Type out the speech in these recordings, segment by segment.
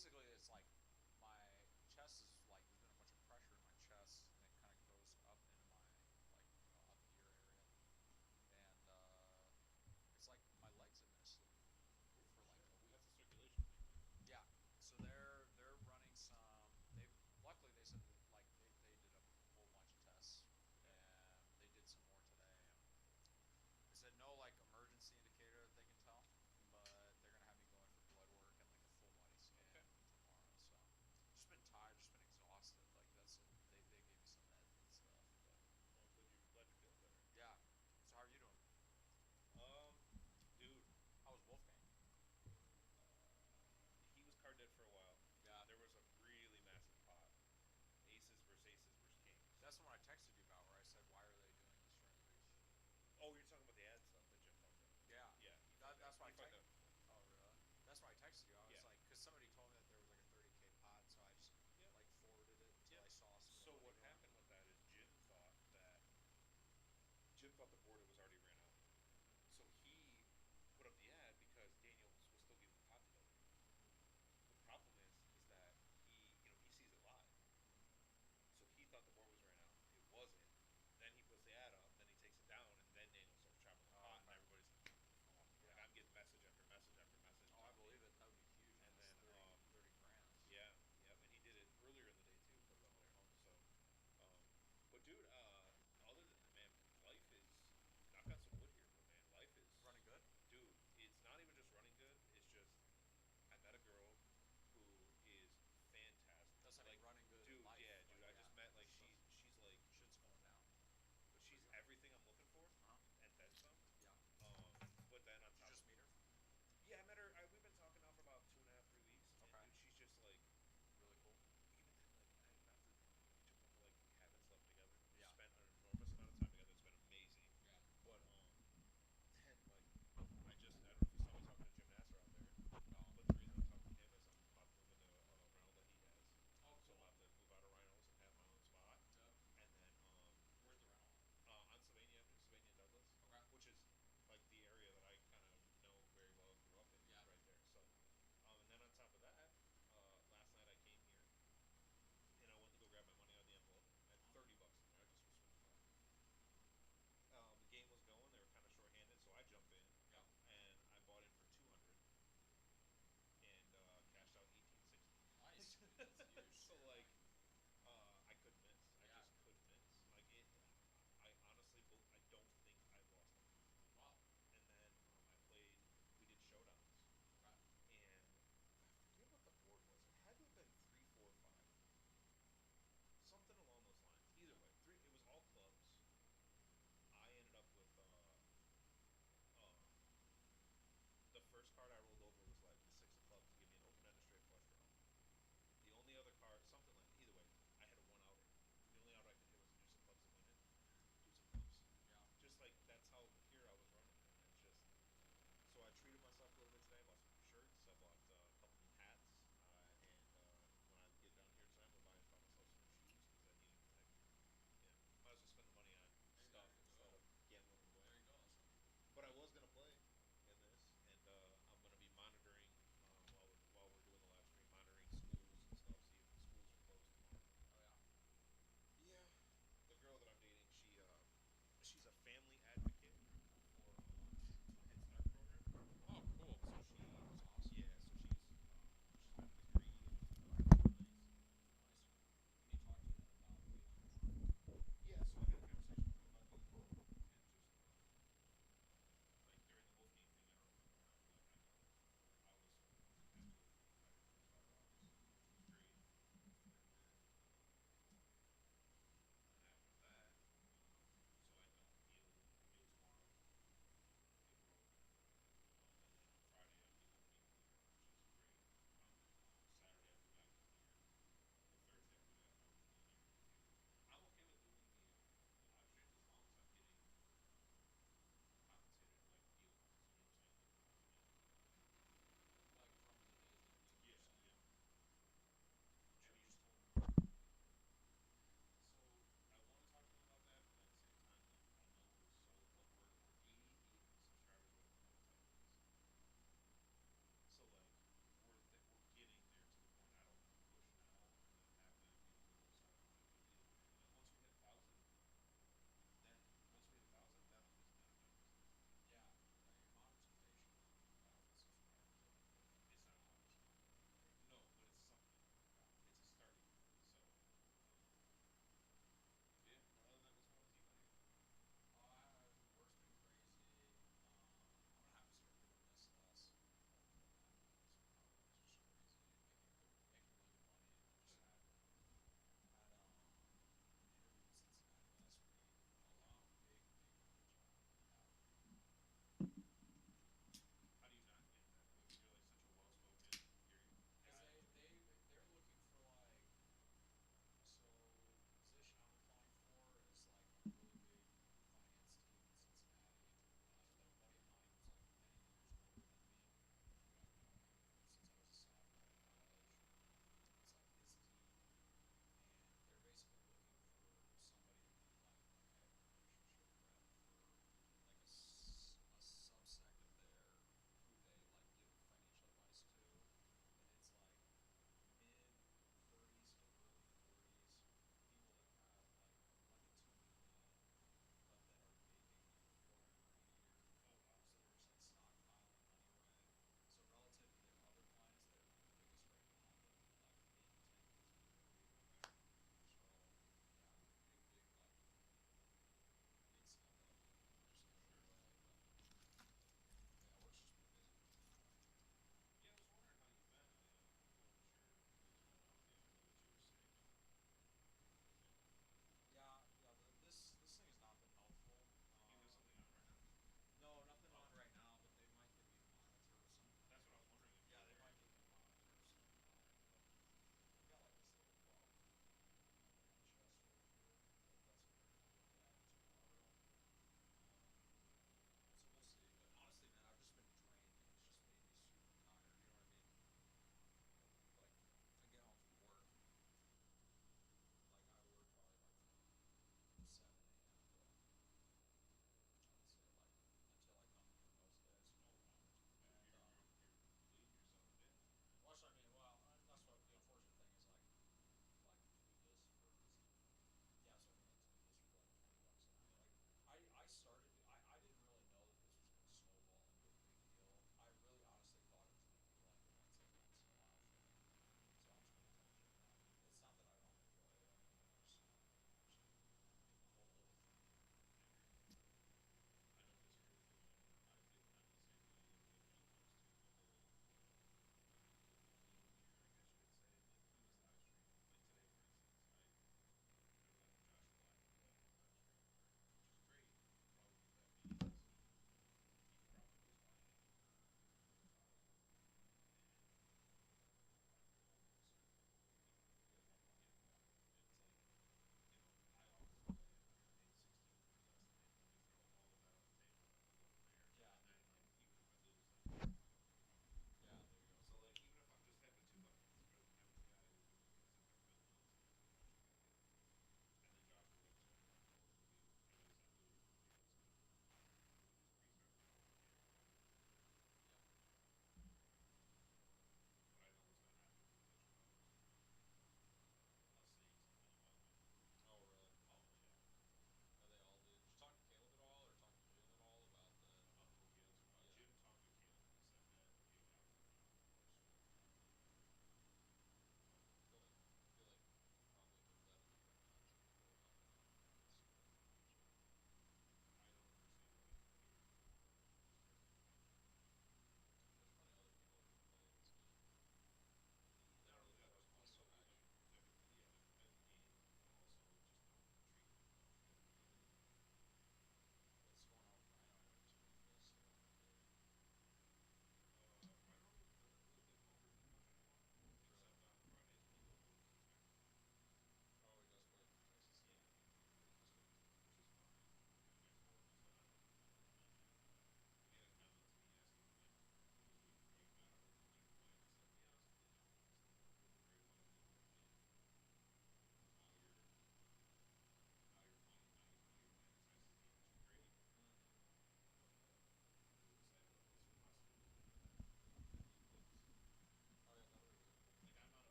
basically it's like my chest is like there's been a bunch of pressure in my chest, and it kind of goes up into my like up ear area, and it's like my legs have been asleep for like Shit. a week. That's a circulation thing, man. Yeah, so they're running some. They luckily they said that like they did a whole bunch of tests, Okay. and they did some more today, and they said no like emergency indicator that they can tell, but they're gonna have me going for blood work and like a full body Okay. scan tomorrow. So just been tired, just been exhausted. Like that's it. They gave me some meds and stuff, but Well, glad you're feeling better. yeah. So how are you doing? Um, dude, How was Wolfgang? he was card dead for a while. Yeah, There was a really massive pot. Aces versus kings. that's the one I texted you about where I said why are they doing this during the week? Oh, you're talking about the ad stuff that Jim fucked up. Yeah, Yeah, he fucked up. that's why He I fucked text. up. Oh really? That's why I texted you. I was Yeah. like, because somebody told me that there was like a 30K pot, so I just Yep. like forwarded it until Yep. I saw some of the So money what going. happened with that is Jim thought the board was already ran out. So he put up the ad because Daniels was still giving the pot to nobody. The problem is that he sees it live. So he thought the board was ran out. It wasn't. Then he puts the ad up. Then he takes it down, and then Daniel starts chopping the Oh, pot, and okay. everybody's like Yeah. I'm getting message after message after message Oh, I telling me. believe it. That would be huge, man. And That's then 30 grand. yeah, yep, and he did it earlier in the day too. Put it up Oh, there. fuck. So, but dude, other than that, man, life is.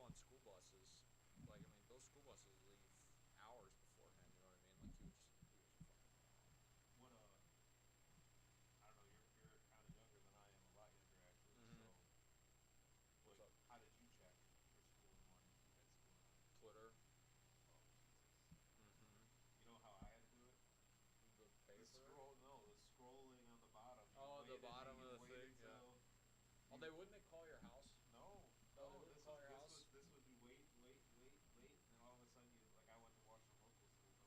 on school buses. Like, I mean, those school buses leave hours beforehand. You know what I mean? Like, he was a fucking moron. What I don't know. You're kind of younger than I am, a lot younger actually. Mm-hmm. So, What's what? up? How did you check for school in the morning if you had school or not? Twitter. Oh Jesus! Mm-hmm. You know how I had to do it? The pay The for it. scroll, no, the scrolling on the bottom. Oh, the bottom You of the wait thing. Yeah. until Oh, you. they wouldn't they call your house? No, Oh, they no. wouldn't call your house. This was you wait, and then all of a sudden you like I went to Washington Local, so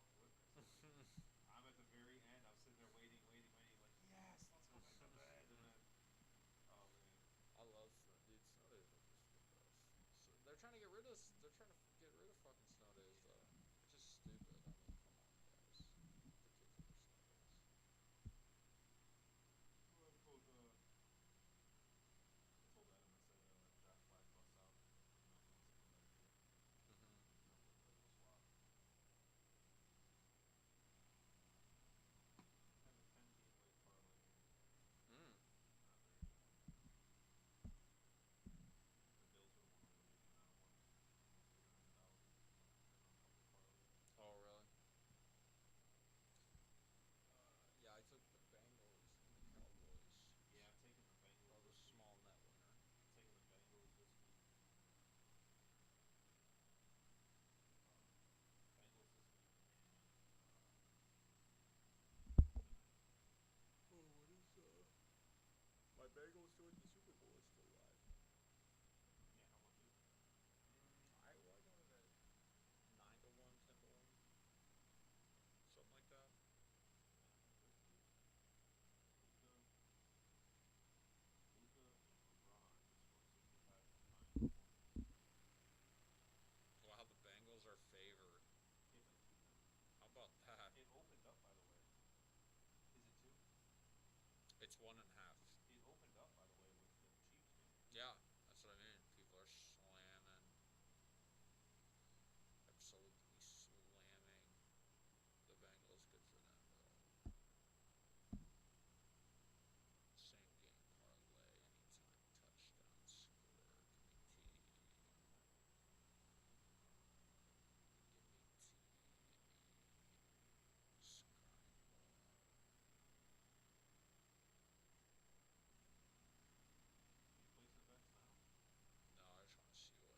there's no one with me. So I'm at the very end. I'm sitting there waiting. Like yes, let's go back to bed, and then oh man, I love dude. Snow days are just the best. So they're trying to get rid of. They're trying to get rid of fucking snow days though, yeah. which is stupid. I mean, come on, guys. Give the kids more snow days. Well, I told Adam. I said Josh flies bus out. Let me know if he wants to come back here, Mm-hmm. and then we'll swap. I have a 10 game leg parlay here. Mm. Not very bad. The Bills would have won the league, and I almost 800,000 betting on a couple parlays. Oh really? Yeah, I took the Bengals and the Cowboys. Yeah, I'm taking the That Bengals was a this week. small net winner. I'm taking the Bengals this week. Uh, Bengals this week and Monday night. Oh, what is my Bengals doing the Super Bowl is still live. Yeah, how much is it? I got it at 9-1, 10-1, something like that. Let's see. Luca Luca and LeBron to score 65 combined points. Wow, the Bengals are favored. Yeah, but How about that? it opened up by the way. Is it two? It's 1.5. It opened up by the way with the Chiefs game. Yeah, that's what I mean. People are slamming, absolutely slamming the Bengals. Good for them, though. Same game parlay, anytime touchdown score. Give me T. Give me T. Sky more. Are you placing bets now? No, I just want to see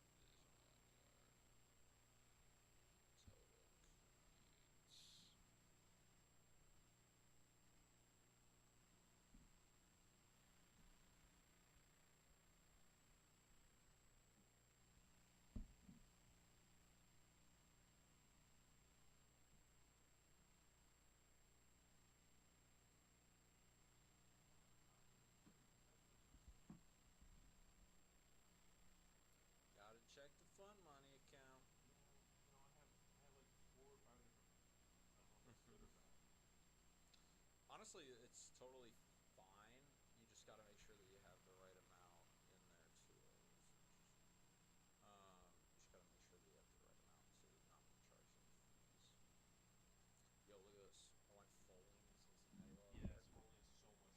what it is on your total points. Oh, I'm copying and pasting this. Gotta check the fun money account. Yeah, I have like 4 or 5 different accounts. I don't know if that's good or bad. Honestly, it's totally fine. You just got to make sure that you have the right amount in there too. Oh, this is interesting. You just got to make sure that you have the right amount to not be charged any fees. Yo, look at this. I went Foley in Cincinnati while I was there. Yes, bowling is so much fun,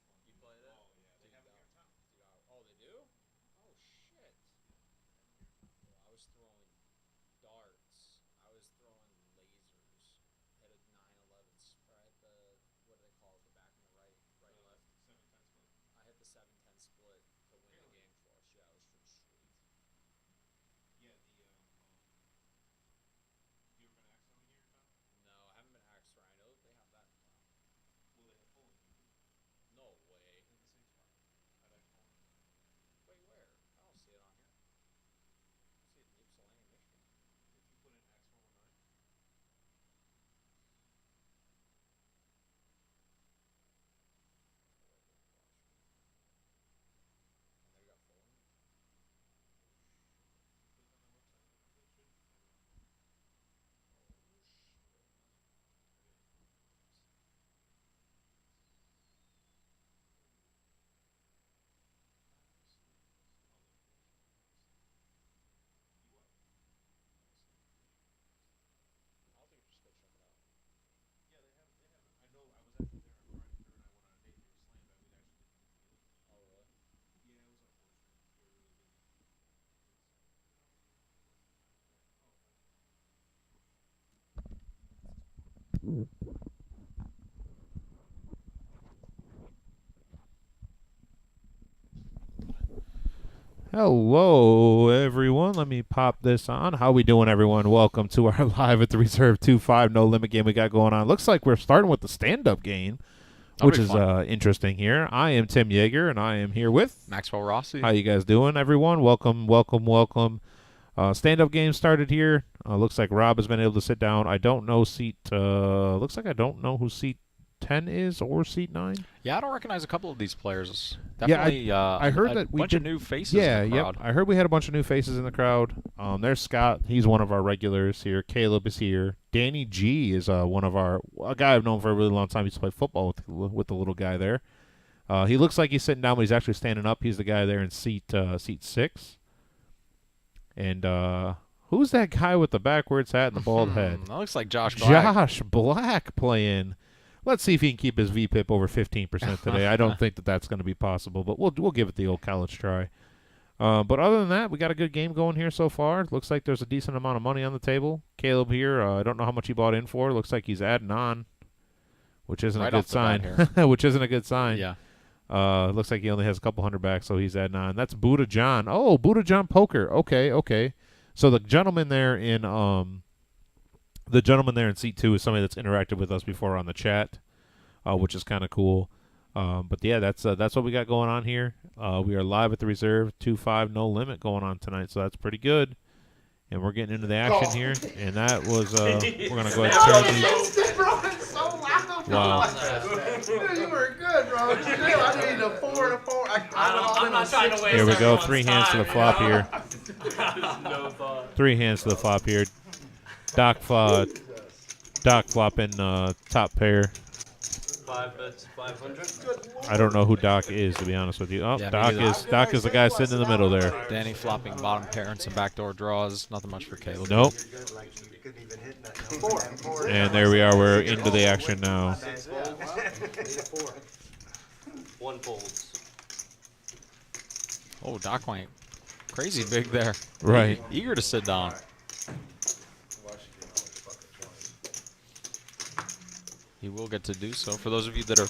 You dude. played it, Oh yeah, they dude. have it here in town. Dude. Oh, they do. Mm-hmm. Oh shit. Yep, they have it here in town. Well, I was throwing darts. I was throwing lasers. Hit a 911. Or at the what do they call it? The back and the right, The left. Hello, everyone. Let me pop this on. How we doing, everyone? Welcome to our live at the Reserve 2-5 no limit game we got going on. Looks like we're starting with the stand-up game, which is interesting here. I am Tim Yeager, and I am here with Maxwell Rossi. How you guys doing, everyone? Welcome, welcome, welcome. Stand-up game started here. Looks like Rob has been able to sit down. I don't know seat. Looks like I don't know who seat 10 is or seat 9. Yeah, I don't recognize a couple of these players. Definitely, yeah, I heard that we bunch of new faces yeah, in the crowd. Yep. I heard we had a bunch of new faces in the crowd. There's Scott. He's one of our regulars here. Caleb is here. Danny G is one of a guy I've known for a really long time. He used to play football with the little guy there. He looks like he's sitting down, but he's actually standing up. He's the guy there in seat 6. And who's that guy with the backwards hat and the bald head? That looks like Josh Black. Josh Black playing. Let's see if he can keep his VPIP over 15% today. I don't think that's going to be possible, but we'll give it the old college try. But other than that, we got a good game going here so far. Looks like there's a decent amount of money on the table. Caleb here, I don't know how much he bought in for. Looks like he's adding on, which isn't a good sign. Which isn't a good sign. Yeah. Looks like he only has a couple hundred back, so he's adding on. That's Buddha John. Oh, Buddha John Poker. Okay. So the gentleman there in seat 2 is somebody that's interacted with us before on the chat, which is kind of cool. But yeah, that's what we got going on here. We are live at the Reserve 2-5 no limit going on tonight, so that's pretty good. And we're getting into the action here, and that was we're gonna go ahead and turn these. Wow. Dude, you were good, bro. I need a 4 and a 4. I'm not trying to waste. Here we go. 3 everyone's hands to the time, flop you know? here. No thought. 3 hands to the flop here. Doc flopping top pair. 5 bets, 500. I don't know who Doc is, to be honest with you. Oh, Yeah, Doc is the guy sitting in the middle there. Danny flopping bottom pair and some backdoor draws. Nothing much for Caleb. Nope. And there we are. We're into the action now. 1 folds. Oh, Doc went crazy big there. Right. Eager to sit down. He will get to do so. For those of you that are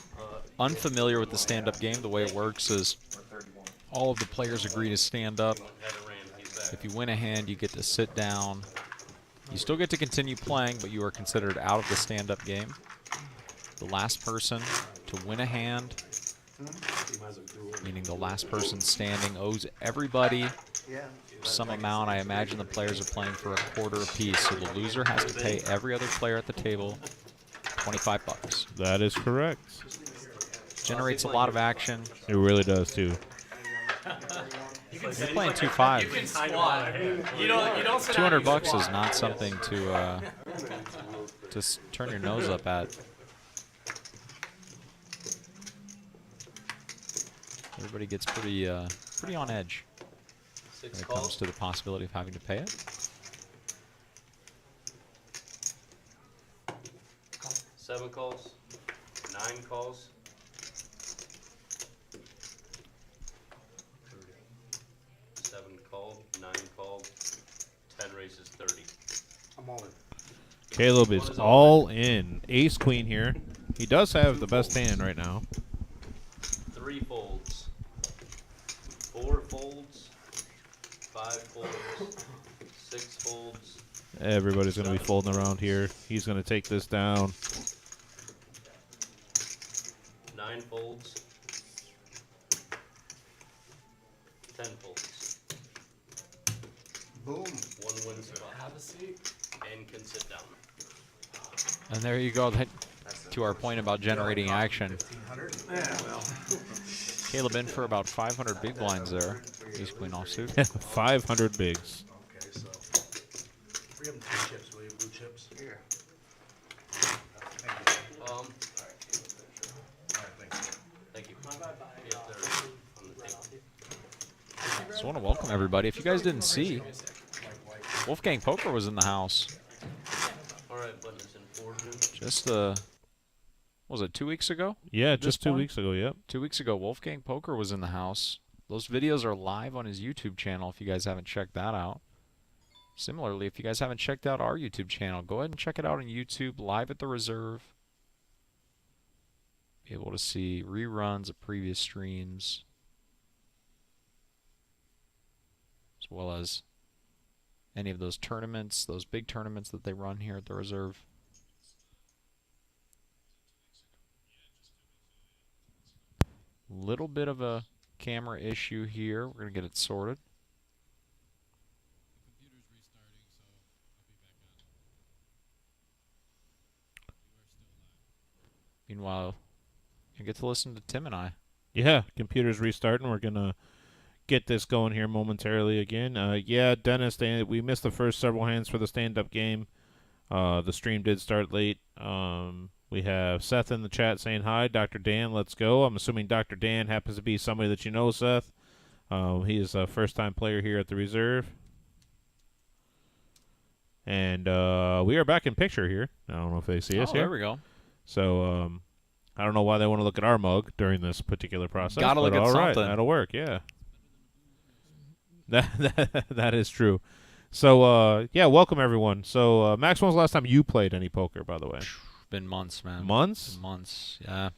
unfamiliar with the stand-up game, the way it works is all of the players agree to stand up. If you win a hand, you get to sit down. You still get to continue playing, but you are considered out of the stand-up game. The last person to win a hand, meaning the last person standing, owes everybody some amount. I imagine the players are playing for a quarter apiece, so the loser has to pay every other player at the table $25. That is correct. Generates a lot of action. It really does, too. You're playing 2-5. You can squat. You don't sit down, you $200 squat. is not something to turn your nose up at. Everybody gets pretty on edge when 6 it comes calls. to the possibility of having to pay it. 7 calls. 9 calls. 7 called. 9 called. 10 raises 30. I'm all in. Caleb is all in. Ace Queen here. He does have the best hand right now. 3 folds. 4 folds. 5 folds. 6 folds. Everybody's going to be folding around here. He's going to take this down. 9 folds. 10 folds. Boom. 1 wins spot. Have a seat. And can sit down. And there you go. That, to our point about generating action. 1500. Yeah, well. Caleb in for about 500 big blinds there. Ace Queen offsuit. 500 bigs. Okay, so 3 of them 2 chips, will you? Blue chips? Here. Thank you. Yeah, they're on the table. Just want to welcome everybody. If you guys didn't see, Wolfgang Poker was in the house. All right, buttons in fortune. Just was it 2 weeks ago? Yeah, At this just 2 point? weeks ago, yep. 2 weeks ago, Wolfgang Poker was in the house. Those videos are live on his YouTube channel if you guys haven't checked that out. Similarly, if you guys haven't checked out our YouTube channel, go ahead and check it out on YouTube, live at the Reserve. Be able to see reruns of previous streams, as well as any of those tournaments, those big tournaments that they run here at the Reserve. Little bit of a camera issue here. We're going to get it sorted. Meanwhile, you get to listen to Tim and I. Yeah, computer's restarting. We're gonna get this going here momentarily again. Yeah, Dennis, we missed the first several hands for the stand-up game. The stream did start late. We have Seth in the chat saying hi. Dr. Dan, let's go. I'm assuming Dr. Dan happens to be somebody that you know, Seth. He is a first-time player here at the Reserve. And we are back in picture here. I don't know if they see us here. There we go. So I don't know why they want to look at our mug during this particular process. Gotta look at all right, something. That'll work, yeah. That is true. So, yeah, welcome, everyone. So, Max, when was the last time you played any poker, by the way? Been months, man. Months? Been months, yeah.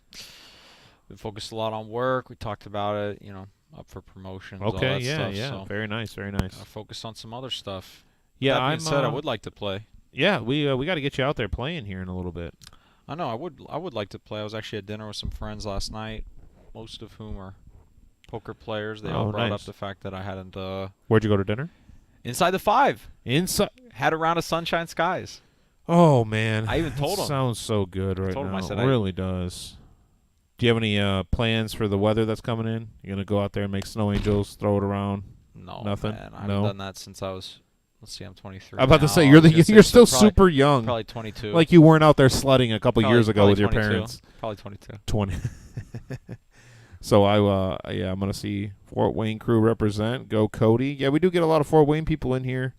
Been focused a lot on work. We talked about it, you know, up for promotions, all Okay, that yeah, stuff. yeah. So Very nice, very nice. gotta focus on some other stuff. Yeah, That being I'm. said, I would like to play. Yeah, we got to get you out there playing here in a little bit. I know, I would like to play. I was actually at dinner with some friends last night, most of whom are poker players. They all brought nice. up the fact that I hadn't Where'd you go to dinner? Inside the Five. Inside. Had a round of Sunshine Skies. Oh man, I even told That him. Sounds so good right told him, now. I said It really does. Do you have any plans for the weather that's coming in? You gonna go out there and make snow angels, throw it around? No, Nothing? man. I No? haven't done that since I was. Let's see, I'm 23. I'm about to now. say I you're was gonna say you're still probably- super young, Probably 22. like you weren't out there sledding a couple Probably- years ago probably with your 22. parents. Probably 22. 20. So I'm gonna see Fort Wayne crew represent. Go Cody. Yeah, we do get a lot of Fort Wayne people in here.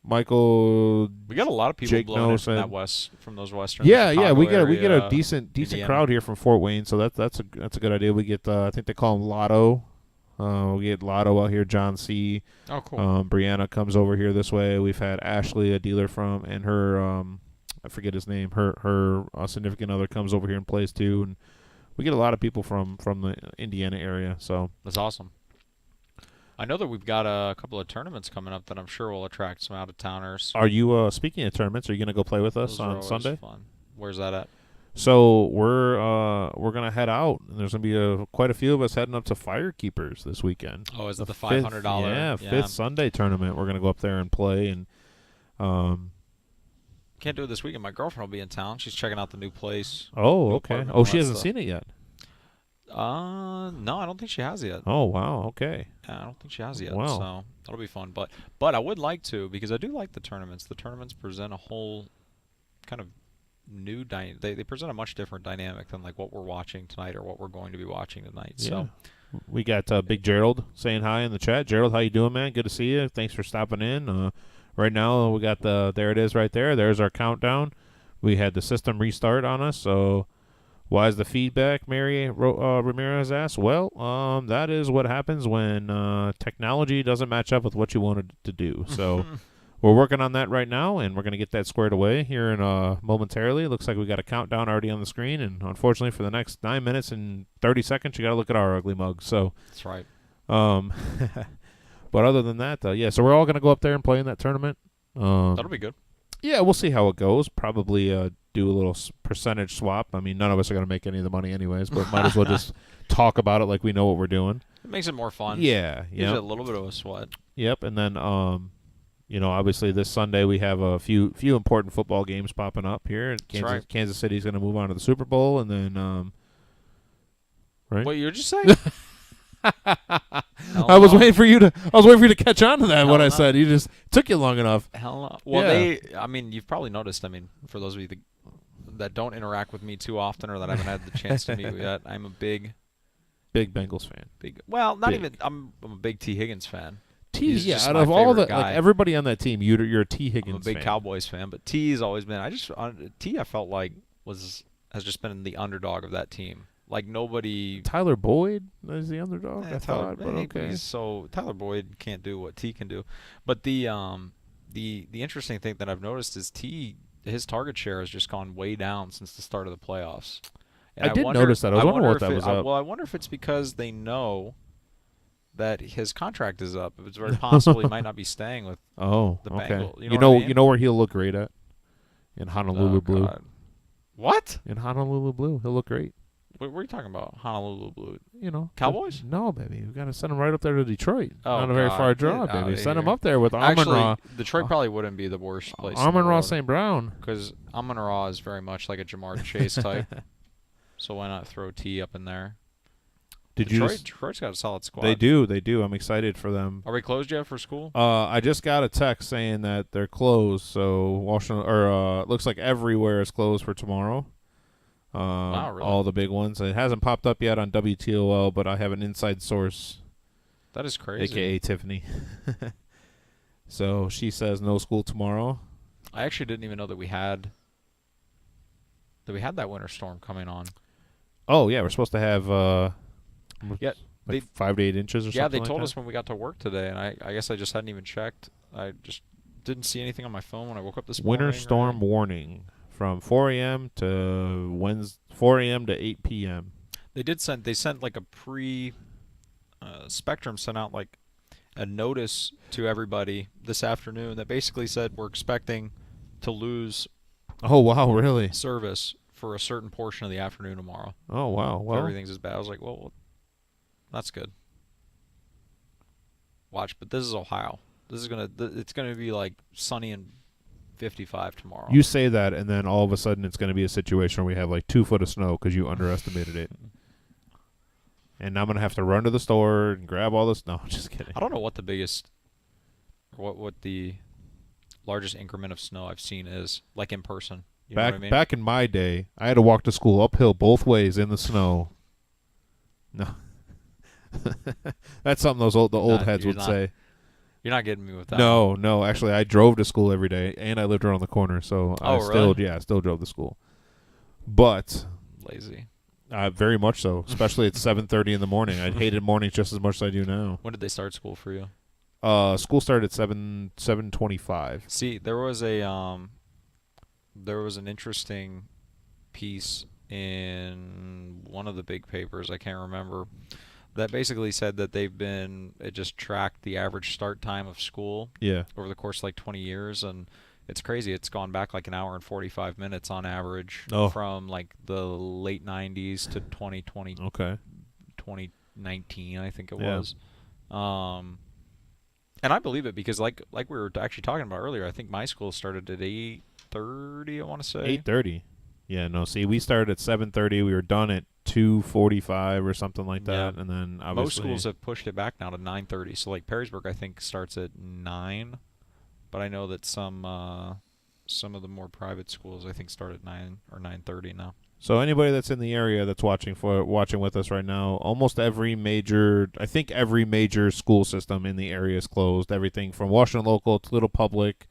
Michael. We got a lot of people Jake blowing in from Nelson. from those western. Yeah, Chicago we get area, a decent Indiana. crowd here from Fort Wayne. So that's a good idea. We get I think they call him Lotto. We get Lotto out here. John C. Oh, cool. Brianna comes over here this way. We've had Ashley, a dealer from, and her I forget his name. Her significant other comes over here and plays too. And we get a lot of people from the Indiana area. So That's awesome. I know that we've got a couple of tournaments coming up that I'm sure will attract some out-of-towners. are you speaking of tournaments? Are you gonna go play with us Those are on always Sunday? Fun. Where's that at? So we're gonna head out, and there's gonna be quite a few of us heading up to Firekeepers this weekend. Oh, is it the fifth- $500? Yeah, fifth Sunday tournament. We're gonna go up there and play, and Can't do it this weekend. My girlfriend will be in town. She's checking out the new place. oh, New okay. apartment, Oh, all she that hasn't stuff. seen it yet. No, I don't think she has yet. Oh, wow. Okay. Yeah, I don't think she has yet. Wow. So that'll be fun. But I would like to, because I do like the tournaments. The tournaments present a whole kind of new they present a much different dynamic than like what we're watching tonight or what we're going to be watching tonight. Yeah. So We got Big Gerald saying hi in the chat. Gerald, how you doing, man? Good to see you. Thanks for stopping in. Right now we got there it is right there. There's our countdown. We had the system restart on us, so why is the feedback, Mary Ramirez asked? Well, that is what happens when technology doesn't match up with what you wanted it to do. So we're working on that right now, and we're going to get that squared away here in momentarily. It looks like we got a countdown already on the screen, and unfortunately for the next 9 minutes and 30 seconds, you got to look at our ugly mug. So, that's right. but other than that, yeah, so we're all going to go up there and play in that tournament. That'll be good. Yeah, we'll see how it goes. Probably do a little percentage swap. I mean, none of us are going to make any of the money anyways, but might as well just talk about it like we know what we're doing. It makes it more fun. Yeah, Gives yeah. you a little bit of a sweat. Yep, and then obviously this Sunday we have a few important football games popping up here. right. Kansas City's going to move on to the Super Bowl, and then right. What, you were just saying? I was waiting for you to catch on to that. Hell What I no. said, you just took you long enough. Hell no. Well, Yeah. I mean, you've probably noticed, I mean, for those of you that don't interact with me too often or that I haven't had the chance to meet yet, I'm a big, Bengals fan. well, not Big. even, I'm a big T. Higgins fan. T, He's yeah, just out my of all the favorite guy. like everybody on that team, you're a T I'm Higgins a big fan. Cowboys fan, but T's always been, T I felt like has just been the underdog of that team. Like nobody. Tyler Boyd is the underdog. I Tyler, thought, but okay. So Tyler Boyd can't do what T can do, but the the interesting thing that I've noticed is his target share has just gone way down since the start of the playoffs. And I did notice that. I was wondering what that was up. Well, I wonder if it's because they know that his contract is up. It's very possible he might not be staying with Oh, the okay. Bengals. You know what I mean? You know where he'll look great at? In Honolulu Oh, blue. God. What? In Honolulu blue, he'll look great. What are you talking about? Honolulu Blue. You know, Cowboys? No, baby, we got to send him right up there to Detroit. Oh, Not a very God. far Get drive, outta baby. Send him here. up there with Actually, Amon-Ra. Detroit probably wouldn't be the worst place. Amon-Ra St. Brown. Because Amon-Ra is very much like a Jamar Chase type. So why not throw T up in there? Detroit's got a solid squad. They do. I'm excited for them. Are we closed yet for school? I just got a text saying that they're closed. So Washington, looks like everywhere is closed for tomorrow. Wow, really? All the big ones. It hasn't popped up yet on WTOL, but I have an inside source, That is crazy. aka Tiffany. So she says no school tomorrow. I actually didn't even know that we had that winter storm coming on. Oh yeah, we're supposed to have Yeah, like 5 to 8 inches or something. Yeah, they like told that. us when we got to work today, and I guess I just hadn't even checked. I just didn't see anything on my phone when I woke up this morning. Winter storm warning from 4 a.m. to 4 a.m. to 8 p.m. They sent like a Spectrum sent out like a notice to everybody this afternoon that basically said we're expecting to lose Oh wow, really? service for a certain portion of the afternoon tomorrow. Oh wow. If Well, everything's as bad. I was like, well, that's good. Watch, but this is Ohio. It's gonna be like sunny and 55 tomorrow. you say that, and then all of a sudden it's going to be a situation where we have like 2 foot of snow because you underestimated it. And I'm going to have to run to the store and grab all this. No, just kidding. I don't know what the biggest, what the largest increment of snow I've seen is, like in person. You know what I mean? Back in my day, I had to walk to school uphill both ways in the snow. No. That's something the old heads would say. You're not getting me with that. No. Actually, I drove to school every day, and I lived around the corner, so I still drove to school. But Lazy. very much so, especially at 7:30 in the morning. I hated mornings just as much as I do now. When did they start school for you? School started at 7:25. See, there was an interesting piece in one of the big papers, I can't remember, that basically said that it just tracked the average start time of school Yeah. over the course of like 20 years, and it's crazy. It's gone back like an hour and 45 minutes on average from like the late 90s to 2020, Okay. 2019, I think it Yeah. was. And I believe it because like we were actually talking about earlier, I think my school started at 8:30, I want to say. 8:30. Yeah, no, see, we started at 7:30. We were done at 2:45 or something like that, Yeah. and then obviously Most schools have pushed it back now to 9:30. So like Perrysburg, I think starts at 9, but I know that some of the more private schools I think start at 9 or 9:30 now. So anybody that's in the area that's watching with us right now, almost every major school system in the area is closed. Everything from Washington Local to Little Public,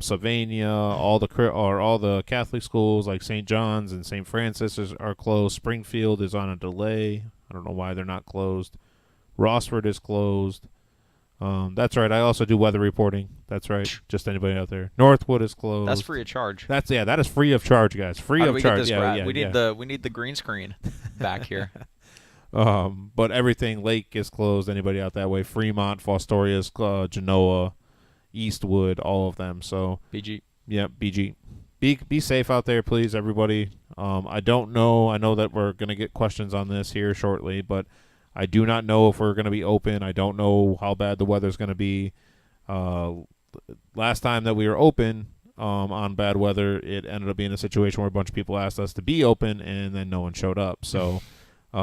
Sylvania, all the Catholic schools like St. John's and St. Francis are closed. Springfield is on a delay. I don't know why they're not closed. Rossford is closed. That's right. I also do weather reporting. That's right. Just anybody out there. Northwood is closed. That's free of charge. That is free of charge, guys. Free How do of we charge. get this, Yeah, Brad? yeah, we need yeah. we need the green screen back here. But everything Lake is closed. Anybody out that way? Fremont, Fostoria, Genoa, Eastwood, all of them. So BG. yeah, BG. Be safe out there, please, everybody. I don't know. I know that we're gonna get questions on this here shortly, but I do not know if we're gonna be open. I don't know how bad the weather's gonna be. Last time that we were open on bad weather, it ended up being a situation where a bunch of people asked us to be open, and then no one showed up. So we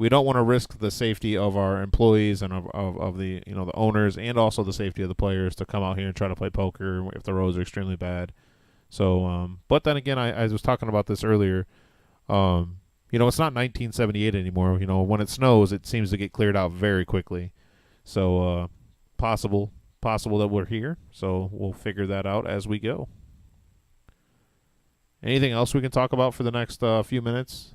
don't want to risk the safety of our employees and of the the owners, and also the safety of the players to come out here and try to play poker if the roads are extremely bad. So, but then again, I was talking about this earlier. It's not 1978 anymore. When it snows, it seems to get cleared out very quickly. So, possible that we're here. So we'll figure that out as we go. Anything else we can talk about for the next few minutes?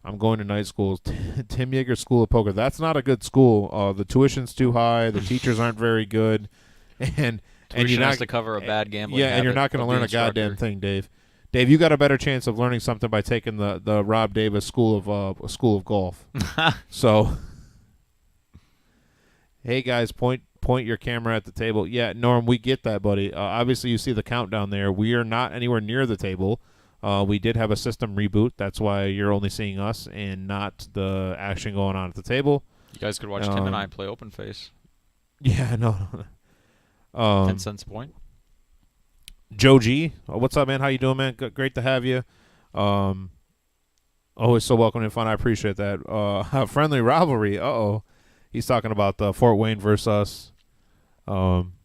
I'm going to night school. Tim Yeager School of Poker. That's not a good school. The tuition's too high. The teachers aren't very good, and Tuition you're not has to cover a bad gambling yeah, and you're habit not going to of learn the a goddamn instructor. thing, Dave. Dave, you got a better chance of learning something by taking the Rob Davis School of Golf. So, hey guys, point your camera at the table. Yeah, Norm, we get that, buddy. Obviously, you see the countdown there. We are not anywhere near the table. We did have a system reboot. That's why you're only seeing us and not the action going on at the table. You guys could watch Tim and I play open face. Yeah, no. 10 cents a point. Joe G, what's up, man? How you doing, man? Great to have you. Always so welcome and fun. I appreciate that. Friendly rivalry. Uh-oh. He's talking about Fort Wayne versus us.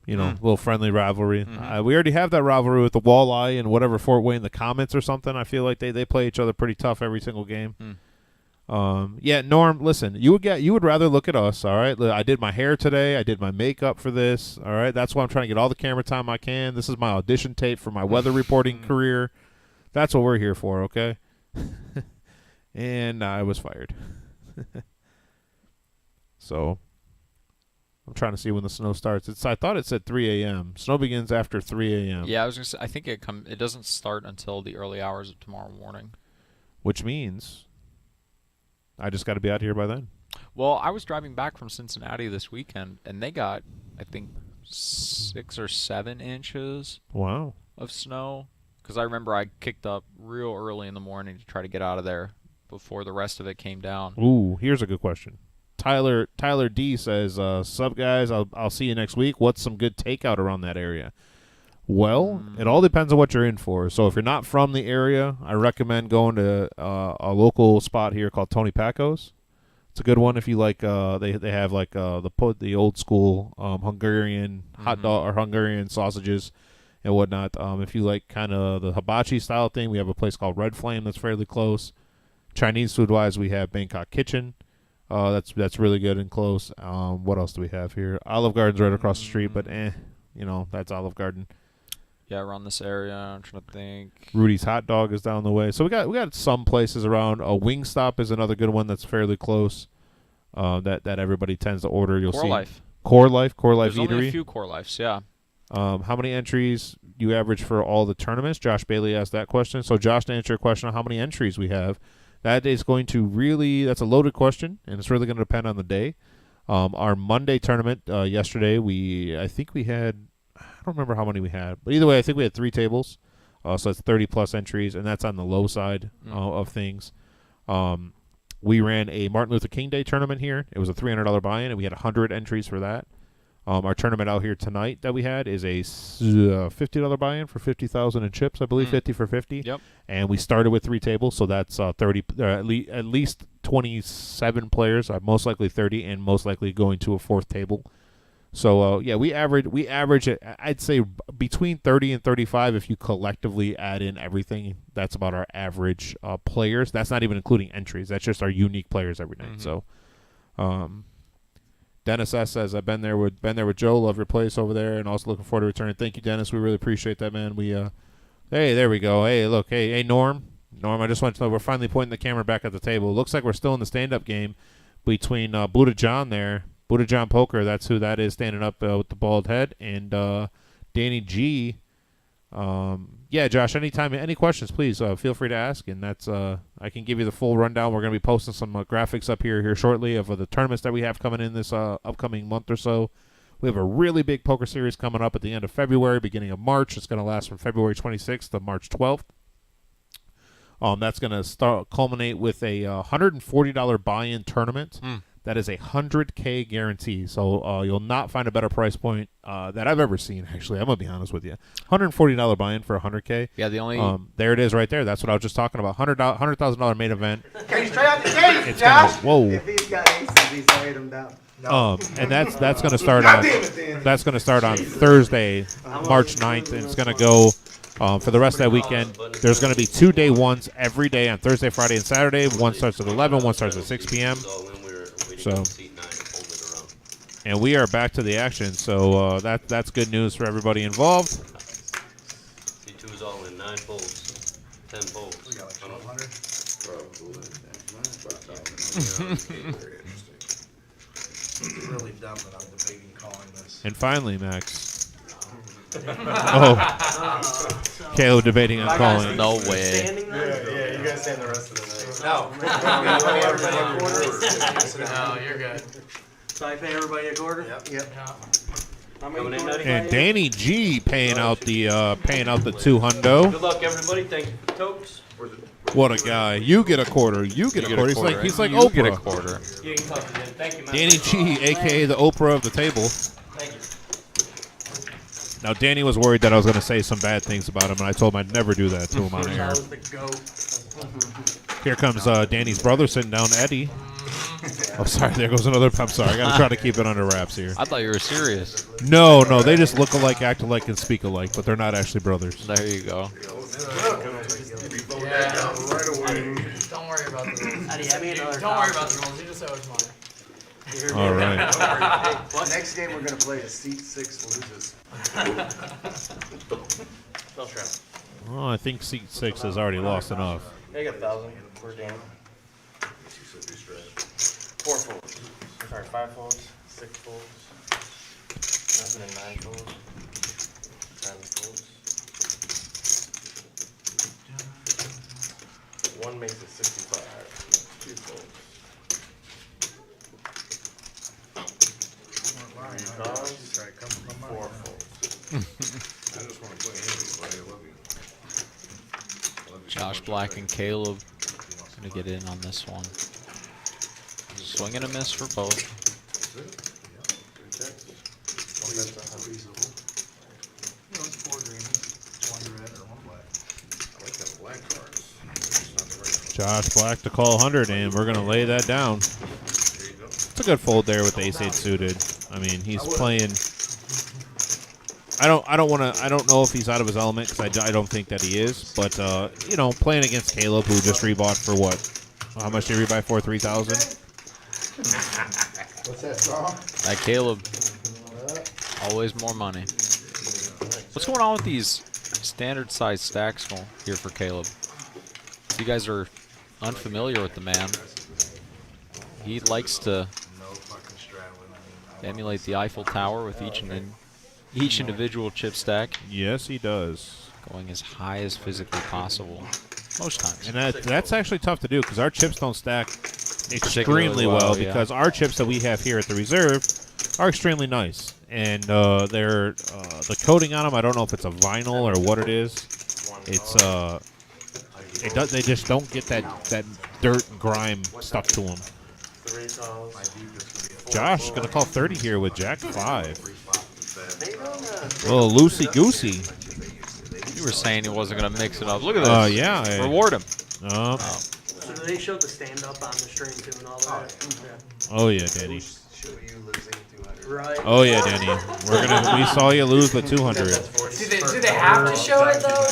Little friendly rivalry. We already have that rivalry with the Walleye and whatever Fort Wayne, the Comets or something. I feel like they play each other pretty tough every single game. Yeah, Norm, listen, you would rather look at us, all right? I did my hair today. I did my makeup for this, all right? That's why I'm trying to get all the camera time I can. This is my audition tape for my weather reporting career. That's what we're here for, okay? And I was fired. So I'm trying to see when the snow starts. I thought it said 3 a.m. Snow begins after 3 a.m. Yeah, I was gonna say, I think it doesn't start until the early hours of tomorrow morning. Which means I just got to be out here by then. Well, I was driving back from Cincinnati this weekend, and they got, I think, 6 or 7 inches Wow. of snow. Because I remember I kicked up real early in the morning to try to get out of there before the rest of it came down. Ooh, here's a good question. Tyler D says, "Sup guys, I'll see you next week. What's some good takeout around that area?" Well, it all depends on what you're in for. So if you're not from the area, I recommend going to a local spot here called Tony Paco's. It's a good one if you like. They have like the old school Hungarian hot dog or Hungarian sausages and whatnot. If you like kind of the hibachi style thing, we have a place called Red Flame that's fairly close. Chinese food wise, we have Bangkok Kitchen. That's really good and close. What else do we have here? Olive Garden's right across the street, but that's Olive Garden. Yeah, around this area. I'm trying to think. Rudy's Hot Dog is down the way. So we got some places around. Wingstop is another good one that's fairly close. That everybody tends to order. You'll Core see Life. Core Life There's Eatery. only a few Core Lifes, yeah. How many entries you average for all the tournaments? Josh Bailey asked that question. So Josh, to answer your question on how many entries we have, that is going to that's a loaded question, and it's really going to depend on the day. Our Monday tournament yesterday, I think we had, I don't remember how many we had, but either way, I think we had 3 tables. So it's 30 plus entries, and that's on the low side of things. We ran a Martin Luther King Day tournament here. It was a $300 buy-in, and we had 100 entries for that. Our tournament out here tonight that we had is a $50 buy-in for 50,000 in chips, I believe, 50 for 50. Yep. And we started with 3 tables, so that's 30, at least 27 players, most likely 30, and most likely going to a 4th table. So we average it. I'd say between 30 and 35 if you collectively add in everything. That's about our average players. That's not even including entries. That's just our unique players every night. So, Dennis S says, I've been there with Joe. Love your place over there, and also looking forward to returning. Thank you, Dennis. We really appreciate that, man. Hey, there we go. Hey, look, hey, Norm. I just want to know we're finally pointing the camera back at the table. It looks like we're still in the stand-up game between Buddha John there, Buddha John Poker. That's who that is standing up with the bald head, and Danny G. Yeah, Josh. Anytime, any questions, please feel free to ask, and that's I can give you the full rundown. We're going to be posting some graphics up here shortly of the tournaments that we have coming in this upcoming month or so. We have a really big poker series coming up at the end of February, beginning of March. It's going to last from February 26th to March 12th. That's going to culminate with a $140 buy-in tournament. That is a $100K guarantee. So you'll not find a better price point that I've ever seen, actually. I'm going to be honest with you. $140 buy-in for $100K. Yeah, the only... there it is right there. That's what I was just talking about. $100,000 main event. Can you straight out the gate, It's Josh? whoa. If he's got aces, he's laid him down. No. And that's going to start on Thursday, March 9th, and it's going to go for the rest of that weekend. There's going to be 2 day ones every day on Thursday, Friday, and Saturday. One starts at 11, one starts at 6 p.m. So, and we are back to the action. So that's good news for everybody involved. C2's all in 9 folds, 10 folds. We got like 1,200. Probably. Very interesting. It's really dumb that I'm debating calling this. And finally, Max. Oh, Caleb debating on calling. No way. Standing there? Yeah, you guys stand the rest of the night. No. No, you're good. So I pay everybody a quarter? Yep. Yeah. How many Coming in quarters? And Danny G paying out the 200. Good luck, everybody. Thank you for tokes. What a guy! You get a quarter. You get a quarter. He's like you Oprah. get a quarter. You can talk to them. Thank you, man. Danny G, aka the Oprah of the table. Thank you. Now Danny was worried that I was going to say some bad things about him, and I told him I'd never do that to him on I air. was the goat. Here comes Danny's brother sitting down, Eddie. Oh, sorry. There goes another. I'm sorry. I got to try to keep it under wraps here. I thought you were serious. No, they just look alike, act alike, and speak alike, but they're not actually brothers. There you go. Yeah. Right away. Don't worry about the rules. Eddie, have me another Don't worry about the rules. You just owe us money. All right. Next game we're gonna play is seat 6 loses. No trap. Well, I think seat 6 has already lost enough. I got 1,000. We're down. 4 folds. Sorry, 5 folds. 6 folds. 7 and 9 folds. 10 folds. 1 makes it 65. 2 folds. 3 cards. 4 folds. I just want to play anybody. I love you. I love you so Josh much Black already. and Caleb going to get in on this one. Swing and a miss for both. It's 4 green, 1 red, or 1 black. I like that black cards. It's not the right Josh Black to call 100, and we're going to lay that down. There you go. It's a good fold there with ace-8 suited. I mean, he's playing. I don't know if he's out of his element because I don't think that he is. But playing against Caleb, who just rebought for what? How much did he rebuy for? 3,000. What's that song? That Caleb, always more money. What's going on with these standard size stacks here for Caleb? You guys are unfamiliar with the man. He likes to No fucking straddling. I mean, emulate the Eiffel Tower with each individual chip stack, Yes, he does. going as high as physically possible most times. And that's actually tough to do because our chips don't stack Particularly extremely well yeah. because our chips that we have here at the reserve are extremely nice. And they're the coating on them, I don't know if it's a vinyl or what it is. It's they just don't get that dirt and grime stuck to them. 3 calls. Josh is going to call 30 here with Jack 5. A little loosey-goosey. You were saying he wasn't going to mix it up. Look at this. Yeah. Reward him. So do they show the stand-up on the string too and all that? Oh, yeah, Danny. Show you losing 200. Right. Oh, yeah, Danny. We saw you lose the 200. Do they have to show it though?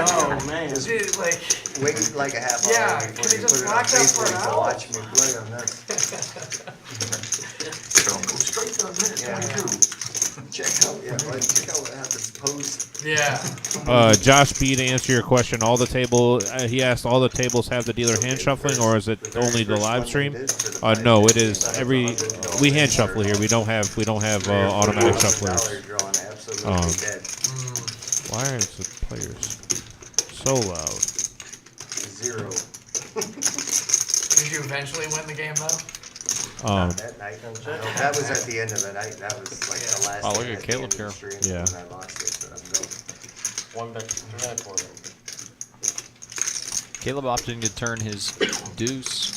Oh, man. Dude, like, Wait like a half hour Yeah, before can you they just put it on black up for an Facebook to hour? watch me play on this. Don't go straight to minute 22. Check out what happens post. yeah. Josh B, to answer your question, he asked all the tables have the dealer hand shuffling, or is it only the live stream? No, it is we hand shuffle here. We don't have automatic shufflers. Drawing absolutely dead. Why is the players so loud? 0. Did you eventually win the game though? That night, that was at the end of the night. That was like the last. Wow, look thing at at the Caleb end of the here. stream, Yeah. And I lost it, but I'm going. 1 bet, 3 and a quarter. Caleb opting to turn his deuce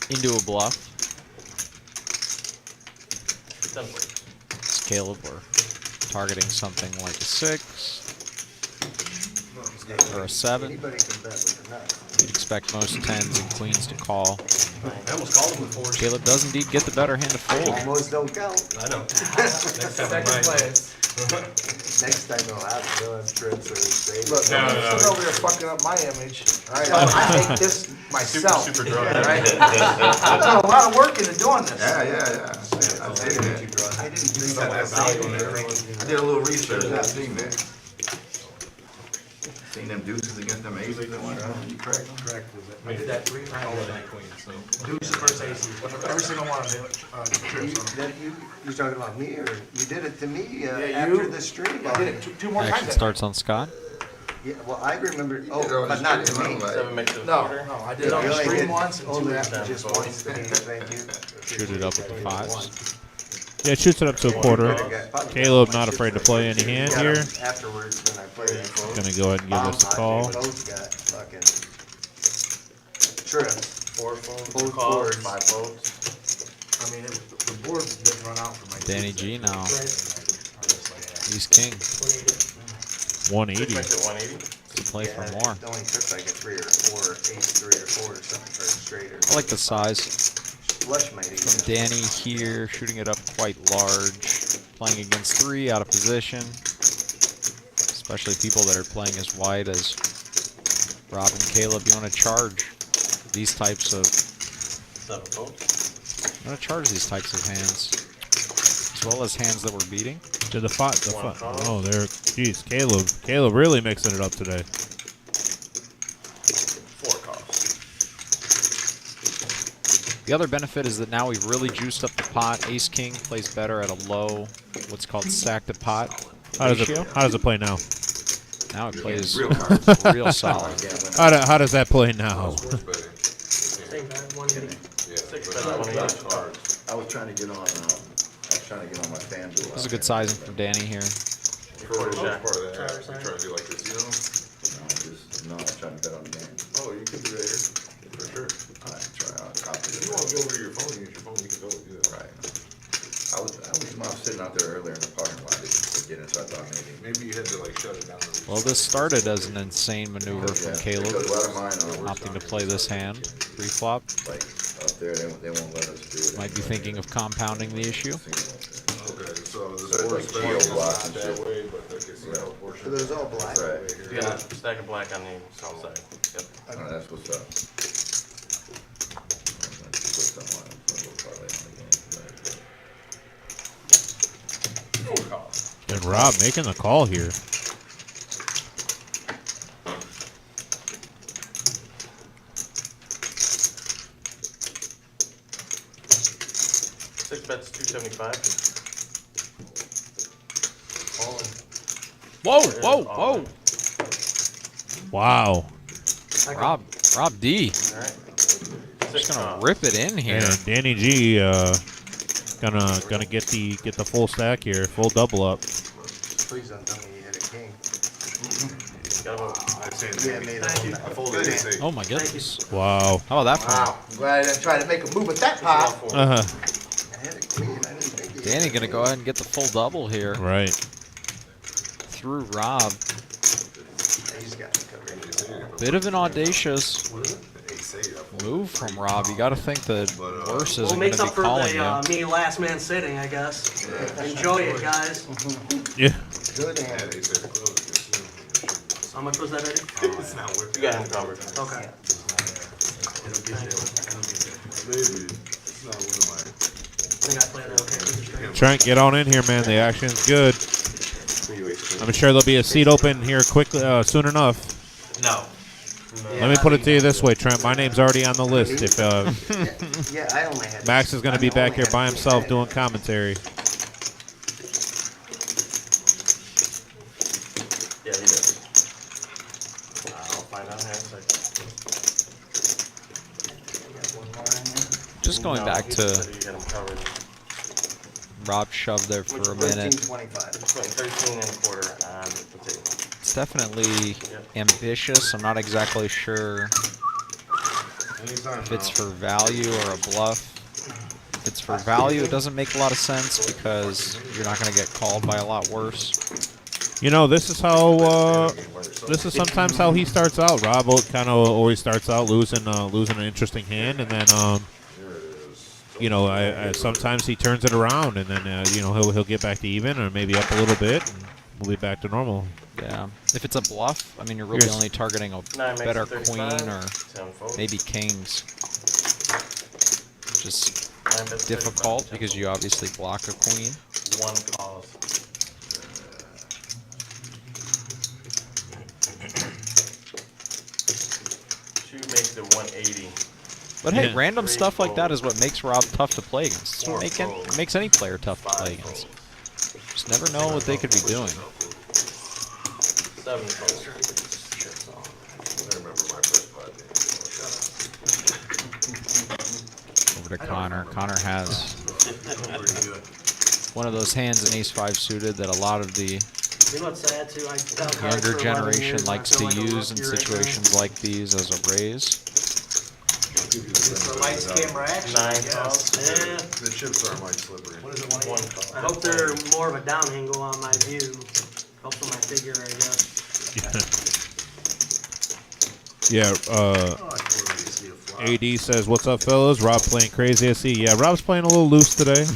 into a bluff. 10 plays. It's Caleb, we're targeting something like a 6 or a 7. Anybody can bet with a nut. You'd expect most 10s and queens to call. I almost called him before. Caleb does indeed get the better hand to fold. Almost don't count. I know. Second place. Next time they'll have trips or say. Look, No. I'm over here fucking up my image. All right, I make this myself. Super dry. All right? I've done a lot of work into doing this. Yeah. I did it. I didn't think that was value in everything. I did a little research. I've seen that. Seen them deuces against them aces and whatnot. You correct. Correct. I did that 3 times. Deuces versus aces. Every single one of them. You talking about me, or you did it to me Yeah, after you- the stream? I did it two more times. Action that starts on Scott. Yeah, well, I remember, oh, but not to me. 7 makes it a No, quarter. no, I did it on You the only stream did once and 2 only after. just once, thank you. Shoot it up with the 5s. Yeah, shoots it up to a quarter. Caleb not afraid to play any hand Got 'em here. afterwards when I played it. Gonna go ahead and give us the call. They both got fucking trips. 4 folds, Both call, boards. 5 folds. I mean, the board didn't run out for my. Danny G now. He's king. 180 Makes it 180. To play for Yeah, more. it only took like a 3 or 4, ace 3 or 4 or something for a straight or. I like the size. Flush might even. Danny here, shooting it up quite large. Playing against 3, out of position. Especially people that are playing as wide as Rob and Caleb. You want to charge these types of... 7 folds. You want to charge these types of hands. As well as hands that we're beating. to the five. Oh, there. Jeez, Caleb really mixing it up today. 4 calls. The other benefit is that now we've really juiced up the pot. Ace King plays better at a low, what's called stack to pot ratio. How does it play now? Now it plays Real real solid. How does that play now? Same bad, 180. 6 bet, 180. I was trying to get on, my FanDuel. This is a good sizing from Danny here. Quarter jack. Part of that, you try to do like this, you know? No, I'm trying to bet on the game. Oh, you can do that here, for sure. Alright, I'll copy If it. you want to go over to your phone, use your phone, you can go do that. Right. I was sitting out there earlier in the parking lot, just getting it, so I thought maybe. Maybe you had to like shut it down. Well, this started as an insane maneuver from Caleb, Because a lot of mine are, opting to play this hand, pre-flop. like, up there, they won't let us do it. Might be thinking of compounding the issue. Okay, so So the it's board like spell geo block is and that shit. way, but like it's not a portion. So there's all black. Right. You got a stack of black on the south side. Yep. Oh, that's what's up. Put some on, put a little parlay on the game. 4 calls. And Rob making the call here. Six bets, 275. Whoa, whoa, whoa! Wow. Rob D. All right. Just gonna rip it in here. And Danny G gonna get the full stack here, full double up. Please don't tell me you hit a king. Got about I'd say Yeah, made a folded good ace hand. eight. Oh my goodness. Wow. How about that for him? Wow, I'm glad I didn't try to make a move with that pot. Uh-huh. I hit a queen, I didn't think you Danny hit a gonna king. go ahead and get the full double here Right. through Rob. He's got it covered. Bit of an audacious Ace eight, I move from Rob. You got to think the worse isn't Well, going makes to up be for calling the you. me last man sitting, I guess. Enjoy it, guys. Yeah. Good had hand. ace eight close. How much was that, Eddie? It's not working. You got him covered. Okay. Maybe. It's not one of my. I think I played it okay. Trent, get on in here, man. The action's good. I'm sure there'll be a seat open here quickly, soon enough. No. Let me put it to you this way, Trent. My name's already on the list. If Yeah, I only had. Max is going to be back here by himself doing comment. commentary. Yeah, he does. I'll find out here in a second. Just going No, back he said to you got him covered. Rob shoved there for a minute. 13.25. Putting 13 and a quarter on the table. It's definitely ambitious. I'm not exactly sure Anytime if it's now. for value or a bluff. If it's for value, it doesn't make a lot of sense because you're not going to get called by a lot worse. You know, this is sometimes how he starts out. Rob kind of always starts out losing an interesting hand, and then sometimes he turns it around, and then he'll get back to even, or maybe up a little bit, and we'll be back to normal. Yeah. If it's a bluff, I mean, you're really Here's- only targeting a 9 makes better it 35, queen or 10 folds. maybe kings. Just 9 bets, difficult 35, because 10 you obviously block a queen. folds. 1 calls. folds to 180. But hey, Yeah. random 3 stuff like that folds. is what makes Rob tough to play against. It's 4 what folds. makes any player tough to 5 play against. folds. Just never know what they could be doing. 7 folds. I remember my first pod game. Over to Connor. Connor has Pretty good. one of those hands in ace-5 suited that a lot of the You know what's sad too? I dealt cards younger for 11 generation years, and I likes feel to like a use in rookie right now. situations like these as a raise. It's the lights, camera, action. 9 yes. folds. Yeah. The chips aren't like slippery. What is it, 1 180? fold. I hope they're more of a down angle on my view. Helps with my figure, I guess. Yeah, Oh, I totally see a flop. AD says, "What's up, fellas? Rob playing crazy SE." Yeah, Rob's playing a little loose today.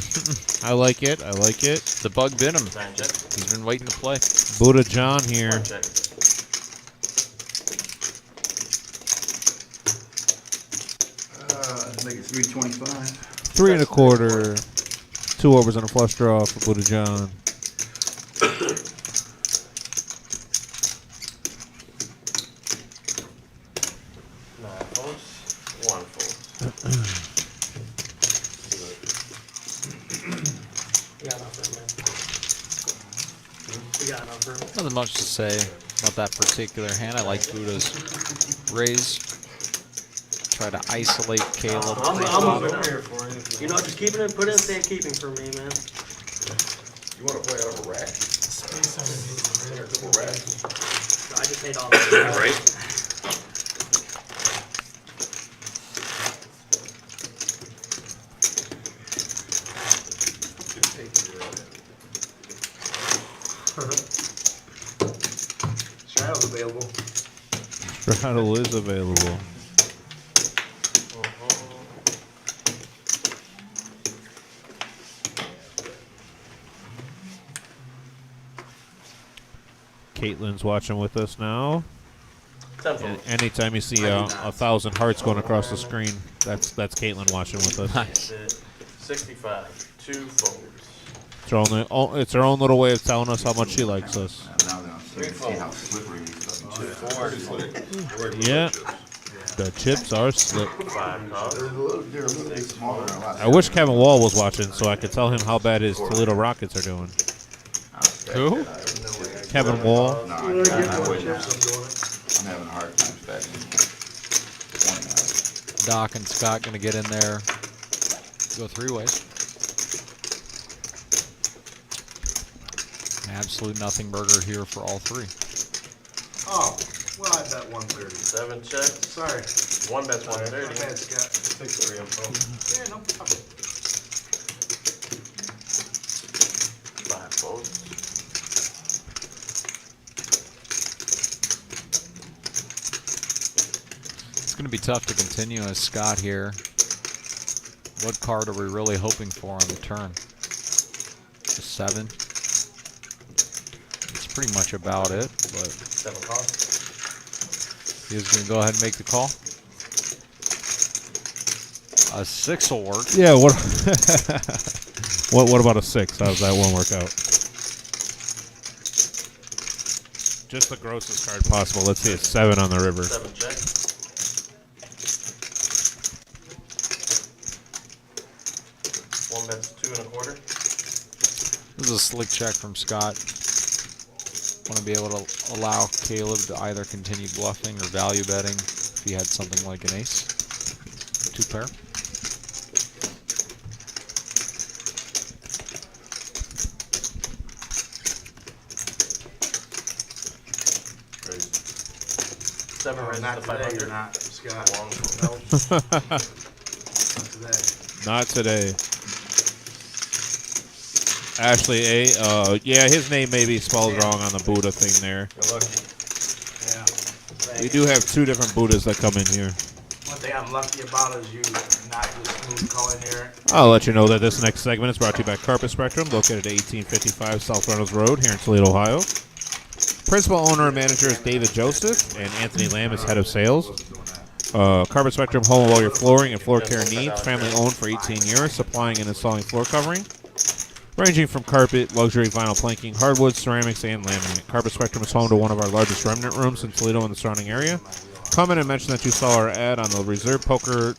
I like it. I like it. The bug bit him. 9 check. He's been waiting to play. Buddha John here. 1 check. I think it's 325. 3 1/4. 2 overs and a flush draw for Buddha John. 9 folds. 1 fold. You got enough room, man. You got enough room. Nothing much to say about that particular hand. I like Buddha's raise. Try to isolate Caleb. I'm over moving here up. for you. You know, just keeping it, put it in safe keeping for me, man. You want to play out of a rack? There are a couple racks. I just hate all that. Right. Shadow's available. Straddle is available. Caitlin's watching with us now. 10 folds. Anytime you see a 1,000 hearts going across the screen, that's Caitlin watching with us. Nice. 65. 2 folds. It's her own little way of telling us how much she likes us. Now I'm starting to see how slippery these stuff is. Yeah, the chips are slick. 5 cards. They're a little bit smaller. than a lot I wish Kevin Wall was watching so I could tell him how bad his Toledo Rockets are doing. Who? Kevin Wall. No, I wouldn't have. I'm having a hard time stacking. Doc and Scott going to get in there. Go 3 ways. Absolute nothing burger here for all 3. Oh, well, I bet 130. 7 checks. Sorry. 1 bet's My 130. bad, Scott. 6 3 and 4. Yeah, no problem. 5 folds. It's going to be tough to continue as Scott here. What card are we really hoping for on the turn? The 7. That's pretty much about it, but 7 cards. he's going to go ahead and make the call. A 6 will work. Yeah, what? What about a 6? How does that one work out? Just the grossest card possible. Let's see a 7 on the river. 7 checks. 1 bet's 2 1/4. This is a slick check from Scott. Want to be able to allow Caleb to either continue bluffing or value betting if he had something like an ace. 2 pair. Crazy. 7 raises Not to today, 500. you're not, Scott. One. No, not today. Not today. Ashley A. Yeah, his name may be spelled wrong on the Buddha thing there. You're lucky. Yeah. We do have 2 different Buddhas that come in here. One thing I'm lucky about is you not just smooth calling here. I'll let you know that this next segment is brought to you by Carpet Spectrum, located at 1855 South Reynolds Road here in Toledo, Ohio. Principal owner and manager is David Joseph, and Anthony Lamb is head of sales. Carpet Spectrum, home of all your flooring and floor care needs. Family owned for 18 years, supplying and installing floor covering, ranging from carpet, luxury vinyl planking, hardwood, ceramics, and laminate. Carpet Spectrum is home to one of our largest remnant rooms in Toledo and the surrounding area. come in and mention that you saw our ad on the Reserve Poker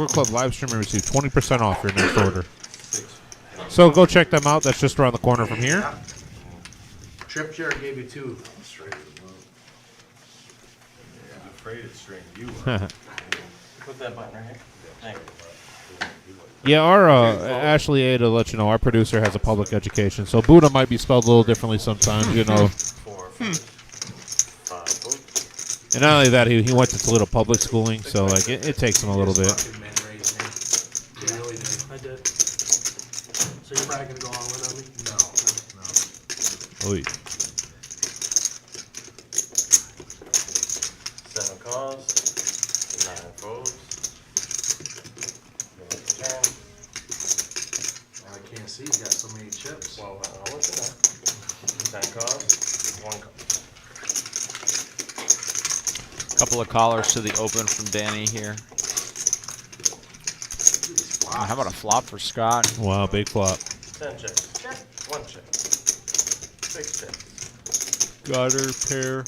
Club live stream and receive 20% off your next order. So go check them out. That's just around the corner from here. Trip here gave you 2. I'm afraid it's string. You are. Put that button right here. Thank you. Yeah, our Ashley A, to let you know, our producer has a public education, so Buddha might be spelled a little differently sometimes, you know. 4, 5 folds. And not only that, he went to Toledo public schooling, so like it takes him a little bit. Fucking men raised me. They really did. I did. So you're probably gonna go all in on me? No. Oy. 7 calls. 9 folds. Turn. I can't see. You got so many chips. Well, I'll look it up. 10 calls. 1 call. Couple of callers to the open from Danny here. How about a flop for Scott? Wow, big flop. 10 checks. Check. 1 check. 6 checks. Gutter, pair,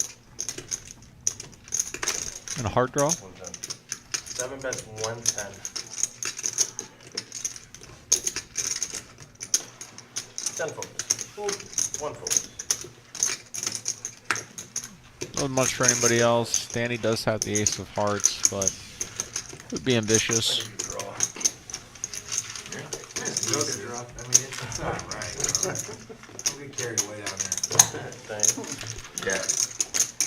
and a heart draw. 110. 7 bets, 110. 10 folds. 1 fold. Not much for anybody else. Danny does have the ace of hearts, but would be ambitious. Joker draw. I mean, it's all right. Don't get carried away down there. Thanks. Yeah.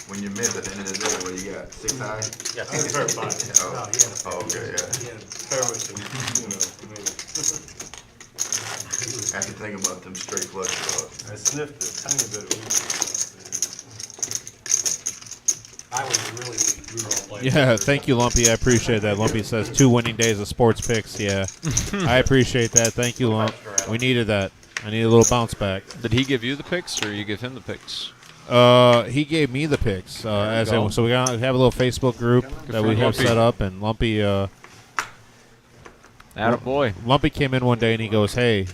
When you're mid at the end of the day, what you got? 6 high? Yeah, 6 or 5. No, he had a Oh, okay, yeah. he had a- Fair with you know, I have to think about them straight flush draws. I sniffed a tiny bit of weed. I was really weak. We were all playing. Yeah, thank you, Lumpy. I appreciate that. Lumpy says 2 winning days of sports picks. Yeah, I appreciate that. Thank you, Lump. We needed that. I need a little bounce back. Did he give you the picks, or you give him the picks? He gave me the picks. So we have a little Facebook group that we have set up, and Lumpy. Attaboy. Lumpy came in one day and he goes, "Hey,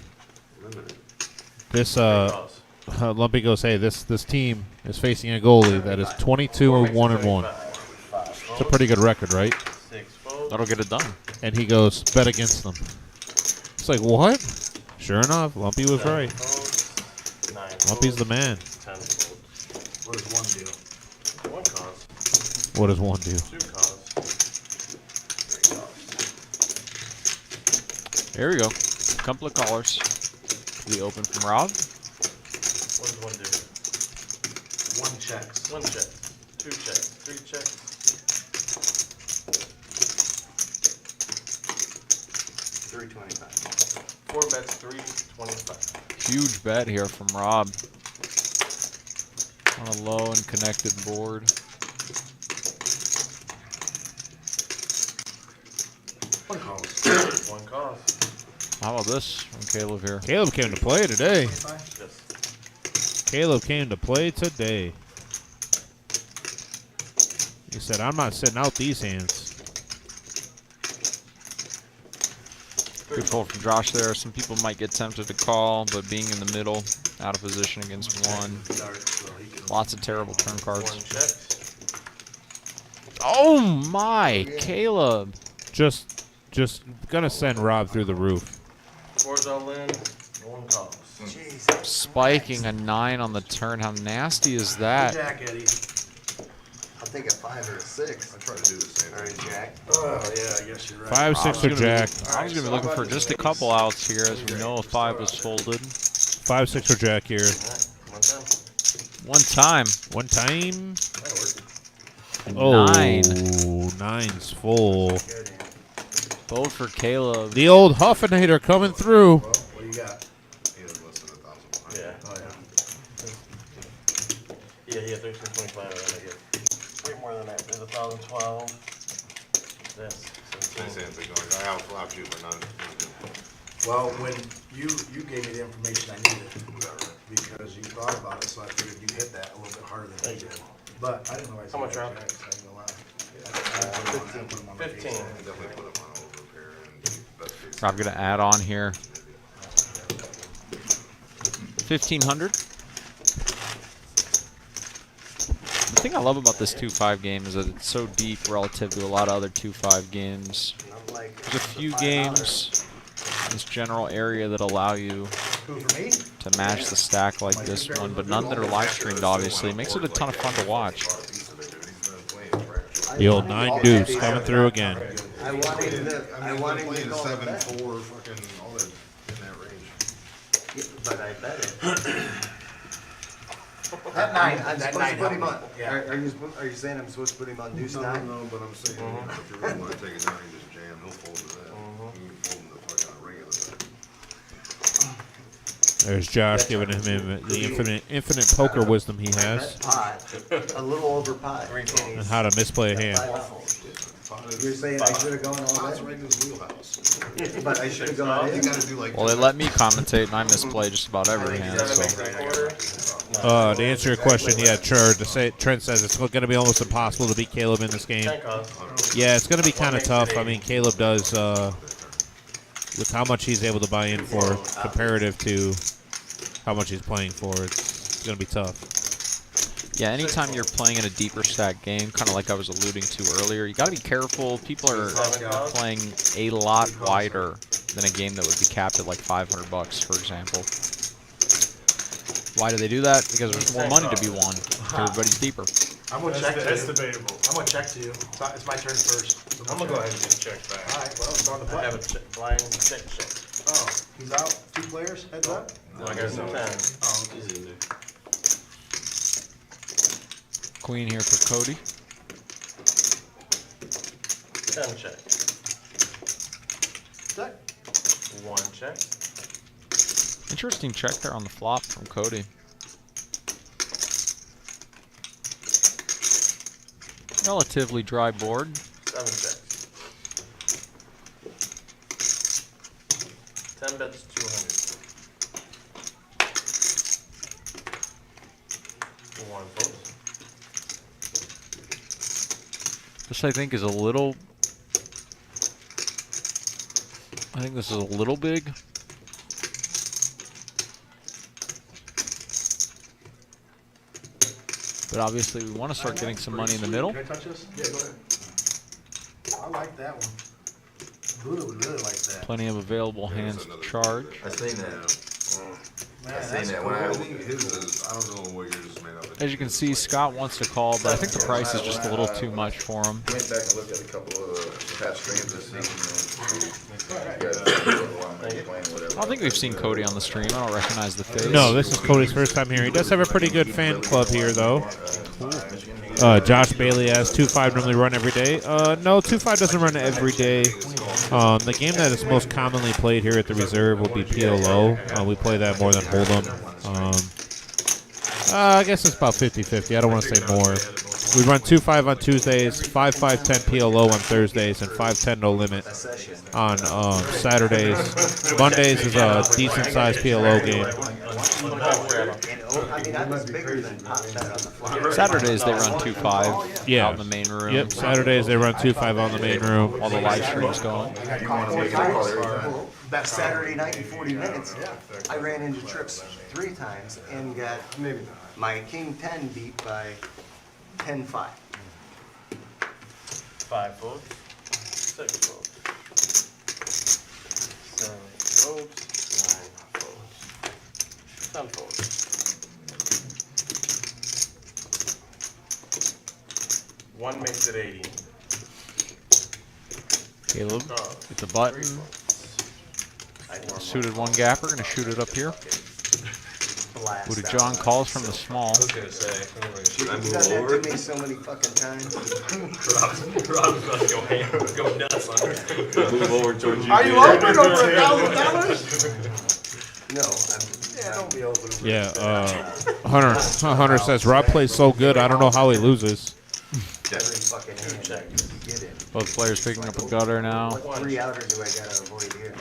this Lumpy goes, hey, this team is facing a goalie that is 22-1-1. It's a pretty good record, right? 6 folds. That'll get it done. And he goes, bet against them. It's like, what? Sure enough, Lumpy was 7 right. folds. 9 Lumpy's the folds. man. 10 folds. What does 1 do? 1 cause. What does 1 do? 2 cause. 3 cause. There we go. Couple of callers. We open from Rob. What does 1 do? 1 checks. 1 check. 2 checks. 3 checks. 325. 4 bets, 325. Huge bet here from Rob. On a low and connected board. 1 calls. 1 cause. How about this from Caleb here? Caleb came to play today. 25? Yes. Caleb came to play today. He said, I'm not sitting out these hands. Good pull from Josh there. Some people might get tempted to call, but being in the middle, out of position against 1. Lots of terrible turn 1 cards. check. Oh my, Caleb. Just gonna send Rob through the roof. 4's all in. 1 cause. Spiking a 9 on the turn. How nasty is that? Jack, Eddie. I'll take a 5 or a 6. I try to do the same. Alright, Jack. Oh, yeah, I guess you're right. 5, 6, or Jack. I was going to be looking for just a couple outs here, as we know a 5 was folded. 5, 6, or Jack here. Alright, 1 time. One time. One time. That'll work. Oh, 9. 9's full. Both for Caleb. The old Huffinator coming through. Well, what do you got? He has less than 1,000. Yeah. Oh, yeah. Yeah, he had 1325. I get way more than that. There's 1,012. This. 17. I have a flop too, but not. Well, when you gave me the information I needed, because you thought about it, so I figured you hit that a little bit harder than I did. But I didn't know I How much, Rob? I ain't gonna lie. 15. Definitely put him on overpair and best case. I'm going to add on here. 1,500. I thing I love about this 2-5 game is that it's so deep relative to a lot of other 2-5 games. I'm like, There's a few games in this general area that allow you Who, for me? to match the stack like this one, but none that are live streamed, obviously. It makes it a ton of fun to watch. The old 9 deuce coming through again. I want him to, I want him to playing call it 7-4, back. fucking all that in that range. But I bet it. That 9, I'm that supposed 9 to put him on, helped me. Yeah. are you saying I'm supposed to put him on deuce No, nine? no, but I'm saying, if you really wanna take it down, you just jam, he'll fold to that. You can fold him the fuck on a regular bet. There's Josh giving him the infinite poker wisdom he has Pot, a little over pot. and how to misplay a hand. You're saying I should have gone all Pot's that, right in his wheelhouse. but I should have gone You in? gotta do like. Well, they let me commentate, and I misplay just about every hand, so. To answer your question, yeah, Trent says it's going to be almost impossible to beat Caleb in this game. Yeah, it's going to be kind of tough. I mean, Caleb does, with how much he's able to buy in for comparative to how much he's playing for, it's going to be tough. Yeah, anytime you're playing in a deeper stack game, kind of like I was alluding to earlier, you got to be careful. People are playing a lot wider than a game that would be capped at like $500, for example. Why do they do that? Because there's more money to be won. Everybody's deeper. I'm going to check to That's you. debatable. I'm going to check to you. It's my turn first. I'm gonna go ahead and get checked back. All right, well, it's on the I have a button. blind check. Oh, he's out. 2 players, heads up. No, I got some time. Oh, okay. Queen here for Cody. 10 check. Check. 1 check. Interesting check there on the flop from Cody. Relatively dry board. 7 checks. 10 bets, 200. 1 vote. This I think is a little. I think this is a little big. But obviously we want to start getting some money in the middle. Can I touch this? Yeah, go ahead. I like that one. Buddha would really like that. Plenty of available hands to charge. I seen that. Man, I seen that's that cool. when I think his is, I don't know what yours is made of. As you can see, Scott wants to call, but I think the price is just a little too much for him. Went back and looked at a couple of past streams this season. I don't think we've seen Cody on the stream. I don't recognize the face. No, this is Cody's first time here. He does have a pretty good fan club here, though. Josh Bailey has 2-5 normally run every day. No, 2-5 doesn't run every day. The game that is most commonly played here at the reserve will be PLO. We play that more than Hold'em. I guess it's about 50-50. I don't want to say more. We run 2-5 on Tuesdays, 5-5-10 PLO on Thursdays, and 5-10 no limit on Saturdays. Mondays is a decent-sized PLO game. I mean, I was bigger than pot bet on the flop. Saturdays they run 2-5 Yeah. out in the main room. Yep, Saturdays they run 2-5 on the main room. While the live stream's going. That Saturday night in 40 minutes, I ran into trips 3 times and got my king 10 beat by 10-5. 5 votes. 6 votes. 7 votes. 9 votes. 10 votes. One makes it 80. Caleb, hit the button. Suited one gapper, gonna shoot it up here. Booty John calls from the small. You've done that to me so many fucking times. Rob's about to go nuts on it. Move over towards you. Are you open over $1,000? No, yeah, don't be open. Yeah, Hunter says, Rob plays so good, I don't know how he loses. Every fucking hand. Get it. Both players picking up a gutter now. What 3 outer do I gotta avoid here?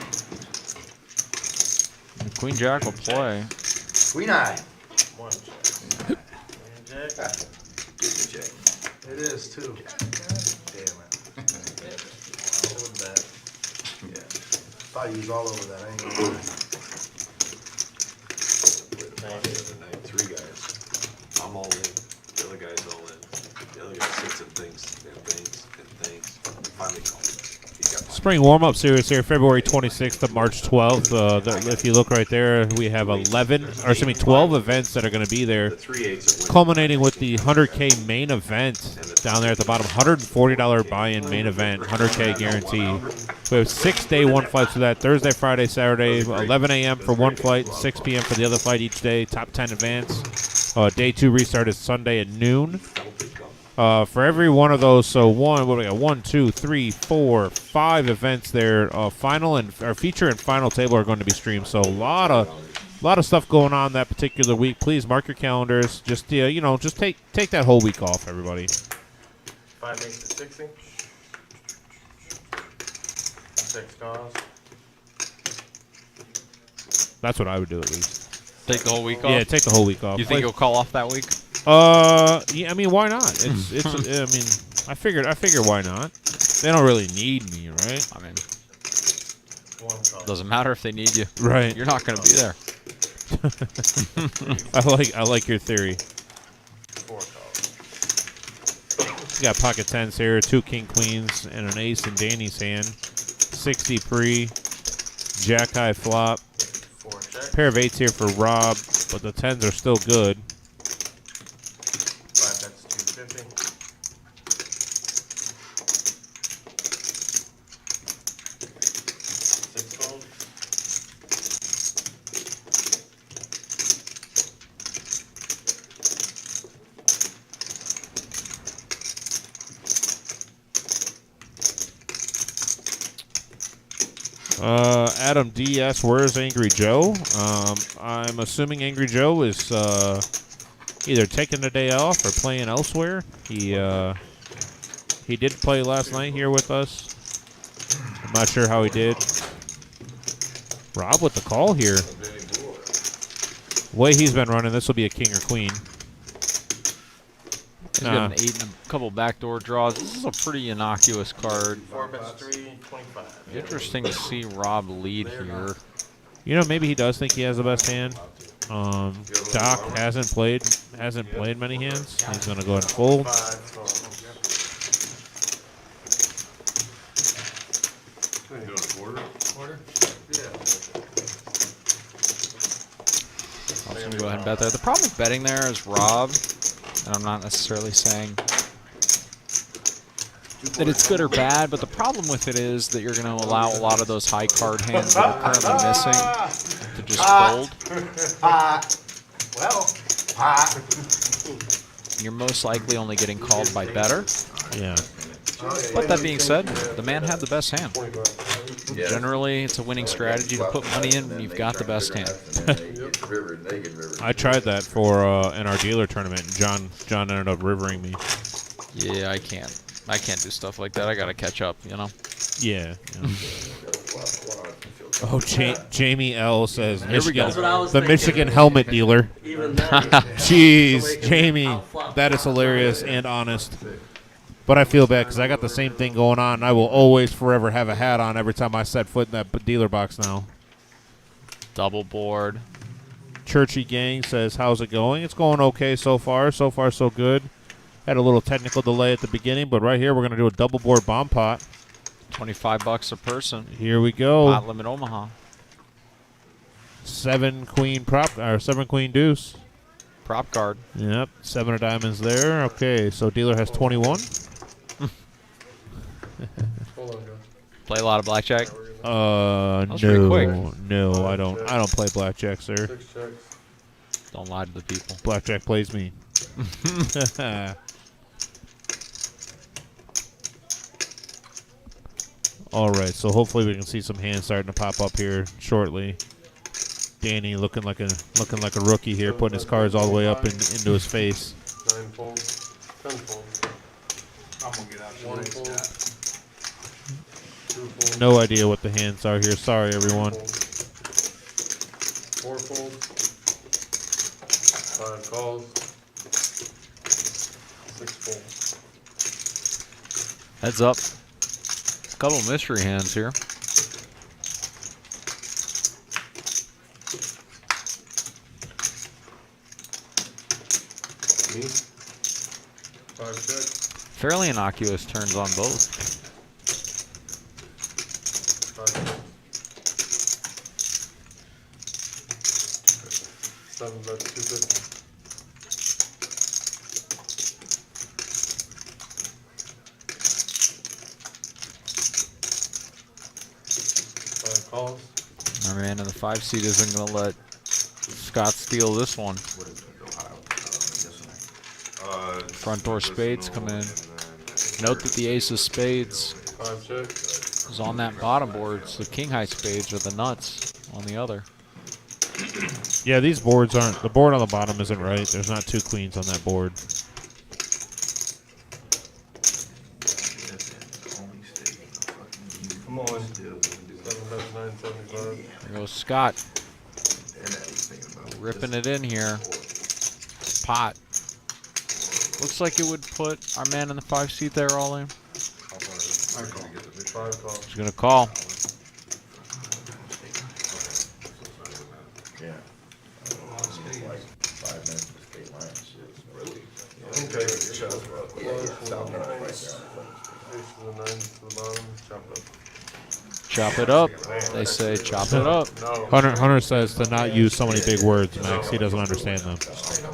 Queen Jack will play. Queen eye. 1 check. Queen jack. It is, too. Damn it. Thought you was all over that. I ain't gonna lie. 3 guys. I'm all in. The other guy's all in. finally called. He got Spring warm-up series here, February 26th to March 12th. If you look right there, we have 12 events that are going to be there, the 3/8 at culminating with the 100K main event down there at the bottom. $140 buy-in main event, 100K guarantee. We have 6-day one flights for that, Thursday, Friday, Saturday, 11 a.m. for one flight, 6 p.m. for the other flight each day, top 10 advance. Day 2 restart is Sunday at noon. For every one of those, so what do we got? 1, 2, 3, 4, 5 events there. Final and our feature and final table are going to be streamed. So a lot of stuff going on that particular week. Please mark your calendars. Just just take that whole week off, everybody. 5 makes it 60. 6 calls. That's what I would do at least. Take the whole week off? Yeah, take the whole week off. You think you'll call off that week? Yeah, I mean, why not? It's. I mean, I figure why not? They don't really need me, right? I mean, doesn't matter if they need you. Right. You're not going to be there. I like your theory. 4 calls. You got pocket tens here, 2 king queens and an ace in Danny's hand. 60 pre, jack high flop. 4 check. Pair of 8s here for Rob, but the 10s are still good. 5 bets 250. 6 calls. Adam DS, where's Angry Joe? I'm assuming Angry Joe is either taking the day off or playing elsewhere. He did play last night here with us. I'm not sure how he did. Rob with the call here. Way he's been running, this will be a king or queen. He's got an 8 and a couple backdoor draws. This is a pretty innocuous card. 4 bets 325. Interesting to see Rob lead here. You know, maybe he does think he has the best hand. Doc hasn't played many hands. He's gonna go ahead and fold. 5 calls. Doing a quarter? Quarter? I'm going to go ahead and bet there. The problem with betting there is Rob, and I'm not necessarily saying that it's good or bad, but the problem with it is that you're going to allow a lot of those high card hands that are currently missing to just fold. You're most likely only getting called by better. Yeah. But that being said, the man had the best hand. Generally, it's a winning strategy to put money in when you've got the best hand. I tried that for in our dealer tournament, and John ended up rivering me. Yeah, I can't do stuff like that. I gotta catch up, you know. Yeah. Oh, Jamie L says Michigan, the Michigan helmet dealer. Even then, Jeez, Jamie, that is hilarious and honest. But I feel bad because I got the same thing going on. And I will always, forever have a hat on every time I set foot in that dealer box now. Double board. Churchy Gang says, how's it going? It's going okay so far. So far, so good. Had a little technical delay at the beginning, but right here we're going to do a double board bomb pot. $25 a person. Here we go. Pot limit Omaha. 7 queen deuce. Prop card. Yep, 7 of diamonds there. Okay, so dealer has 21. Play a lot of blackjack. No, pretty quick. no, I don't play blackjack, sir. 6 checks. Don't lie to the people. Blackjack plays me. All right, so hopefully we can see some hands starting to pop up here shortly. Danny looking like a rookie here, putting his cards all the way up into his face. 9 folds. 10 folds. I'm gonna get out 1 fold. 2 folds. No idea what the hands are here. Sorry, everyone. 4 folds. 5 calls. 6 folds. Heads up. A couple mystery hands here. Me. 5 checks. Fairly innocuous turns on both. 7 bets, 250. Five calls. Our man in the 5 seat isn't going to let Scott steal this one. What is it, Ohio? Front door spades come in. Note that the ace of spades 5 check. is on that bottom board. So the king high spades are the nuts on the other. Yeah, these boards aren't. The board on the bottom isn't right. There's not 2 queens on that board. Come on. 7 bets, 975. There goes Scott. Ripping it in here. Pot. Looks like it would put our man in the 5 seat there all in. 5 calls. He's going to call. Yeah. Okay, chop up. Ace of the 9 to the bottom. Chop it up. Chop it up. They say chop it up. No. Hunter says to not use so many big words, Max. He doesn't understand them.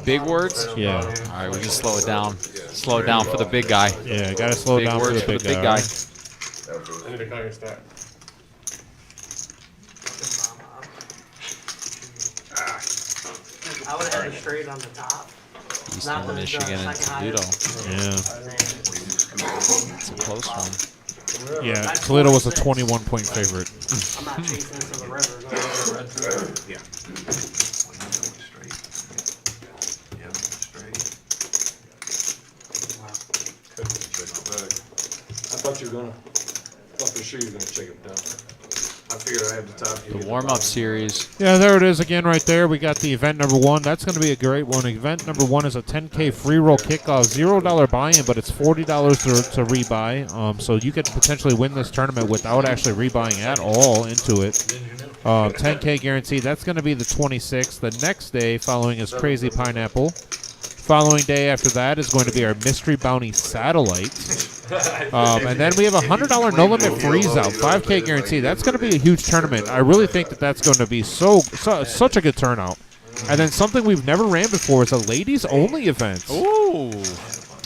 Big words? Yeah. All right, we can slow it down. Slow it down for the big guy. Yeah, gotta slow Big down for words the big guy. I need to count your stack. I would have had it straight on the top. Eastern Michigan and Toledo. Yeah. It's a close one. Yeah, Toledo was a 21-point favorite. I'm not chasing into the river. Yeah. I thought you were gonna. I thought for sure you were gonna check him down. I figured I had the top. The warm-up series. Yeah, there it is again right there. We got the event number 1. That's going to be a great one. Event number 1 is a 10K free roll kickoff, $0 buy-in, but it's $40 to rebuy. So you could potentially win this tournament without actually rebuying at all into it. 10K guaranteed. That's going to be the 26th. The next day following is Crazy Pineapple. Following day after that is going to be our Mystery Bounty Satellite. And then we have a $100 no limit freeze out, 5K guarantee. That's going to be a huge tournament. I really think that that's going to be such a good turnout. And then something we've never ran before is a ladies only event. Ooh.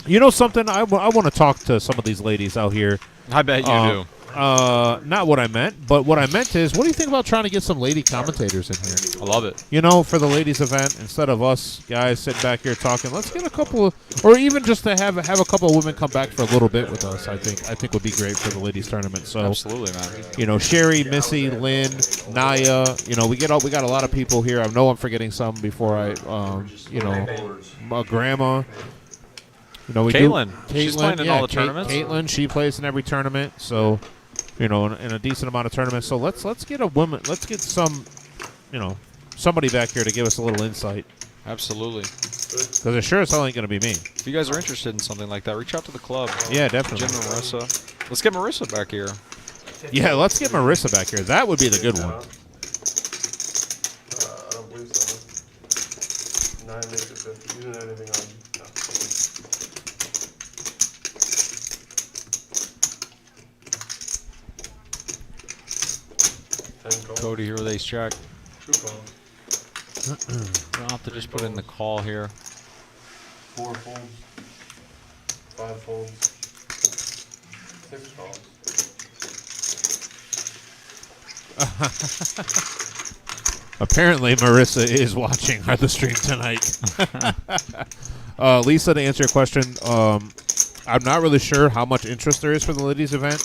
You know something? I want to talk to some of these ladies out here. I bet you do. Not what I meant, but what I meant is, what do you think about trying to get some lady commentators in here? I love it. You know, for the ladies event, instead of us guys sitting back here talking, let's get a couple of, or even just to have a couple of women come back for a little bit with us. I think would be great for the ladies tournament. So Absolutely, man. you know, Sherry, Missy, Lynn, Naya. You know, we got a lot of people here. I know I'm forgetting some before I, my grandma. You know, we Caitlin. do. She's playing in all the tournaments. Caitlin, she plays in every tournament. So, you know, in a decent amount of tournaments. So let's get a woman. Let's get some, somebody back here to give us a little insight. Absolutely. Because it sure as hell ain't going to be me. If you guys are interested in something like that, reach out to the club. Yeah, definitely. Jim and Marissa. Let's get Marissa back here. Yeah, let's get Marissa back here. That would be the good one. I don't believe so. 9 makes it 50. You didn't have anything on. No. Cody here with ace jack. 2 calls. I'll have to just put in the call here. 4 folds. 5 folds. 6 calls. Apparently, Marissa is watching the stream tonight. Lisa, to answer your question, I'm not really sure how much interest there is for the ladies' event.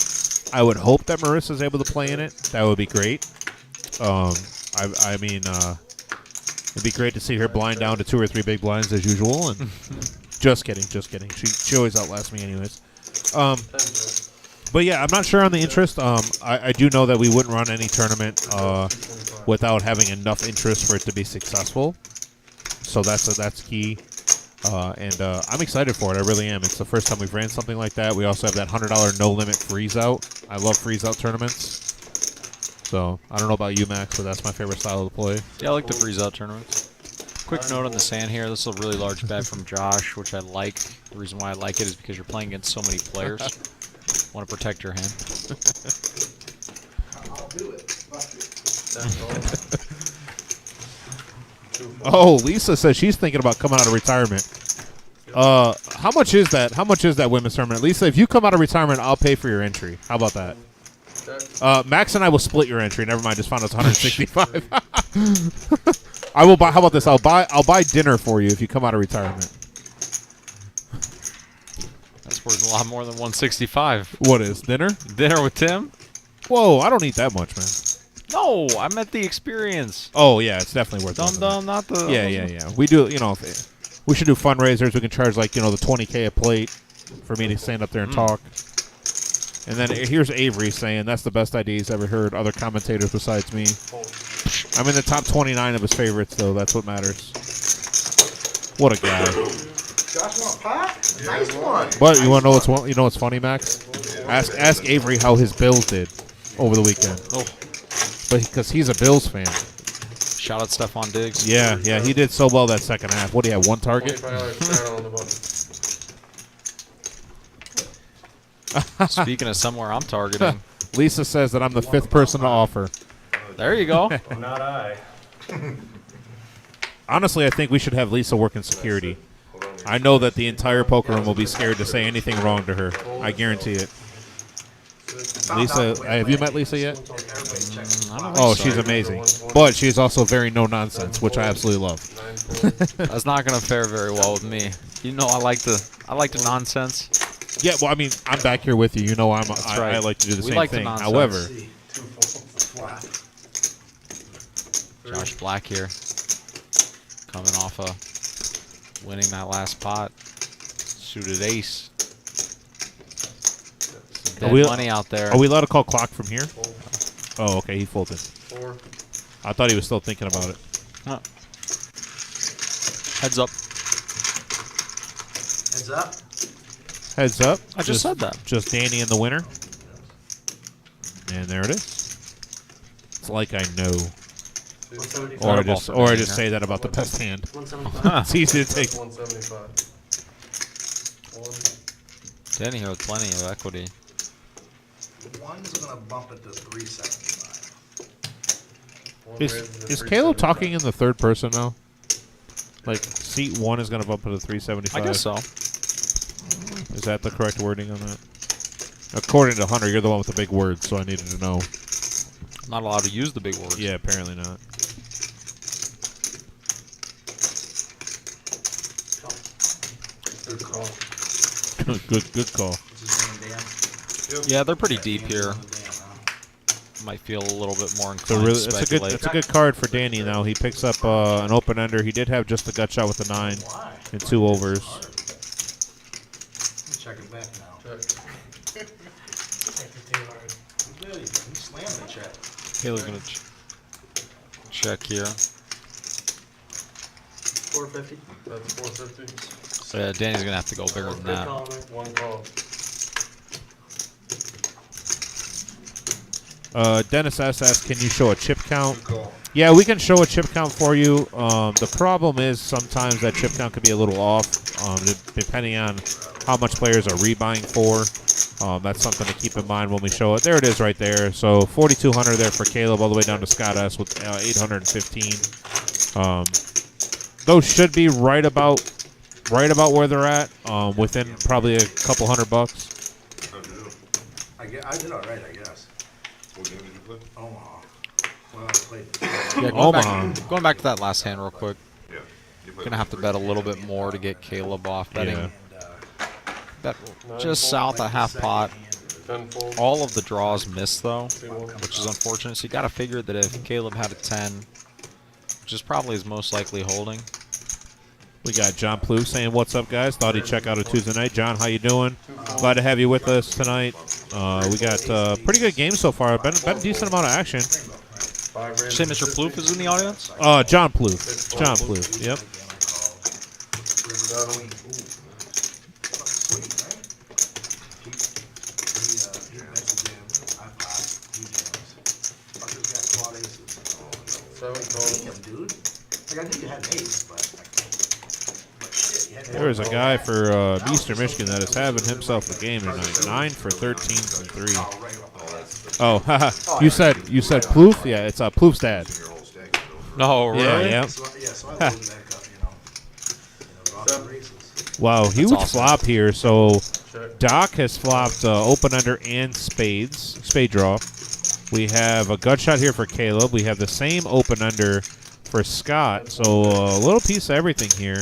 I would hope that Marissa's able to play in it. That would be great. I mean, it'd be great to see her blind down to 2 or 3 big blinds as usual. And just kidding. She always outlasts me, anyways. But yeah, I'm not sure on the interest. I do know that we wouldn't run any tournament without having enough interest for it to be successful. So that's key. And I'm excited for it. I really am. It's the first time we've ran something like that. We also have that $100 no limit freeze out. I love freeze out tournaments. So I don't know about you, Max, but that's my favorite style to play. Yeah, I like the freeze out tournaments. Quick note on the sand here. This is a really large bet from Josh, which I like. The reason why I like it is because you're playing against so many players. Want to protect your hand. Oh, Lisa says she's thinking about coming out of retirement. How much is that? How much is that women's tournament? Lisa, if you come out of retirement, I'll pay for your entry. How about that? Max and I will split your entry. Never mind, just found it's 165. I will buy. How about this? I'll buy dinner for you if you come out of retirement. That's worth a lot more than 165. What is dinner? Dinner with Tim? Whoa, I don't eat that much, man. No, I meant the experience. Oh yeah, it's definitely worth. Dum not the. Yeah. We do. We should do fundraisers. We can charge like the 20K a plate for me to stand up there and talk. And then here's Avery saying that's the best idea he's ever heard. Other commentators besides me. I'm in the top 29 of his favorites, though. That's what matters. What a guy. Josh want pot? Nice one. But you want to know what's funny, Max? Ask Avery how his Bills did over the weekend. Oh, but because he's a Bills fan. Shout out Stephon Diggs. Yeah, he did so well that second half. What do you have? One target? Speaking of somewhere I'm targeting. Lisa says that I'm the 5th person to offer. There you go. Not I. Honestly, I think we should have Lisa work in security. I know that the entire poker room will be scared to say anything wrong to her. I guarantee it. Lisa, have you met Lisa yet? Oh, she's amazing. But she's also very no-nonsense, which I absolutely love. That's not going to fare very well with me. You know I like the nonsense. Yeah, well, I mean, I'm back here with you. You know, I like to do the same thing. However, Josh Black here, coming off winning that last pot, suited ace. Some dead money out there. Are we allowed to call clock from here? Oh, okay, he folded. 4. I thought he was still thinking about it. Huh. Heads up. Heads up. Heads up. I just said that. Just Danny and the winner. And there it is. It's like I know. Or I just say that about the best hand. 175. It's easy to take. 175. Danny here with plenty of equity. One's gonna bump it to 375. Is Caleb talking in the third person now? Like seat 1 is gonna bump it to 375. I guess so. Is that the correct wording on that? According to Hunter, you're the one with the big words, so I needed to know. I'm not allowed to use the big words. Yeah, apparently not. Good call. Good call. Yeah, they're pretty deep here. Might feel a little bit more inclined to speculate. It's a good card for Danny now. He picks up an open ender. He did have just the gut shot with the 9 and 2 overs. Check it back now. He slammed the check. Caleb's going to check here. 450. That's 450. Danny's going to have to go bigger than that. One call. Dennis S. asks, can you show a chip count? Yeah, we can show a chip count for you. The problem is sometimes that chip count could be a little off, depending on how much players are rebuying for. That's something to keep in mind when we show it. There it is right there. So 4,200 there for Caleb, all the way down to Scott S. with 815. Those should be right about where they're at, within probably a couple $100. I did all right, I guess. What game did you play? Omaha. Well, I played. Yeah, going back to that last hand real quick. Yeah. Going to have to bet a little bit more to get Caleb off betting. Yeah. Bet just south of half pot. 10 fold. All of the draws missed, though, which is unfortunate. So you got to figure that if Caleb had a 10, which is probably his most likely holding. We got John Plouffe saying, what's up, guys? Thought he'd check out a Tuesday night. John, how you doing? Glad to have you with us tonight. We got pretty good games so far. Been a decent amount of action. Did you say Mr. Plouffe is in the audience? John Plouffe. John Plouffe, yep. Dude. Like, I knew you had an ace, but There's a guy for Eastern Michigan that is having himself a game tonight. 9 for 13 from 3. Oh, haha. You said Ploof? Yeah, it's Ploof's dad. Your whole stack is over. No, really? Yeah. So, so I load back up, go off the races. Wow, huge awesome. flop here. So Doc has flopped open under and spade draw. We have a gut shot here for Caleb. We have the same open under for Scott. So a little piece of everything here.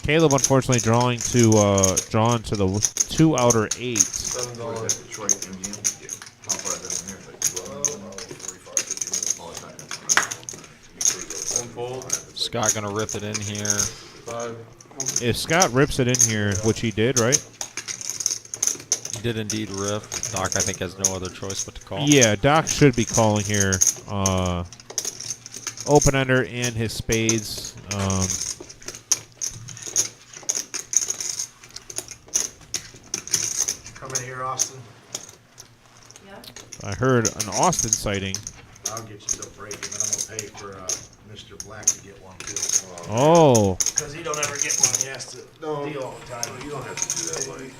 Caleb unfortunately drawn to the 2 outer 8. $7. Detroit, MGM. Yeah. How far is that from here? Like 2 hours? 45, 50 minutes. Oh, it's not gonna come out. Scott gonna rip it in here. If Scott rips it in here, which he did, right? He did indeed rip. Doc, I think, has no other choice but to call. Yeah, Doc should be calling here. Open under and his spades. Come in here, Austin. I heard an Austin sighting. I'll get you the break, and then I'm gonna pay for Mr. Black to get one too. Oh. Because he don't ever get one. He has to deal all the time. You don't have to do that, buddy.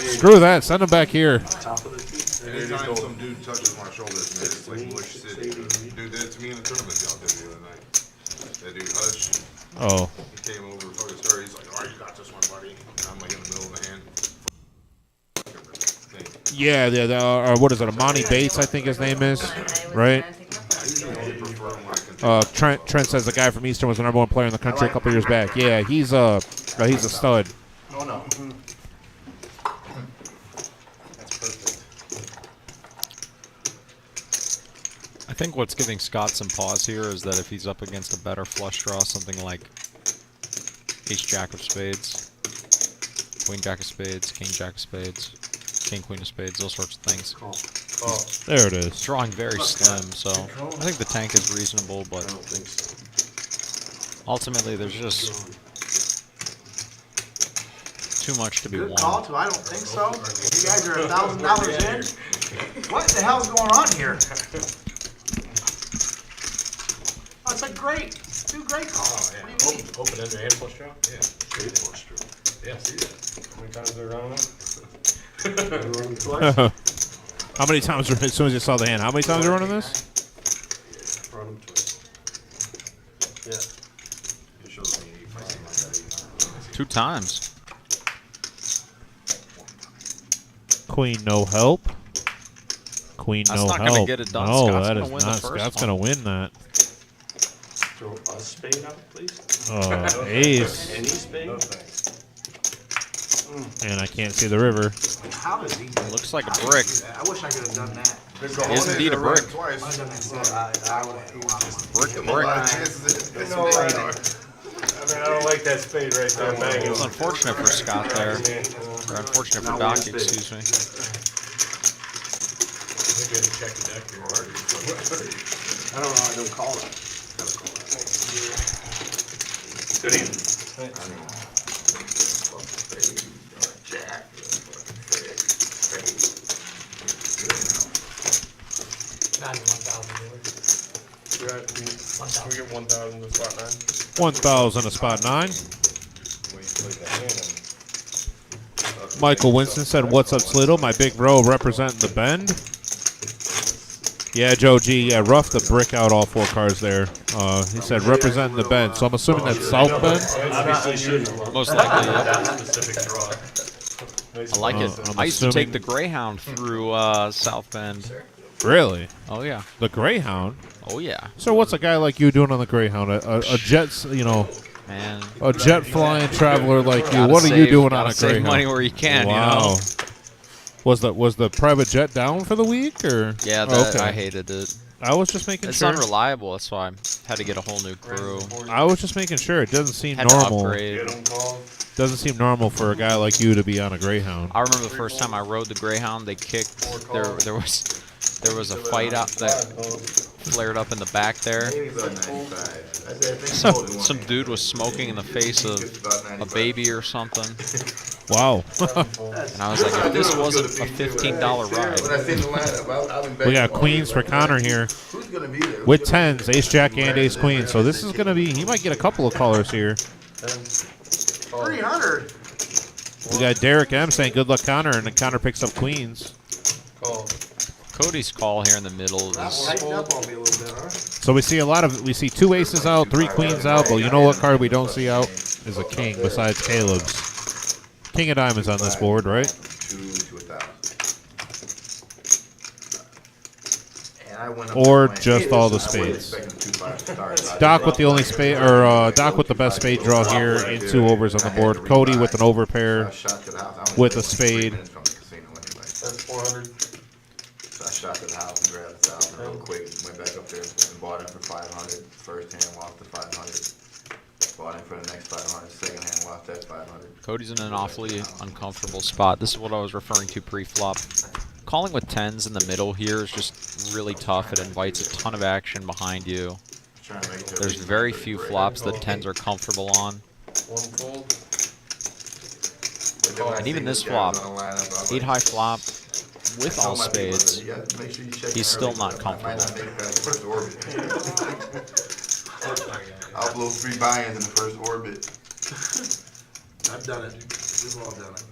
Screw that. Send him back here. Anytime some dude touches my shoulders, man, it's like Bush City. Dude did it to me in the tournament out there the other night. That dude Hutch. Oh. He came over, fucking started. He's like, "All right, you got this one, buddy." And I'm like in the middle of the hand. Yeah, what is it? Amani Bates, I think his name is, right? Trent says the guy from Eastern was the #1 player in the country a couple years back. Yeah, he's a stud. Oh no. That's perfect. I think what's giving Scott some pause here is that if he's up against a better flush draw, something like Ace-Jack of Spades, Queen-Jack of Spades, King-Jack of Spades, King-Queen of Spades, those sorts of things. There it is. Drawing very slim, so I think the tank is reasonable, but ultimately there's just too much to be Good won. call, too. I don't think so. You guys are $1,000 in. What the hell's going on here? Oh, it's a great, 2 great calls. What do you mean? Open under and flush draw? Yeah, straight flush draw. Yeah, see that. How many times they're running How many times, as soon as you saw the hand, how many times are you running this? Run them twice. Yeah. It shows me 2 times. Queen, no help. Queen, That's no not help. gonna get it done. No, Scott's that gonna is win the not. first Scott's one. going to win that. Throw a spade out, please. Ace. Any spade? And I can't see the river. How does he do Looks like a how does he brick. do that? I wish I could have done that. It is indeed a brick. Twice. I would have done that instead. I would have lost one. Brick, A brick. lot of chances at No, spade. I mean, I don't like that spade right there. Bang. It was unfortunate for Scott there. Or unfortunate for Doc, excuse me. I think we had to check the deck here. I don't know, I don't call it. Good evening. Not even 1,000 We get 1,000 to spot 9. 1,000 a spot 9. Michael Winston said, "What's up, Toledo? My big bro representing the bend." Yeah, Joe G. Yeah, rough the brick out all 4 cards there. He said representing the bend. So I'm assuming that's South Bend. Most likely, yeah. That specific draw. I like it. I'm I used to take assuming- the Greyhound through South Bend. Really? Oh, yeah. The Greyhound? Oh, yeah. So what's a guy like you doing on the Greyhound? A jet, Man. a jet flying traveler like you. Gotta What are you save- doing on gotta a save Greyhound? money where you can, you Wow. know? Was the private jet down for the week or? Yeah, Oh, that, okay. I hated it. I was just making It's sure. unreliable, that's why I had to get a whole new crew. I was just making sure. It doesn't seem Had to normal. upgrade. Doesn't seem normal for a guy like you to be on a Greyhound. I remember the first time I rode the Greyhound, they kicked. There was a fight out that flared up in the back there. Some dude was smoking in the face of a baby or something. Wow. And I was like, if this wasn't a $15 ride. We got queens for Connor here. With 10s, ace jack and ace queen. So this is going to be, he might get a couple of colors here. 300. We got Derek M saying good luck Connor, and then Connor picks up queens. Call. Cody's call here in the middle is Tighten up on me a little bit, huh? So we see we see 2 aces out, 3 queens out, but you know what card we don't see out is a king besides Caleb's. King of diamonds on this board, right? 2 to 1,000. And I went up Or there just playing- all the I wasn't spades. expecting 2-5 to start, so I Doc just with the only spade, or Doc with the best spade draw here, and 2 overs on the board. Cody with an overpair shot to the house. I only with a stayed like 3 spade. minutes from the casino anyway. That's 400. So I shot to the house and grabbed 1,000 real quick, went back up there and bought in for 500. First hand lost to 500. Bought in for the next 500. Second hand lost that 500. Cody's in an awfully uncomfortable spot. This is what I was referring to pre-flop. Calling with 10s in the middle here is just really tough. It invites a ton of action behind you. Trying to make it to at There's least very 30 few break. flops that 10s are comfortable on. One fold. But then when I And even seen this guy flop, was on the lineup, I was 8 like, high flop with I all told my people, I said, spades. "You gotta make sure you check He's in still early, not 'cause I might not comfortable. make it past the first orbit." I'll blow 3 buy-ins in the first orbit. I've done it. We've all done it.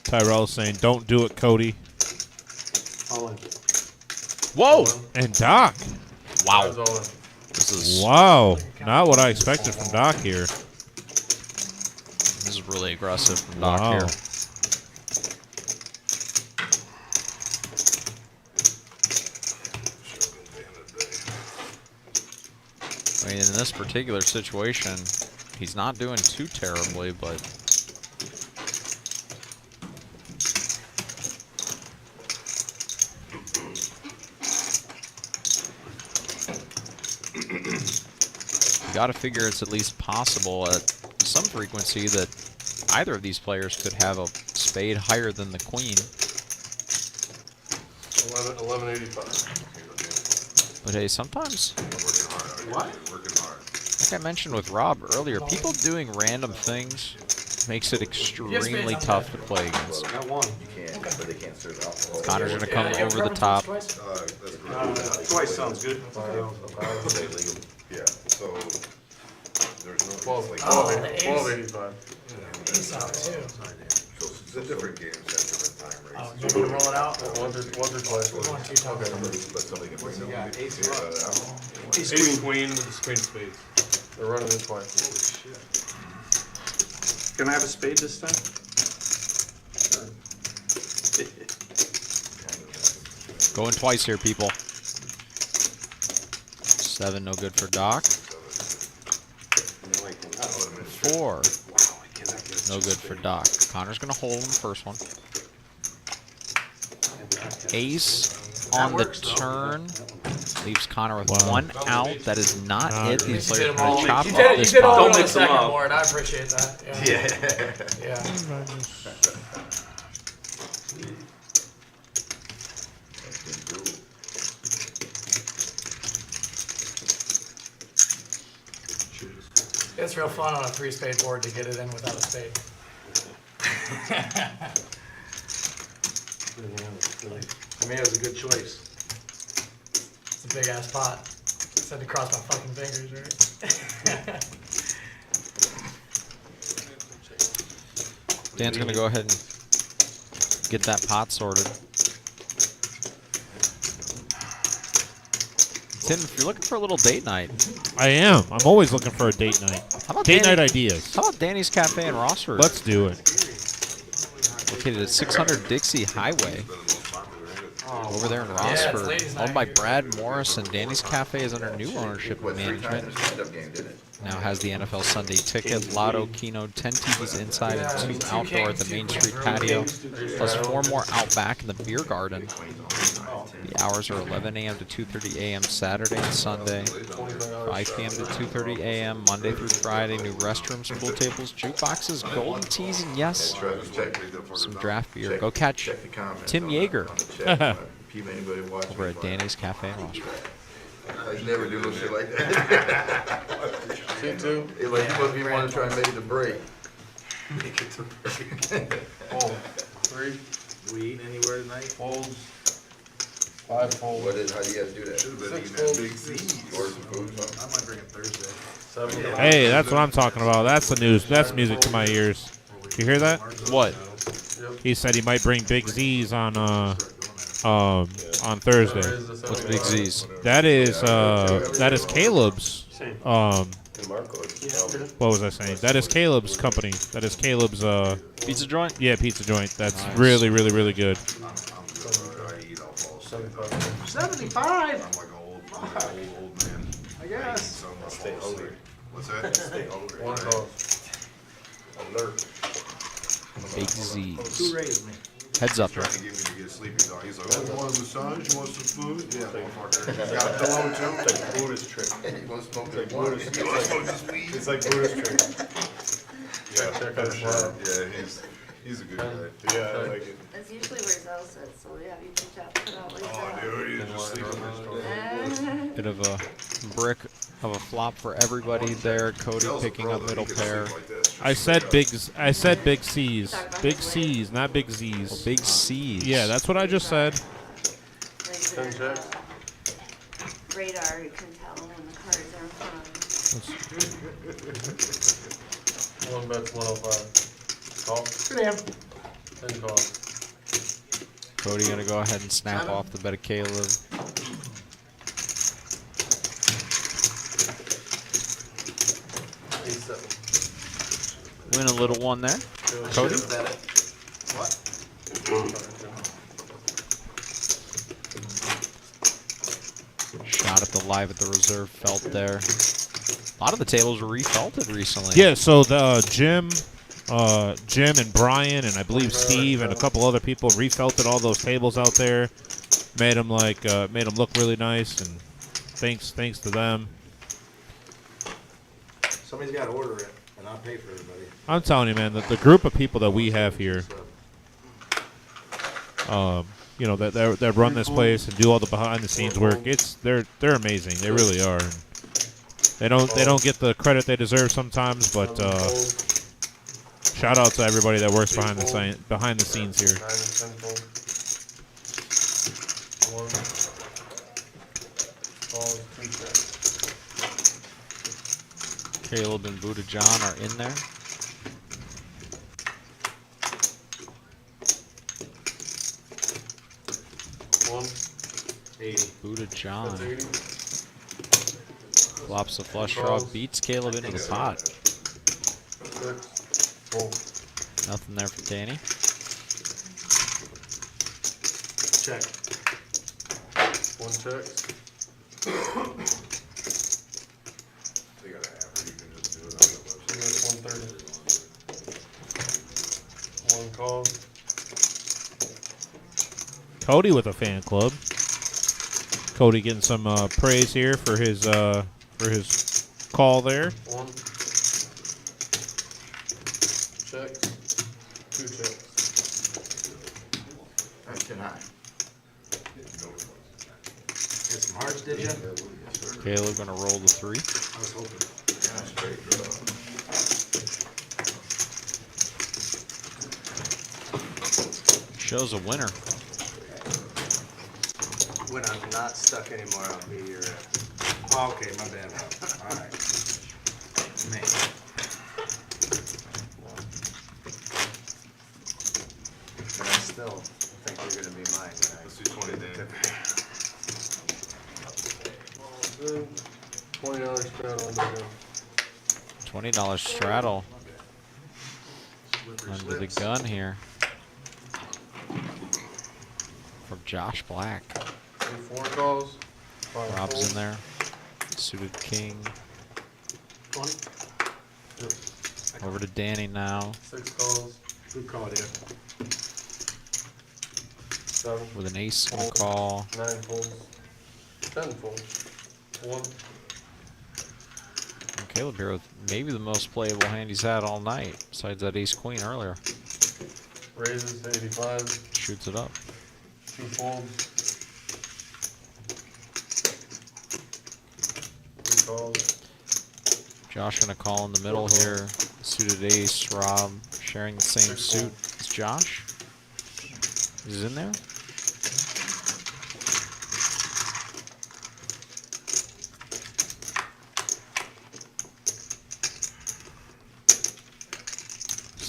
Tyrell's saying, "Don't do it, Cody." All in. Whoa! And Doc. Wow. Guys all in. This is Wow. Not what I expected from Doc here. this is really aggressive from Doc Wow. here. I mean, in this particular situation, he's not doing too terribly, but you got to figure it's at least possible at some frequency that either of these players could have a spade higher than the queen. 1185. But hey, sometimes, What? Working hard. like I mentioned with Rob earlier, people doing random things makes it extremely tough to play against. Got one. You can, but they can't serve alcohol. Connor's gonna come Yeah, over the top. That's Twice sounds good. legal. Yeah, so there's no. 12, like, Oh, the ace. 1285. Ace out too. So the different games have different time Oh, rates. you want me to roll it out? Once or twice. We're going 2 times. But somebody can bring them. Ace queen with the queen spades. They're running it twice. Can I have a spade this time? Going twice here, people. 7, no good for Doc. 4, no good for Doc. Connor's gonna hold him first one. Ace on the turn leaves Connor with Wow. 1 out. That is not it. These You players did are them all. gonna chop You up did, this you did all pot. on the mix them second up. board. I appreciate that. Yeah. Yeah. It's real fun on a 3-spade board to get it in without a spade. I mean, it was a good choice. It's a big ass pot. Just had to cross my fucking fingers, right? Dan's gonna go ahead and get that pot sorted. Tim, if you're looking for a little date night, I am. I'm always looking for a date night. how about Date Danny- night ideas. How about Danny's Cafe in Rossford? Let's do it. Located at 600 Dixie Highway. Over there in it's Rossford. ladies' night Owned by here. Brad Morris, and Danny's Cafe is under new ownership and What, 3 times management. the stand-up game, didn't it? Now has the NFL Sunday Ticket, Lotto, Keno, 10 TVs inside and 2 outdoor at the Main Street patio, plus 4 more out back in the beer garden. The hours are 11 a.m. to 2:30 a.m. Saturday and Sunday, 5 p.m. to 2:30 a.m. Monday through Friday. New restrooms, pool tables, jukeboxes, golden teas, and yes, Travis, check. some draft beer. Go catch Check the comments Tim on Yeager the chat. Keep anybody watching. over at Danny's Cafe in Rossford. I never do no shit like that. See two. It's like you must be wanting to try and make it to break. Make it to break. Fold. 3. We eating anywhere tonight? Folds. 5 folds. What is, how do you guys do that? Should've been eating that big Order some food or something? I might bring it Thursday. 7. Hey, that's what I'm talking about. That's the news. That's music to my ears. You hear that? What? He said he might bring Big Z's on Thursday. What's Big Z's? That is Caleb's. What was I saying? That is Caleb's company. That is Caleb's. Pizza joint? Yeah, pizza joint. That's Nice. really, really, really good. 75. I'm like an old man. I guess. So much stay hungry. What's that? Stay hungry. One call. Alert. Big Who Z's. raised me? Heads up. Trying to get me to get sleepy dog. He's like, oh, you want a massage? You want some food? Yeah, motherfucker. You got a pillow too? It's like Buddhist trick. You want to smoke It's like that Buddhist. You want to smoke this weed? It's like Buddhist trick. Yeah, check for out sure. Wow. Yeah, he's a good guy. Yeah, I like it. That's usually where Zell sits, so yeah, you can tap it out like Oh, that. dude, he's just sleeping. Bit of a brick of a flop for everybody there. Cody picking up middle pair. I said big C's. Big C's, not big Z's. Big C's. Yeah, that's what I just said. Ten checks. Radar, you can tell when the cards are in front of you. One bet's 105. Call. Good damn. 10 calls. Cody gonna go ahead and snap off the bet of Caleb. Win a little one there. Cody? What? Shot at the live at the reserve felt there. A lot of the tables were refelted recently. Yeah, so the Jim and Brian and I believe Steve and a couple other people refelted all those tables out there. Made them look really nice, and thanks to them. Somebody's got to order it, and I'll pay for everybody. I'm telling you, man, the group of people that we have here, you know, that run this place and do all the behind the scenes work. They're amazing. They really are. And they don't get the credit they deserve sometimes, but shout out to everybody that works behind the scenes here. 9 and 10 fold. 1. Calls. 2 checks. Caleb and Buddha John are in there. One. 80. Buddha John That's 80. flops the flush draw, beats Caleb into the pot. 6. Fold. Nothing there for Danny. Check. 1 check. They got an app where you can just do it on the She website. goes 130. 1 call. Cody with a fan club. Cody getting some praise here for his call there. 1. Checks. 2 checks. That's 10 high. Get some hearts, did you? Caleb gonna roll the 3. I was hoping. Yeah, straight draw. Shows a winner. When I'm not stuck anymore, I'll be your. Oh, okay, my bad. All right. Man. But I still think you're gonna be mine. Let's do 20 Dan. Good. $20 straddle on the $20 straddle under the gun here from Josh Black. 4 calls. 5 Rob's folds. in there. Suited king. 20. Over to Danny now 6 calls. Good call, dude. 7. with an ace and a call. 9 folds. 10 folds. 1. And Caleb here with maybe the most playable hand he's had all night, besides that ace queen earlier. Raises to 85. Shoots it up. 2 folds. 3 calls. Josh gonna call in the middle here. Suited ace, Rob sharing the same suit as Josh. Is in there.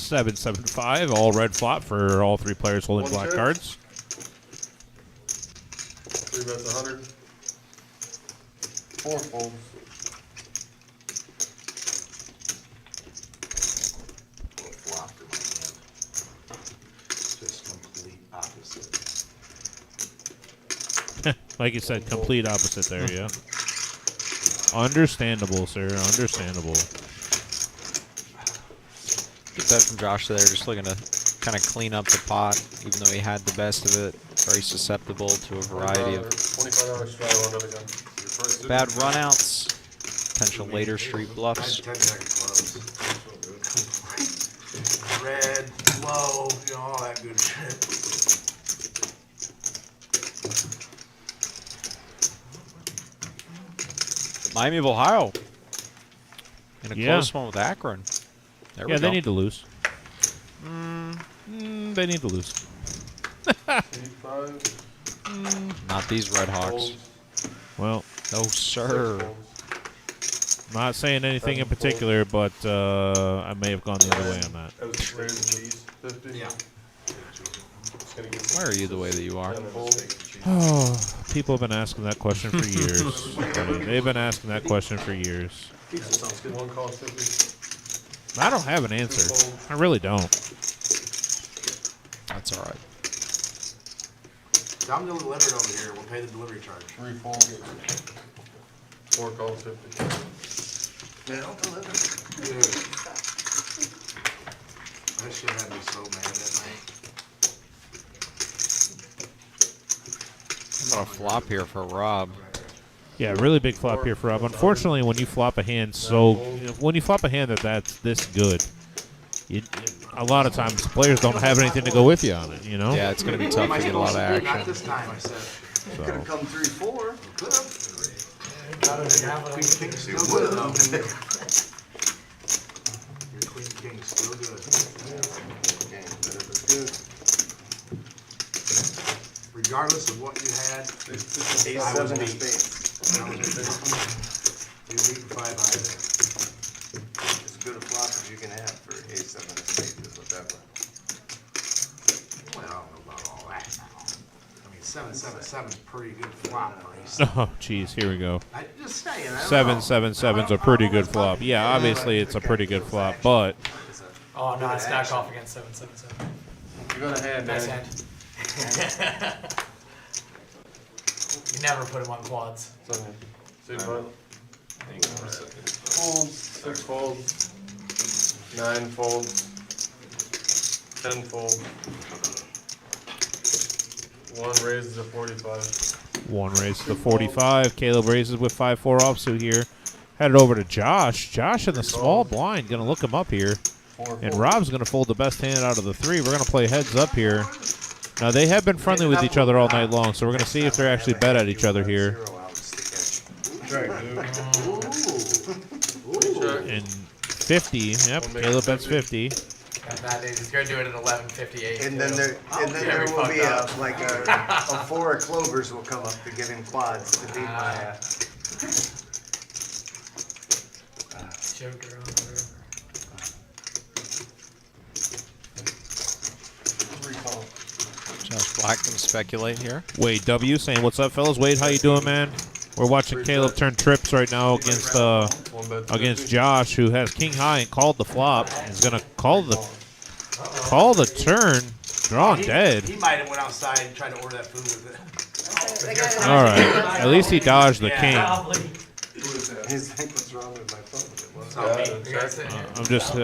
775, all red flop for all three players holding One black check. cards. 3 bets 100. 4 folds. Flop in my hand. Just complete opposite. Like you said, complete opposite there, yeah. Understandable, sir. Understandable. Get that from Josh there, just looking to kind of clean up the pot, even though he had the best of it. Very susceptible to a variety of $25 strike on another gun. bad runouts, potential later street bluffs. 10 deck of clubs. Red, low, you know, all that good shit. Miami of Ohio in a Yeah. close one with Akron. There we Yeah, go. they need to lose. They need to lose. 85. Not these Red Hawks. Well, No, sir. not saying anything in particular, but I may have gone the other way on that. That was raised cheese. 50. Yeah. Why are you the way that you are? Oh, people have been asking that question for years. They've been asking that question for years. One call 50. I don't have an answer. I really don't. That's all right. I'm delivered over here. We'll pay the delivery charge. 3 folds. 4 calls 50. They don't deliver. That shit had me so mad that night. How about a flop here for Rob? Yeah, really big flop here for Rob. Unfortunately, when you flop a hand that's this good, a lot of times players don't have anything to go with you on it. You know. Yeah, it's going to be tough to get a lot of Not action. this time, I said. Could have come 3-4. Could have. Queen King still good though. Your Queen King still good. Okay, but it was good. Regardless of what you had, Ace I was 7 of beat. spades. You beat 5 high there. As good a flop as you can have for ace 7 of spades is what that was. Well, I don't know about all that now. I mean, 7-7-7 is pretty good flop for ace. Oh, jeez, here we go. I just saying. I don't 7-7-7's a pretty good flop. Yeah, obviously it's a pretty good flop, but Oh no, I stack off against 777. You got a hand, Nice man. hand. You never put him on quads. See what? Folds. 6 folds. 9 folds. 10 folds. 1 raises to 45. one raises to 45. Caleb raises with 5-4 offsuit here. Headed over to Josh. Josh in the small blind, going to look him up here. And Rob's going to fold the best hand out of the three. We're going to play heads up here. Now, they have been friendly with each other all night long, so we're going to see if they're actually bet at each other here. And 50, yep, Caleb bets 50. He's going to do it at 11:58. And then there will be a 4 of clovers will come up to give him quads to beat my. Joker on Josh Black can speculate here. Wade W saying, "What's up, fellas? Wade, how you doing, man?" We're watching Caleb turn trips right now against Josh, who has king high and called the flop. He's gonna call the turn, drawing dead. He might have went outside and tried to order that food with it. All right, at least he dodged the king. He's like, what's wrong with my phone? I'm just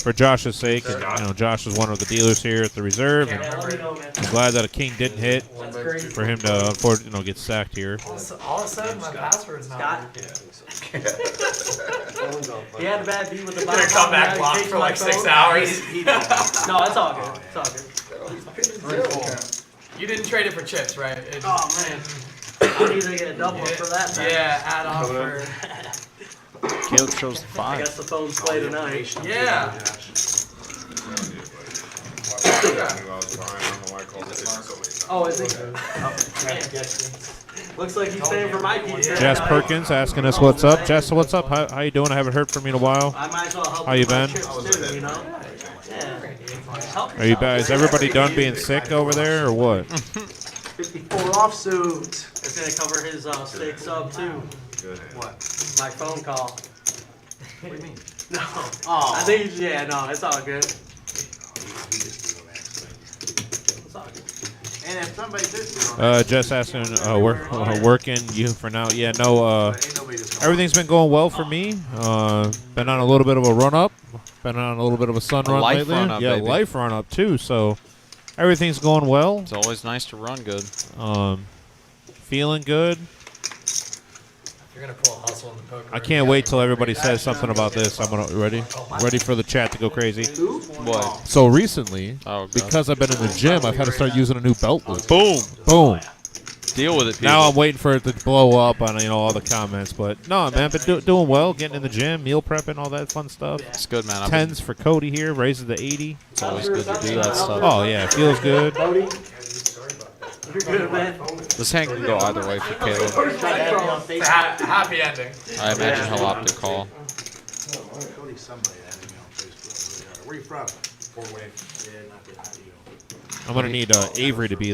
for Josh's sake, and Josh is one of the dealers here at the reserve. And I'm glad that a king didn't hit for him to unfortunately get sacked here. All of a sudden, my password's not working. He had a bad beat with the He's gonna come back blocked for like 6 hours. No, it's all good. It's all good. You didn't trade it for chips, right? Oh man, I need to get a double for that. Time. Yeah, add on for. Caleb shows the I 5. guess the phone's play tonight. Yeah. Oh, is it? Looks like he's paying for my pizza. Jess Perkins asking us what's up. Jess, what's up? How you doing? I haven't heard from you in a while. I might as well help How you with my been? chips too, you know? Yeah. Are you guys? Everybody done being sick over there, or what? 54 offsuit. It's gonna cover his steak sub too. Good. What? My phone call. What do you mean? No. Oh. I think yeah, no, it's all good. He just threw an accident. It's all good. And if somebody did do Just asking, working you for now? Yeah, no. Everything's been going well for me. Been on a little bit of a run up. Been on a little bit of a sun run life lately. run up, yeah, baby. life run up too. So everything's going well. It's always nice to run good. Feeling good. You're gonna pull a hustle in the poker. I can't wait till everybody says something about this. I'm ready for the chat to go crazy. What? So recently, Oh, God. because I've been in the gym, I've had to start using a new belt loop. Boom. Boom. Deal with it, people. Now I'm waiting for it to blow up on all the comments, but no, man, but doing well, getting in the gym, meal prepping, all that fun stuff. It's good, man. Tens for Cody here, raises to 80. It's always good to do that stuff. Oh yeah, it feels good. You're good, man. This hand can go either way for Caleb. It's a happy ending. I imagine he'll opt to call. Cody, somebody added me on Facebook. Where you from? Fort Wayne. Yeah, not that. I'm gonna need Avery to be.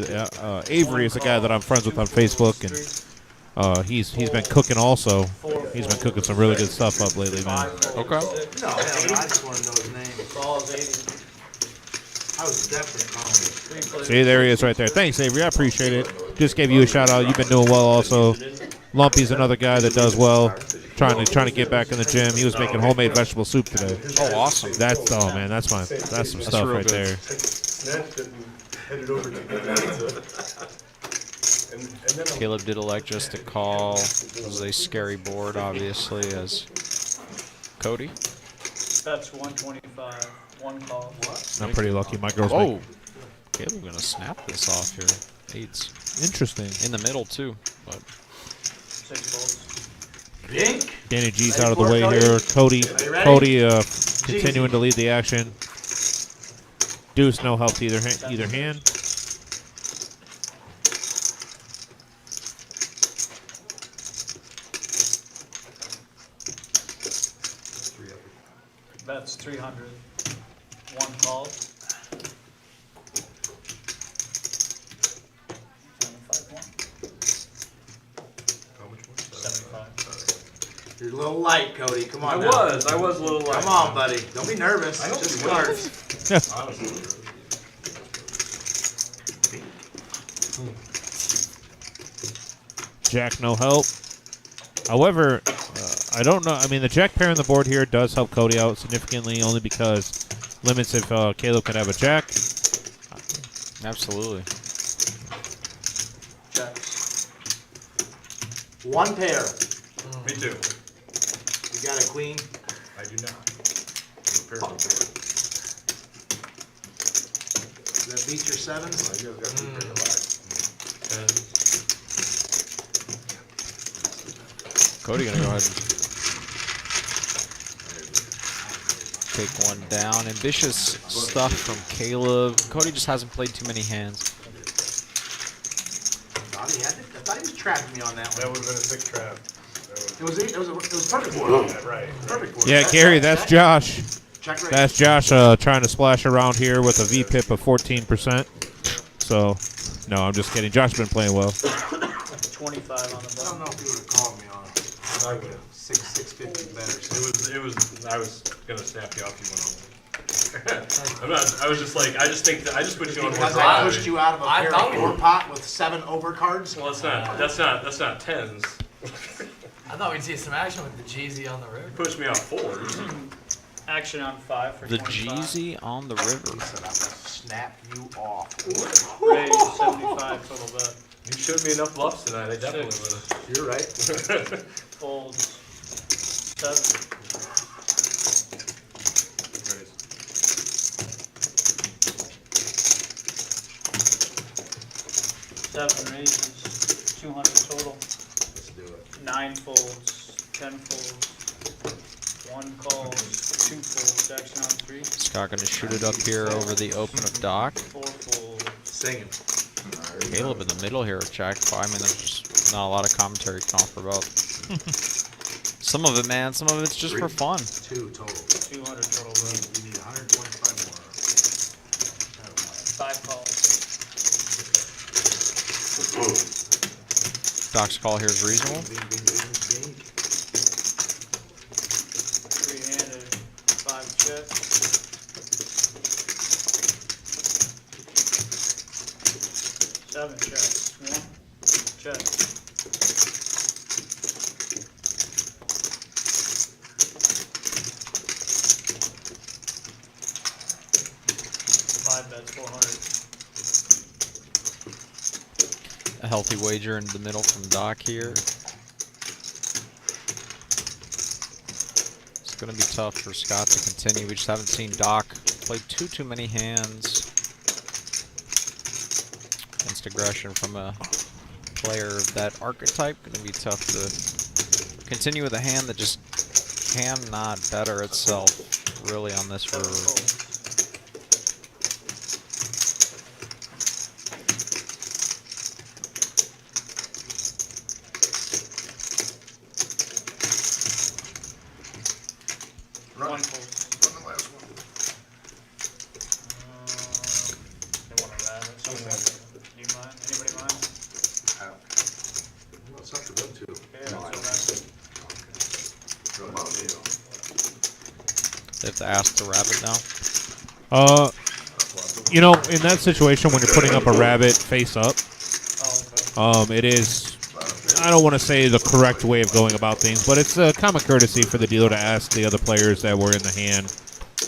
Avery is a guy that I'm friends with on Facebook, and he's been cooking also. He's been cooking some really good stuff up lately, man. Okay. No, I just want to know his name. I was definitely calling him. See, there he is right there. Thanks, Avery. I appreciate it. Just gave you a shout out. You've been doing well also. Lumpy's another guy that does well. Trying to get back in the gym. He was making homemade vegetable soup today. Oh, awesome. That's man. That's some stuff real right good. there. Headed over to the Caleb did elect just to call. It was a scary board, obviously, as Cody. That's 125. One call. What? I'm pretty lucky. My girl's Oh, Caleb gonna snap this off here. Eights interesting. in the middle too, but 6 volts. Dink. Danny G's out of the way here. Cody continuing to lead the action. Deuce no help to either hand. That's 300. One call. 75. You're a little light, Cody. Come on. I was a little light. Come on, buddy. Don't be nervous. Just cards. Jack no help. However, I don't know. I mean, the jack pair on the board here does help Cody out significantly, only because limits if Caleb can have a jack. absolutely. Checks. One pair. Me too. You got a queen? I do not. Prepare for it. Does that beat your sevens? You guys got to prepare your lives. Cody gonna go ahead and take one down. Ambitious stuff from Caleb. Cody just hasn't played too many hands. I thought he was trapping me on that That one. would have been a sick trap. It was perfect for him. Right. Perfect for him. Yeah, Gary, that's Josh. Check right. That's Josh trying to splash around here with a VPIP of 14%. So, no, I'm just kidding. Josh's been playing well. 25 on the I don't button. know if you would have called me on it. I would have. 650 better. So It was. I was gonna snap you off. You went over. I'm not. I was just like. I just put you on one because I side. pushed you out of a pair of 4 pot with 7 overcards. Well, that's not tens. I thought we'd see some action with the Jeezy on the You river. pushed me off fours. Action on 5 for The 25. Jeezy on the river. I said I will snap you off. Raise 75 total bet. You showed me enough bluffs tonight. I definitely would have. You're right. Folds 7. Seven raises, 200 total. Let's do it. 9 folds, 10 folds, 1 calls, 2 folds, action on 3, Scott gonna shoot it up here over the open of Dock. 4 folds. Singing. Caleb in the middle here with Jack. I mean, there's just not a lot of commentary you can offer about. Some of it, man. Some of it's just for fun. 2 total. 200 total bet. We need 125 more. Doc's call here is reasonable. Three-handed, 5 checks. 7 checks. 1 check. Five bets, 400. A healthy wager in the middle from Doc here. It's going to be tough for Scott to continue. We just haven't seen Doc play too many hands. Against aggression from a player of that archetype. Going to be tough to continue with a hand that just cannot better itself really on this river. One fold. Run the last one. They want to rabbit. Do you mind? Anybody mind? Well, it's up to them too. Yeah, No, I it's don't. a rabbit. What about you? They have to ask the rabbit now. You know, in that situation when you're putting up a rabbit face up, Oh, okay. it is, I don't want to say the correct way of going about things, but it's a common courtesy for the dealer to ask the other players that were in the hand.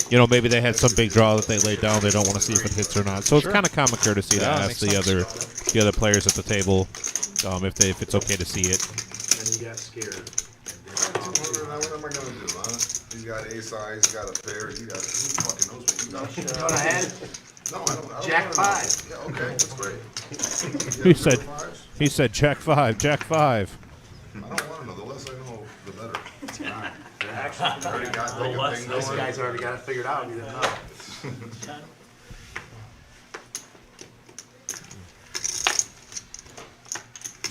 You know, maybe they had some big draw that they laid down. They don't want to see if it hits or not. So it's kind of common courtesy to ask the other players at the table if it's okay to see it. And he got scared. What am I gonna do, huh? He's got ace high, he's got a pair, who fucking knows what you got? Go ahead. No, I don't. Jack wanna know. 5. Yeah, okay, that's great. He said Jack 5, Jack 5. I don't want to know. The less I know, the better. Actually, Already got the like a less thing this going. guy's already got it figured out. He didn't know. 10.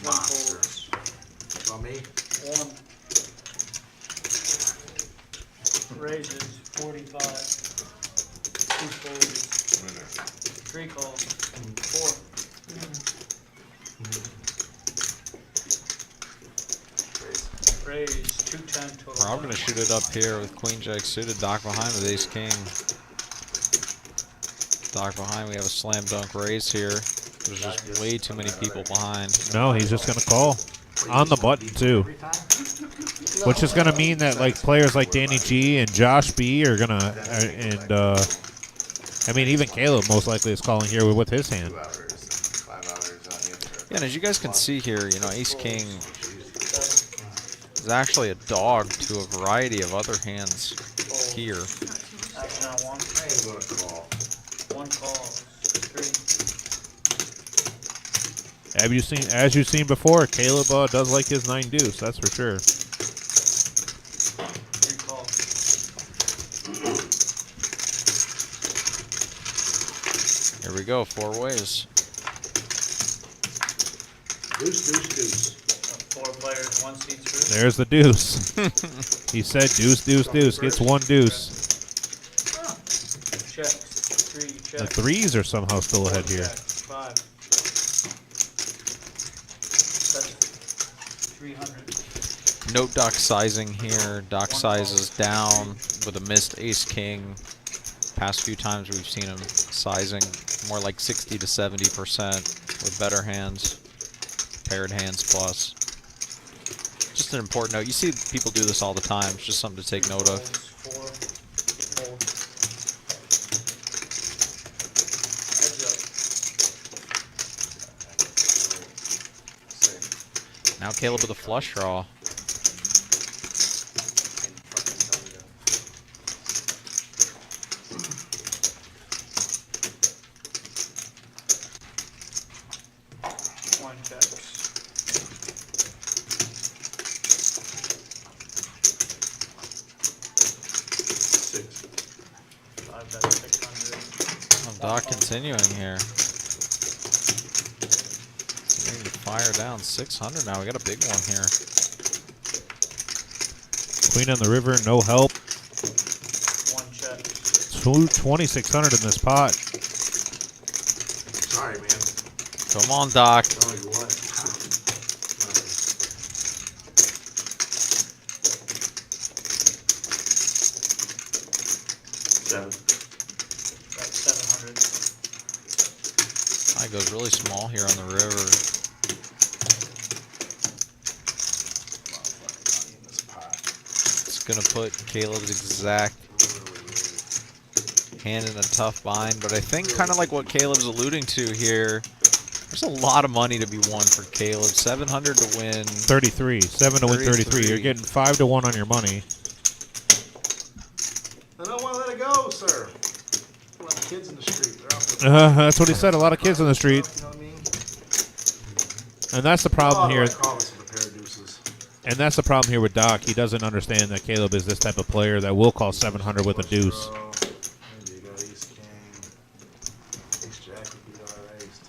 One Monster. folds. So me? 1. Raises, 45. 2 folds. 3 calls. 4. Raise, 210 total. I'm going to shoot it up here with Queen Jack suited. Doc behind with Ace King. Doc behind. We have a slam dunk raise here. There's just way too many people behind. No, he's just going to call. On the button, too. Which is going to mean that like players like Danny G and Josh B are going to, I mean, even Caleb most likely is calling here with his hand. 2 hours, 5 hours on the other. Yeah, and as you guys can see here, you know, Ace King is actually a dog to a variety of other hands here. Action on 1. I ain't gonna call. 1 call. 3. As you've seen before, Caleb does like his 9 deuce, that's for sure. 3 calls. Here we go, 4 ways. Deuce, deuce, deuce. 4 players, 1 seat through. There's the deuce. He said deuce, deuce, deuce. Gets 1 deuce. Checks. 3 The checks. 3s are somehow still ahead here. 5. That's 300. Note Doc sizing here. Doc sizes down with a missed Ace King. Past few times we've seen him sizing more like 60 to 70% with better hands, paired hands plus. Just an important note. You see people do this all the time. It's just something to take note of. 4. Fold. Heads up. Now Caleb with a flush draw. One checks. Five bets, 600. Oh, Doc continuing here. Need to fire down 600 now. We got a big one here. Queen on the river, no help. One check. 2,600 in this pot. Sorry, man. Come on, Doc. Tell you what. That's 700. I goes really small here on the river. It's gonna put Caleb's exact hand in a tough bind, but I think kind of like what Caleb's alluding to here, there's a lot of money to be won for Caleb. 700 to win. 33. 7 to win 33. You're getting 5 to 1 on your money. I don't want to let it go, sir. A lot of kids in the street. They're out there. That's what he said. A lot of kids on the street. You know what I mean? And that's the problem here. I call this with a pair of deuces. And that's the problem here with Doc. He doesn't understand that Caleb is this type of player that will call 700 with a deuce. There you go, ace king. Ace jack would be alright, ace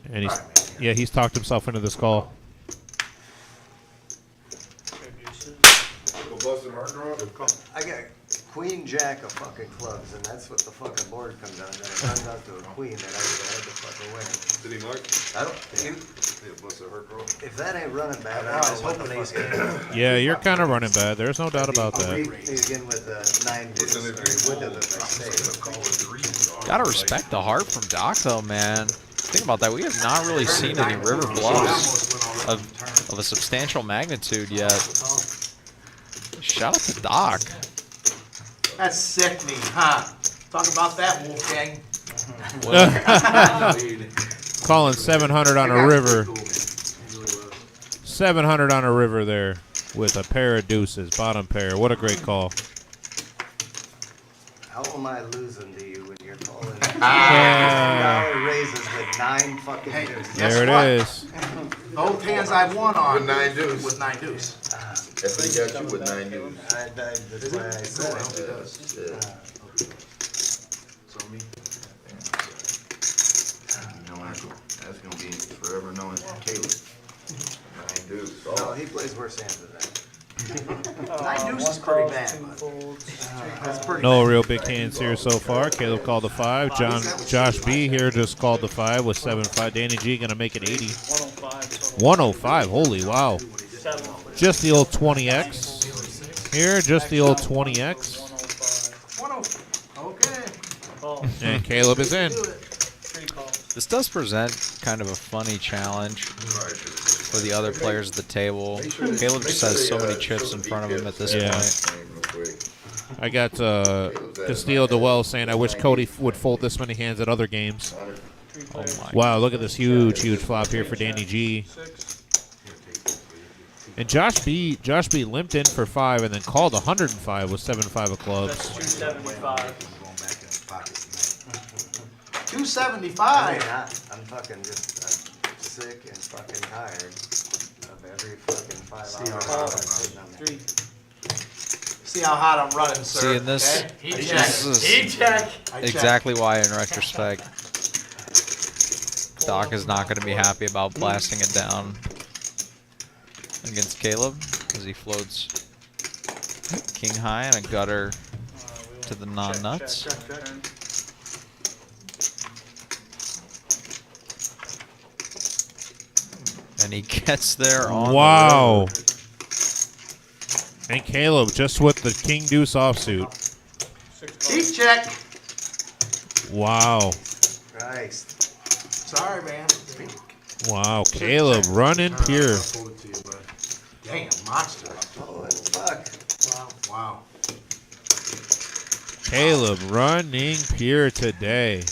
10. And he's, All right, man. yeah, he's talked himself into this call. I got queen jack of fucking clubs, and that's what the fucking board comes out. And then it runs out to a queen that I would have had to fucking win. Did he mark? I don't. If that ain't running bad, I don't know what the fuck it is. Yeah, you're kind of running bad. There's no doubt about I'll read that. again with the 9 deuce, or would have if I stayed. Gotta respect the heart from Doc, though, man. Think about that. We have not really seen any river bluffs of a substantial magnitude yet. Shout out to Doc. That's sickening, huh? Talk about that, Wolfgang. Calling 700 on a river. 700 on a river there with a pair of deuces, bottom pair. What a great call. How am I losing to you when you're calling Yeah. $1 raises with 9 fucking deuces? There it is. Both hands I've won on. With 9 deuce. With 9 deuce. That's what he got you with 9 deuce. That's why I said it. Yeah. So me. You know, that's going to be forever known as Caleb. 9 deuce. No, he plays worse hands than that. 9 deuce is pretty bad, but That's pretty No bad. real big hands here so far. Caleb called the 5. Josh B here just called the 5 with 7-5. Danny G going to make it 80. 105. 105. Holy wow. 7. Just the old 20X here. Just the old 20X. 105. okay. Call. And Caleb is in. 3 calls. This does present kind of a funny challenge for the other players at the table. Caleb just has so many chips in front of him at this Yeah. point. I got Castillo DeWell saying, I wish Cody would fold this many hands at other games. Oh my. Wow, look at this huge, huge flop here for Danny G. And Josh B limped in for 5 and then called 105 with 7-5 of clubs. That's 275. 275. I'm fucking just sick and fucking tired of every fucking 5 hours. Call. I'm sitting on there. 3. See how hot I'm running, sir. See, in this, Okay? He I checked. checked. is He checked. I checked. exactly why, in retrospect, Doc is not going to be happy about blasting it down against Caleb as he floats king high and a gutter to the non-nuts. Check, check, check. And he gets there on Wow. the river. And Caleb just with the king deuce offsuit. 6 calls. Deep check. Wow. Christ. Sorry, man. Wow. Caleb running pure. I'll fold it to you, but damn, monster. Holy fuck. Wow. Caleb running pure today.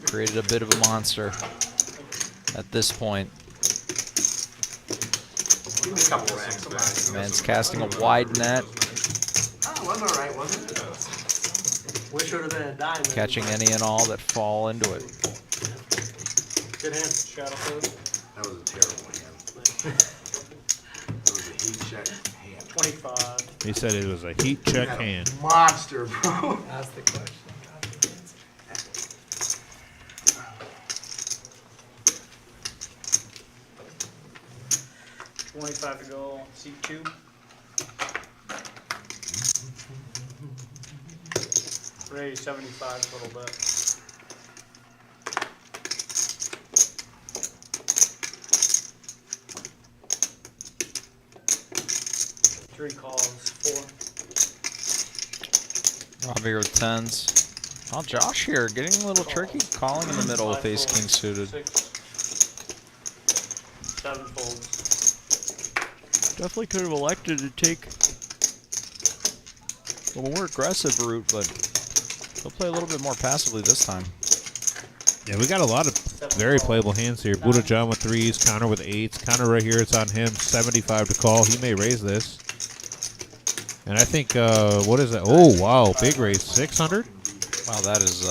Created a bit of a monster at this point. Give me a couple racks. Come on. Man's casting a wide net, Oh, wasn't all right, wasn't it? Wish it would have been a diamond. catching any and all that fall into it. Good hand. Shadow code. That was a terrible hand. That was a heat check hand. 25. He said it was a heat check That a hand. Monster, bro. That's the question. 25 to go. Seat 2. Ray 75 total bet. Three calls, 4. Rob here with 10s. Oh, Josh here, getting a little tricky. Calling in the middle with ace king suited. 6. 7 folds. Definitely could have elected to take a more aggressive route, but he'll play a little bit more passively this time. Yeah, we got a lot of very playable hands here. Buddha John with 3s, Connor with 8s. Connor right here, it's on him. 75 to call. He may raise this. And I think, what is that? Oh, wow, big raise. 600? Wow, that is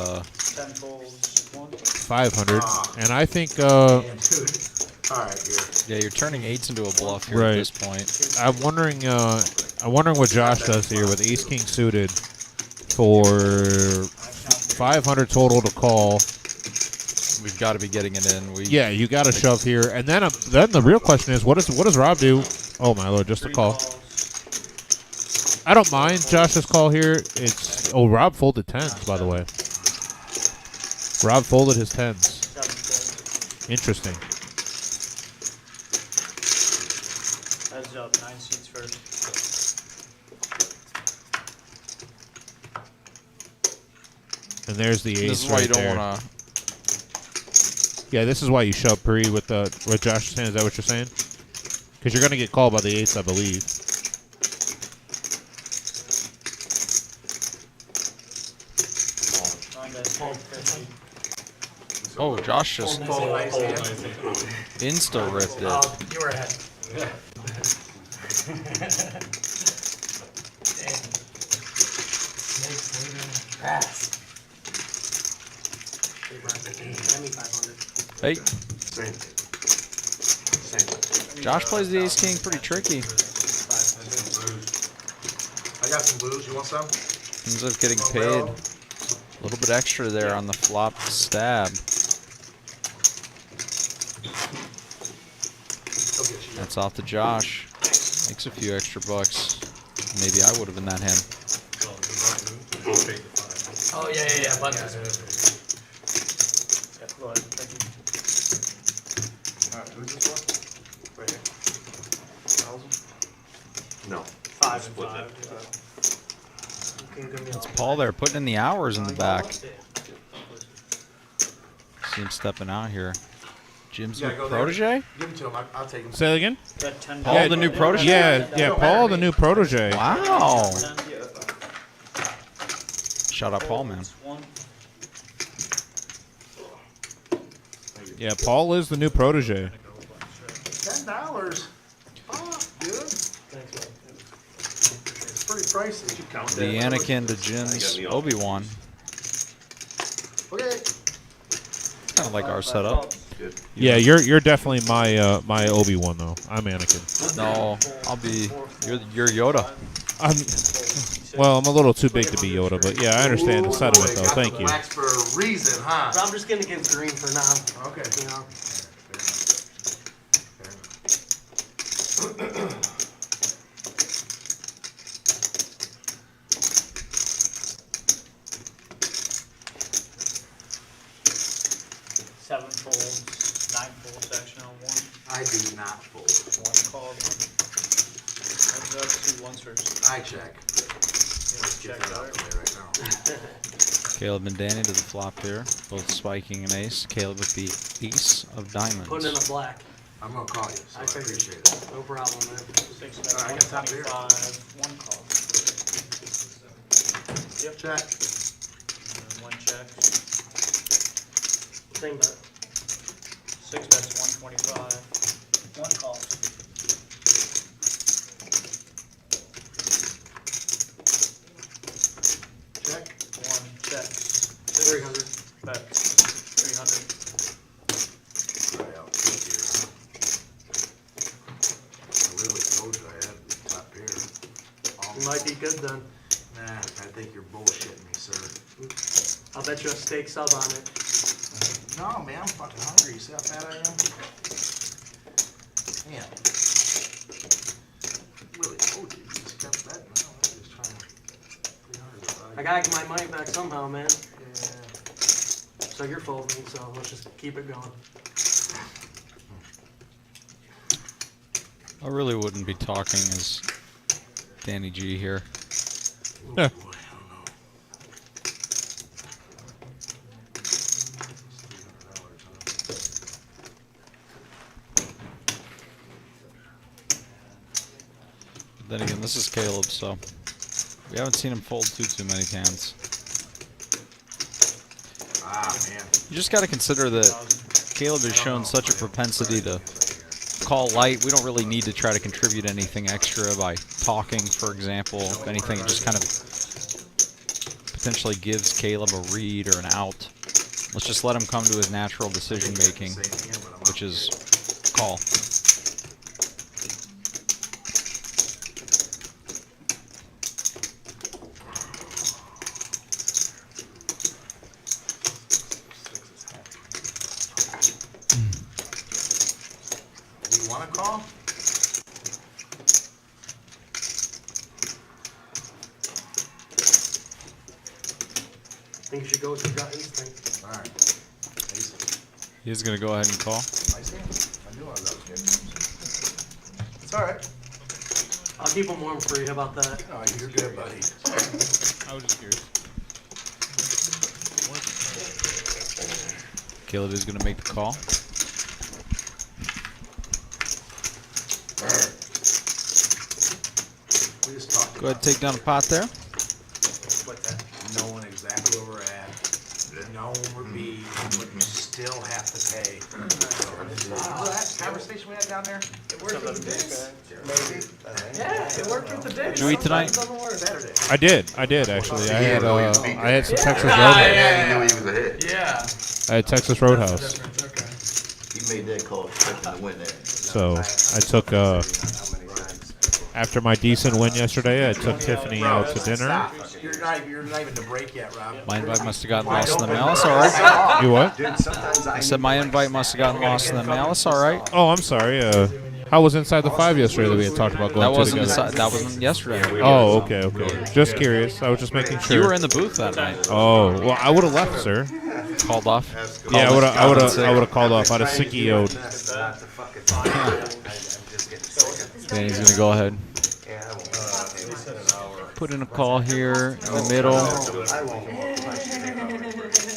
10 folds, 1. 500. And I think, Damn, dude. All right, here. yeah, you're turning 8s into a bluff here Right. at this point. I'm wondering what Josh does here with ace king suited for 500 total to call. We've got to be getting it in. Yeah, you got to shove here, and then the real question is, what does Rob do? Oh my lord, just a call. I don't mind Josh's call here. Rob folded 10s, by the way. Rob folded his 10s. Interesting. Heads up, 9 seats first. And there's the ace. This is why you don't want to. Yeah, this is why you shove pre with Josh's hand. Is that what you're saying? Because you're gonna get called by the ace, I believe. Oh, Josh just insta ripped it. You were ahead. Hey, Same. Same. Josh plays the ace king pretty tricky. I got some blues. You want some? Ends up getting paid a little bit extra there on the flop stab. That's off to Josh. Makes a few extra bucks. Maybe I would have in that hand. Oh, yeah. Buttons. Go ahead, thank you. Alright, who's this for? Right here. 1,000? No. 5 and 5. That's Paul there putting in the hours in the back. See him stepping out here. Jim's Yeah, new go there. protege? Give him to him. I'll take him. Say that again? Got 10 Paul, the new protege? Yeah, Paul, the new protege. Wow. Shout out Paul, man. 1. Yeah, Paul is the new protege. $10. Oh, good. It's pretty pricey. The Anakin to Jim's Obi-Wan. Okay. Kind of like our setup. Yeah, you're definitely my Obi-Wan though. I'm Anakin. No, I'll be you're Yoda. Well, I'm a little too big to be Yoda, but yeah, I understand the sentiment though. Thank you. Wax for a reason, huh? I'm just gonna give green for now. Okay. You know. Seven folds, 9 folds, action on 1. I do not fold. 1 call. Heads up, 2 ones first. I check. Let's get that out of the way right now. Caleb and Danny to the flop here, both spiking an ace. Caleb with the ace of diamonds. Put in a black. I'm gonna call you, so I figured. appreciate it. No problem, man. 6 bet, Alright, I got top here. 125, 1 call. Yep. Check. And then 1 check. Same bet. 6 bets, 125. 1 call. Check. 1 check. 300. Bet. 300. Try out here, huh? I really told you I had the top here. You might be good then. Nah, I think you're bullshitting me, sir. I'll bet you a steak sub on it. No, man, I'm fucking hungry. You see how fat I am? Man. Really told you. You just kept betting. No, I'm just trying to. 300 is what I I gotta get my money back somehow, man. So you're folding, so let's just keep it going. I really wouldn't be talking as Danny G here. Yeah. Then again, this is Caleb, so we haven't seen him fold too many hands. Ah, man. You just got to consider that Caleb has shown such a propensity to call light. We don't really need to try to contribute anything extra by talking, for example. If anything, it just kind of potentially gives Caleb a read or an out. Let's just let him come to his natural decision making, which is call. Do you want to call? I think you should go with your gut instinct. All right. He's going to go ahead and call. I see. I knew I was good. It's all right. I'll keep them warm for you. How about that? Oh, you're good, buddy. I was just curious. Caleb is going to make the call. We just talked Go ahead and take down a pot there. What's that? Knowing exactly where we're at, knowing we're beat, but you still have to pay. Remember that conversation we had down there? It worked with the dish. Maybe. Yeah, it worked with the dish. Did you eat tonight? Saturday. I did actually. I had some Texas Yeah, Roadhouse. he knew he was ahead. Yeah. I had Texas Roadhouse. He made that call expecting to win there. So I took after my decent win yesterday, I took Tiffany out to dinner. You're not even to break yet, Rob. My invite must have gotten lost in the mail. It's all right. You what? I said my invite must have gotten lost in the mail. It's all right. Oh, I'm sorry. How was Inside the Five yesterday that we had talked about going That to wasn't together? that wasn't yesterday. Oh, okay. Just curious. I was just making sure. You were in the booth that night. Oh, well, I would have left, sir. Called off. Yeah, I would have called off. I'd have sicky-o'd. Danny's gonna go ahead. Put in a call here in the middle.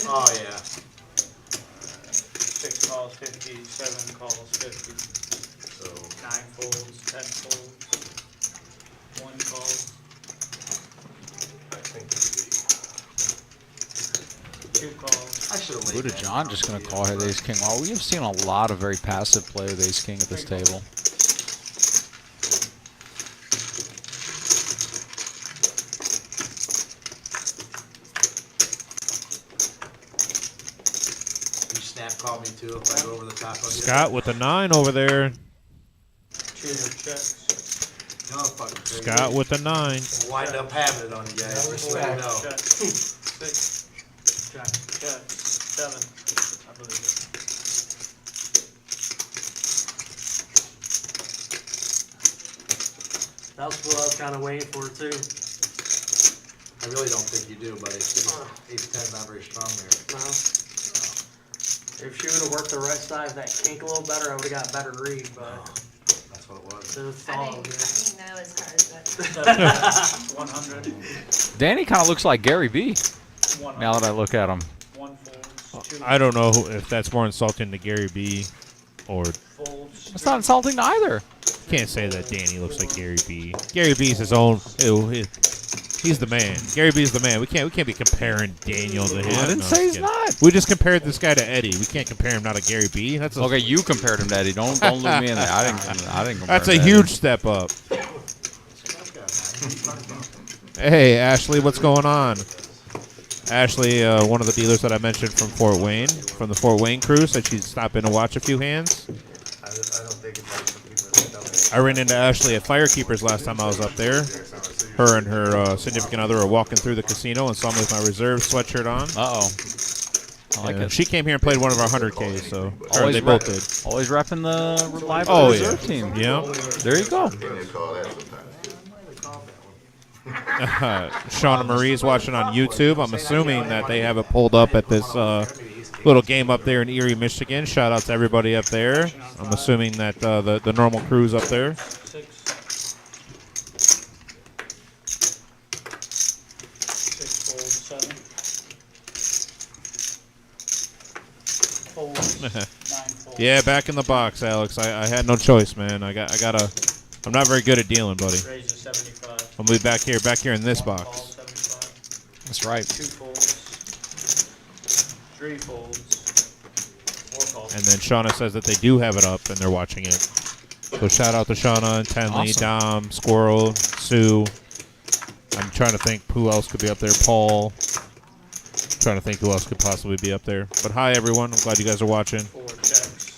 Oh, yeah. 6 calls, 50, 7 calls, 50. So 9 folds, 10 folds, 1 call. I think 2 calls. I should have Buddha John just gonna call ahead Ace King. Well, we have seen a lot of very passive play with Ace King at this table. Call me too if I go over the top of you. Scott with a 9 over there. Cheater checks. No, fucking crazy. Scott with a 9. We'll wind up having it on you guys. Just let you know. Check. 6. Check. Check. 7. I believe it. That's what I was kind of waiting for too. I really don't think you do, buddy. Ace 10 not very strong there. No. If she would have worked the right side of that kink a little better, I would have got a better read, but That's what it was. it's I all didn't good. know as hard as 100. Danny kind of looks like Gary B. 100. Now that I look at him. 1 folds. 2 I don't know if that's more insulting to Gary B. or folds. It's not insulting either. can't say that Danny looks like Gary B. Gary B's his own. He's the man. Gary B's the man. We can't be comparing Daniel to him. I didn't say he's not. We just compared this guy to Eddie. We can't compare him not to Gary B. That's a, Okay, you compared him to Eddie. Don't loop me in there. I didn't compare That's a him to huge step up. Hey, Ashley, what's going on? Ashley, one of the dealers that I mentioned from Fort Wayne, from the Fort Wayne crew, said she'd stop in and watch a few hands. I don't think it's I ran into Ashley at Firekeepers last time I was up there. Her and her significant other are walking through the casino and saw me with my reserve sweatshirt on. I like it. She came here and played one of our 100Ks, so Always they both did. Always repping the reliable Oh, reserve yeah. team. Yeah. There you go. They call that sometimes. Shauna Marie's watching on YouTube. I'm assuming that they have it pulled up at this little game up there in Erie, Michigan. Shout out to everybody up there. I'm assuming that the normal crew's up there. 6. 6 folds, 7. Folds, 9 folds. Yeah, back in the box, Alex. I had no choice, man. I gotta. I'm not very good at dealing, buddy. Raise to 75. I'm gonna be back here in this 1 call, box. 75. That's right. 2 folds. 3 folds. 4 calls. And then Shauna says that they do have it up and they're watching it. So shout out to Shauna and Tenley, Awesome. Dom, Squirrel, Sue. I'm trying to think who else could be up there. Paul. Trying to think who else could possibly be up there. But hi, everyone. I'm glad you guys are watching. 4 checks.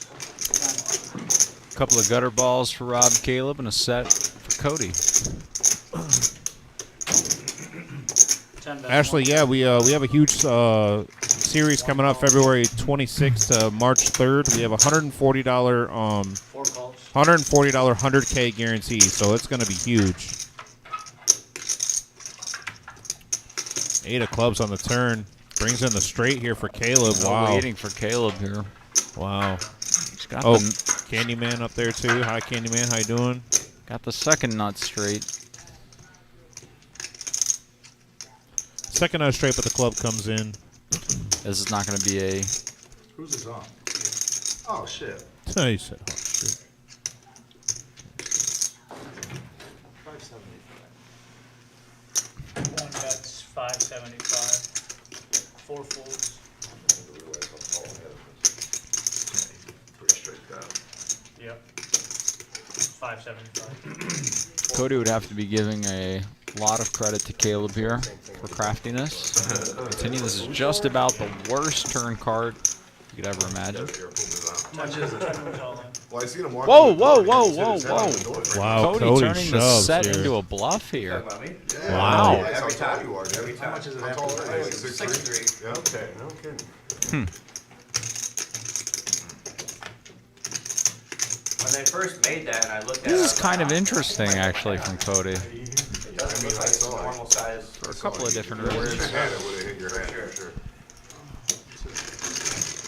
A couple of gutter balls for Rob, Caleb, and a set for Cody. 10 bet. Actually, yeah, we have a huge series coming up February 26th to March 3rd. We have a $140 4 calls. $140 100K guarantee, so it's going to be huge. 8 of clubs on the turn. Brings in the straight here for Caleb. Wow. Waiting for Caleb here. Wow. He's got Oh, the, Candyman up there too. Hi, Candyman. How you doing? got the second nut straight. Second nut straight, but the club comes in. This is not going to be a... Who's this on? Oh, shit. Oh, you said, oh, shit. 575. 1 bet's 575. 4 folds. Pretty straight down. Yep. 575. Cody would have to be giving a lot of credit to Caleb here for craftiness. Continue. This is just about the worst turn card you could ever imagine. How much is it? Well, I seen him walk. Whoa, whoa, whoa, whoa, whoa. Wow, Cody turning the shoves set here. into a bluff here. Wow. Every time you are. Every How much is it How after tall the are you? raise? 6'3". Yeah. Okay. No kidding. When they first made that, and I looked at This it, is kind of interesting, actually, from Cody. it doesn't look like it's a normal size. For a couple of different If you reasons. had it, would have hit your head for sure.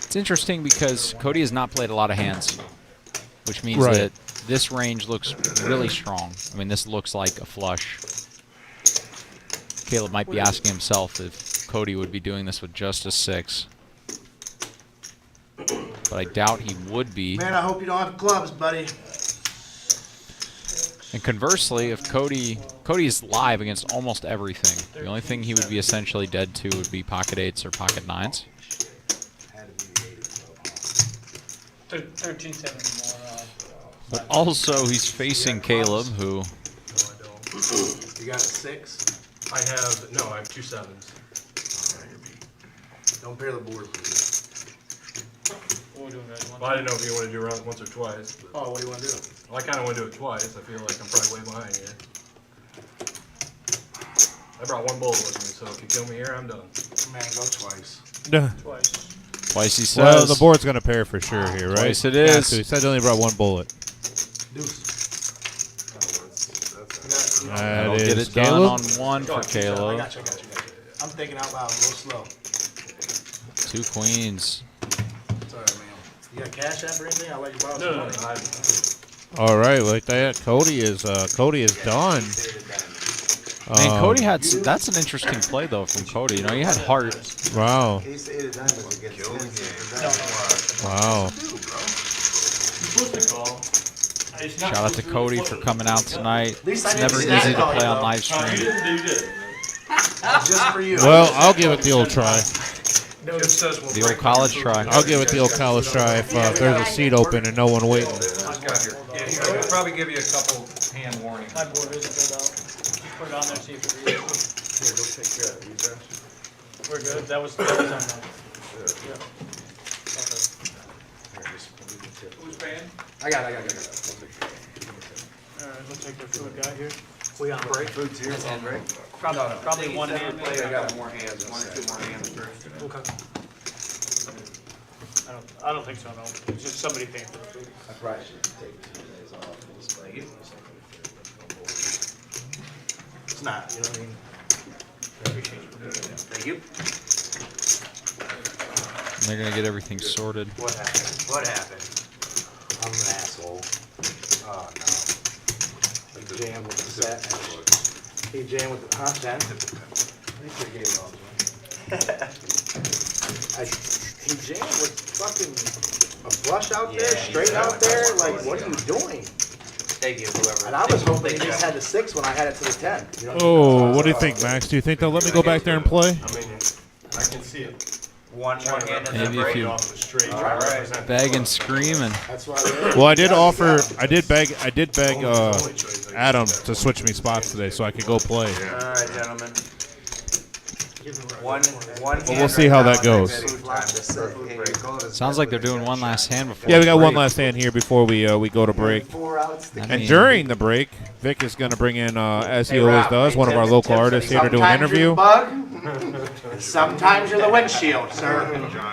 It's interesting because Cody has not played a lot of hands, which means Right. that this range looks really strong. I mean, this looks like a flush. Caleb might be asking himself if Cody would be doing this with just a 6. But I doubt he would be. Man, I hope you don't have clubs, buddy. And conversely, if Cody is live against almost everything, the only thing he would be essentially dead to would be pocket 8s or pocket 9s. 1370 more. But also, he's facing Caleb, who You got a 6? I have, no, I have 2 7s. Don't pair the board, please. What are we doing, guys? Well, I didn't know if you want to do round once or twice. But, Oh, what do you want to do? well, I kind of want to do it twice. I feel like I'm probably way behind you. I brought 1 bullet with me, so if you kill me here, I'm done. Man, go twice. Twice. twice he says. Well, the board's going to pair for sure here, right? Twice it Yeah, is. so he said they only brought 1 bullet. Deuce. That'll That get is it done Caleb. on 1 for I Caleb. got you. I'm thinking out loud, a little slow. 2 queens. It's all right, man. You got cash app or anything? I'll let you borrow No, some no, money. no. All right, like that. Cody is done. Man, Cody had that's an interesting play though from Cody. You know, he had heart. Wow. Ace eight of diamonds against Wow. Shout out to Cody for coming out tonight. least I It's didn't never see easy that to call, play on though. live stream. Just for you. Well, I'll give it the old try. The old college try. I'll give it the old college try if there's a seat open and no one waiting. Yeah, he'll probably give you a couple hand warnings. My board isn't filled out. Put it on there, see if it reads. Here, go take care of it. You guys. We're good. That was on there. Yeah. Here, just leave the tip. Who's paying? I got it. Alright, we'll take the food guy here. We on break? Food's here. On break? Probably one hand. I got more hands, 1 or 2 more hands first. Okay. I don't think so, no. It's just somebody paying for the food. I probably should take 2 days off. It's not, you know what I mean? Thank you. And they're gonna get everything sorted. What happened? What happened? I'm an asshole. Oh, no. He jammed with the set. He jammed with the, huh, 10? I think they gave it all to him. He jammed with fucking a flush out there, Yeah, straight out there. Like, what are you doing? Thank you, whoever. And I was hoping he just had the 6 when I had it to the 10. You know what I mean? Oh, what do you think, Max? Do you think they'll let me go back there and play? I mean, I can see it. One hand in the Maybe if break. you Off the straight, All try to right. represent bag and scream and That's why Well, I did beg Adam to switch me spots today so I could go play. All right, gentlemen. One But we'll hand see right how now, that and goes. then food time, just for food break. sounds like they're doing one last hand before. Yeah, we got one break. last hand here before we go to break. I And mean, during the break, Vic is going to bring in, as he always does, one of our local artists here to do an interview. Sometimes you're the windshield, sir.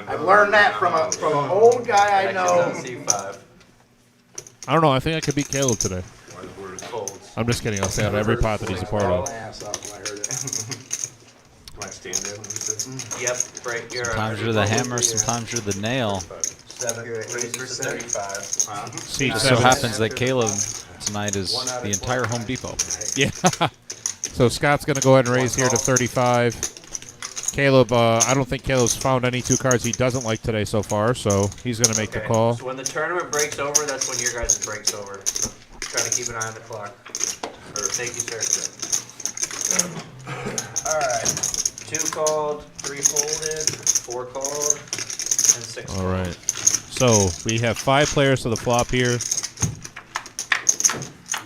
I've learned that from an old guy I know. C5. I don't know. I think I could beat Caleb today. Folds. I'm just kidding. I'll say out of every pot that he's a part of. Ass off when I heard it. Can I stand in? Yep, break. You're sometimes you're the hammer, sometimes you're the nail. 7 raises to 35. See, It just so happens that Caleb tonight is the entire Home Depot. Yeah. So Scott's going to go ahead and raise here to 35. Caleb, I don't think Caleb's found any 2 cards he doesn't like today so far, so he's going to make the call. So when the tournament breaks over, that's when your guys' breaks over. Try to keep an eye on the clock. Thank you, sir. All right. 2 called, 3 folded, 4 called, and 6 All called. right. So we have 5 players to the flop here.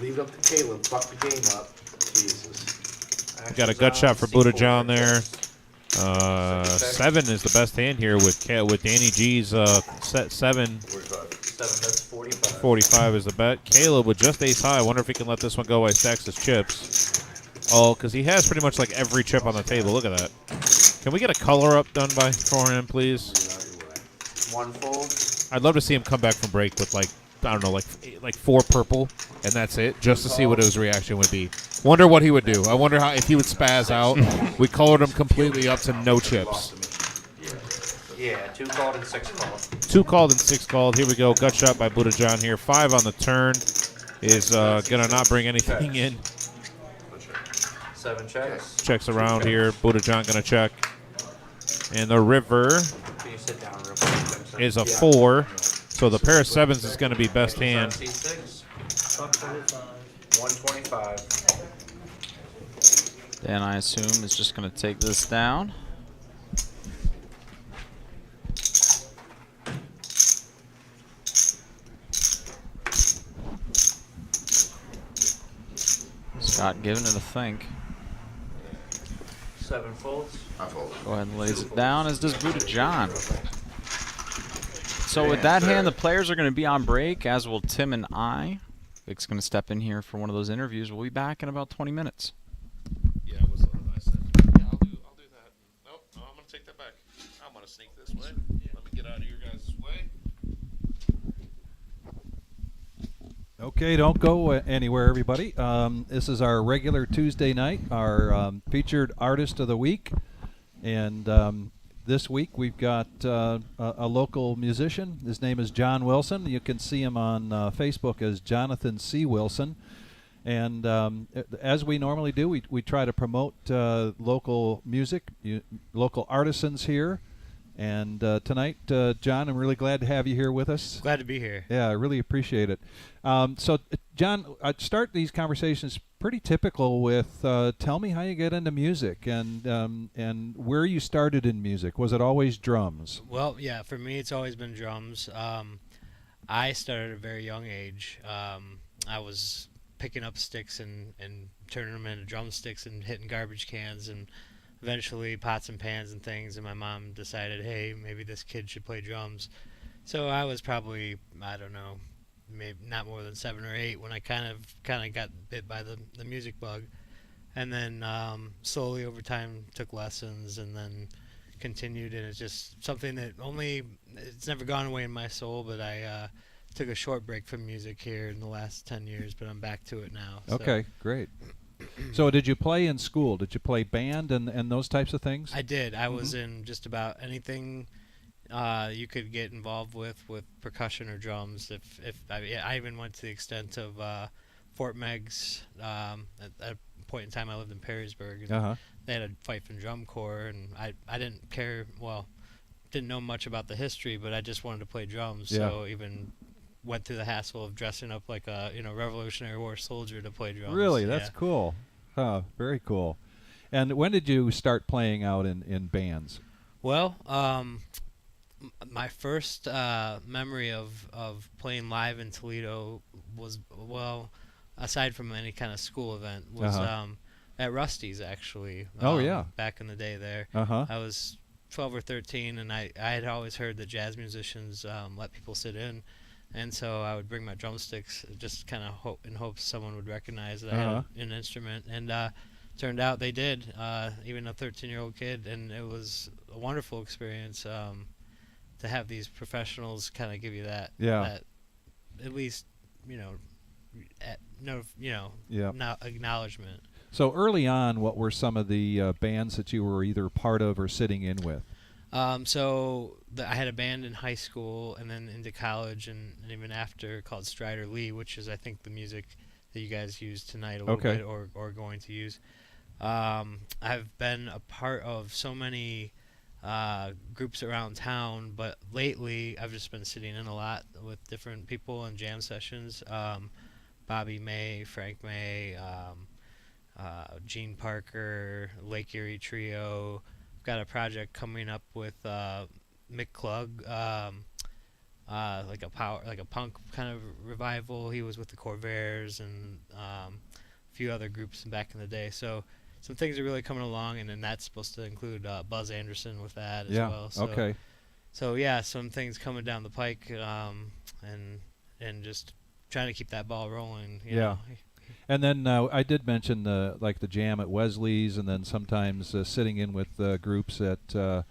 Leave it up to Caleb. Fuck the game up. Jesus. Got a gut shot for Buddha John there. 7 is the best hand here with Danny G's set 7. 7 bets 45. 45 is the bet. Caleb with just ace high. I wonder if he can let this one go while he stacks his chips. Oh, because he has pretty much like every chip on the table. Look at that. Can we get a color up done for him, please? 1 fold. I'd love to see him come back from break with like, I don't know, like 4 purple, and that's it, just to see what his reaction would be. Wonder what he would do. I wonder if he would spaz out. We colored him completely up to no chips. Yeah, 2 called and 6 called. 2 called and 6 called. Here we go. Gut shot by Buddha John here. 5 on the turn is gonna not bring anything in. 7 checks. Checks around here. Buddha John gonna check. And the river Can you sit down real quick? is a 4. So the pair of 7s is gonna be best hand. C6. 125. Dan, I assume, is just going to take this down. Scott giving it a think. 7 folds. I fold. Go ahead and lays it down, as does Buddha John. So with that hand, the players are going to be on break, as will Tim and I. Vic's going to step in here for one of those interviews. We'll be back in about 20 minutes. Yeah, I said, yeah, I'll do that. Nope, no, I'm gonna take that back. I'm gonna sneak this way. Let me get out of your guys' way. Okay, don't go anywhere, everybody. This is our regular Tuesday night, our featured artist of the week, and this week we've got a local musician. His name is John Wilson. You can see him on Facebook as Jonathan C. Wilson. And as we normally do, we try to promote local music, local artisans here. And tonight, John, I'm really glad to have you here with us. Glad to be here. Yeah, I really appreciate it. So, John, I'd start these conversations pretty typical with tell me how you get into music and where you started in music. Was it always drums? Well, yeah, for me, it's always been drums. I started at a very young age. I was picking up sticks and turning them into drumsticks and hitting garbage cans and eventually pots and pans and things, and my mom decided, hey, maybe this kid should play drums. So I was probably, I don't know, maybe not more than 7 or 8 when I kind of got bit by the music bug, and then slowly over time took lessons and then continued, and it's just something that it's never gone away in my soul, but I took a short break from music here in the last 10 years, but I'm back to it now. So. Okay, great. So did you play in school? Did you play band and those types of things? I did. I was in just about anything you could get involved with percussion or drums. If I even went to the extent of Fort Meigs. At a point in time, I lived in Perrysburg, and they had a fife and drum corps, and I didn't care. Well, didn't know much about the history, but I just wanted to play drums. Yeah. So even went through the hassle of dressing up like a Revolutionary War soldier to play drums. Really, that's cool. Huh, very cool. And when did you start playing out in bands? Well, my first memory of playing live in Toledo was, well, aside from any kind of school event, was at Rusty's, actually. Oh, yeah. Back in the day there. I was 12 or 13, and I had always heard that jazz musicians let people sit in. And so I would bring my drumsticks, just kind of in hopes someone would recognize that I had an instrument. And turned out they did, even a 13-year-old kid. And it was a wonderful experience to have these professionals kind of give you that, that at least, acknowledgement. So early on, what were some of the bands that you were either part of or sitting in with? I had a band in high school and then into college and even after, called Strider Lee, which is, I think, the music that you guys use tonight a little bit or going to use. I've been a part of so many groups around town, but lately I've just been sitting in a lot with different people in jam sessions. Bobby May, Frank May, Gene Parker, Lake Erie Trio. Got a project coming up with Mick Klug, like a punk kind of revival. He was with the Corvairs and a few other groups back in the day. So some things are really coming along, and then that's supposed to include Buzz Anderson with that as well. So, So yeah, some things coming down the pike, and just trying to keep that ball rolling. You know. And then I did mention the jam at Wesley's, and then sometimes sitting in with groups at the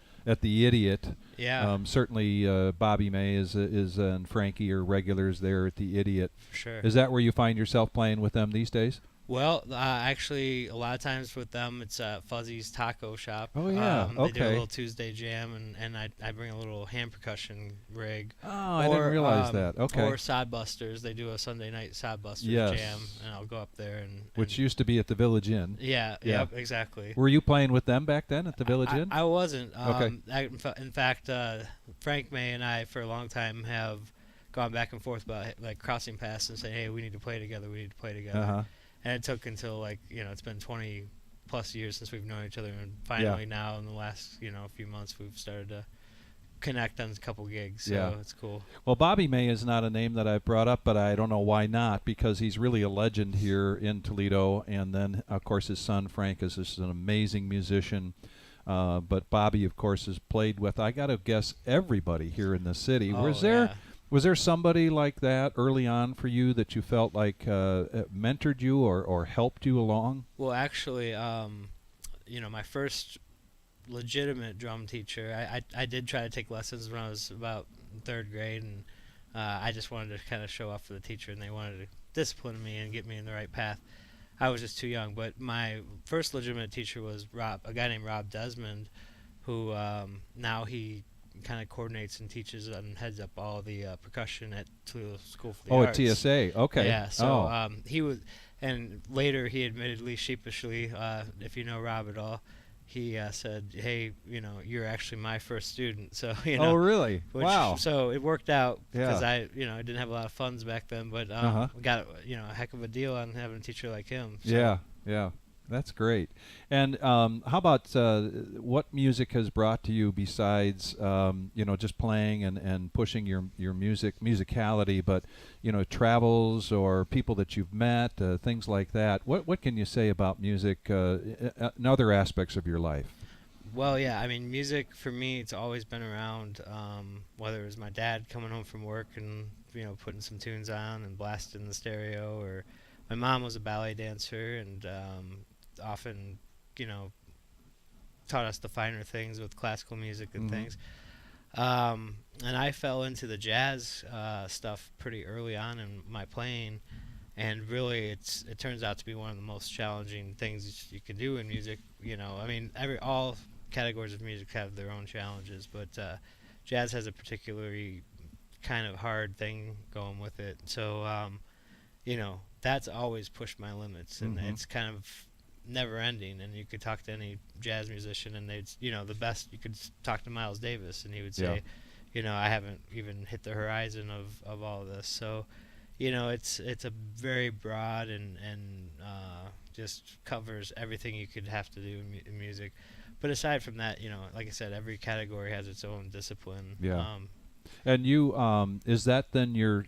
Idiot. Yeah. Certainly, Bobby May is and Frankie are regulars there at the Idiot. Sure. Is that where you find yourself playing with them these days? Well, actually, a lot of times with them, it's Fuzzy's Taco Shop. Oh, yeah. They do a little Tuesday jam, and I bring a little hand percussion rig. Oh, I didn't realize that. Okay. Or Sodbusters. They do a Sunday night Sodbusters jam, and I'll go up there. And which used to be at the Village Inn. Yeah, yep, exactly. Were you playing with them back then at the Village Inn? I wasn't. Okay. In fact, Frank May and I, for a long time, have gone back and forth about crossing paths and saying, hey, we need to play together, we need to play together. And it took until it's been 20 plus years since we've known each other, and finally now in the last few months we've started to connect on a couple gigs. So it's cool. Well, Bobby May is not a name that I've brought up, but I don't know why not, because he's really a legend here in Toledo, and then of course his son Frank is just an amazing musician. But Bobby, of course, has played with, I got to guess, everybody here in the city. Was there somebody like that early on for you that you felt like mentored you or helped you along? Well, actually, my first legitimate drum teacher, I did try to take lessons when I was about third grade, and I just wanted to kind of show off for the teacher, and they wanted to discipline me and get me in the right path. I was just too young. But my first legitimate teacher was a guy named Rob Desmond, who now he kind of coordinates and teaches and heads up all the percussion at Toledo School for the Arts. At TSA. Okay. Yeah. So he was, and later he admittedly sheepishly, if you know Rob at all, he said, "Hey, you're actually my first student." So Oh, really? Wow. So it worked out because I didn't have a lot of funds back then, but we got a heck of a deal on having a teacher like him. So. Yeah. That's great. And how about what music has brought to you besides just playing and pushing your musicality, but travels or people that you've met, things like that? What can you say about music in other aspects of your life? Well, yeah, I mean, music for me, it's always been around. Whether it was my dad coming home from work and putting some tunes on and blasting the stereo, or my mom was a ballet dancer and often, taught us the finer things with classical music and things. And I fell into the jazz stuff pretty early on in my playing. and really it turns out to be one of the most challenging things you can do in music. I mean, all categories of music have their own challenges, but jazz has a particularly kind of hard thing going with it. So that's always pushed my limits, and it's kind of never ending. And you could talk to any jazz musician, and they'd the best. You could talk to Miles Davis, and he would say, I haven't even hit the horizon of all of this. So it's a very broad and just covers everything you could have to do in music. But aside from that, like I said, every category has its own discipline. Yeah. And you, is that then your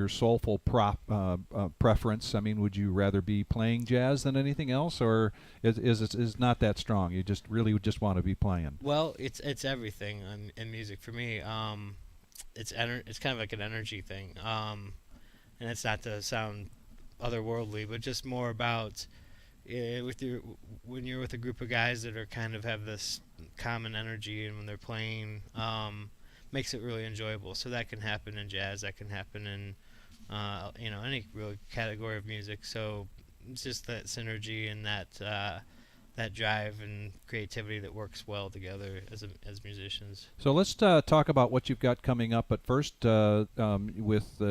soulful preference? I mean, would you rather be playing jazz than anything else, or is it not that strong? You just really just want to be playing? Well, it's everything in music for me. It's kind of like an energy thing, and it's not to sound otherworldly, but just more about when you're with a group of guys that are kind of have this common energy, and when they're playing. Makes it really enjoyable. So that can happen in jazz. That can happen in, any real category of music. So it's just that synergy and that drive and creativity that works well together as musicians. So let's talk about what you've got coming up. But first, with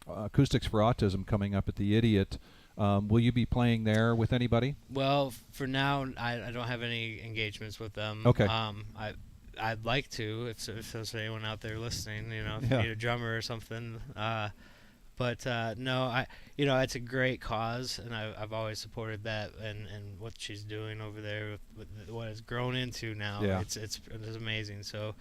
Acoustics for Autism coming up at the Idiot, will you be playing there with anybody? Well, for now, I don't have any engagements with them. Okay. I'd like to, if there's anyone out there listening, if you need a drummer or something. But no, it's a great cause, and I've always supported that, and what she's doing over there with what it's grown into now. Yeah. It's amazing. So,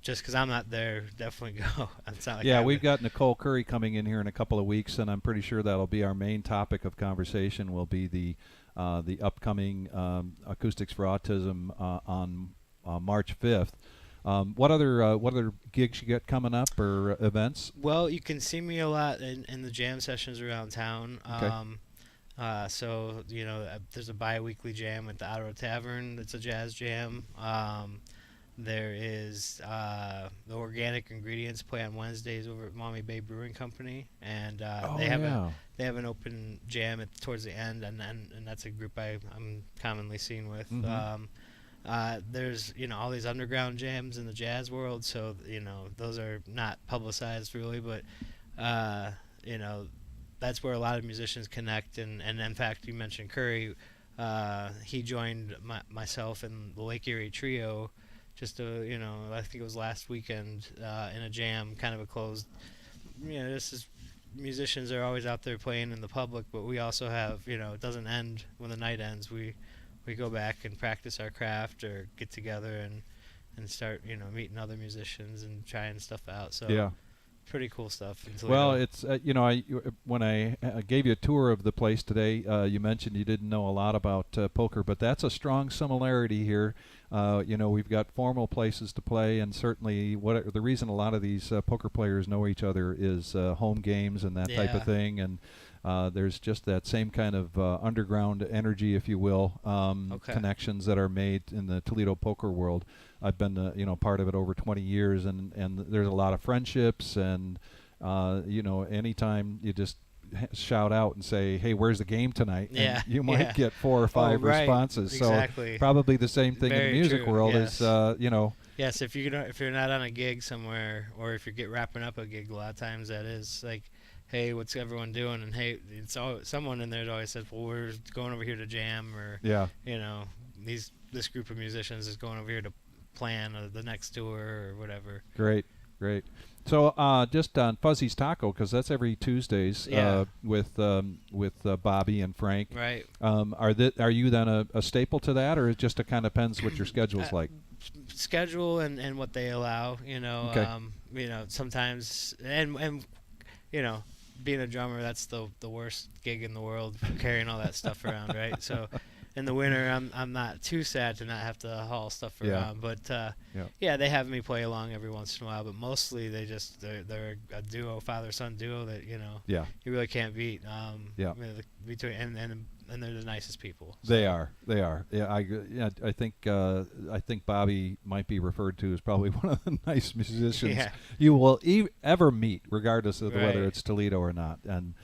just because I'm not there, definitely go. It's not like we've got Nicole Curry coming in here in a couple of weeks, and I'm pretty sure that'll be our main topic of conversation. Will be the upcoming Acoustics for Autism on March 5th. What other gigs you got coming up or events? Well, you can see me a lot in the jam sessions around town. Okay. So there's a bi-weekly jam at the Outer Tavern. It's a jazz jam. There is the Organic Ingredients play on Wednesdays over at Maumee Bay Brewing Company, and they have an open jam towards the end, and that's a group I'm commonly seen with. There's all these underground jams in the jazz world, so those are not publicized really, but that's where a lot of musicians connect, and in fact you mentioned Curry. He joined myself and the Lake Erie Trio. Just I think it was last weekend in a jam, kind of a closed. This is musicians are always out there playing in the public, but we also have it doesn't end when the night ends. We go back and practice our craft or get together and start meeting other musicians and trying stuff out. So pretty cool stuff. Well, it's when I gave you a tour of the place today, you mentioned you didn't know a lot about poker, but that's a strong similarity here. We've got formal places to play, and certainly the reason a lot of these poker players know each other is home games and that type of thing, and there's just that same kind of underground energy, if you will, connections that are made in the Toledo poker world. I've been part of it over 20 years, and there's a lot of friendships, and anytime you just shout out and say, "Hey, where's the game tonight?" and you might get 4 or 5 responses. Exactly. So probably the same thing in the music world is Yes, if you're not on a gig somewhere, or if you're wrapping up a gig, a lot of times that is like, hey, what's everyone doing? And hey, someone in there always said, well, we're going over here to jam, or this group of musicians is going over here to plan the next tour or whatever. Great. So just on Fuzzy's Taco, because that's every Tuesdays with Bobby and Frank. Right. Are you then a staple to that, or it just kind of depends what your schedule's like? Schedule and what they allow. Sometimes and being a drummer, that's the worst gig in the world, carrying all that stuff around, right? So in the winter, I'm not too sad to not have to haul stuff around, but they have me play along every once in a while. But mostly they're a duo, father-son duo that you really can't beat. Between and and they're the nicest people. They so. are. They are. Yeah, I think Bobby might be referred to as probably one of the nice musicians Yeah. you will ever meet, regardless of whether Right. it's Toledo or not. And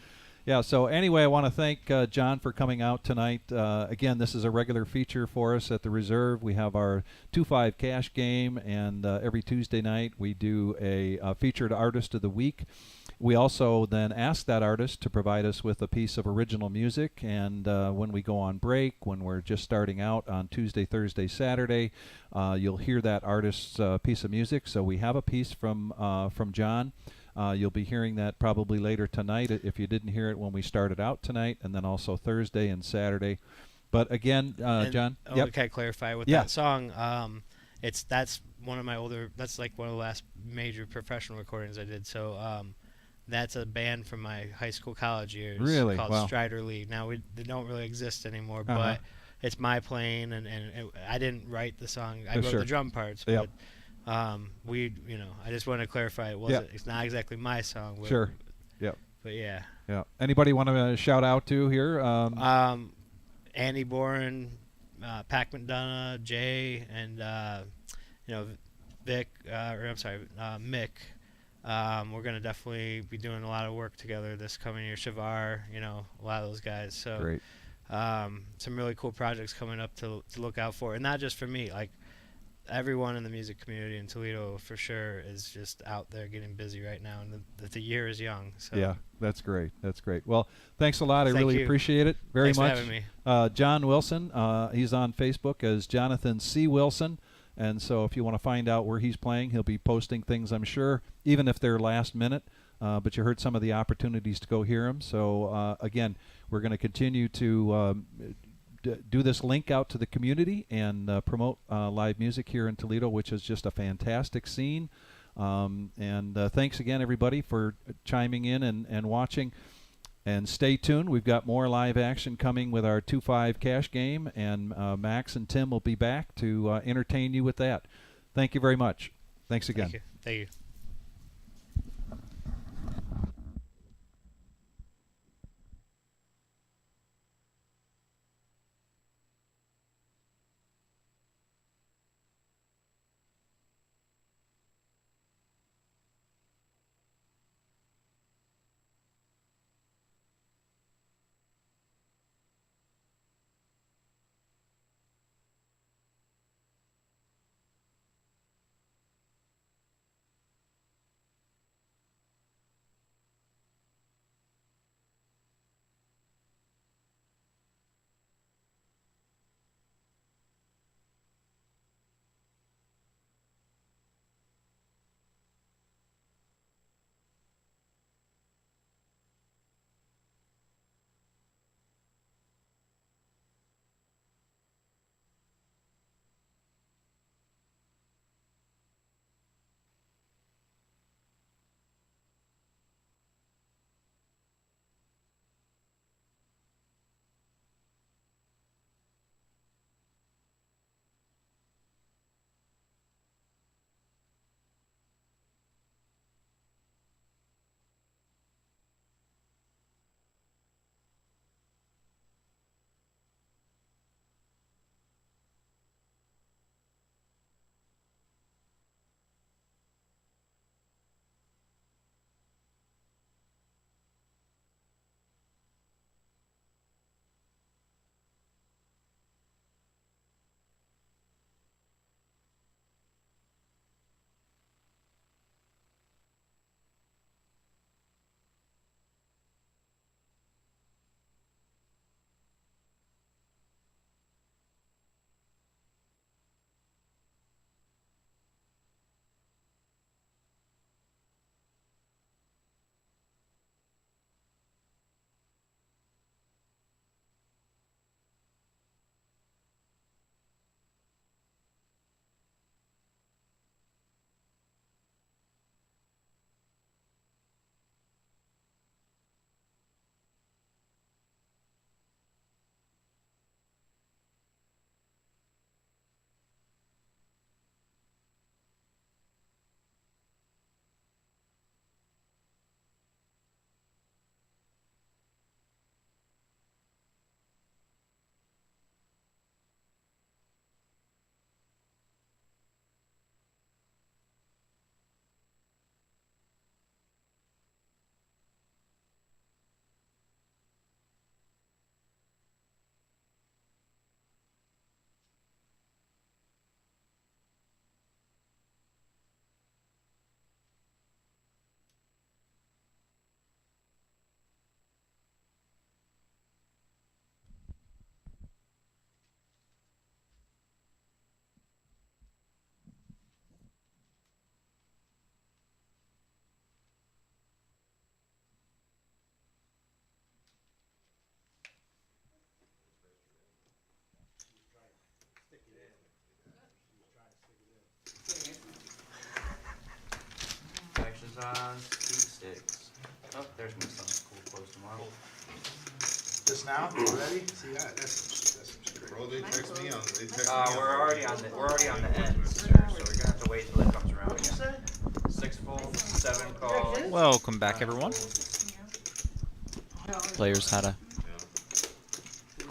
yeah. So anyway, I want to thank John for coming out tonight. Again, this is a regular feature for us at the Reserve. We have our 2-5 cash game, and every Tuesday night we do a featured artist of the week. We also then ask that artist to provide us with a piece of original music, and when we go on break, when we're just starting out on Tuesday, Thursday, Saturday, you'll hear that artist's piece of music. So we have a piece from John. You'll be hearing that probably later tonight if you didn't hear it when we started out tonight, and then also Thursday and Saturday. But again, John, I want to kind of clarify with that song. That's one of my older. That's like one of the last major professional recordings I did. So that's a band from my high school, college years. Really? Called Wow. Strider League. Now they don't really exist anymore, Uh-huh. but it's my playing, and I didn't write the song. I wrote Sure. the drum parts, Yep. but I just want to clarify it's not exactly my song. But, Sure. Yep. But yeah. Yeah. Anybody want to shout out to here? Andy Boren, Pac McDonough, Jay, and Vic. Mick. We're gonna definitely be doing a lot of work together this coming year. Shavar, a lot of those guys. So Great. some really cool projects coming up to look out for, and not just for me. Like everyone in the music community in Toledo for sure is just out there getting busy right now, and the year is young. So. Yeah, that's great. That's great. Well, thanks a lot. I Thank really you. appreciate it very Thanks for much. having me. John Wilson, he's on Facebook as Jonathan C. Wilson. And so if you want to find out where he's playing, he'll be posting things, I'm sure, even if they're last minute. But you heard some of the opportunities to go hear him. So, again, we're going to continue to do this link out to the community and promote live music here in Toledo, which is just a fantastic scene. And thanks again, everybody, for chiming in and watching. And stay tuned. We've got more live action coming with our 2-5 cash game, and Max and Tim will be back to entertain you with that. Thank you very much. Thanks again. Thank you. bronze, heat sticks. Oh, there's my son's school closed tomorrow. Just now? Already? See that? That's some straight. Bro, they text me on. They text me We're already on the end, sir. So we're gonna have to wait till it comes around What'd you again. say? 6 folds, 7 calls. Welcome back, everyone. Players had a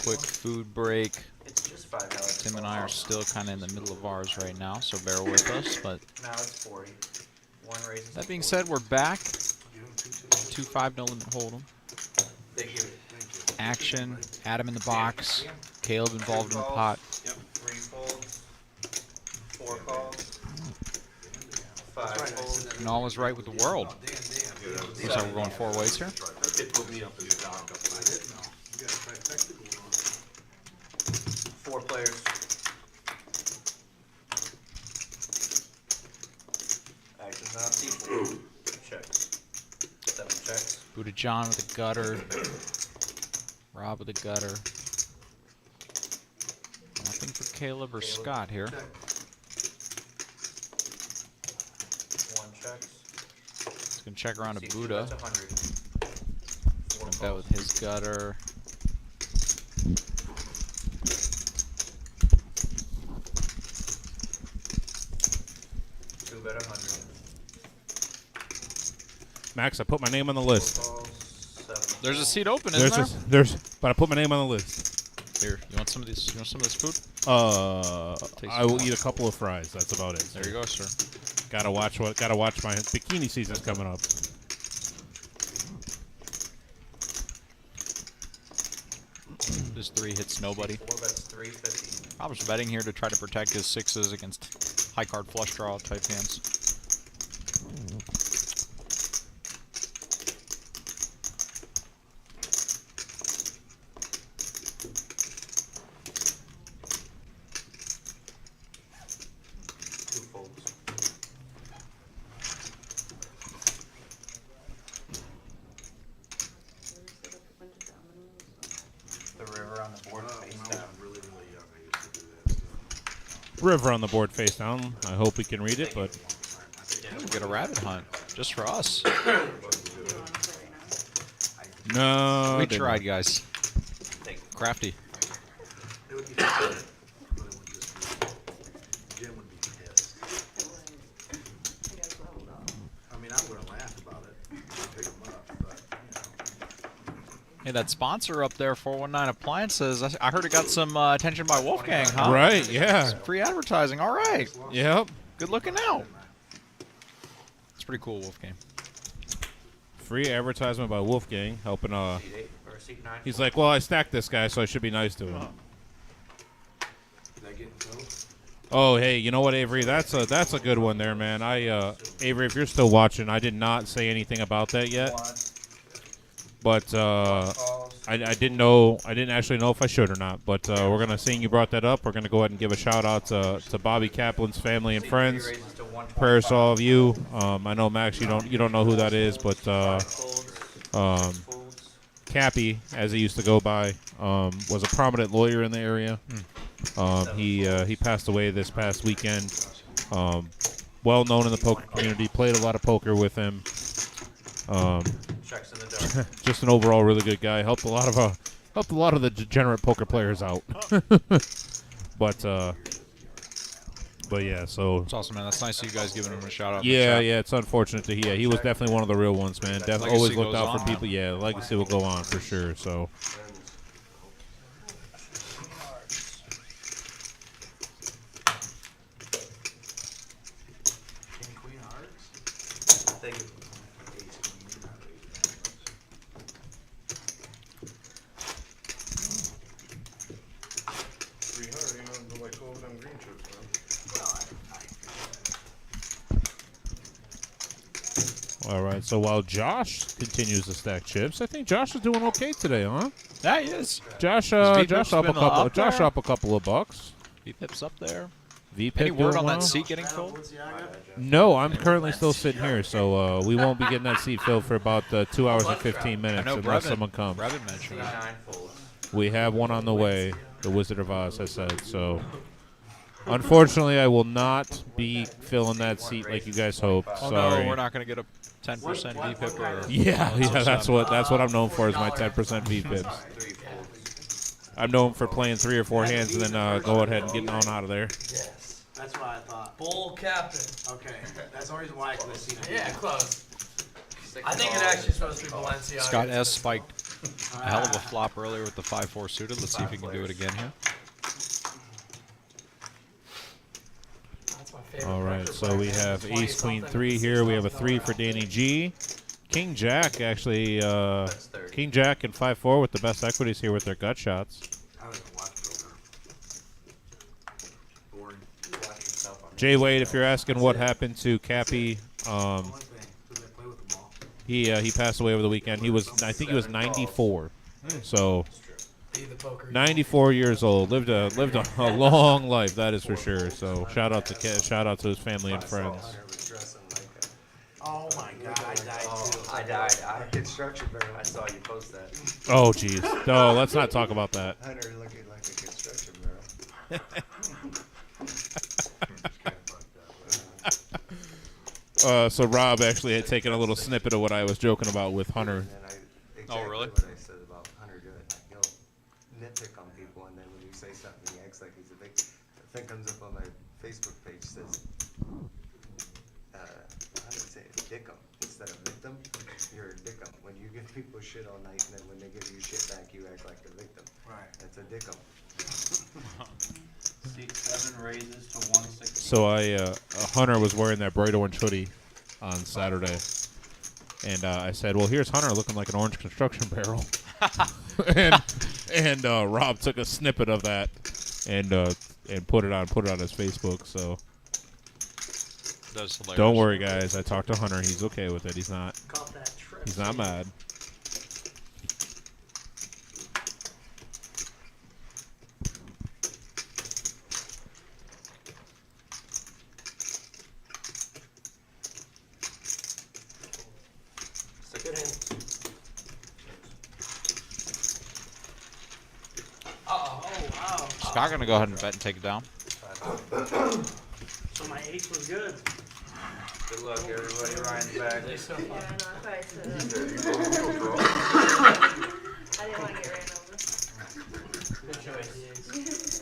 quick food break. It's just $5. Tim and I are still kind of in the middle of ours right now, so bear with us. But Now it's 40. One raises. that being said, we're back. 2-5 no limit hold'em. They give it. Action. Adam in the box. Caleb involved in the pot. 3 folds. 4 calls. 5 folds. And all is right with the world. Looks like we're going 4 ways here. It put me up as a dog. 4 players. Actions on people. Checks. 7 checks. Buddha John with a gutter. Rob with a gutter. Nothing for Caleb or Scott here. 1 checks. He's going to check around a See, Buddha. that's 100. Gonna bet with his gutter. Bet 100. Max, I put my name on the list. There's a seat open, isn't there? But I put my name on the list. Here, you want some of these? You want some of this food? I will eat a couple of fries. That's about it. There you go, sir. Gotta watch my bikini season's coming up. This 3 hits nobody. 4 bets 350. Rob's betting here to try to protect his 6s against high card flush draw type hands. River on the board face down. I hope we can read it, but we'll get a rabbit hunt just for us. No, we tried, guys. Crafty. It would be fun, but it would just be, Jim would be pissed. I mean, I'm going to laugh about it. I'll pick him up, but, Hey, that sponsor up there, 419 Appliances, I heard it got some attention by Wolfgang, huh? Right, yeah. Some free advertising, all right. Yep. Good looking out. It's pretty cool, Wolfgang. Free advertisement by Wolfgang, helping, Seat 9. he's like, well, I stacked this guy, so I should be nice to him. Did I get in trouble? Oh, hey, you know what, Avery? That's a good one there, man. Avery, if you're still watching, I did not say anything about that yet. But I didn't actually know if I should or not. But we're gonna, seeing you brought that up, we're gonna go ahead and give a shout out to Bobby Kaplan's family and friends. Prayers to all of you. I know, Max, you don't know who that is, but Cappy, as he used to go by, was a prominent lawyer in the area. He passed away this past weekend. Well known in the poker community. Played a lot of poker with him. Checks in the dark. Just an overall really good guy. Helped a lot of the degenerate poker players out. But yeah, so it's awesome, man. That's nice of you guys giving him a shout out. Yeah, it's unfortunate to hear. He was definitely one of the real ones, man. Definitely always looked out for people. Yeah, legacy will go on for sure. So. Queen of Hearts? Thank you. All right, so while Josh continues to stack chips, I think Josh is doing okay today, huh? Yeah, he is. Josh up a couple of bucks. VPip's up there. VPip Any word on well? that seat getting filled? No, I'm currently still sitting here, so we won't be getting that seat filled for about 2 hours and 15 minutes unless someone comes. Brevin mentioned that. We have one on the way. The Wizard of Oz has said so. Unfortunately, I will not be filling that seat like you guys hoped. Oh Sorry. no, we're not going to get a 10% VPIP or Yeah, yeah, that's what I'm known for is my 10% VPIPs. I'm known for playing 3 or 4 hands and then go ahead and getting on out of there. Yes, that's what I thought. Bull captain. Okay, that's the only reason why I could have seen it. Yeah, close. I think it actually supposed to be Balenciaga. Scott S spiked a hell of a flop earlier with the 5-4 suited. Let's see if he can do it again here. That's my favorite. All right, so we have ace queen 3 here. We have a 3 for Danny G. King Jack actually, King Jack and 5-4 with the best equities here with their gut shots. Jay Wade, if you're asking what happened to Cappy, he passed away over the weekend. I think he was 94. So 94 years old, lived a long life, that is for sure. So shout out to his family and friends. Oh my God, I died too. I died. Construction barrel. I saw you post that. Oh jeez, no, let's not talk about that. Hunter looking like a construction barrel. So Rob actually had taken a little snippet of what I was joking about with Hunter. Exactly really? What I said about Hunter doing. He'll nitpick on people, and then when you say something, he acts like he's a victim. The thing comes up on my Facebook page says, how do I say it? Dickum instead of victim. You're a dickum. When you give people shit all night, and then when they give you shit back, you act like the victim. Right. That's a dickum. Seat 7 raises to 160. So Hunter was wearing that bright orange hoodie on Saturday, and I said, "Well, here's Hunter looking like an orange construction barrel," and Rob took a snippet of that and put it on his Facebook. So That's hilarious. don't worry, guys. I talked to Hunter. He's okay with it. He's not mad. It's a good hand. Oh, wow. Scott gonna go ahead and bet and take it down. So my ace was good. Good luck, everybody. Ryan's back. Yeah, I know, that's why I said that. I didn't want to get ran over. Good choice.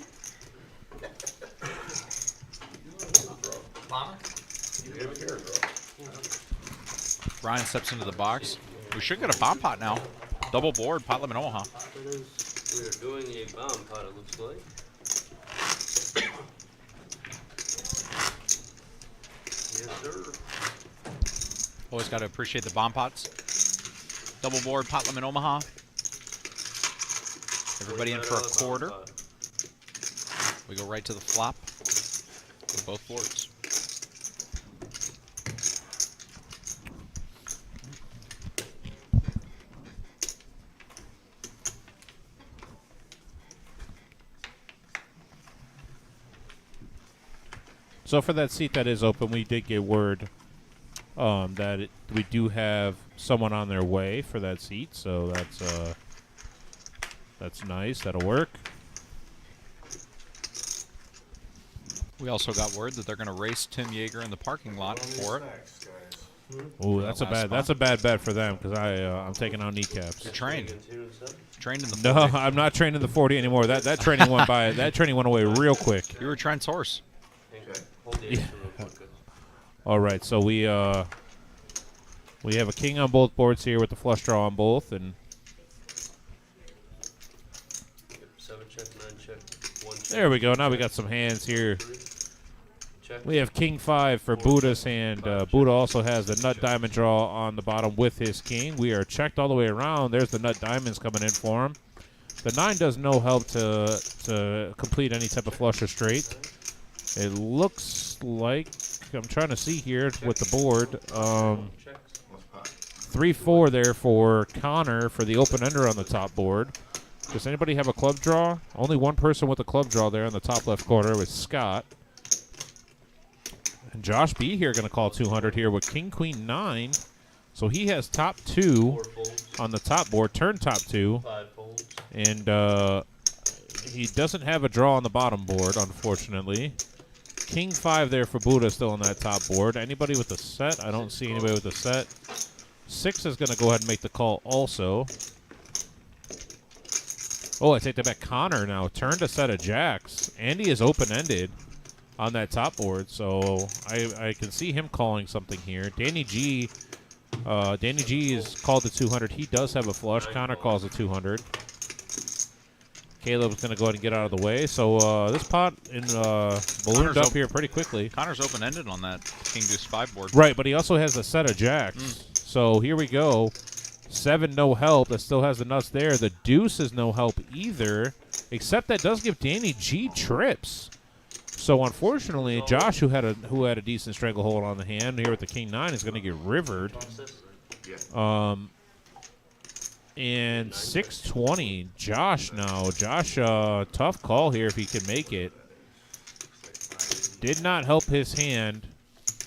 Bomber? Ryan steps into the box. We should get a bomb pot now. Double board, pot limit Omaha. We are doing a bomb pot, it looks like. Yes, sir. Always got to appreciate the bomb pots. Double board, pot limit Omaha. Everybody in for a quarter. We go right to the flop for both boards. So for that seat that is open, we did get word that we do have someone on their way for that seat. So that's nice. That'll work. We also got word that they're going to race Tim Yeager in the parking lot for it. Oh, that's a bad bet for them because I'm taking out kneecaps. You're trained. Trained in the 40. No, I'm not trained in the 40 anymore. That training went by. That training went away real quick. You were Trent's horse. Yeah. All right, so we have a king on both boards here with the flush draw on both, and 7 check, 9 check, 1 check. there we go. Now we got some hands here. We have king 5 for Buddha's hand. Buddha also has the nut diamond draw on the bottom with his king. We are checked all the way around. There's the nut diamonds coming in for him. The 9 does no help to complete any type of flush or straight. It looks like, I'm trying to see here with the board, 3-4 there for Connor for the open-ender on the top board. Does anybody have a club draw? Only one person with a club draw there in the top left corner was Scott. And Josh B here going to call 200 here with King Queen 9. So he has top 2 on the top board, turn top 2. 5 folds. And he doesn't have a draw on the bottom board, unfortunately. King 5 there for Buddha still on that top board. Anybody with a set? I don't see anybody with a set. 6 is going to go ahead and make the call also. Oh, I take that back. Connor now turned a set of jacks. Andy is open-ended on that top board, so I can see him calling something here. Danny G is called the 200. He does have a flush. Connor calls a 200. Caleb's going to go ahead and get out of the way. So this pot ballooned up here pretty quickly. Connor's open-ended on that King Deuce 5 board. Right, but he also has a set of jacks. So here we go. 7, no help. That still has the nuts there. The deuce is no help either, except that does give Danny G trips. So unfortunately, Josh, who had a decent stranglehold on the hand here with the King 9, is going to get rivered. And 620, Josh now. Josh, tough call here if he can make it. Did not help his hand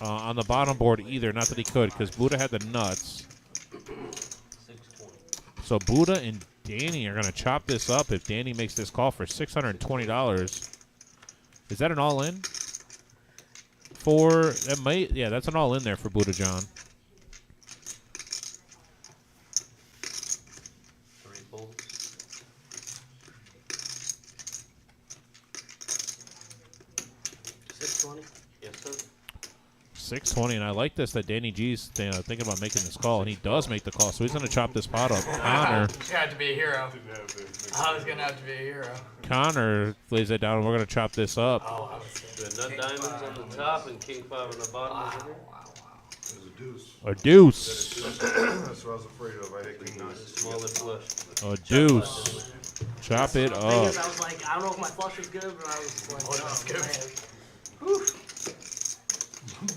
on the bottom board either. Not that he could, because Buddha had the nuts. So Buddha and Danny are going to chop this up if Danny makes this call for $620. Is that an all-in? Yeah, that's an all-in there for Buddha John. 3 folds. $620. Yes, sir. 620, and I like this that Danny G's thinking about making this call, and he does make the call, so he's going to chop this pot up. Connor. He's going to have to be a hero. I was going to have to be a hero. Connor lays that down, and we're going to chop this up. Oh, The nut diamonds on the top and King 5 on the bottom. There's a deuce. A deuce. That's what I was afraid of. I hit King 9. Smaller flush. A deuce. Chop it up. I was like, I don't know if my flush is good, but I was like, oh, that's good.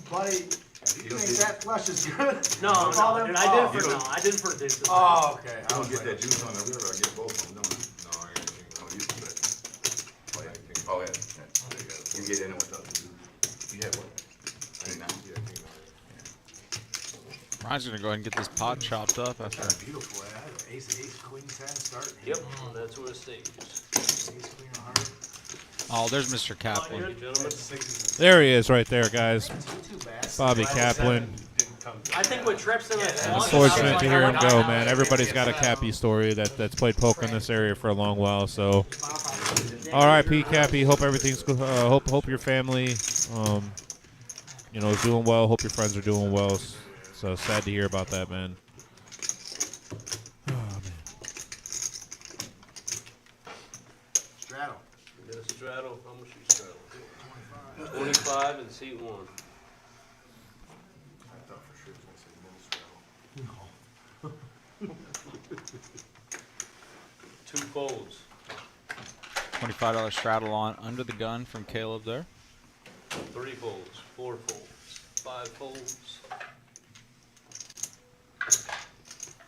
Buddy, you think that flush is good? No, dude, I did it for deuce. Oh, okay. I don't get that juice on the river. I get both of them, don't I? No, I got King. Oh, you bet. Oh, yeah. You get in it with the. You have what? King 9. Yeah, King 9. Ryan's going to go ahead and get this pot chopped up after. That's beautiful. I have ace, queen 10 start. Yep, that's where it stays. Ace, queen, or heart. Oh, there's Mr. Kaplan. There he is right there, guys. Bobby Kaplan. I think with trips in it. Unfortunate to hear him go, man. Everybody's got a Cappy story that's played poker in this area for a long while. So, R.I.P. Cappy. Hope everything's good. Hope your family, is doing well. Hope your friends are doing well. So sad to hear about that, man. Oh, man. Straddle. You got a straddle. How much you straddle? 25 and seat 1. I thought for sure it was going to say no straddle. 2 folds. $25 straddle on under the gun from Caleb there. 3 folds. 4 folds. 5 folds.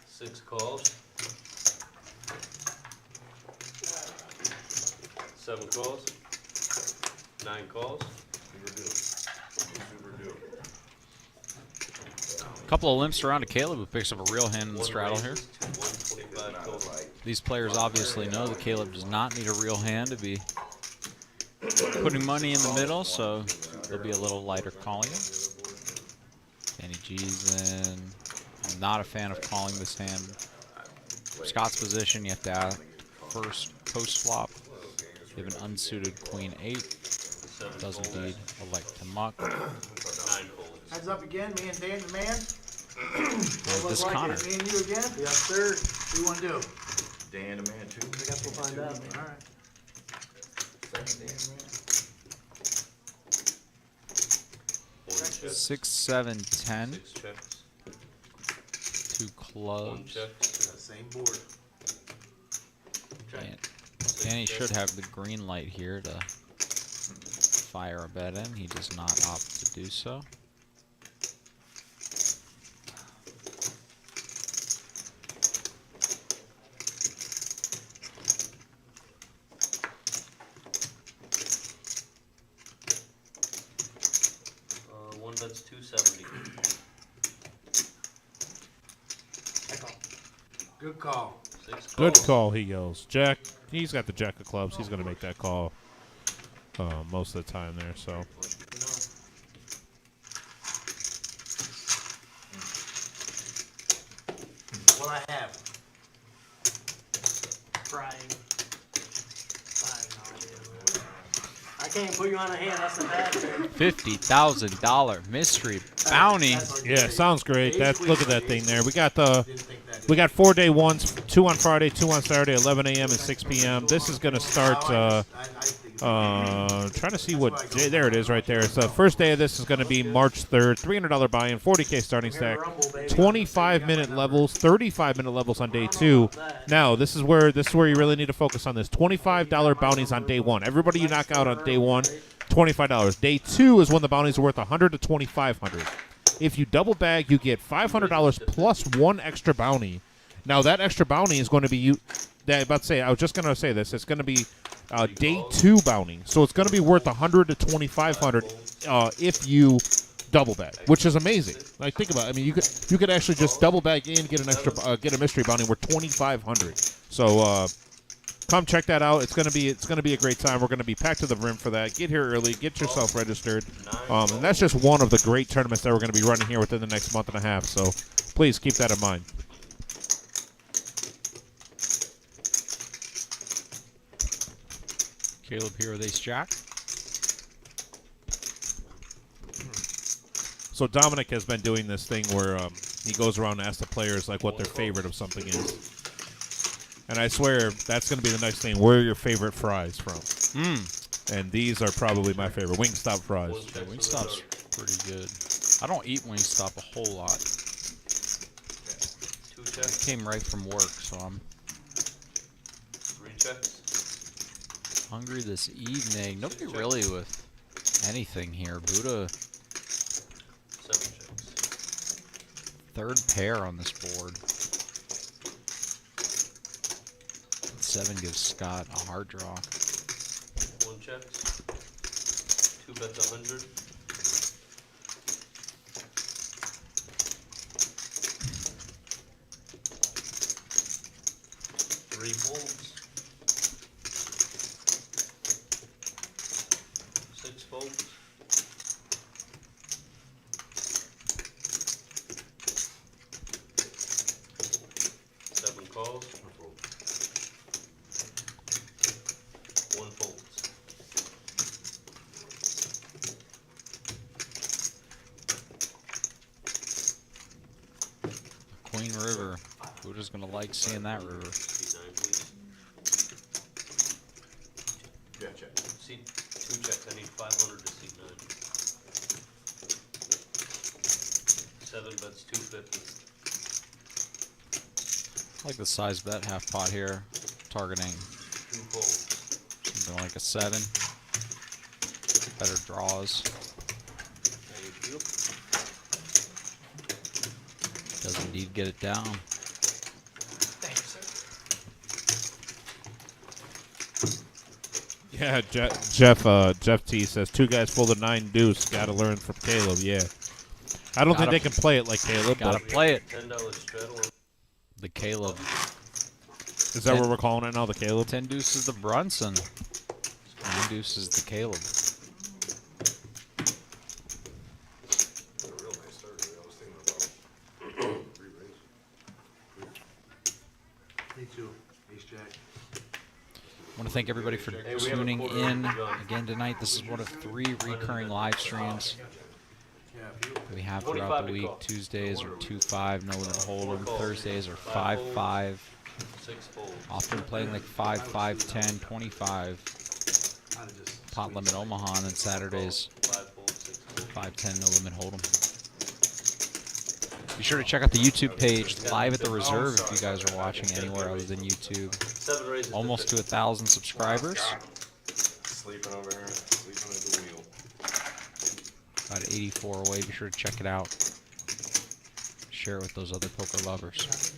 6 calls. 7 calls. 9 calls. A couple of limps around to Caleb, who picks up a real hand in the straddle here. These players obviously know that Caleb does not need a real hand to be putting money in the middle, so there'll be a little lighter calling it. Danny G's in. I'm not a fan of calling this hand. Scott's position, you have to act first post flop. You have an unsuited queen 8. Does indeed elect to muck. Heads up again, me and Dan the man. This Connor. Me and you again? Yes, sir. What do you want to do? Dan the man, too. I guess we'll find out. All right. Second Dan the man. 6, 7, 10. 6 checks. 2 1 clubs. check. Same board. And Danny should have the green light here to fire a bet in. He does not opt to do so. One bet's 270. Good call. 6 calls. Good call, he goes. Jack, he's got the jack of clubs. He's going to make that call most of the time there. So can't put you on a hand. That's the bad thing. $50,000 mystery bounty. Yeah, sounds great. Look at that thing there. We got 4-day ones, 2 on Friday, 2 on Saturday, 11 a.m. and 6 p.m. This is going to start. Trying to see what day. There it is, right there. So the first day of this is going to be March 3rd. $300 buy-in, 40K starting stack, 25-minute levels, 35-minute levels on day 2. Now this is where you really need to focus on this. $25 bounties on day 1. Everybody you knock out on day 1, $25. Day 2 is when the bounties are worth $100 to $2,500. If you double bag, you get $500 plus 1 extra bounty. Now that extra bounty is going to be I was just going to say this. It's going to be day 2 bounty, so it's going to be worth $100 to $2,500 if you double bag, which is amazing. Like, think about it. I mean, you could actually just double bag in, get a mystery bounty worth $2,500. So come check that out. It's gonna be a great time. We're gonna be packed to the brim for that. Get here early. Get yourself registered. And that's just one of the great tournaments that we're gonna be running here within the next month and a half. So please keep that in mind. Caleb here with Ace Jack. So Dominic has been doing this thing where he goes around and asks the players like what their favorite of something is. And I swear that's going to be the next thing. Where are your favorite fries from? And these are probably my favorite. Wingstop fries. Yeah, Wingstop's pretty good. I don't eat Wingstop a whole lot. I came right from work, so I'm hungry this evening. Nobody really with anything here. Buddha. 3rd pair on this board. 7 gives Scott a hard draw. 1 checks. 2 bets 100. Three folds. 6 folds. 7 calls. 1 folds. Queen River. Buddha's gonna like seeing that river. Yeah, check. Seat 2 checks. I need 500 to seat 9. 7 bets 250. I like the size bet half pot here, targeting 2 folds. something like a 7. Better draws. Thank you. Does indeed get it down. Yeah, Jeff T says 2 guys full of 9 deuce. Got to learn from Caleb. Yeah, I don't think they can play it like Caleb. Gotta But play it. $10 straddle. The Caleb. is that what we're calling it now? The Caleb. 10 deuce is the Brunson. 9 deuce is the Caleb. A real nice start. I was thinking about 3 raise. Me too. Ace Jack. I want to thank everybody for tuning in again tonight. This is one of 3 recurring live streams that we have throughout the week. Tuesdays are 2-5, no limit hold'em. Thursdays are 5-5. 6 folds. Often playing like 5-5, 10, 25. Pot limit Omaha, and then Saturdays 5 folds. 6 folds. 5-10, no limit hold'em. Be sure to check out the YouTube page, Live at the Reserve, if you guys are watching anywhere other than YouTube. 7 raises. Almost to 1,000 subscribers. Sleeping over here. Sleeping at the wheel. About 84 away. Be sure to check it out. Share it with those other poker lovers.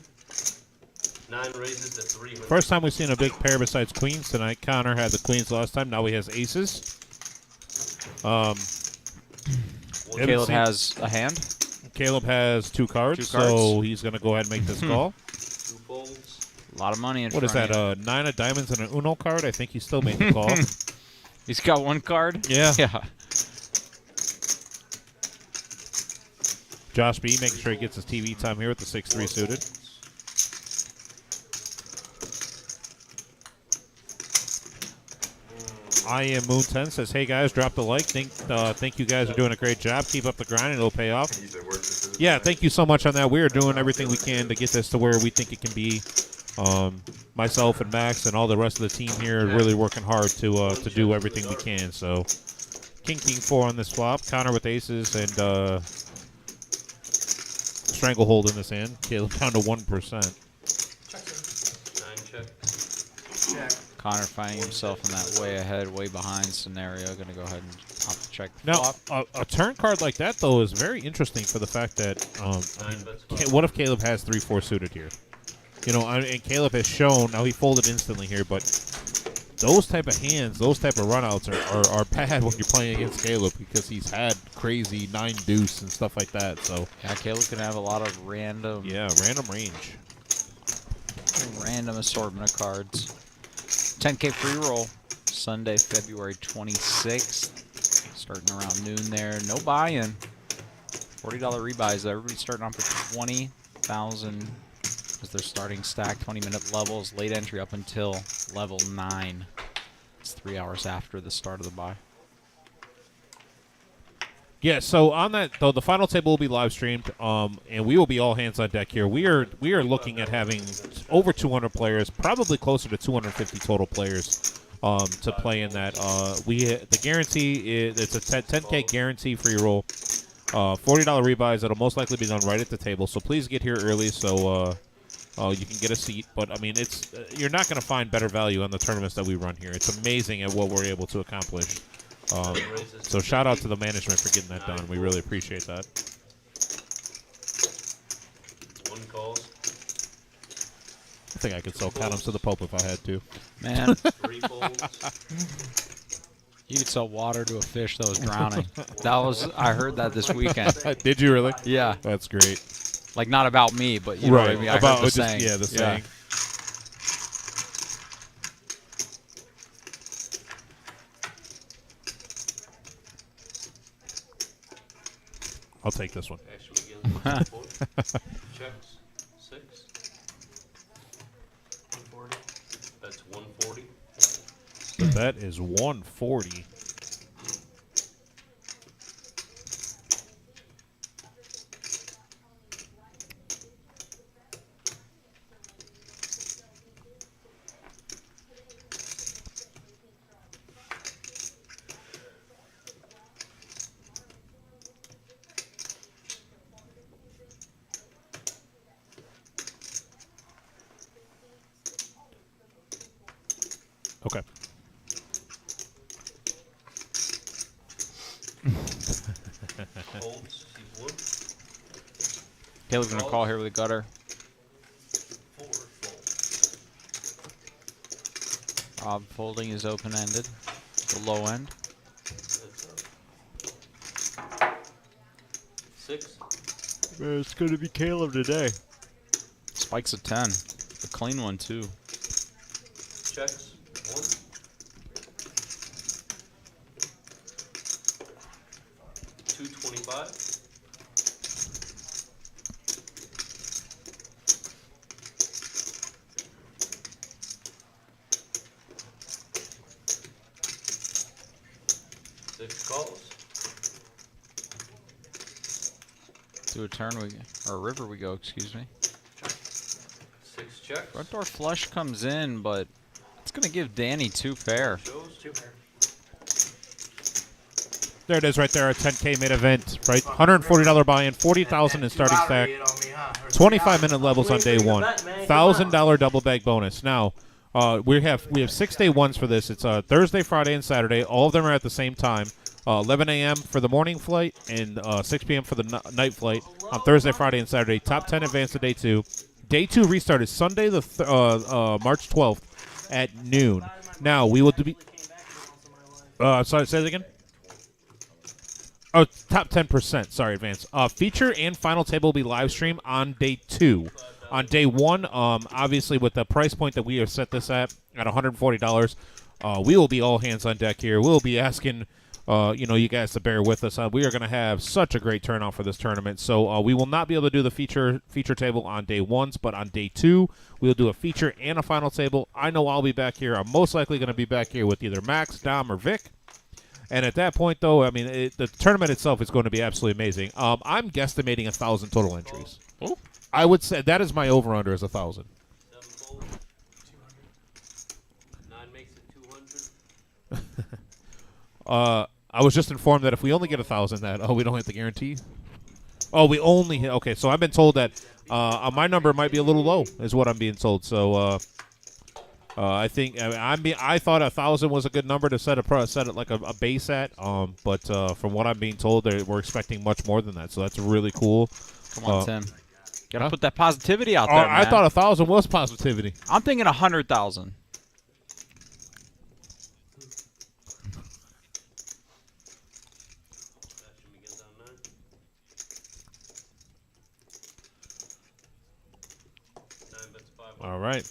9 raises to 300. First time we've seen a big pair besides queens tonight. Connor had the queens last time. Now he has aces. Caleb has a hand. Caleb has 2 cards, so he's going to go ahead and make this call. 2 folds. A lot of money in What is front that, of you. 9 of diamonds and an Uno card? I think he still made the call. He's got 1 card? Yeah. Yeah. Josh B making sure he gets his TV time here with the 6-3 suited. I am Moon 10 says, hey guys, drop the like. Think you guys are doing a great job. Keep up the grind and it'll pay off. Yeah, thank you so much on that. We are doing everything we can to get this to where we think it can be. Myself and Max and all the rest of the team here are really working hard to do everything we can. So, King 4 on this flop. Connor with aces and Stranglehold in this hand. Caleb down to 1%. Connor finding himself in that way ahead, way behind scenario. Going to go ahead and pop the check Now, flop. a turn card like that, though, is very interesting for the fact that, what if Caleb has 3-4 suited here? You know, and Caleb has shown, now he folded instantly here, but those type of hands, those type of runouts are bad when you're playing against Caleb because he's had crazy 9 deuce and stuff like that. So yeah, Caleb can have a lot of random. Yeah, random range. Random assortment of cards. 10K free roll, Sunday, February 26th. Starting around noon there. No buy-in. $40 rebuys. Everybody's starting off with 20,000 as their starting stack. 20-minute levels. Late entry up until level 9. It's 3 hours after the start of the buy. Yeah, so on that though, the final table will be live streamed, and we will be all hands on deck here. We are looking at having over 200 players, probably closer to 250 total players, to play in that. The guarantee it's a 10K guarantee free roll, $40 rebuys. That'll most likely be done right at the table. So please get here early so you can get a seat. But I mean, it's you're not going to find better value on the tournaments that we run here. It's amazing at what we're able to accomplish. So shout out to the management for getting that done. We really appreciate that. One calls. I think I could sell Count 'em to the Pope if I had to. Man. 3 folds. You could sell water to a fish that was drowning. I heard that this weekend. Did you really? Yeah. That's great. Like, not about me, but you know what I mean. I heard the saying. Yeah, the saying. I'll take this one. Checks. 6. 140. That's 140. That is 140. Okay. Folds. Blue. Caleb's going to call here with a gutter. 4 folds. Rob folding is open-ended. The low end. That's 6. It's going to be Caleb today. Spike's a 10. A clean one, too. Checks. 1. 225. 6 calls. To a turn or a river we go, excuse me. 6 checks. Front door flush comes in, but it's going to give Danny 2 pair. Shows 2 pair. There it is right there, our 10K main event, right? $140 buy-in, $40,000 in starting stack, 25-minute levels on day 1, $1,000 double bag bonus. Now, we have 6-day ones for this. It's Thursday, Friday, and Saturday. All of them are at the same time. 11 a.m. for the morning flight and 6 p.m. for the night flight on Thursday, Friday, and Saturday. Top 10 advance to day 2. Day 2 restart is Sunday, the March 12th at noon. Now, we will be... sorry, say it again? Oh, top 10%. Sorry, advance. Feature and final table will be live stream on day 2. On day 1, obviously with the price point that we have set this at $140, we will be all hands on deck here. We'll be asking you guys to bear with us. We are going to have such a great turnout for this tournament. So we will not be able to do the feature table on day 1, but on day 2, we'll do a feature and a final table. I know I'll be back here. I'm most likely going to be back here with either Max, Dom, or Vic. And at that point, though, I mean, the tournament itself is going to be absolutely amazing. I'm guesstimating 1,000 total entries. Oh. I would say that is my over-under is 1,000. 9 makes it 200. I was just informed that if we only get 1,000, that we don't have to guarantee. Oh, we only hit. Okay, so I've been told that my number might be a little low, is what I'm being told. So I think I thought 1,000 was a good number to set it like a base at. But from what I'm being told, we're expecting much more than that. So that's really cool. Come on, Tim. Gotta put that positivity out there, man. I thought 1,000 was positivity. I'm thinking 100,000. All right.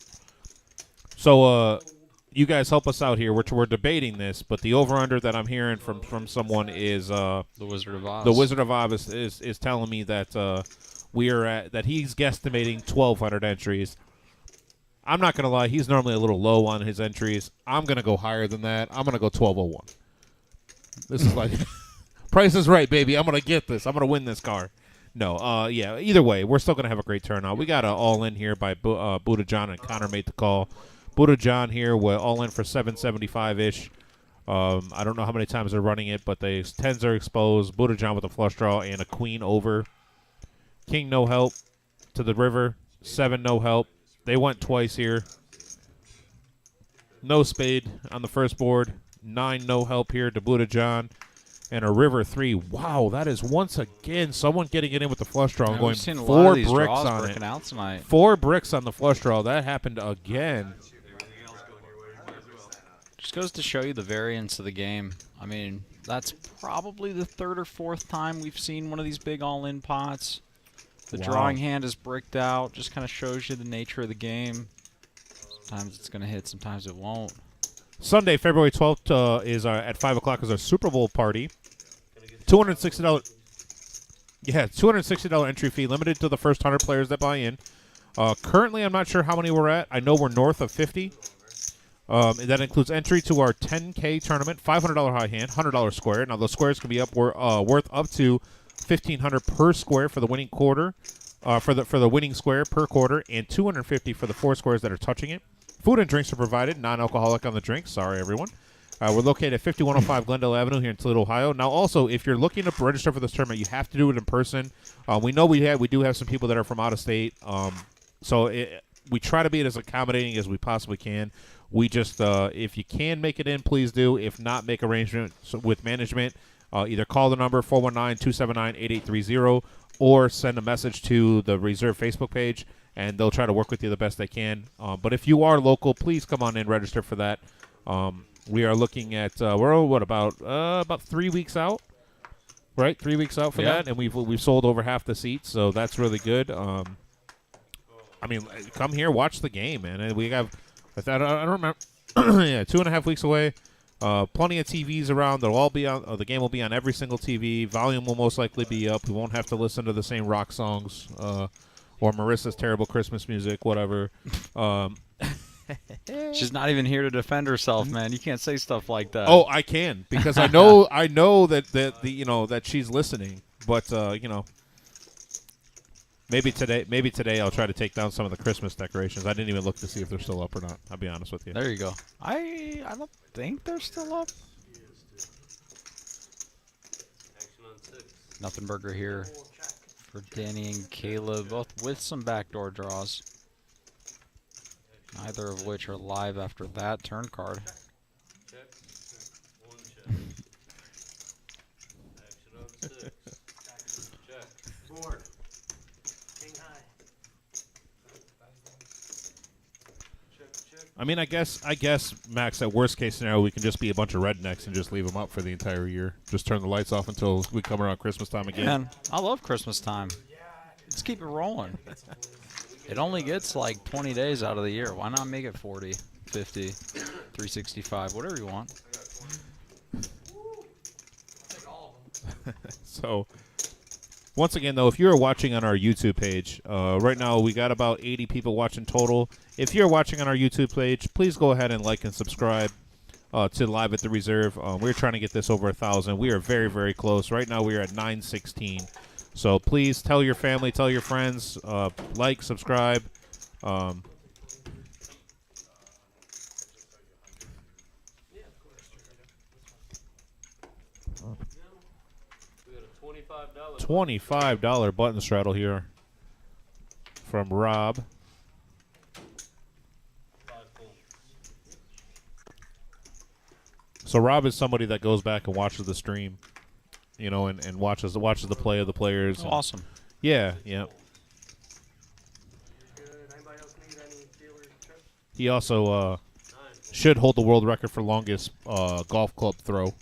So you guys help us out here. We're debating this, but the over-under that I'm hearing from someone is the Wizard of Oz. The Wizard of Oz is telling me that that he's guesstimating 1,200 entries. I'm not gonna lie, he's normally a little low on his entries. I'm gonna go higher than that. I'm gonna go 1,201. This is like Price is Right, baby. I'm gonna get this. I'm gonna win this car. No, yeah. Either way, we're still gonna have a great turnout. We got all in here by Buddha John, and Connor made the call. Buddha John here, we're all in for 775 ish. I don't know how many times they're running it, but the 10s are exposed. Buddha John with a flush draw and a queen over. King no help to the river. 7 no help. They went twice here. No spade on the first board. 9 no help here to Buddha John. And a river 3. Wow, that is once again someone getting it in with the flush draw and going 4 bricks on it. Out tonight. 4 bricks on the flush draw. That happened again. Just goes to show you the variance of the game. I mean, that's probably the 3rd or 4th time we've seen one of these big all-in pots. The drawing hand is bricked out. Just kind of shows you the nature of the game. Sometimes it's going to hit, sometimes it won't. Sunday, February 12th is at 5 o'clock is our Super Bowl party. $260. Yeah, $260 entry fee, limited to the first 100 players that buy in. Currently, I'm not sure how many we're at. I know we're north of 50. That includes entry to our 10K tournament, $500 high hand, $100 square. Now, those squares can be worth up to $1,500 per square for the winning quarter, for the winning square per quarter, and $250 for the 4 squares that are touching it. Food and drinks are provided, non-alcoholic on the drinks. Sorry, everyone. We're located at 5105 Glendale Avenue here in Toledo, Ohio. Now, also, if you're looking to register for this tournament, you have to do it in person. We know we do have some people that are from out of state, so we try to be as accommodating as we possibly can. We just, if you can make it in, please do. If not, make arrangements with management. Either call the number 419-279-8830 or send a message to the Reserve Facebook page, and they'll try to work with you the best they can. But if you are local, please come on in, register for that. We are looking at we're about 3 weeks out, right? 3 weweeks out for that, and we've sold over half the seats, so that's really good. I mean, come here, watch the game, man. And we have, I don't remember, yeah, 2.5 weeks away. Plenty of TVs around. They'll all be on. The game will be on every single TV. Volume will most likely be up. We won't have to listen to the same rock songs or Marissa's terrible Christmas music, whatever. She's not even here to defend herself, man. You can't say stuff like that. Oh, I can, because I know that she's listening. But maybe today I'll try to take down some of the Christmas decorations. I didn't even look to see if they're still up or not. I'll be honest with you. There you go. I don't think they're still up. Nothing burger here for Danny and Caleb, both with some backdoor draws. Neither of which are live after that turn card. Board. King high. I mean, I guess, Max, at worst case scenario, we can just be a bunch of rednecks and just leave them up for the entire year. Just turn the lights off until we come around Christmas time again. Man, I love Christmas time. Let's keep it rolling. It only gets like 20 days out of the year. Why not make it 40, 50, 365, whatever you want. So, once again, though, if you're watching on our YouTube page, right now we got about 80 people watching total. If you're watching on our YouTube page, please go ahead and like and subscribe to Live at the Reserve. We're trying to get this over 1,000. We are very, very close. Right now we are at 916. So please tell your family, tell your friends, like, subscribe. $25 button straddle here from Rob. So Rob is somebody that goes back and watches the stream, you know, and watches the play of the players. Oh, awesome. Yeah, yeah. He also should hold the world record for longest golf club throw.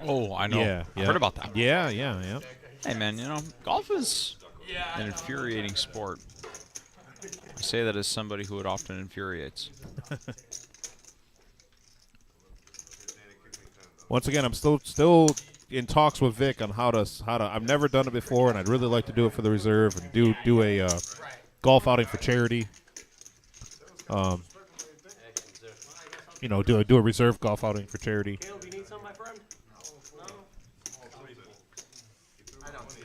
Oh, I know. Yeah, I heard about that. Yeah, yeah, yeah. Hey, man, you know, golf is an infuriating sport. I say that as somebody who it often infuriates. Once again, I'm still in talks with Vic on how to. I've never done it before, and I'd really like to do it for the reserve and do a golf outing for charity. You know, do a reserve golf outing for charity. Caleb, you need some, my friend? No. I don't see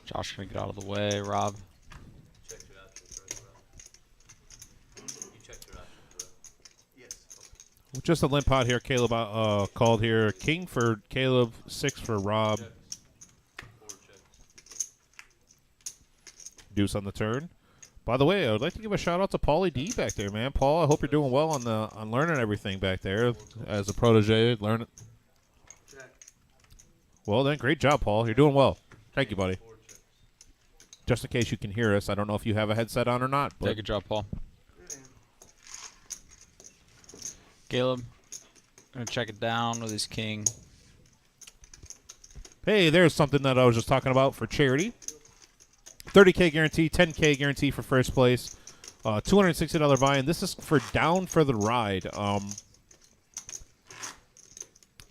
Josh gonna get out of the way. Rob. Just a limp pot here. Caleb called here. King for Caleb, 6 for Rob. Deuce on the turn. By the way, I would like to give a shout out to Paulie D back there, man. Paul, I hope you're doing well on learning everything back there as a protege. Learning. Well then, great job, Paul. You're doing well. Thank you, buddy. Just in case you can hear us, I don't know if you have a headset on or not. But Take a job, Paul. Caleb, gonna check it down with his king. Hey, there's something that I was just talking about for charity. 30K guarantee, 10K guarantee for first place, $260 buy-in. This is for Down for the Ride.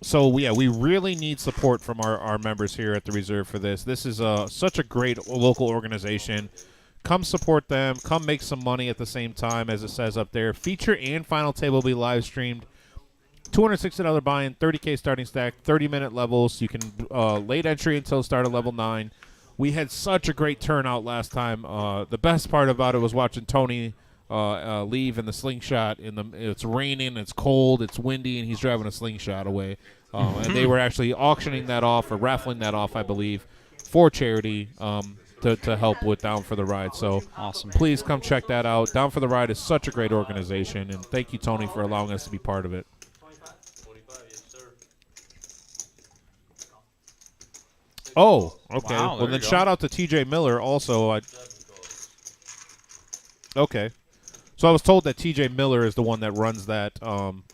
So, yeah, we really need support from our members here at the Reserve for this. This is such a great local organization. Come support them. Come make some money at the same time, as it says up there. Feature and final table will be live streamed. $260 buy-in, 30K starting stack, 30-minute levels. You can late entry until start at level 9. We had such a great turnout last time. The best part about it was watching Tony leave in the slingshot. It's raining, it's cold, it's windy, and he's driving a slingshot away. And they were actually auctioning that off or raffling that off, I believe, for charity. To help with Down for the Ride. So awesome. Please come check that out. Down for the Ride is such a great organization, and thank you, Tony, for allowing us to be part of it. 25, yes, sir. Oh, okay. Wow, Well, then shout out to TJ Miller also. Okay. So I was told that TJ Miller is the one that runs that,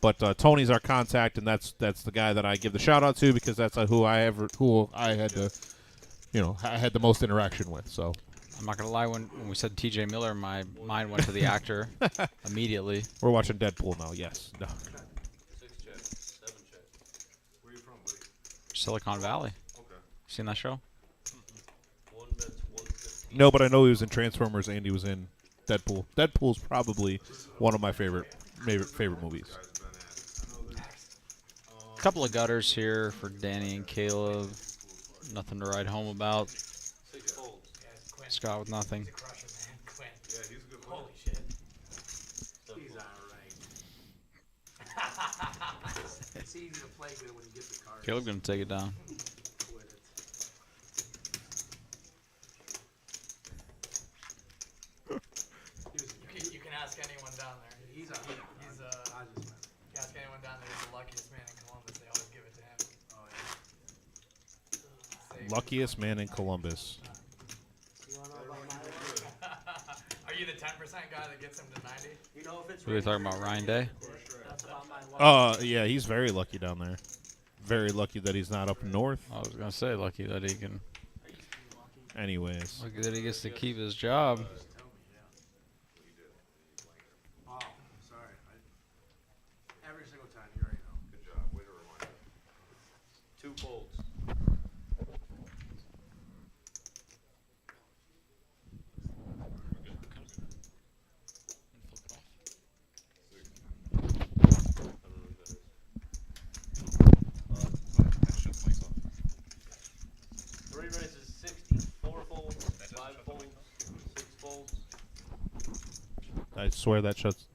but Tony's our contact, and that's the guy that I give the shout out to because that's who I had to. I had the most interaction with. So I'm not gonna lie. When we said T.J. Miller, my mind went to the actor immediately. We're watching Deadpool now. Yes. No. 6 check, 7 check. Where you from, buddy? Silicon Valley. Okay. Seen that show? 1 bet's 115. No, but I know he was in Transformers and he was in Deadpool. Deadpool's probably one of my favorite movies. A couple of gutters here for Danny and Caleb. Nothing to write home about. 6 folds. Scott with nothing. Yeah, he's a good player. Holy shit. He's alright. It's easy to play good when you get the cards. Caleb gonna take it down. Quit it. You can ask anyone down there. You ask anyone down there. He's the luckiest man in Columbus. They always give it to him. Oh, yeah. Luckiest man in Columbus. Are you the 10% guy that gets him to 90? You know if it's We were talking about Ryan Day. That's about my luck. Yeah, he's very lucky down there. Very lucky that he's not up north. I was gonna say lucky that he can. Anyways. Lucky that he gets to keep his job. Oh, sorry. Every single time, you already know. Good job. Way to 2 folds. Three races, 60, 4 folds, 5 folds, 6 folds. I swear that shuts.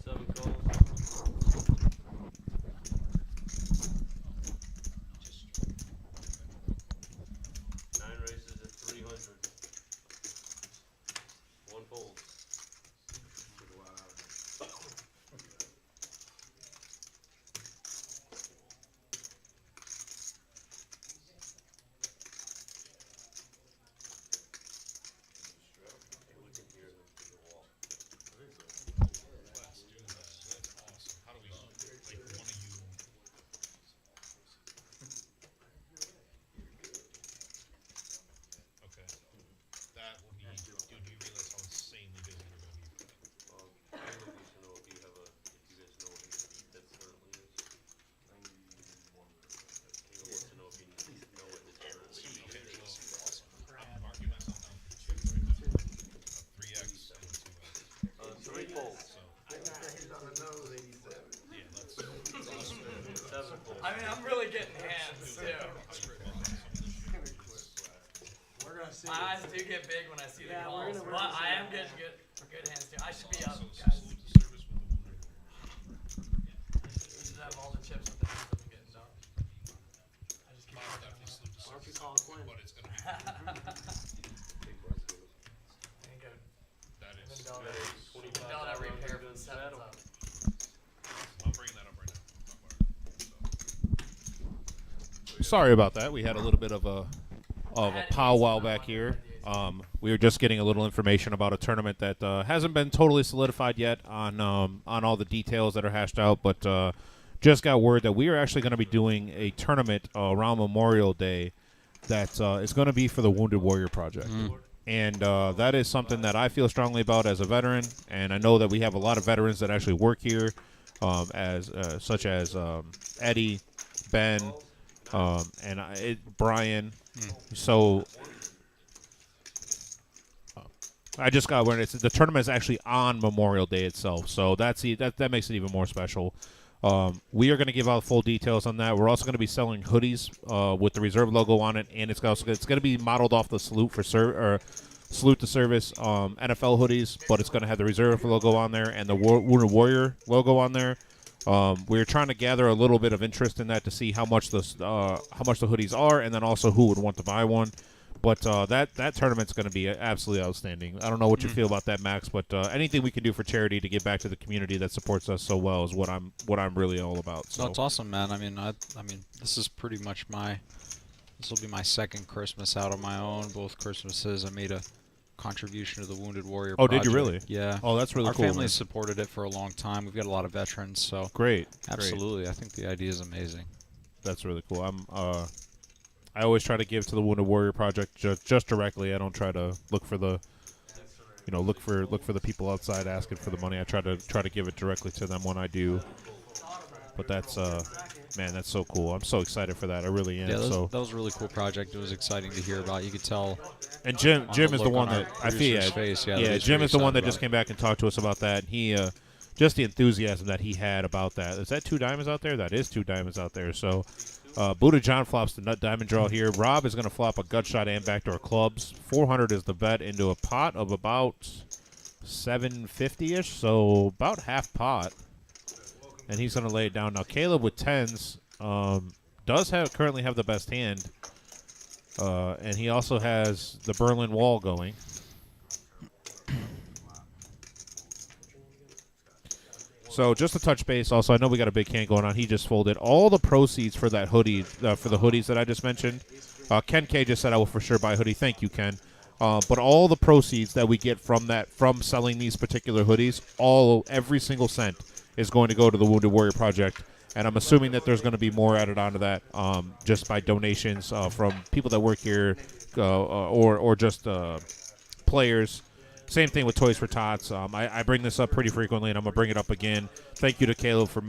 7 calls. Nine races at 300. 1 fold. I mean, I'm really getting hands, too. My eyes do get big when I see the calls, but I am getting good hands, too. I should be up, guys. You should have all the chips with the hands I've been getting done. I just keep working on it. Why don't you call Quinn? Ain't good. That I've is. been dealt every pair from 7s up. I'll bring that up right now. Sorry about that. We had a little bit of a powwow back here. We were just getting a little information about a tournament that hasn't been totally solidified yet on all the details that are hashed out, but just got word that we are actually going to be doing a tournament around Memorial Day that is going to be for the Wounded Warrior Project. And that is something that I feel strongly about as a veteran, and I know that we have a lot of veterans that actually work here, such as Eddie, Ben, and Brian. So I just got word the tournament is actually on Memorial Day itself, so that makes it even more special. We are going to give out full details on that. We're also going to be selling hoodies with the reserve logo on it, and it's going to be modeled off the Salute to Service NFL hoodies, but it's going to have the reserve logo on there and the Wounded Warrior logo on there. We're trying to gather a little bit of interest in that to see how much the hoodies are, and then also who would want to buy one. But that tournament's going to be absolutely outstanding. I don't know what you feel about that, Max, but anything we can do for charity to give back to the community that supports us so well is what I'm really all about. So. No, it's awesome, man. I mean, this is pretty much this will be my second Christmas out on my own. Both Christmases, I made a contribution to the Wounded Warrior Oh, Project. did you really? Yeah. Oh, that's really Our cool. Our family man. supported it for a long time. We've got a lot of veterans, so great. Absolutely, Great. I think the idea is amazing. That's really cool. I always try to give to the Wounded Warrior Project just directly. I don't try to look for the, look for the people outside asking for the money. I try to give it directly to them when I do. But that's man, that's so cool. I'm so excited for that. I really am. Yeah, that was a really cool project. It was exciting to hear about. You could tell. And Jim is the one that I feel. Yeah, Jim is the one that just came back and talked to us about that. He just the enthusiasm that he had about that. Is that 2 diamonds out there? That is 2 diamonds out there. So. Buddha John flops the nut diamond draw here. Rob is going to flop a gut shot and backdoor clubs. 400 is the bet into a pot of about 750-ish, so about half pot. And he's going to lay it down. Now, Caleb with 10s does currently have the best hand, and he also has the Berlin Wall going. So just to touch base, also, I know we got a big hand going on. He just folded all the proceeds for that hoodie, for the hoodies that I just mentioned. Ken K just said I will for sure buy a hoodie. Thank you, Ken. But all the proceeds that we get from selling these particular hoodies, every single cent is going to go to the Wounded Warrior Project. And I'm assuming that there's going to be more added onto that just by donations from people that work here, or just players. Same thing with Toys for Tots. I bring this up pretty frequently, and I'm gonna bring it up again. Thank you to Caleb for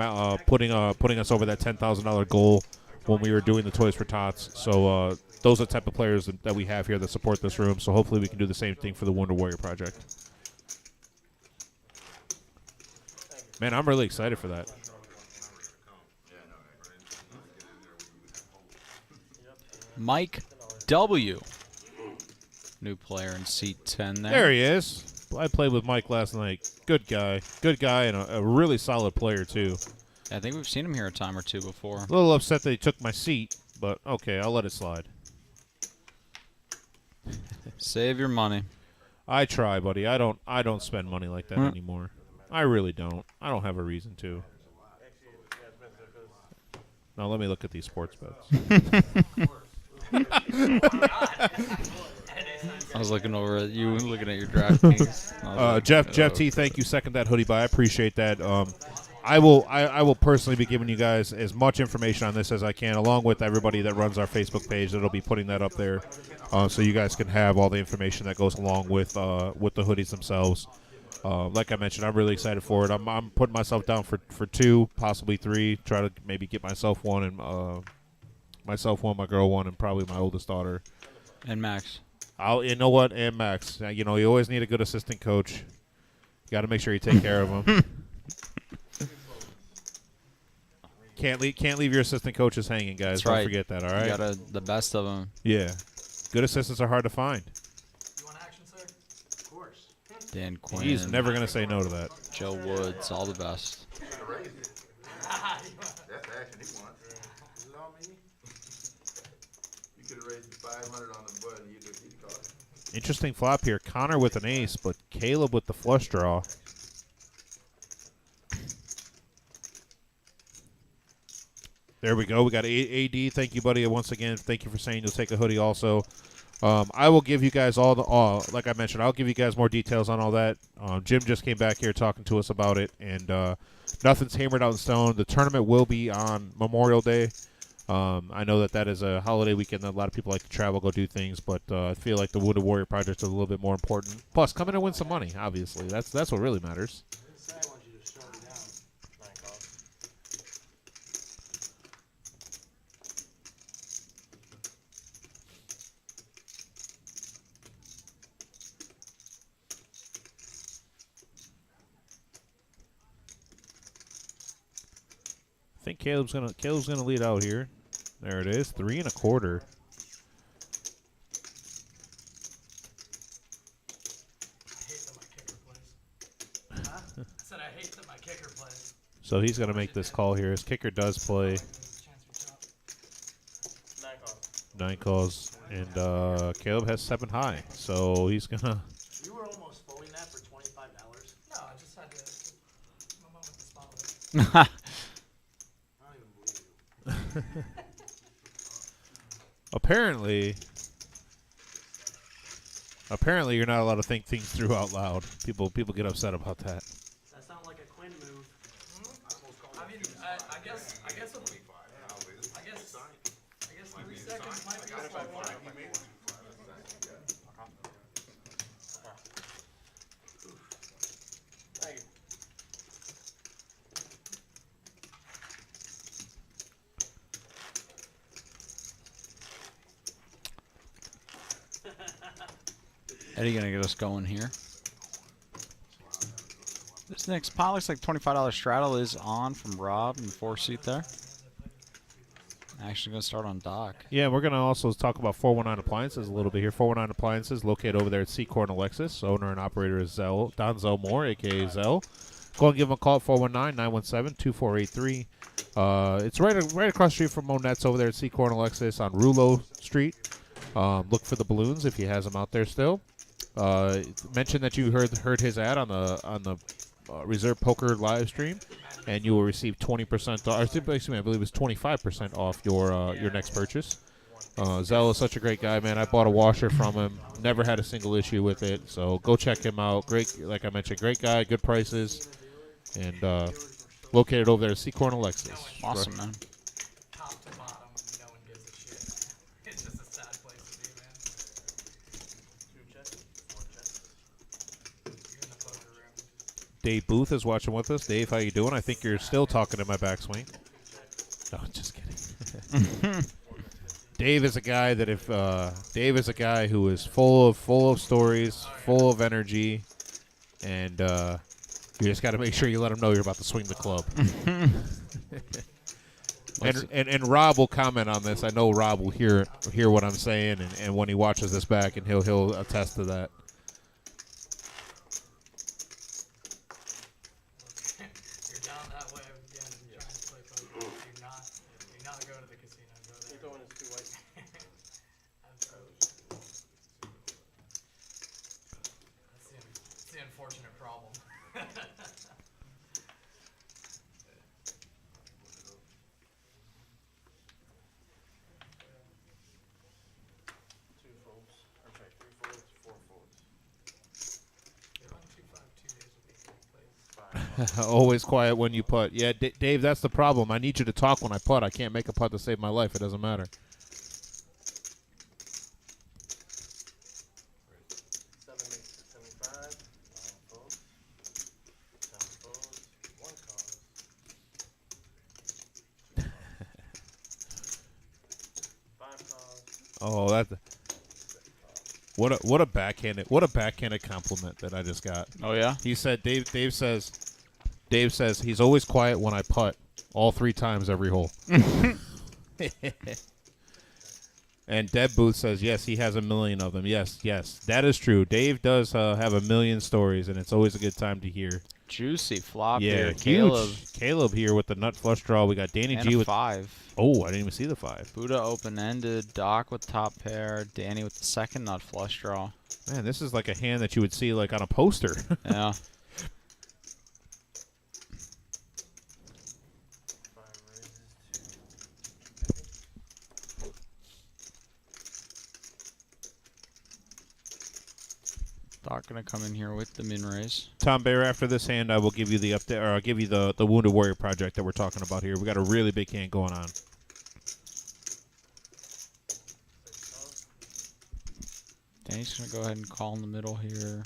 putting us over that $10,000 goal when we were doing the Toys for Tots. So those are the type of players that we have here that support this room. So hopefully we can do the same thing for the Wounded Warrior Project. Man, I'm really excited for that. Mike W. New player in seat 10 there. There he is. I played with Mike last night. Good guy. Good guy and a really solid player, too. I think we've seen him here a time or two before. A little upset that he took my seat, but okay, I'll let it slide. Save your money. I try, buddy. I don't spend money like that anymore. I really don't. I don't have a reason to. Now let me look at these sports bets. I was looking over at you, looking at your DraftKings. Jeff T, thank you. Second that hoodie buy. I appreciate that. I will personally be giving you guys as much information on this as I can, along with everybody that runs our Facebook page. That'll be putting that up there, so you guys can have all the information that goes along with the hoodies themselves. Like I mentioned, I'm really excited for it. I'm putting myself down for 2, possibly 3. Try to maybe get myself one and my girl one, and probably my oldest daughter. And Max. You know what? And Max. You know, you always need a good assistant coach. You got to make sure you take care of them. Can't leave your assistant coaches hanging, guys. That's right. Don't forget that, all right? You got the best of them. Yeah. Good assistants are hard to find. You want action, sir? Of course. Dan Quinn. He's never going to say no to that. Joe Woods, all the best. That's the action he wants. Is it all me? You could have raised the 500 on the button. You'd have caught it. Interesting flop here. Connor with an ace, but Caleb with the flush draw. There we go. We got AD. Thank you, buddy. Once again, thank you for saying you'll take a hoodie also. I will give you guys like I mentioned, I'll give you guys more details on all that. Jim just came back here talking to us about it, and nothing's hammered out in stone. The tournament will be on Memorial Day. I know that is a holiday weekend that a lot of people like to travel, go do things, but I feel like the Wounded Warrior Project is a little bit more important. Plus, come in and win some money, obviously. That's what really matters. I think Caleb's gonna lead out here. There it is, 3 1/4. I said I hate that my kicker plays. So he's gonna make this call here. His kicker does play 9 calls, and Caleb has 7 high. So he's gonna. You were almost folding that for $25. No, I just had to. My mom with the spotlight. Apparently, you're not allowed to think things through out loud. People get upset about that. That sounds like a Quinn move. I mean, I guess 3 seconds might be a slow one. Thank you. Eddie gonna get us going here. This next pot looks like $25 straddle is on from Rob in the 4 seat there. Actually gonna start on Doc. Yeah, we're gonna also talk about 419 Appliances a little bit here. 419 Appliances located over there at Seacorn Alexis. Owner and operator is Donzel Moore, aka Zell. Go and give him a call at 419-917-2483. It's right across the street from Monette's over there at Seacorn Alexis on Rouleau Street. Look for the balloons if he has them out there still. Mention that you heard his ad on the Reserve Poker live stream, and you will receive 20% off. Excuse me, I believe it was 25% off your next purchase. Zell is such a great guy, man. I bought a washer from him. Never had a single issue with it. So go check him out. Great, like I mentioned, great guy, good prices, and located over there at Seacorn Alexis. Awesome, man. Top to bottom, no one gives a shit. It's just a sad place to be, man. Dave Booth is watching with us. Dave, how you doing? I think you're still talking in my backswing. No, just kidding. Dave is a guy that Dave is a guy who is full of stories, full of energy, and you just got to make sure you let him know you're about to swing the club. and Rob will comment on this. I know Rob will hear what I'm saying, and when he watches this back, and he'll attest to that. You're down that way again. Trying to play poker. Do not go to the casino. Go there. You're going as 2 white. That's the unfortunate problem. Always quiet when you putt. Yeah, Dave, that's the problem. I need you to talk when I putt. I can't make a putt to save my life. It doesn't matter. 75. 1 calls. Oh, that. What a backhanded compliment that I just got. Oh yeah. He said Dave says he's always quiet when I putt, all 3 times every hole. And Deb Booth says yes, he has a million of them. Yes, that is true. Dave does have a million stories, and it's always a good time to hear. Juicy flop Yeah, here. huge. Caleb here with the nut flush draw. We got Danny And G a with 5. Oh, I didn't even see the 5. Buddha open-ended, Doc with top pair, Danny with the second nut flush draw. Man, this is like a hand that you would see like on a poster. Yeah. Doc gonna come in here with the min raise. Tom Bayer, after this hand, I will give you the update, or I'll give you the Wounded Warrior project that we're talking about here. We got a really big hand going on. Danny's gonna go ahead and call in the middle here.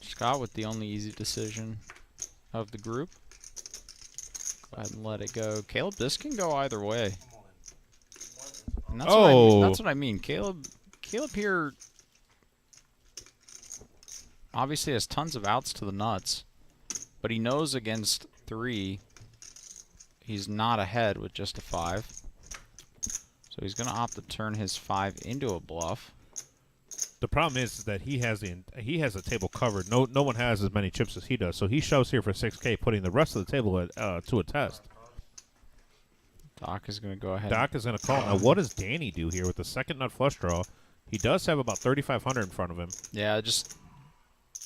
Scott with the only easy decision of the group. Go ahead and let it go. Caleb, this can go either way. And that's what I mean. That's what I mean. Caleb here obviously has tons of outs to the nuts, but he knows against 3 he's not ahead with just a 5. So he's going to opt to turn his 5 into a bluff. The problem is that he has the table covered. No one has as many chips as he does. So he shows here for 6K, putting the rest of the table to a test. Doc is going to go ahead. Doc is going to call. Now, what does Danny do here with the second nut flush draw? He does have about 3,500 in front of him. Yeah, just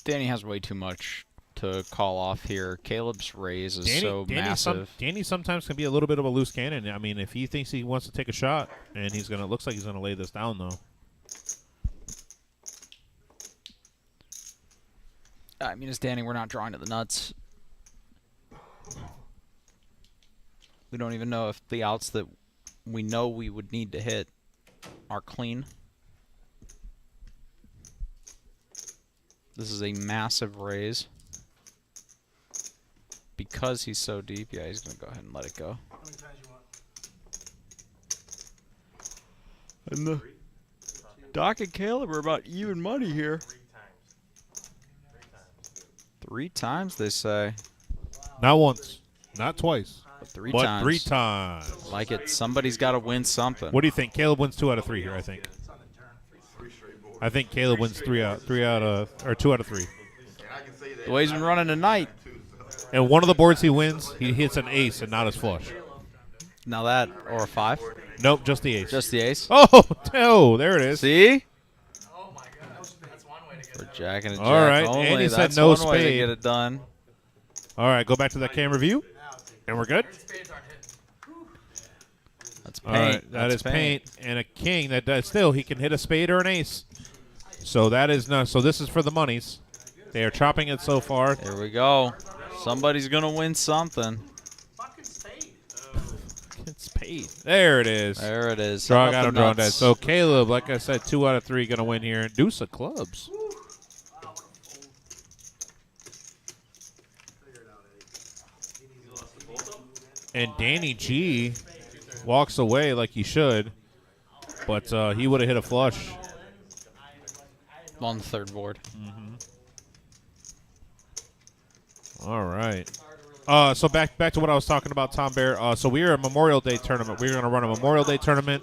Danny has way too much to call off here. Caleb's raise is massive. Danny sometimes can be a little bit of a loose cannon. I mean, if he thinks he wants to take a shot, and looks like he's gonna lay this down though. I mean, as Danny, we're not drawing to the nuts. We don't even know if the outs that we know we would need to hit are clean. This is a massive raise. Because he's so deep, yeah, he's going to go ahead and let it go. How many times you want? And the Doc and Caleb are about even money here. 3 times, they say. Not once, not twice, but 3 but times. 3 times. Like it, somebody's got to win something. What do you think? Caleb wins 2 out of 3 here. I think Caleb wins 2 out of 3. The way he's been running tonight. And one of the boards he wins, he hits an ace and not his flush. Now that, or a 5? Nope, just the ace. Just the ace? Oh, there it is. See? Oh my gosh, that's one way to get For Jack and a Jack all right, only. Andy That's said no one spade. way to get it done. All right, go back to that camera view, and we're good. That's All paint. right, that is paint and a king. That still he can hit a spade or an ace. So that is not. So this is for the monies. They are chopping it so far. Here we go. Somebody's gonna win something. Spade. There it is. There it is. Draw How got about him the drawn nuts? dead. So Caleb, like I said, 2 out of 3 gonna win here. Deuce of clubs. And Danny G walks away like he should, but he would have hit a flush. On the third board. All right. So back to what I was talking about, Tom Bear. So we are a Memorial Day tournament. We're going to run a Memorial Day tournament.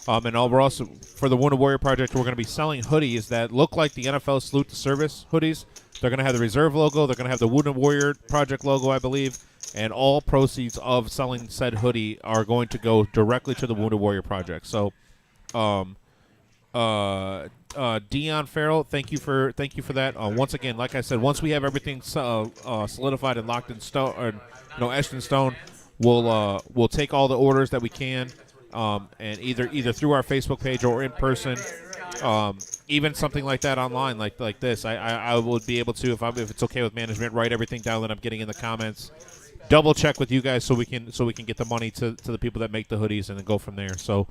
And we're also, for the Wounded Warrior Project, we're going to be selling hoodies that look like the NFL Salute to Service hoodies. They're going to have the Reserve logo. They're going to have the Wounded Warrior Project logo, I believe. And all proceeds of selling said hoodie are going to go directly to the Wounded Warrior Project. So, Dion Farrell, thank you for that. Once again, like I said, once we have everything solidified and locked in stone, or etched in stone, we'll take all the orders that we can, and either through our Facebook page or in person, even something like that online, like this. I would be able to, if it's okay with management, write everything down that I'm getting in the comments. Double check with you guys so we can get the money to the people that make the hoodies and then go from there. So.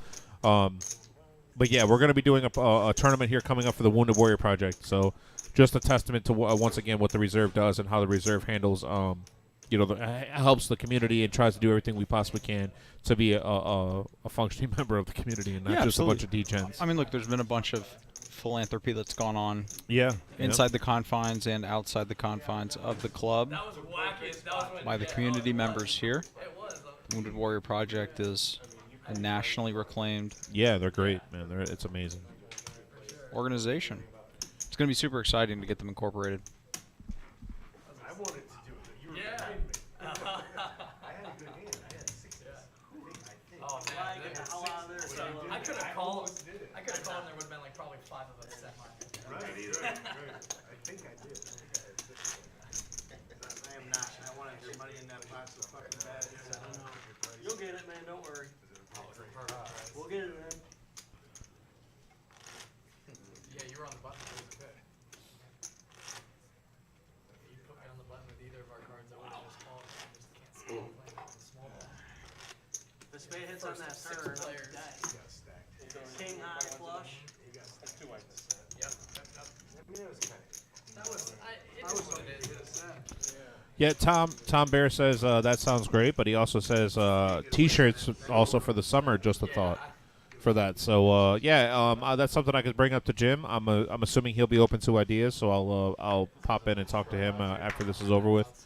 But yeah, we're going to be doing a tournament here coming up for the Wounded Warrior Project. So, just a testament to once again what the Reserve does and how the Reserve handles, helps the community and tries to do everything we possibly can to be a functioning member of the community and not just a bunch of degens. I mean, look, there's been a bunch of philanthropy that's gone on. Yeah. Inside the confines and outside the confines of the club by the community members here. The Wounded Warrior Project is a nationally reclaimed. Yeah, they're great, man. It's amazing. Organization. It's going to be super exciting to get them incorporated. I wanted to do it. You were I had a good hand. I had 6. Oh man, I could have called. I could have called, and there would have been like probably 5 of us set mine. Right. I think I did. I am not. I wanted your money in that box of fucking bad. You'll get it, man. Don't worry. We'll get it, man. Yeah, you were on the button. Good. You put me on the button with either of our cards. I would have just called. I just can't see playing on the small ball. The spade hits on that turn. King high flush. That's 2 white. Yep. I mean, it was kind of. That was. It is what it is. Yeah, Tom Bear says that sounds great, but he also says T-shirts also for the summer. Just a thought for that. So that's something I could bring up to Jim. I'm assuming he'll be open to ideas, so I'll pop in and talk to him after this is over with.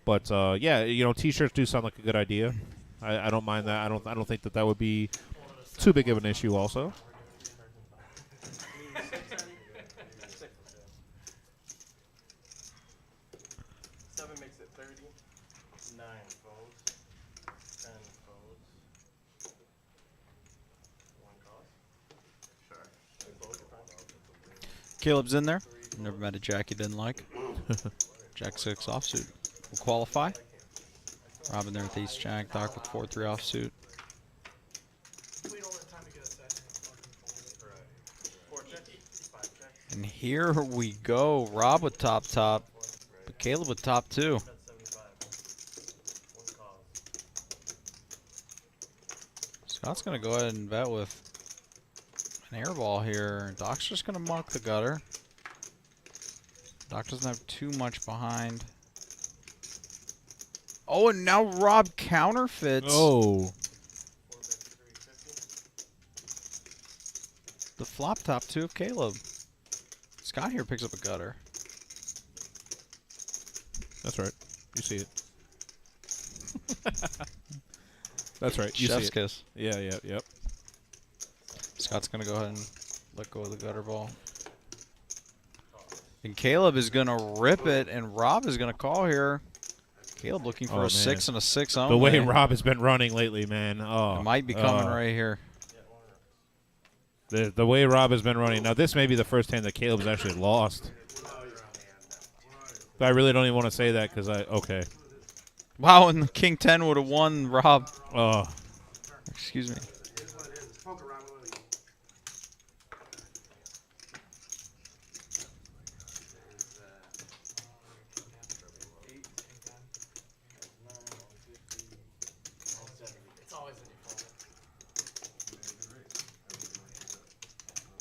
But T-shirts do sound like a good idea. I don't mind that. I don't think that would be too big of an issue. Also. 7 makes it 30. 9 folds. 10 folds. 1 cost. Caleb's in there. Never met a Jack he didn't like. Jack 6 offsuit will qualify. Robin there with Ace Jack. Doc with 4-3 offsuit. And here we go. Rob with top, but Caleb with top 2. Scott's going to go ahead and bet with an air ball here. Doc's just going to mark the gutter. Doc doesn't have too much behind. Oh, and now Rob counterfeits. Oh. The flop top 2 of Caleb. Scott here picks up a gutter. That's right. You see it. That's right. You Chef's see it. kiss. Yeah, yep. Scott's going to go ahead and let go of the gutter ball. And Caleb is going to rip it, and Rob is going to call here. Caleb looking for a 6 and a 6 only. The way Rob has been running lately, man. Oh, it might be coming right here. The way Rob has been running. Now, this may be the first hand that Caleb's actually lost. But I really don't even want to say that because okay. Wow, and the King 10 would have won Rob. Oh. Excuse me.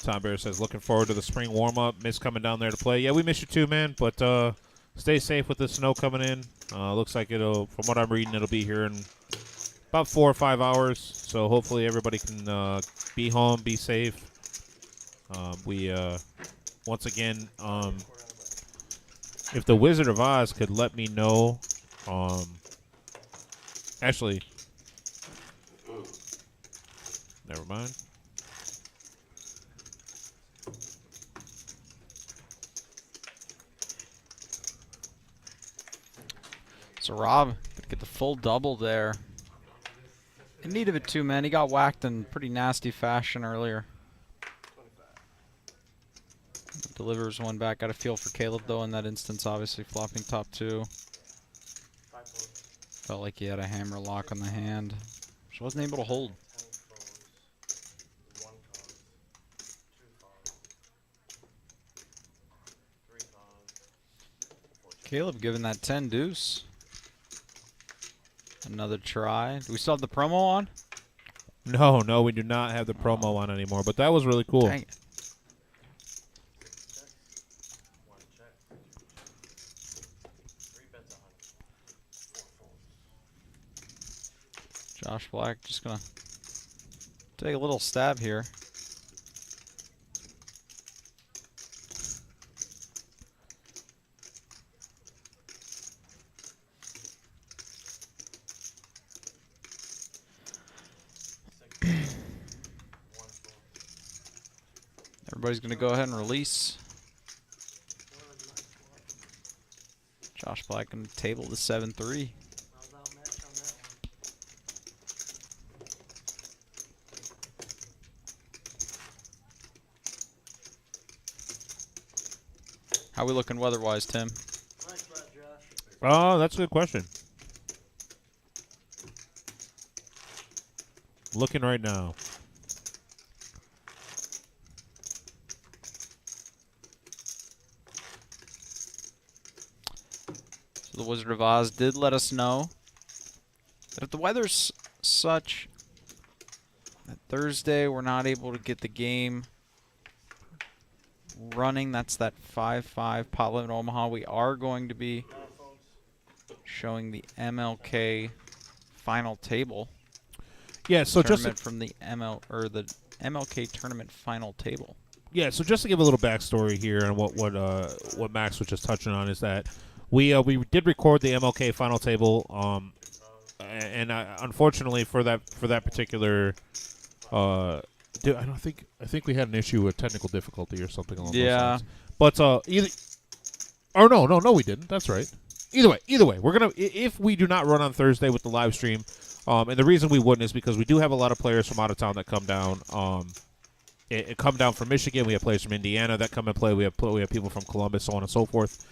Tom Bear says, looking forward to the spring warm-up. Miss coming down there to play. Yeah, we miss you too, man. But stay safe with the snow coming in. Looks like from what I'm reading, it'll be here in about 4 or 5 hours. So hopefully everybody can be home, be safe. We once again, if the Wizard of Oz could let me know, actually, never mind. So Rob could get the full double there. In need of it too, man. He got whacked in pretty nasty fashion earlier. Delivers one back. Got a feel for Caleb, though, in that instance, obviously flopping top 2. Felt like he had a hammer lock on the hand. Just wasn't able to hold. Caleb giving that 10 deuce. Another try. Do we still have the promo on? No, we do not have the promo on anymore, but that was really cool. Dang it. Josh Black just going to take a little stab here. Everybody's going to go ahead and release. Josh Black going to table the 7-3. How we looking weather-wise, Tim? Oh, that's a good question. Looking right now. So the Wizard of Oz did let us know that if the weather's such that Thursday we're not able to get the game running, that's that 5-5 pot limit Omaha, we are going to be showing the MLK final table. Yeah, so tournament from the MLK tournament final table. Yeah, so just to give a little backstory here on what Max was just touching on is that we did record the MLK final table, and unfortunately for that particular, I think we had an issue with technical difficulty or something along those lines. But no, we didn't. That's right. Either way, we're gonna, if we do not run on Thursday with the live stream, and the reason we wouldn't is because we do have a lot of players from out of town that come down. Come down from Michigan. We have players from Indiana that come and play. We have people from Columbus, so on and so forth.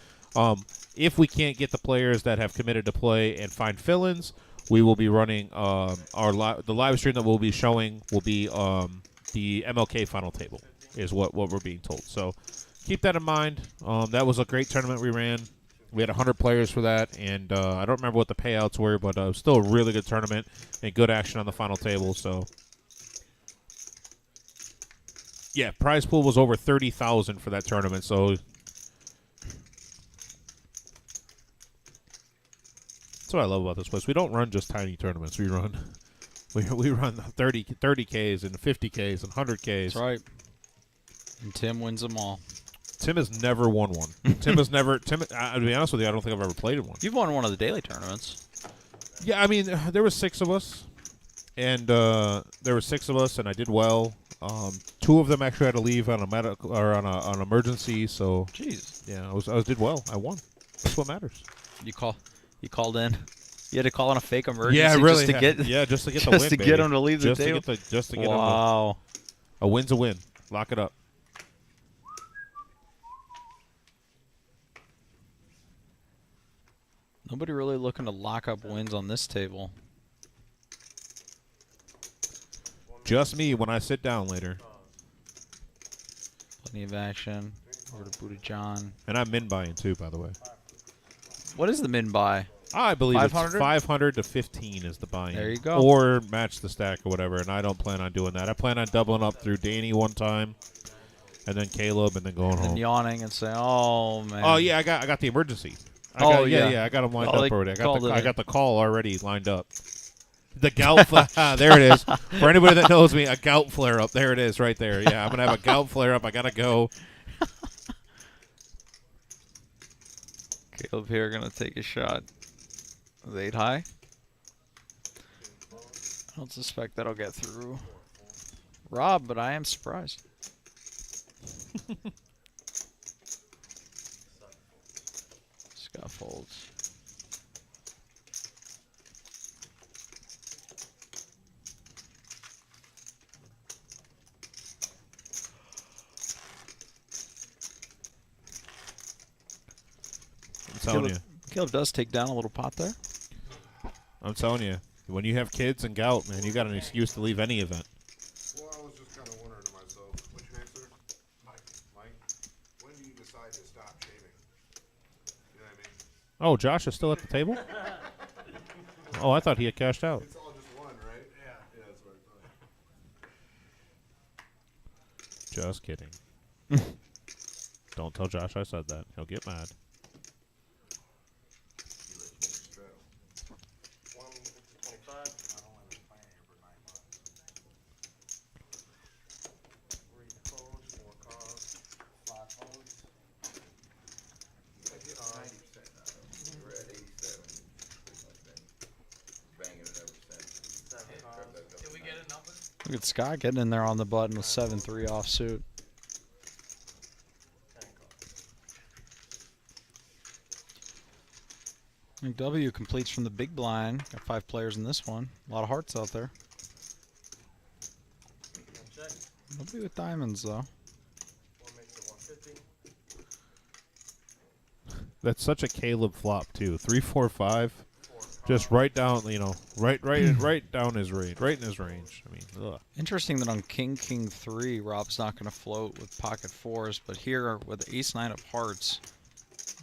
If we can't get the players that have committed to play and find fill-ins, we will be running the live stream that we'll be showing will be the MLK final table is what we're being told. So keep that in mind. That was a great tournament we ran. We had 100 players for that, and I don't remember what the payouts were, but it was still a really good tournament and good action on the final table. So, yeah, prize pool was over 30,000 for that tournament. So that's what I love about this place. We don't run just tiny tournaments. We run 30Ks and 50Ks and 100Ks. That's right. And Tim wins them all. Tim has never won one. Tim, to be honest with you, I don't think I've ever played in one. You've won one of the daily tournaments. Yeah, I mean, there were 6 of us, and and I did well. 2 of them actually had to leave on a medical or on an emergency. So, jeez, yeah, I did well. I won. That's what matters. You called in. You had to call in a fake emergency. Yeah, really. Just to get the win, just to get them to leave the table. Just to get them. Wow. A win's a win. Lock it up. Nobody really looking to lock up wins on this table. Just me when I sit down later. Plenty of action. Over to Buddha John. And I'm min buying too, by the way. What is the min buy? I believe 500? it's 500 to 15 is the buy-in. There you go. Or match the stack or whatever, and I don't plan on doing that. I plan on doubling up through Danny one time, and then Caleb, and then going home. And yawning and saying, "Oh man." Oh yeah, I got the emergency. I got them lined up already. I got the call already lined up. The gout flare. There it is. For anybody that knows me, a gout flare up. There it is, right there. Yeah, I'm gonna have a gout flare up. I gotta go. Caleb here gonna take a shot with 8 high. I don't suspect that'll get through Rob, but I am surprised. Scott folds. I'm telling you. Caleb does take down a little pot there. I'm telling you. When you have kids and gout, man, you got an excuse to leave any event. Well, I was just kind of wondering to myself, what's your name, sir? Mike. Mike, when do you decide to stop shaving? You know what I mean? Oh, Josh is still at the table? Oh, I thought he had cashed out. It's all just one, right? Yeah. Yeah, that's what I thought. Just kidding. Don't tell Josh I said that. He'll get mad. Look at Scott getting in there on the button with 7-3 offsuit. W completes from the big blind. Got 5 players in this one. A lot of hearts out there. Nobody with diamonds though. That's such a Caleb flop too. 3-4-5, just right down. You know, right down his range, right in his range. I mean, ugh. Interesting that on King 3, Rob's not going to float with pocket 4s, but here with Ace 9 of hearts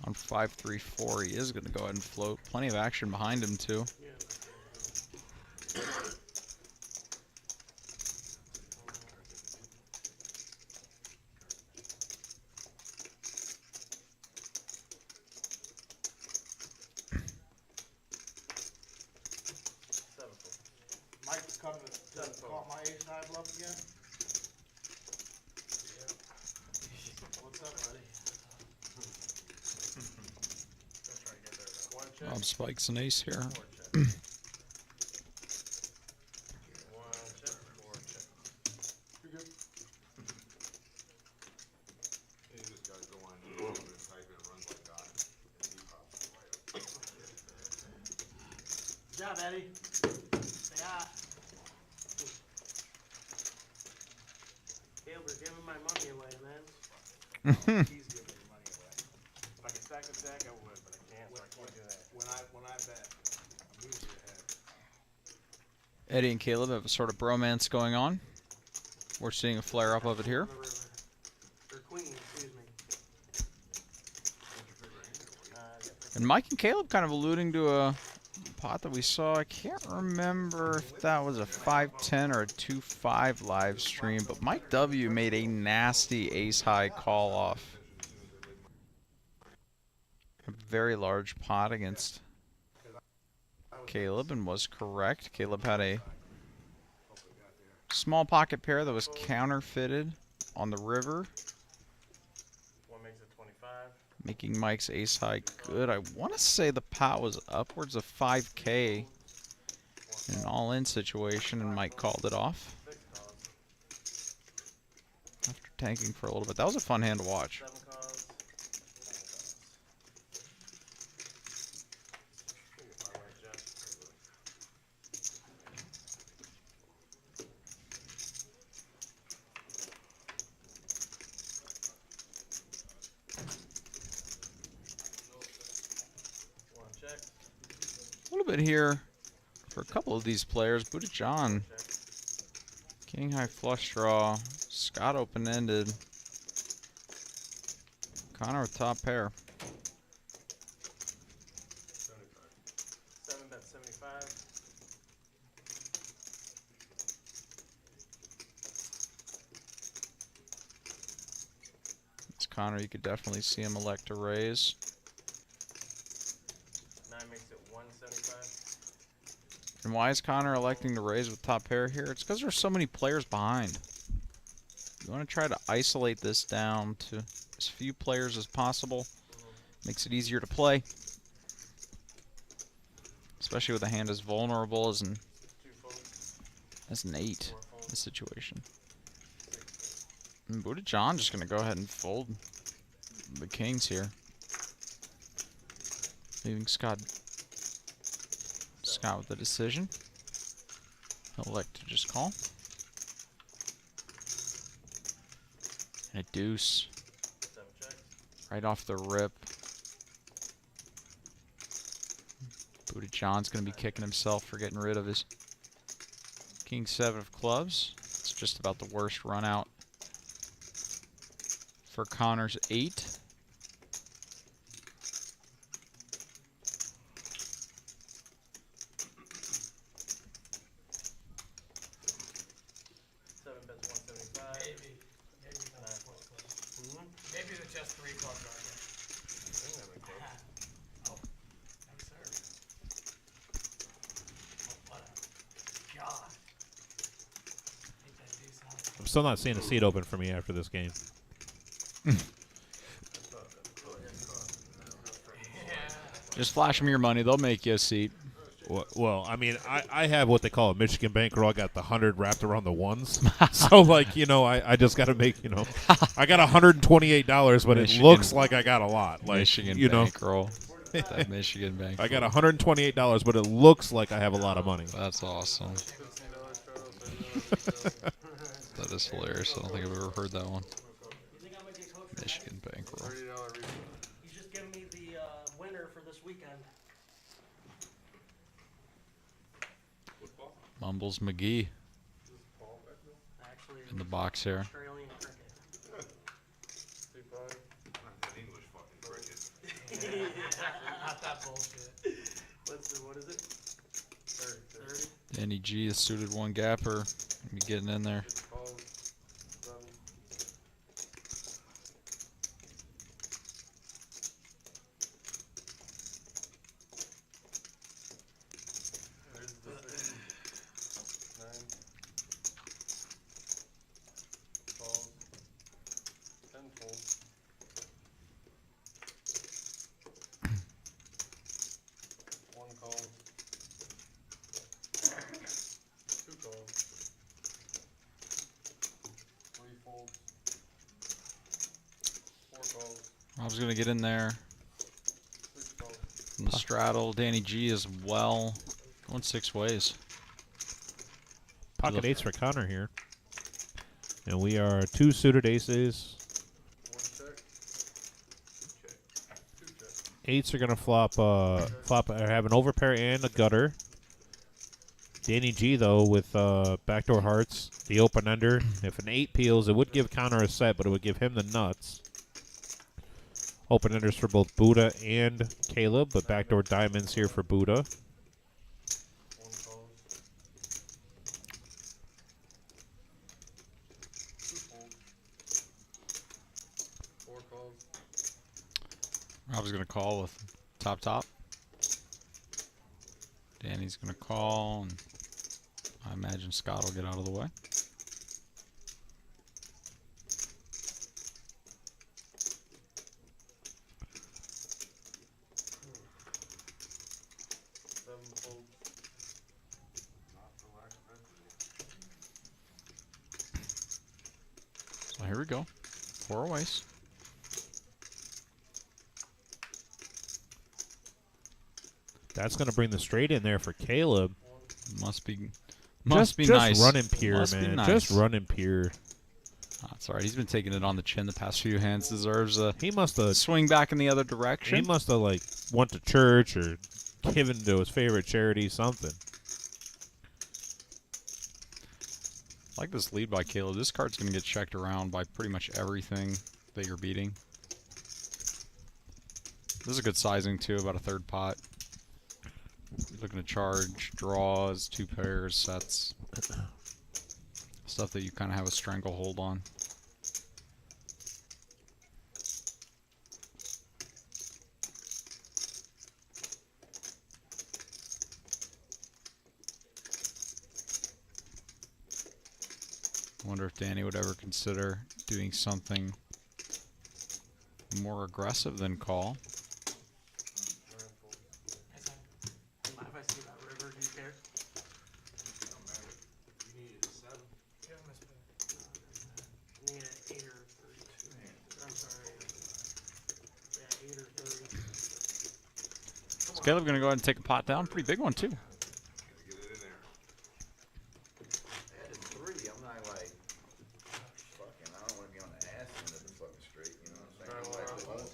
on 5-3-4, he is going to go ahead and float. Plenty of action behind him too. Mike's coming to call my ace high bluff again. What's up, buddy? Rob spikes an ace here. Good job, Eddie. Stay hot. Caleb, you're giving my money away, man. He's giving your money away. If I could stack the deck, I would, but I can't, so I can't do that. When I bet, I'm usually ahead. Eddie and Caleb have a sort of bromance going on. We're seeing a flare up of it here. Or queen, excuse me. And Mike and Caleb kind of alluding to a pot that we saw. I can't remember if that was a 5-10 or a 2-5 live stream, but Mike W made a nasty ace high call off. A very large pot against Caleb and was correct. Caleb had a small pocket pair that was counterfeited on the river, One makes it 25. making Mike's ace high good. I want to say the pot was upwards of 5K in an all-in situation, and Mike called it off after tanking for a little bit. That was a fun hand to watch. 7 calls. 9 calls. Alright, Jeff. One check. A little bit here for a couple of these players. Buddha John, king high flush draw, Scott open-ended, Connor with top pair. 7 bet 75. It's Connor, you could definitely see him elect to raise. 9 makes it 175. And why is Connor electing to raise with top pair here? It's because there's so many players behind. You want to try to isolate this down to as few players as possible. Makes it easier to play. Especially with a hand as vulnerable as an 8 in this situation. And Buddha John just going to go ahead and fold the kings here. Leaving Scott with the decision. He'll elect to just call. And a deuce. Right off the rip. Buddha John's going to be kicking himself for getting rid of his King 7 of clubs. It's just about the worst run out for Connor's 8. Maybe the just 3 clubs are here. Oh, nice serve. Oh, what a god. Take that deuce out. I'm still not seeing a seat open for me after this game. Just flash them your money. They'll make you a seat. Well, I mean, I have what they call a Michigan bankroll. I got the 100 wrapped around the ones. So, like, you know, I just got to make, you know, I got $128, but Michigan, it looks like I got a lot. Like, Michigan you know, bankroll. That Michigan bankroll. I got $128, but it looks like I have a lot of money. That's awesome. That is hilarious. I don't think I've ever heard that one. Michigan bankroll. He's just giving me the winner for this weekend. Mumbles McGee Actually, in the box here. Australian cricket. English fucking cricket. Not that bullshit. What is it? 30. Danny G is suited one gapper. Be getting in there. Rob's going to get in there. From the straddle. Danny G as well. Going 6 ways. Pocket 8s for Connor here. And we are 2 suited aces. 8s are going to flop, have an overpair and a gutter. Danny G, though, with backdoor hearts, the open ender. If an 8 peels, it would give Connor a set, but it would give him the nuts. Open enders for both Buddha and Caleb, but backdoor diamonds here for Buddha. Rob's going to call with top. Danny's going to call, and I imagine Scott will get out of the way. So here we go. 4 ways. That's going to bring the straight in there for Caleb. Must be just nice. Just running pure, Must man. Nice. Just running pure. That's all right. He's been taking it on the chin the past few hands. Deserves a he must have swing back in the other direction. He must have like went to church or given to his favorite charity, something. I like this lead by Caleb. This card's going to get checked around by pretty much everything that you're beating. This is a good sizing too, about a 3rd pot. You're looking to charge, draws, 2 pairs, sets. Stuff that you kind of have a stranglehold on. Wonder if Danny would ever consider doing something more aggressive than call. Mind if I see that river? Do you care? You needed a 7. Yeah, I'm gonna spend it. I need an 8 or 32. I'm sorry. Yeah, 8 or 30. Is Caleb going to go ahead and take a pot down? Pretty big one, too. Get it in there. At a 3, I'm not like, fucking, I don't want to be on the ass end of the fucking straight, you know what I'm saying? Like,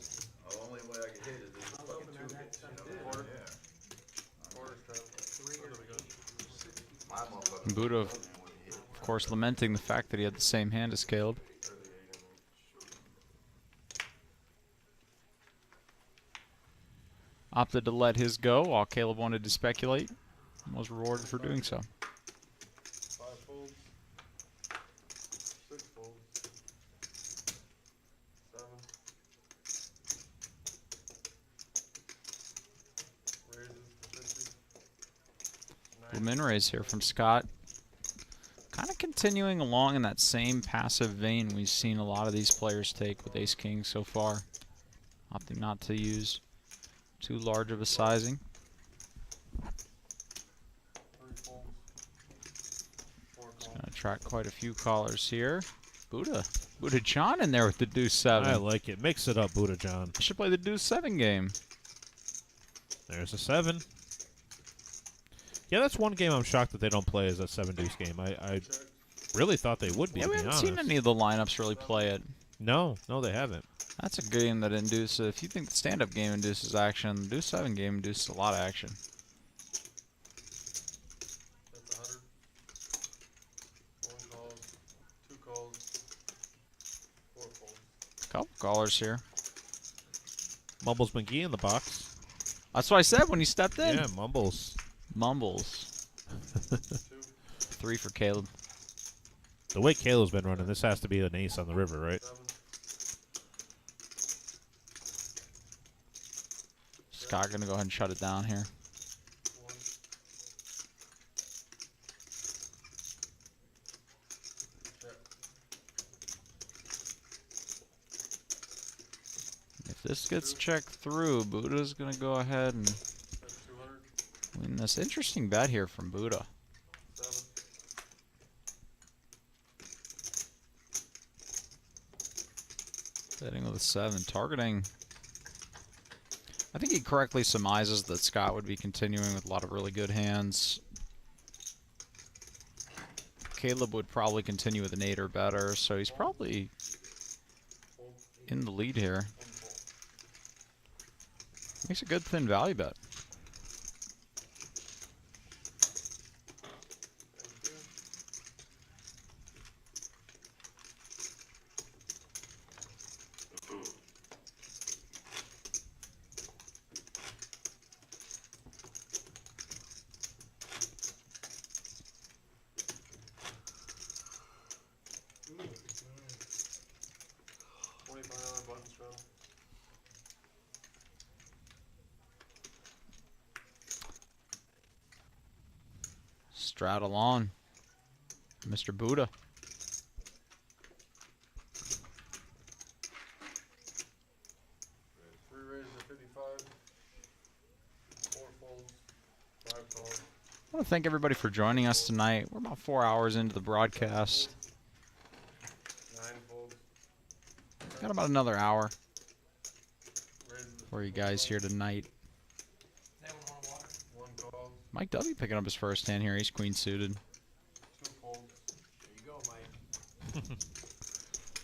the only way I can hit is this fucking 2 hits, you know? Quarter. Yeah. Quarter strap. 3 or 8. My motherfucker. Buddha, of course, lamenting the fact that he had the same hand as Caleb. Opted to let his go while Caleb wanted to speculate and was rewarded for doing so. 5 folds. 6 folds. 7. Raises to 50. Little min raise here from Scott. Kind of continuing along in that same passive vein we've seen a lot of these players take with ace-king so far. Opting not to use too large of a sizing. 3 folds. 4 It's calls. going to attract quite a few callers here. Buddha John in there with the deuce 7. I like it. Mix it up, Buddha John. Should play the deuce 7 game. There's a 7. Yeah, that's one game I'm shocked that they don't play as a 7 deuce game. I really thought they would be. Yeah, to we be haven't honest. seen any of the lineups really play it. No, they haven't. That's a game that induces. If you think the stand-up game induces action, the deuce 7 game induces a lot of action. That's 100. 1 calls. 2 calls. 4 folds. Couple callers here. Mumbles McGee in the box. That's what I said when he stepped in. Yeah, Mumbles. Mumbles. 2. 3 for Caleb. The way Caleb's been running, this has to be an ace on the river, right? 7. Scott gonna go ahead and shut it down here. 1. Check. If this gets checked through, Buddha's gonna go ahead and That's 200. win this. Interesting bet here from Buddha. 7. Betting with a 7, targeting. I think he correctly surmises that Scott would be continuing with a lot of really good hands. Caleb would probably continue with an 8 or better, so he's probably in the lead here. Makes a good thin value bet. Thank you. $25 button straddle. Straddle on. Mr. Buddha. Three raises to 55. 4 folds. 5 calls. I want to thank everybody for joining us tonight. We're about 4 hours into the broadcast. 9 folds. Got about another hour Raises to for you guys here tonight. Anyone want water? 1 call. Mike W picking up his first hand here. Ace Queen suited. 2 folds. There you go, Mike.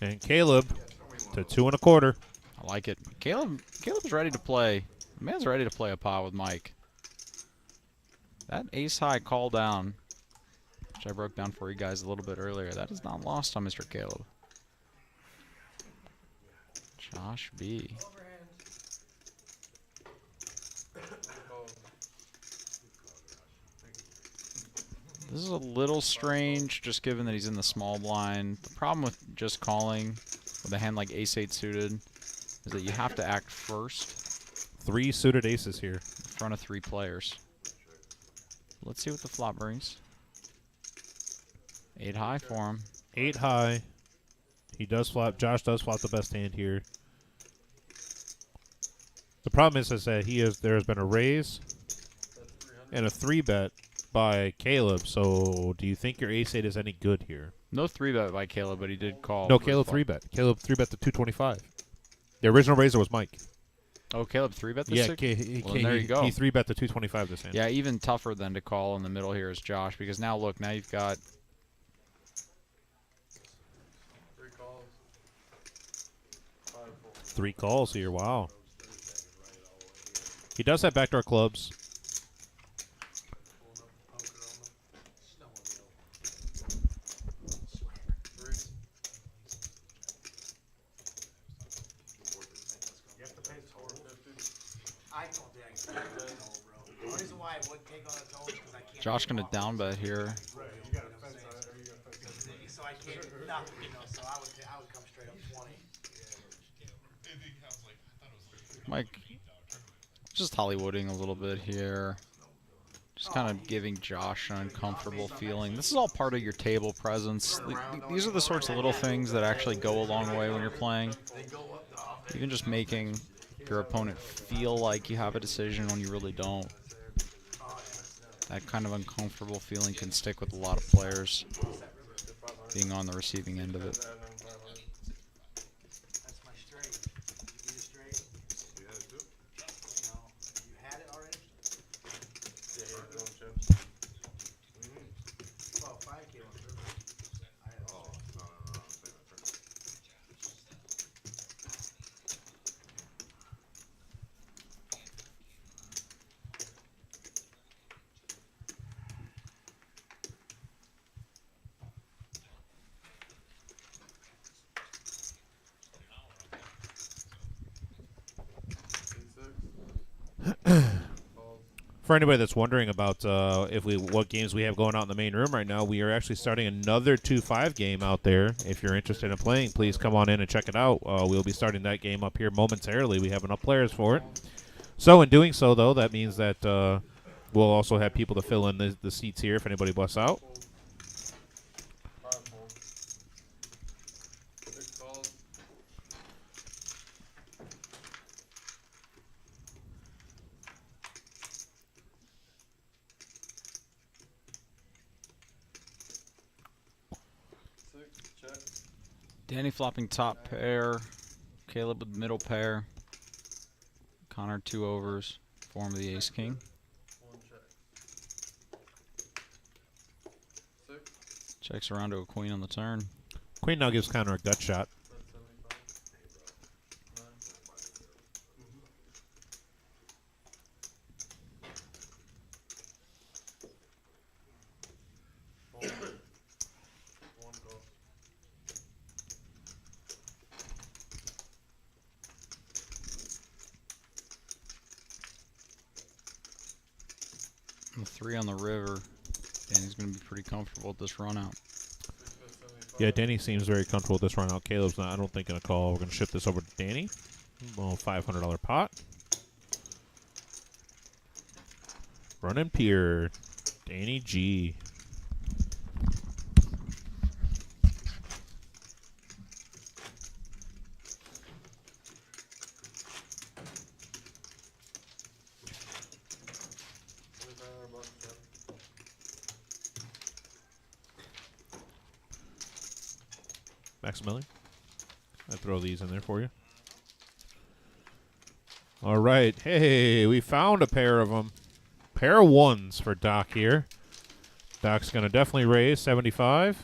And Caleb to 2 1/4. I like it. Caleb's ready to play. The man's ready to play a pot with Mike. That ace high call down, which I broke down for you guys a little bit earlier, that is not lost on Mr. Caleb. Josh B. Overhand. 2 calls. This is a little strange, just given that he's in the small blind. The problem with just calling with a hand like ace-8 suited is that you have to act first 3 suited aces here. in front of 3 players. Let's see what the flop brings. 8 high for him. 8 high. He does flop. Josh does flop the best hand here. The problem is that there has been a raise and a 3-bet by Caleb. So do you think your ace-8 is any good here? No 3-bet by Caleb, but he did call. No, Caleb 3-bet. Caleb 3-bet to 225. The original raiser was Mike. Oh, Caleb 3-bet this Yeah, well, there you go. He 3-bet to 225 this hand. Yeah, even tougher than to call in the middle here is Josh, because now look, now you've got 3 calls here. Wow. He does have backdoor clubs. Josh going to down bet here. So I can't, nothing, so I would come straight up 20. Mike, just Hollywooding a little bit here. Just kind of giving Josh an uncomfortable feeling. This is all part of your table presence. These are the sorts of little things that actually go a long way when you're playing. Even just making your opponent feel like you have a decision when you really don't. That kind of uncomfortable feeling can stick with a lot of players, being on the receiving end of it. That's my straight. You need a straight? You had it too? No. You had it already? Yeah, chips. Well, 5K on the river. I had it. Oh, no. For anybody that's wondering about what games we have going out in the main room right now, we are actually starting another 2-5 game out there. If you're interested in playing, please come on in and check it out. We'll be starting that game up here momentarily. We have enough players for it. So in doing so, though, that means that we'll also have people to fill in the seats here if anybody busts out. Danny flopping top pair, Caleb with middle pair, Connor 2 overs, form of the ace-king. Checks around to a queen on the turn. Queen now gives Connor a gut shot. And 3 on the river. Danny's going to be pretty comfortable with this run out. Yeah, Danny seems very comfortable with this run out. Caleb's not, I don't think, going to call. We're going to shift this over to Danny. Well, $500 pot. Running pure. Danny G. Maximilian, I throw these in there for you. All right. Hey, we found a pair of them. Pair of ones for Doc here. Doc's going to definitely raise 75.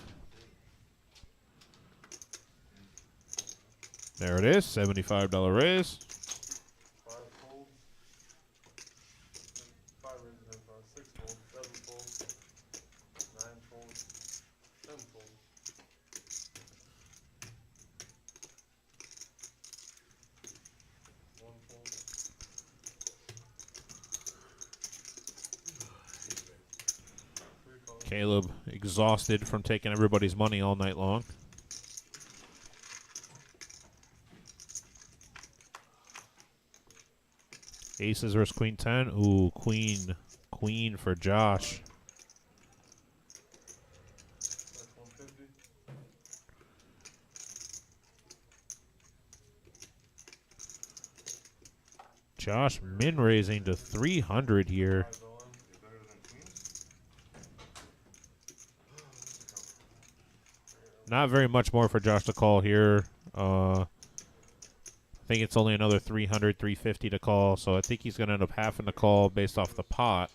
There it is, $75 raise. Caleb exhausted from taking everybody's money all night long. Aces versus Queen 10. Ooh, Queen. Queen for Josh. Josh min raising to 300 here. Not very much more for Josh to call here. I think it's only another 300, 350 to call, so I think he's going to end up having to call based off the pot.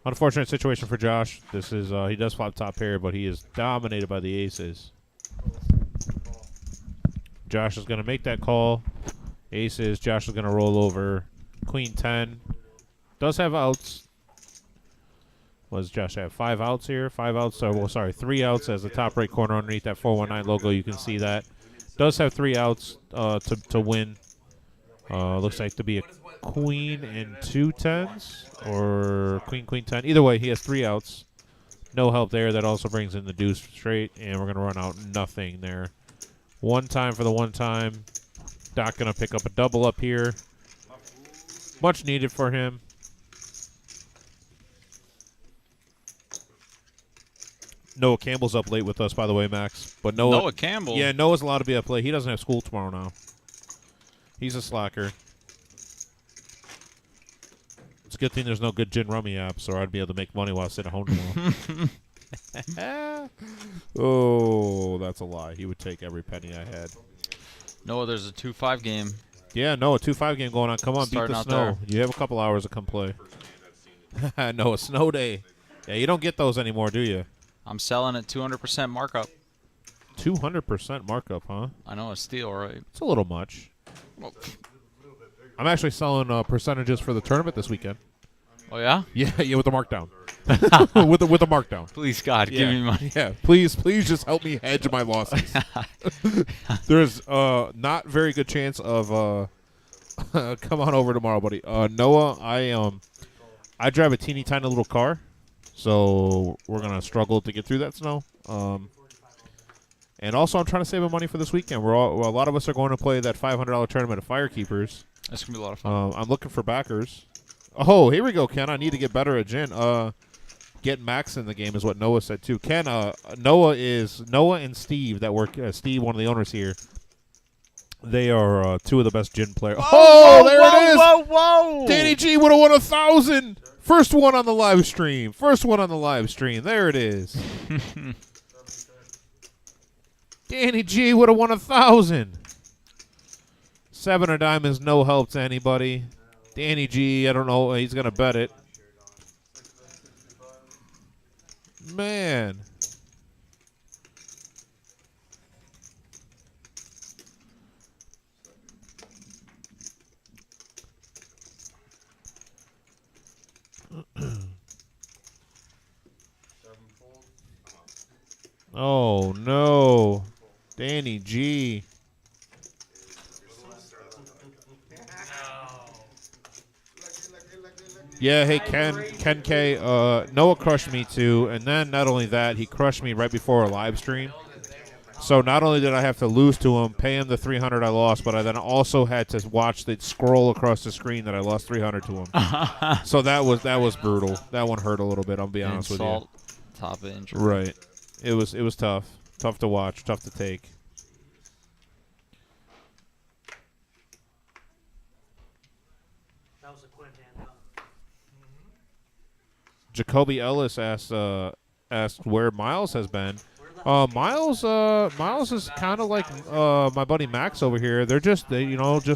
Unfortunate situation for Josh. This is he does flop top pair, but he is dominated by the aces. Josh is going to make that call. Aces. Josh is going to roll over. Queen 10. Does have outs. What does Josh have? 5 outs here? 5 outs. Well, sorry, 3 outs as the top right corner underneath that 419 logo. You can see that. Does have 3 outs to win. Looks like to be a queen and 2 10s. Or queen, queen 10. Either way, he has 3 outs. No help there. That also brings in the deuce straight. And we're going to run out nothing there. One time for the one time. Doc going to pick up a double up here. Much needed for him. Noah Campbell's up late with us, by the way, Max. But Noah Campbell? Yeah, Noah's allowed to be up late. He doesn't have school tomorrow now. He's a slacker. It's a good thing there's no good gin rummy apps, or I'd be able to make money while I sit at home tomorrow. Oh, that's a lie. He would take every penny I had. Noah, there's a 2-5 game. Yeah, Noah, 2-5 game going on. Come on, Starting beat the out snow. there. You have a couple hours to come play. Noah, snow day. Yeah, you don't get those anymore, do you? I'm selling at 200% markup. 200% markup, huh? I know, a steal, right? It's a little much. Well, I'm actually selling percentages for the tournament this weekend. oh, yeah? Yeah, with the markdown. with the markdown. Please, God, give me money. Yeah, please just help me hedge my losses. There's not very good chance of come on over tomorrow, buddy. Noah, I drive a teeny tiny little car, so we're gonna struggle to get through that snow. And also, I'm trying to save money for this weekend. A lot of us are going to play that $500 tournament of Firekeepers. That's gonna be a lot of fun. I'm looking for backers. Oh, here we go, Ken. I need to get better at gin. Get Max in the game is what Noah said too. Ken, Noah and Steve that work. Steve, one of the owners here. They are 2 of the best gin players. Whoa, there it is! Whoa, whoa! Danny G would have won 1,000. First one on the live stream. There it is. Danny G would have won 1,000. 7 of diamonds, no help to anybody. Danny G, I don't know. He's going to bet it. Man. Oh, no. Danny G. Yeah, hey, Ken K. Noah crushed me too, and then not only that, he crushed me right before a live stream. So not only did I have to lose to him, pay him the 300 I lost, but I then also had to watch the scroll across the screen that I lost 300 to him. So that was brutal. That one hurt a little bit. I'll be honest with you. Top injury. Right. It was tough. Tough to watch. Tough to take. That was a quick handout. Jacoby Ellis asked where Miles has been. Miles is kind of like my buddy Max over here. They're just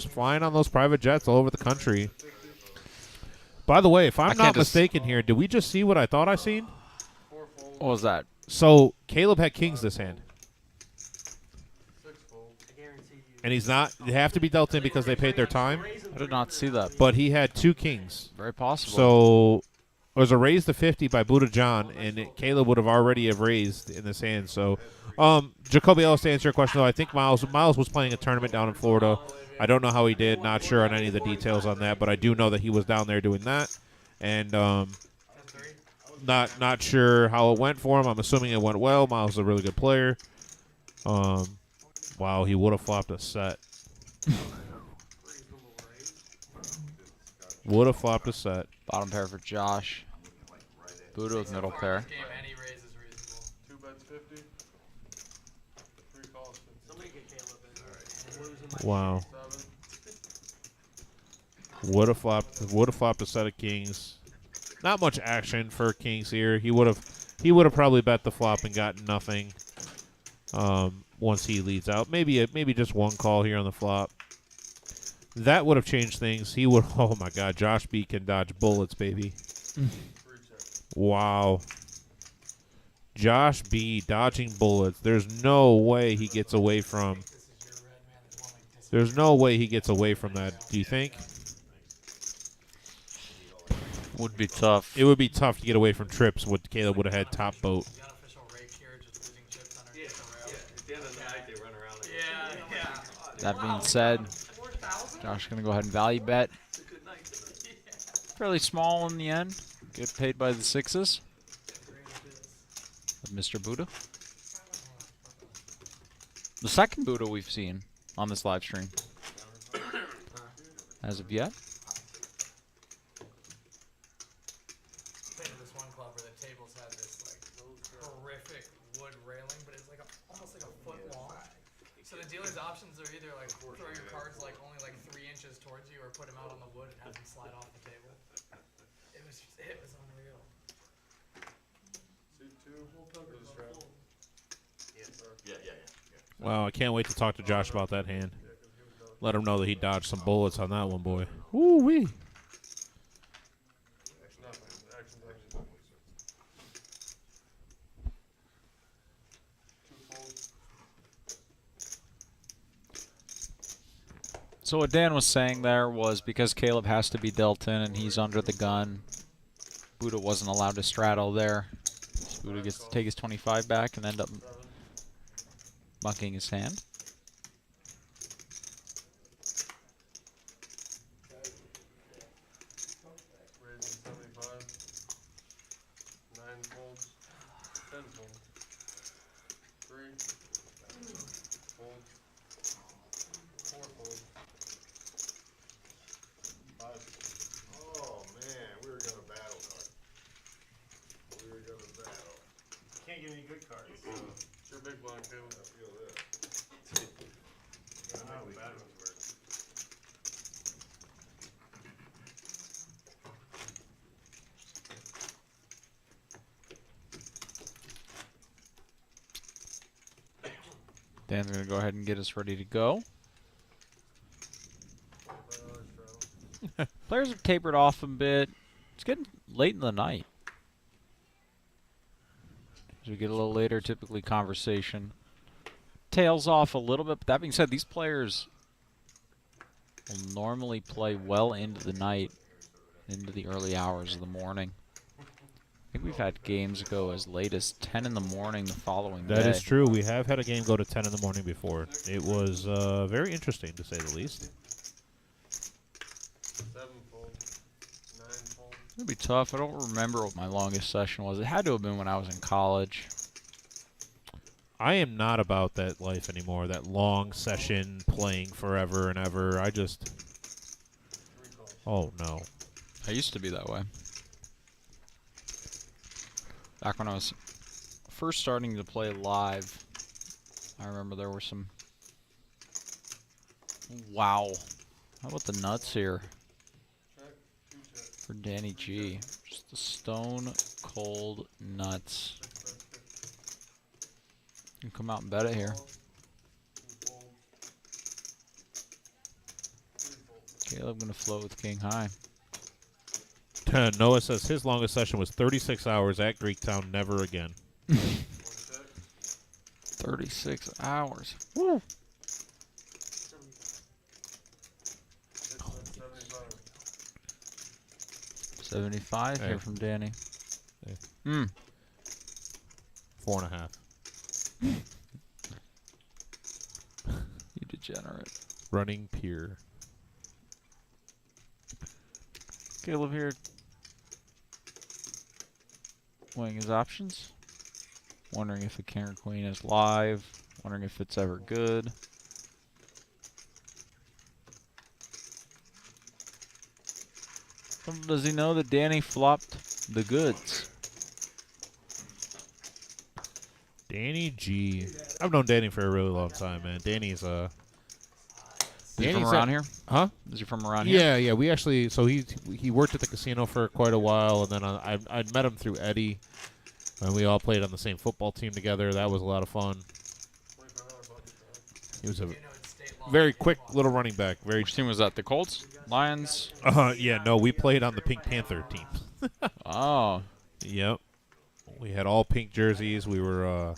flying on those private jets all over the country. By the way, if I'm not mistaken here, did we just see what I thought I seen? What was that? So Caleb had kings this hand. And he's not. They have to be dealt in because they paid their time. I did not see that. But he had 2 kings. Very possible. So it was a raise to 50 by Buddha John, and Caleb would have already have raised in this hand. So, Jacoby Ellis, to answer your question, though, I think Miles was playing a tournament down in Florida. I don't know how he did. Not sure on any of the details on that, but I do know that he was down there doing that. And not sure how it went for him. I'm assuming it went well. Miles is a really good player. Wow, he would have flopped a set. Would have flopped a set. Bottom pair for Josh. Buddha with middle pair. Any raise is reasonable. 2 bets 50. 3 calls 50. Somebody get Caleb in. Wow. Would have flopped a set of kings. Not much action for kings here. He would have probably bet the flop and gotten nothing. Once he leads out, maybe just one call here on the flop. That would have changed things. He would. Oh my God, Josh B can dodge bullets, baby. Wow. Josh B dodging bullets. There's no way he gets away from. There's no way he gets away from that. Do you think? Would be tough. It would be tough to get away from trips. What Caleb would have had top boat. That being said, Josh going to go ahead and value bet. Fairly small in the end. Get paid by the sixes of Mr. Buddha. The second Buddha we've seen on this live stream as of yet. This one club where the tables had this like horrific wood railing, but it's like almost like a foot long. So the dealer's options are either like throw your cards like only like 3 inches towards you, or put them out on the wood and have them slide off the table. It was unreal. Wow, I can't wait to talk to Josh about that hand. Let him know that he dodged some bullets on that one, boy. Woo wee. So what Dan was saying there was because Caleb has to be dealt in and he's under the gun, Buddha wasn't allowed to straddle there. So Buddha gets to take his 25 back and end up bunking his hand. Raising 75. 9 folds. 10 folds. 3 folds. 4 folds. 5. Oh man, we were gonna battle, dog. We were gonna battle. Can't get any good cards. It's your big blind, Caleb. I feel that. Gotta make the bad ones work. Dan's going to go ahead and get us ready to go. Players have tapered off a bit. It's getting late in the night. As we get a little later, typically conversation tails off a little bit. But that being said, these players will normally play well into the night, into the early hours of the morning. I think we've had games go as late as 10 in the morning the following day. That is true. We have had a game go to 10 in the morning before. It was very interesting, to say the least. 7 folds. 9 folds. It'd be tough. I don't remember what my longest session was. It had to have been when I was in college. I am not about that life anymore, that long session playing forever and ever. I just... Oh, no. I used to be that way. Back when I was first starting to play live, I remember there were some... Wow. How about the nuts here? For Danny G. Just the stone cold nuts. You can come out and bet it here. Caleb gonna float with king high. Noah says his longest session was 36 hours at Greektown, never again. 36 hours. Woo! 75 Hey. here from Danny. Hey. 4.5. You degenerate. Running pier. Caleb here weighing his options. Wondering if the king or queen is live. Wondering if it's ever good. Does he know that Danny flopped the goods? Danny G. I've known Danny for a really long time, man. Danny's Is he from Danny's around here? Huh? Is he from around here? Yeah. We actually, so he worked at the casino for quite a while, and then I'd met him through Eddie, and we all played on the same football team together. That was a lot of fun. He was a very quick little running back. Very. Which team was that? The Colts? Lions? Yeah, no, we played on the Pink Panther team. Oh. Yep. We had all pink jerseys. We were,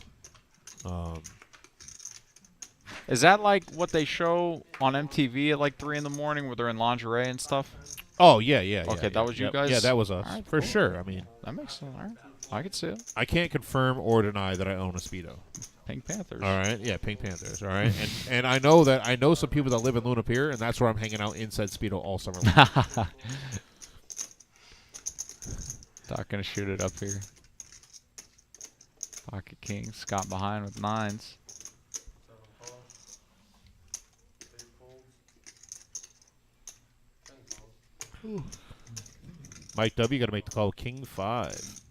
Is that like what they show on MTV at like 3 in the morning where they're in lingerie and stuff? Oh, yeah. Okay, that was you guys? Yeah, that was us. Right, for cool. sure. I mean. That makes sense. All right. I could see it. I can't confirm or deny that I own a Speedo. Pink Panthers. All right, yeah, Pink Panthers. All right, and I know some people that live in Luna Pier, and that's where I'm hanging out inside Speedo all summer long. Doc gonna shoot it up here. Pocket King, Scott behind with 9s. Mike W. got to make the call. King 5.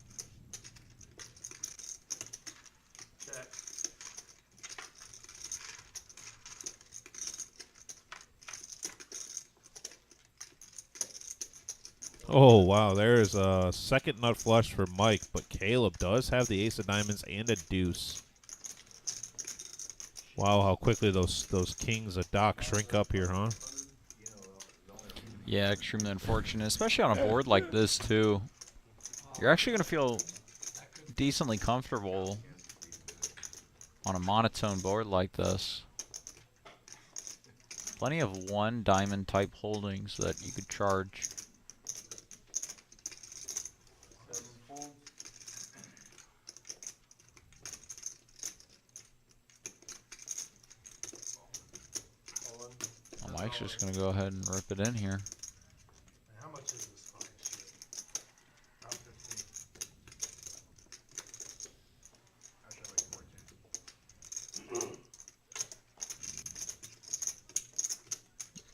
Oh, wow. There's a second nut flush for Mike, but Caleb does have the ace of diamonds and a deuce. Wow, how quickly those kings of Doc shrink up here, huh? Yeah, extremely unfortunate, especially on a board like this, too. You're actually going to feel decently comfortable on a monotone board like this. Plenty of 1 diamond type holdings that you could charge. Mike's just going to go ahead and rip it in here. How much is this fucking shit? About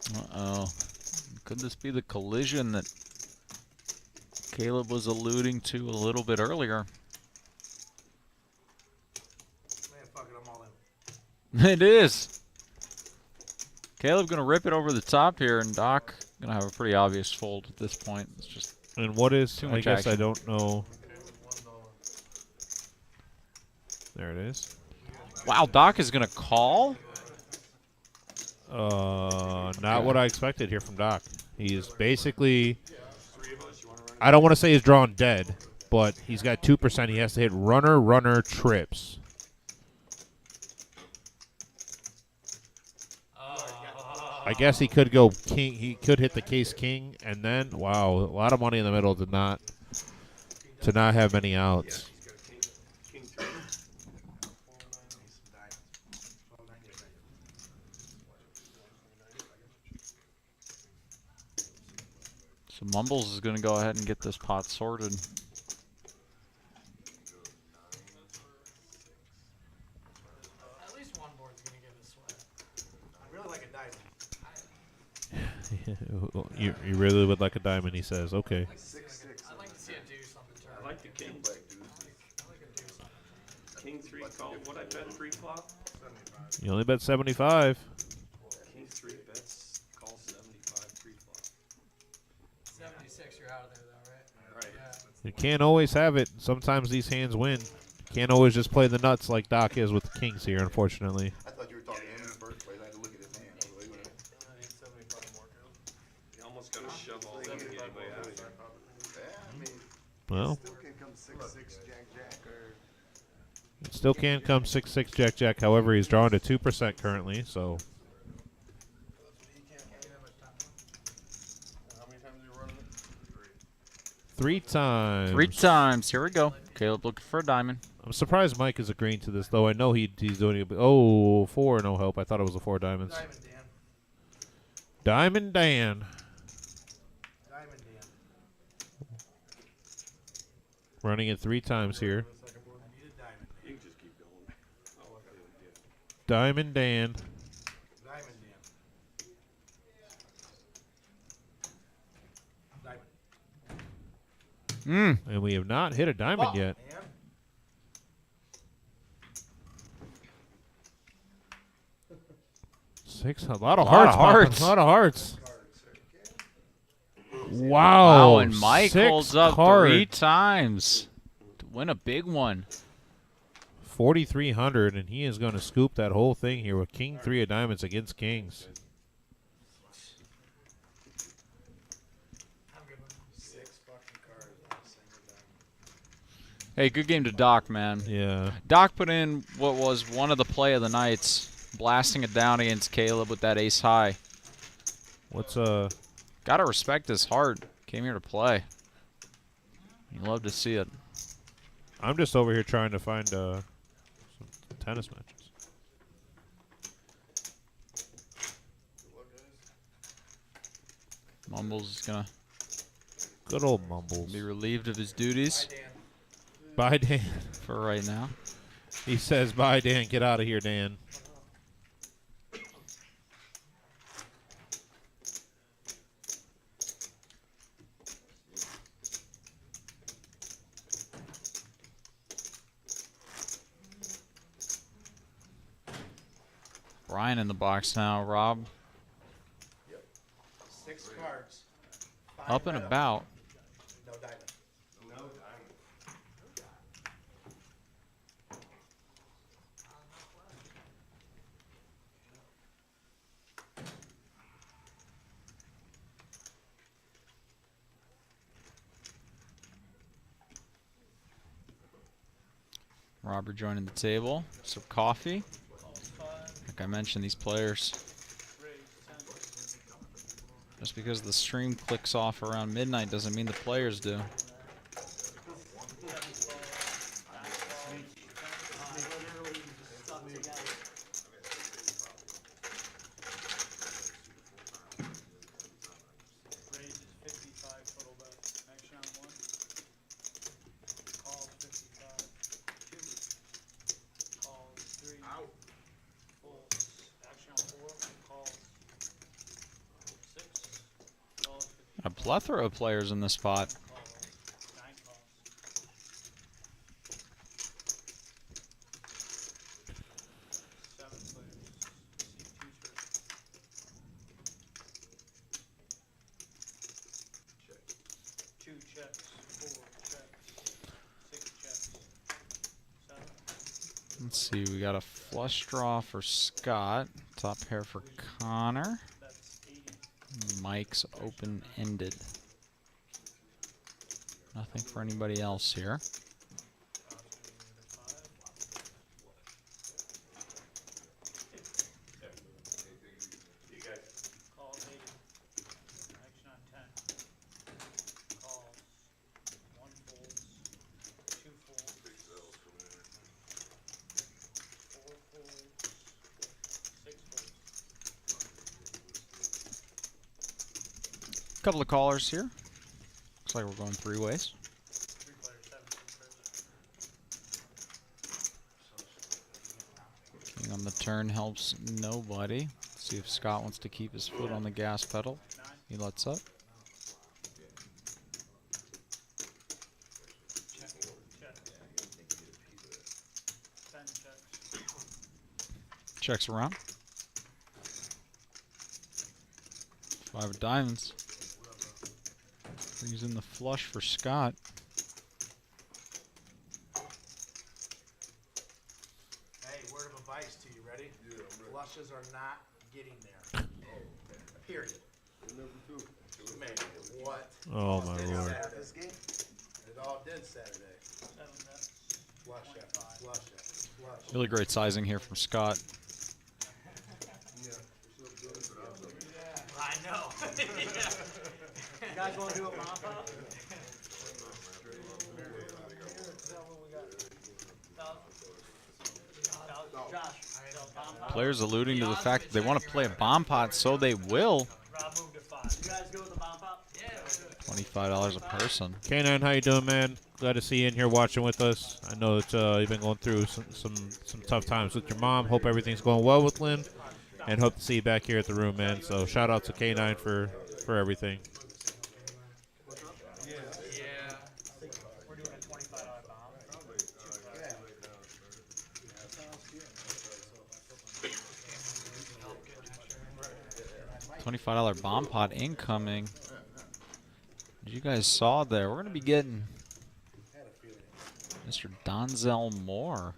15. Uh-oh. Could this be the collision that Caleb was alluding to a little bit earlier? Man, fuck it, I'm all in. It is. Caleb gonna rip it over the top here, and Doc gonna have a pretty obvious fold at this point. It's just and what is? too I much guess action. I don't know. There it is. Wow, Doc is gonna call. Not what I expected here from Doc. He is basically. I don't want to say he's drawn dead, but he's got 2%. He has to hit runner trips. I guess he could go king. He could hit the case king, and then wow, a lot of money in the middle to not have many outs. So Mumbles is gonna go ahead and get this pot sorted. At least one board's gonna give a sweat. I really like a diamond. you really would like a diamond, he says. Okay. I'd like to see a deuce on the turn. I like the king. I like a deuce on the turn. King 3 call. What I bet pre-flop? You only bet 75. King 3 bets call 75 pre-flop. 76, you're out of there though, right? Right. Yeah. You can't always have it. Sometimes these hands win. Can't always just play the nuts like Doc is with the kings here, unfortunately. I thought you were talking to him in the first place. I had to look at his hand. I was like, wait a minute. 75 more too. You almost got to shove all that to get anybody out of here. Yeah, I mean, Well, Still can come 6-6 Jack or it still can come 6-6 Jack. However, he's drawn to 2% currently, so. how many times are you running it? 3 times. 3 times. Here we go. Caleb looking for a diamond. I'm surprised Mike is agreeing to this, though. I know he's doing it. Oh, 4, no help. I thought it was a 4 diamonds. Diamond Dan. Diamond Dan. Diamond Dan. Running it 3 times here. I need a diamond. You can just keep going. Oh, okay, yeah. Diamond Dan. Diamond Dan. Diamond. And we have not hit a diamond yet. And A lot of Lot hearts. of hearts. A lot of hearts. Wow, Wow. and Mike 6 holds up cards. 3 times to win a big one. 4,300, and he is going to scoop that whole thing here with King 3 of diamonds against Kings. Hey, good game to Doc, man. Yeah. Doc put in what was one of the play of the nights, blasting it down against Caleb with that ace high. What's Gotta respect his heart. Came here to play. You love to see it. I'm just over here trying to find some tennis matches. Mumbles is gonna Good old Mumbles. be relieved of his duties. Bye, Dan. For right now. He says, bye, Dan. Get out of here, Dan. Brian in the box now, Rob. 6 cards. Up and about. No diamond. No diamond. Robert joining the table. Some coffee. Like I mentioned, these players. Just because the stream clicks off around midnight doesn't mean the players do. A plethora of players in this spot. Let's see, we got a flush draw for Scott, top pair for Connor. Mike's open-ended. Nothing for anybody else here. Couple of callers here. Looks like we're going 3 ways. King on the turn helps nobody. Let's see if Scott wants to keep his foot on the gas pedal. He lets up. Checks around. 5 of diamonds. Brings in the flush for Scott. Hey, word of advice to you, ready? Flushes are not getting there. Period. Man, what? Oh, my Lord. This game? It all did Saturday. Flush it, flush it, flush it. Really great sizing here from Scott. I know. You guys want to do a bomb pop? Players alluding to the fact that they want to play a bomb pot, so they will. You guys go with the bomb pop? Yeah. $25 a person. K9, how you doing, man? Glad to see you in here watching with us. I know that you've been going through some tough times with your mom. Hope everything's going well with Lynn, and hope to see you back here at the room, man. So shout out to K9 for everything. Yeah. We're doing a $25 bomb. $25 bomb pot incoming. As you guys saw there, we're going to be getting Mr. Donzel Moore.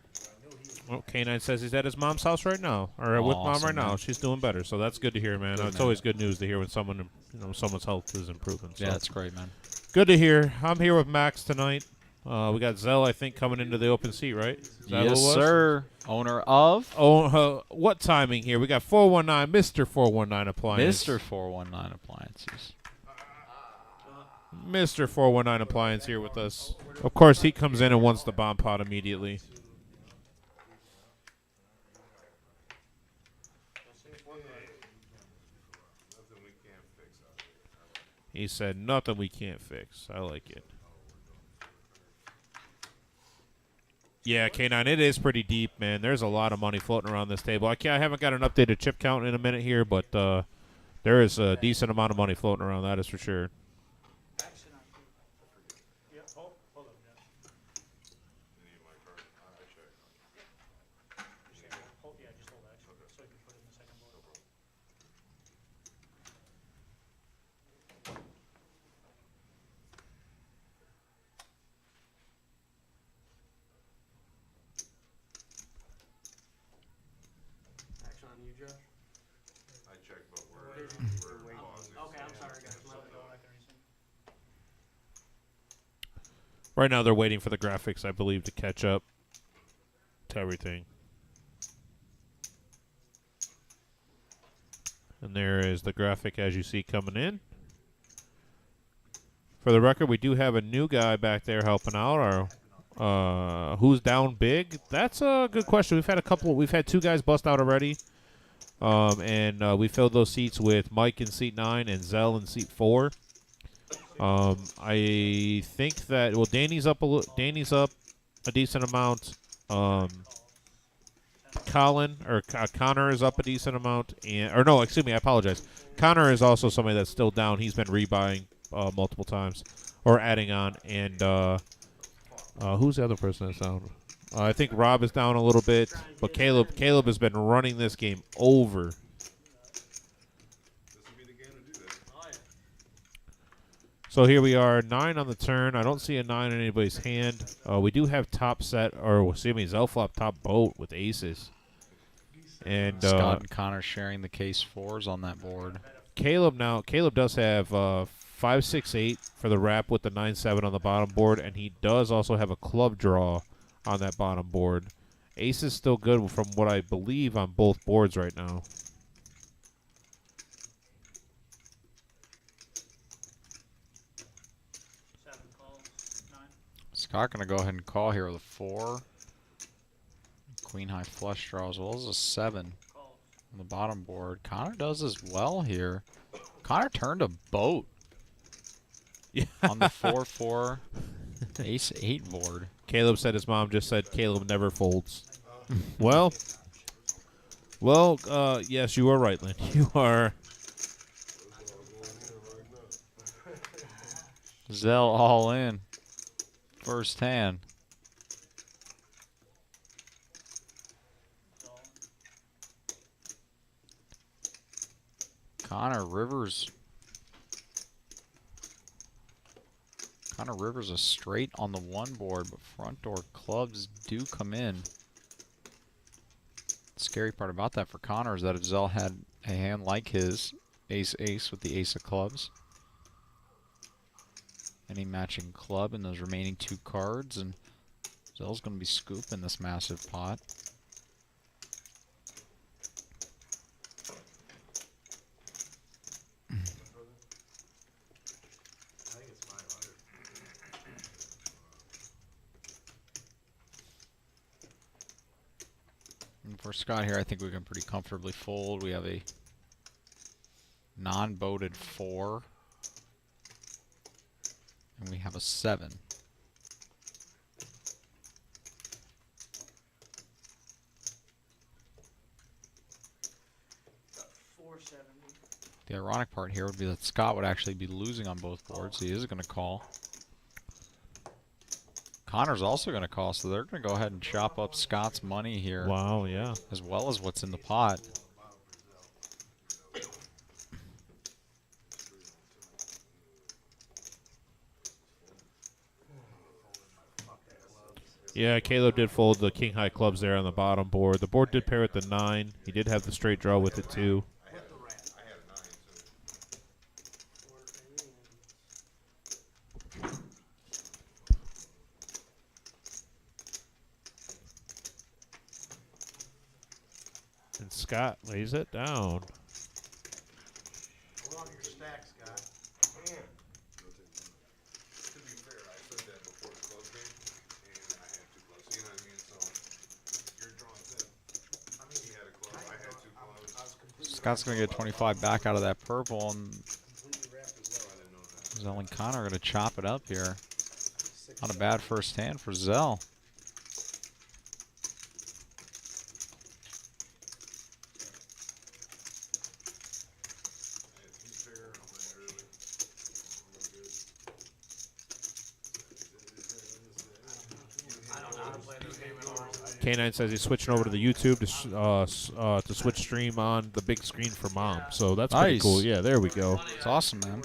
Well, K9 says he's at his mom's house right now, or with mom Awesome, right now. man. She's doing better, so that's good to hear, man. Good, It's man. always good news to hear when someone, someone's health is improving. So. Yeah, that's great, man. Good to hear. I'm here with Max tonight. We got Zell, I think, coming into the open seat, right? Is that Yes, who it was? sir. Owner of? Oh, what timing here? We got 419, Mr. 419 Appliance. Mr. 419 Appliances. Mr. 419 Appliance here with us. Of course, he comes in and wants the bomb pot immediately. He said, nothing we can't fix. I like it. Yeah, K9, it is pretty deep, man. There's a lot of money floating around this table. I haven't got an updated chip count in a minute here, but there is a decent amount of money floating around, that is for sure. Right now, they're waiting for the graphics, I believe, to catch up to everything. And there is the graphic, as you see, coming in. For the record, we do have a new guy back there helping out. Who's down big? That's a good question. We've had two guys bust out already. And we filled those seats with Mike in seat 9 and Zell in seat 4. I think that Danny's up a decent amount. Connor is up a decent amount, I apologize. Connor is also somebody that's still down. He's been rebuying multiple times or adding on, and who's the other person that's down? I think Rob is down a little bit, but Caleb has been running this game over. So here we are, 9 on the turn. I don't see a 9 in anybody's hand. We do have top set, Zelflop top boat with aces. And Scott and Connor sharing the case 4s on that board. Caleb does have 5, 6, 8 for the wrap with the 9, 7 on the bottom board, and he does also have a club draw on that bottom board. Ace is still good from what I believe on both boards right now. Scott going to go ahead and call here with a 4. Queen high flush draw as well as a 7 on the bottom board. Connor does as well here. Connor turned a boat on the 4-4 ace 8 board. Caleb said his mom just said Caleb never folds. well, yes, you are right, Lynn. You are. Zell all in. First hand. Connor Rivers a straight on the 1 board, but front door clubs do come in. The scary part about that for Connor is that if Zell had a hand like his, ace-ace with the ace of clubs, any matching club in those remaining 2 cards, and Zell's going to be scooping this massive pot. And for Scott here, I think we can pretty comfortably fold. We have a non-boated 4. And we have a 7. The ironic part here would be that Scott would actually be losing on both boards. He is going to call. Connor's also going to call, so they're going to go ahead and chop up Scott's money here. Wow, yeah. As well as what's in the pot. Yeah, Caleb did fold the king high clubs there on the bottom board. The board did pair with the 9. He did have the straight draw with it too. And Scott lays it down. Hold on to your stack, Scott. To be fair, I said that before the close game, and I had 2 clubs. You know what I mean? So you're drawing 10. I mean, he had a club. I had 2 clubs. Scott's going to get 25 back out of that purple, and Zell and Connor are going to chop it up here. Not a bad first hand for Zell. K9 says he's switching over to the YouTube to switch stream on the big screen for mom. So that's pretty Nice. cool. Yeah, there we go. It's awesome, man.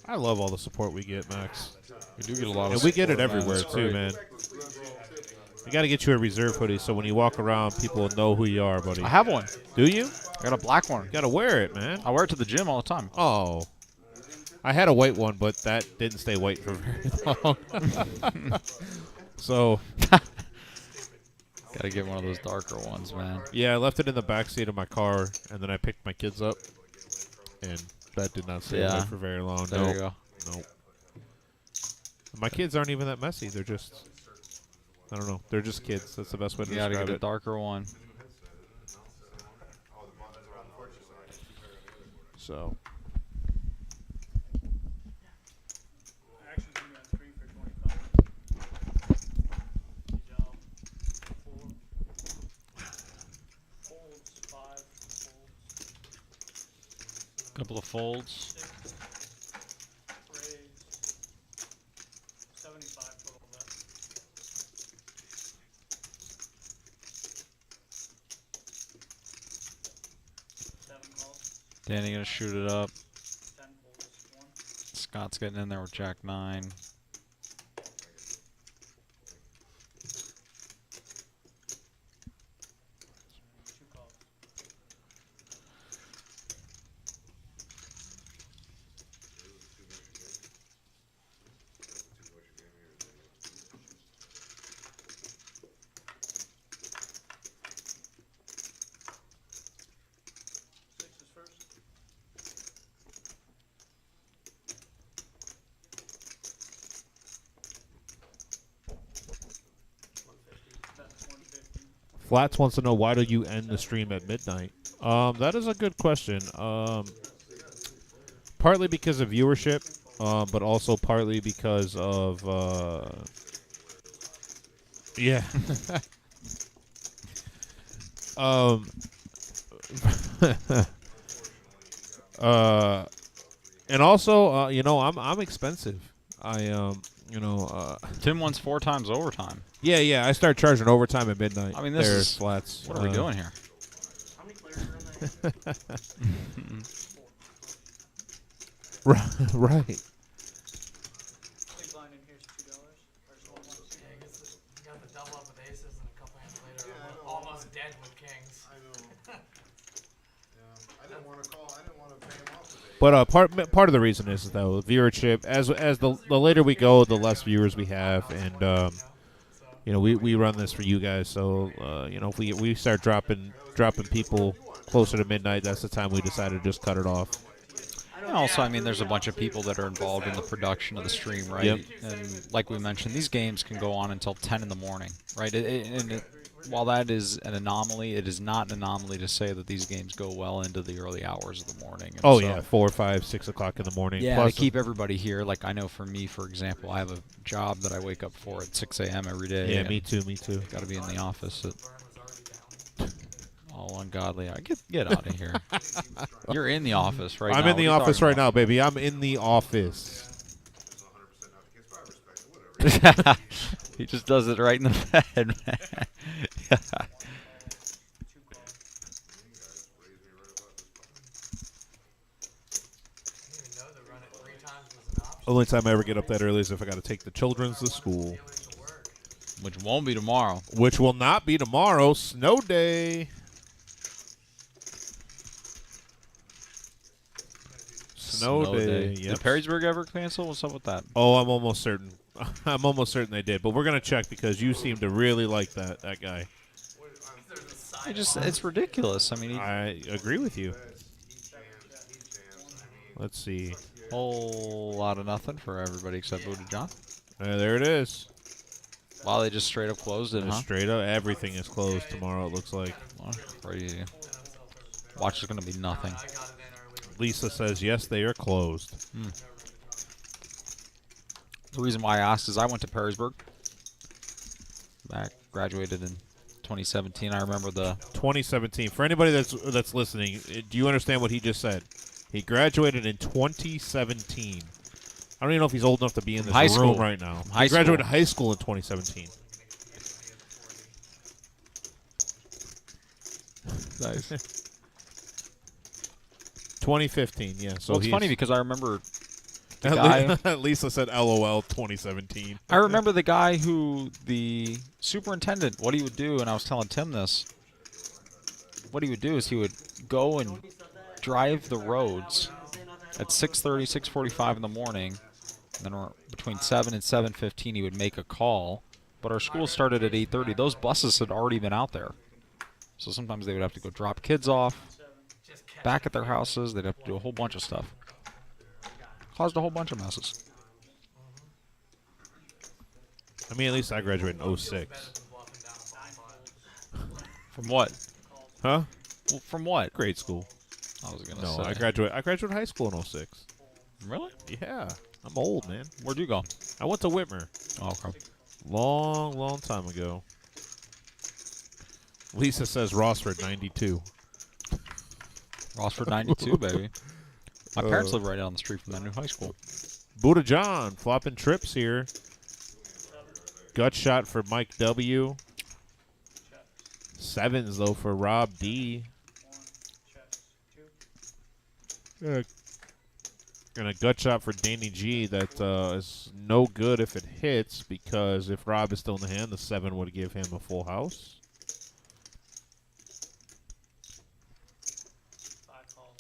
I love all the support we get, Max. We do get a lot of and we get it support, man. everywhere That's too, great. man. You got to get you a reserve hoodie so when you walk around, people will know who you are, buddy. I have one. Do you? I got a black one. Got to wear it, man. I wear it to the gym all the time. Oh. I had a white one, but that didn't stay white for very long. So, gotta get one of those darker ones, man. Yeah, I left it in the back seat of my car, and then I picked my kids up, and that did not stay white for very long. There you go. Nope. My kids aren't even that messy. They're just, I don't know. They're just kids. That's the best way to You describe gotta get it. a darker one. So. Couple of folds. 75 total bet. Danny gonna shoot it up. 10 folds, 1. Scott's getting in there with Jack 9. Flats wants to know, why do you end the stream at midnight? That is a good question. Partly because of viewership, but also partly because of yeah. And also, you know, I'm expensive. Tim wants 4 times overtime. Yeah. I start charging overtime at midnight. I mean, this is Flats. What are we doing here? How many players are in there? Right. Big line in here is $2. Yeah, he got the double up with aces and a couple hands later. Almost dead with kings. I know. I didn't want to call. I didn't want to pay him off today. But part of the reason is though viewership. As the later we go, the less viewers we have, and you know we run this for you guys. So you know if we start dropping people closer to midnight, that's the time we decided to just cut it off. And also, I mean, there's a bunch of people that are involved in the production of the stream, right? Yep. And like we mentioned, these games can go on until 10 in the morning, right? While that is an anomaly, it is not an anomaly to say that these games go well into the early hours of the morning. And Oh so, yeah, 4, 5, 6 o'clock in the morning. Yeah, Plus to keep everybody here. Like I know for me, for example, I have a job that I wake up for at 6 a.m. every day. Yeah, me too. Got to be in the office at all ungodly. Get out of here. You're in the office right now. I'm in What the are you office talking right now, baby. I'm in the office. He just does it right in the bed, man. I didn't even know the run at 3 times was an option. Only time I ever get up that early is if I got to take the children to school. Which won't be tomorrow. Which will not be tomorrow. Snow day. Snow day. Yep. Did Perrysburg ever cancel? What's up with that? Oh, I'm almost certain. I'm almost certain they did. But we're going to check because you seem to really like that guy. It's ridiculous. I mean, I agree with you. Let's see. Whole lot of nothing for everybody except Buddha John. There it is. Wow, they just straight up closed it, huh? Straight up, everything is closed tomorrow, it looks like. Oh, crazy. Watch is going to be nothing. Lisa says, yes, they are closed. The reason why I asked is I went to Perrysburg. Graduated in 2017. I remember the 2017. For anybody that's listening, do you understand what he just said? He graduated in 2017. I don't even know if he's old enough to be in this room right now. He graduated high school in 2017. Nice. 2015, yeah. So well, it's funny because I remember the guy. Lisa said, "LOL, 2017." I remember the guy the superintendent. What he would do, and I was telling Tim this. What he would do is he would go and drive the roads at 6:30, 6:45 in the morning. And then between 7 and 7:15, he would make a call. But our school started at 8:30. Those buses had already been out there. So sometimes they would have to go drop kids off back at their houses. They'd have to do a whole bunch of stuff. Caused a whole bunch of messes. I mean, at least I graduated in 06. From what? Huh? Well, from what? Grade school. I was gonna No, say. I graduated high school in 06. Really? Yeah. I'm old, man. Where'd you go? I went to Whitmer. Oh, okay. Long time ago. Lisa says Rossford, 92. Rossford, 92, baby. My parents live right down the street from that new high school. Buddha John, flopping trips here. Gut shot for Mike W. Sevens, though, for Rob D. And a gut shot for Danny G that is no good if it hits, because if Rob is still in the hand, the 7 would give him a full house. 5 calls.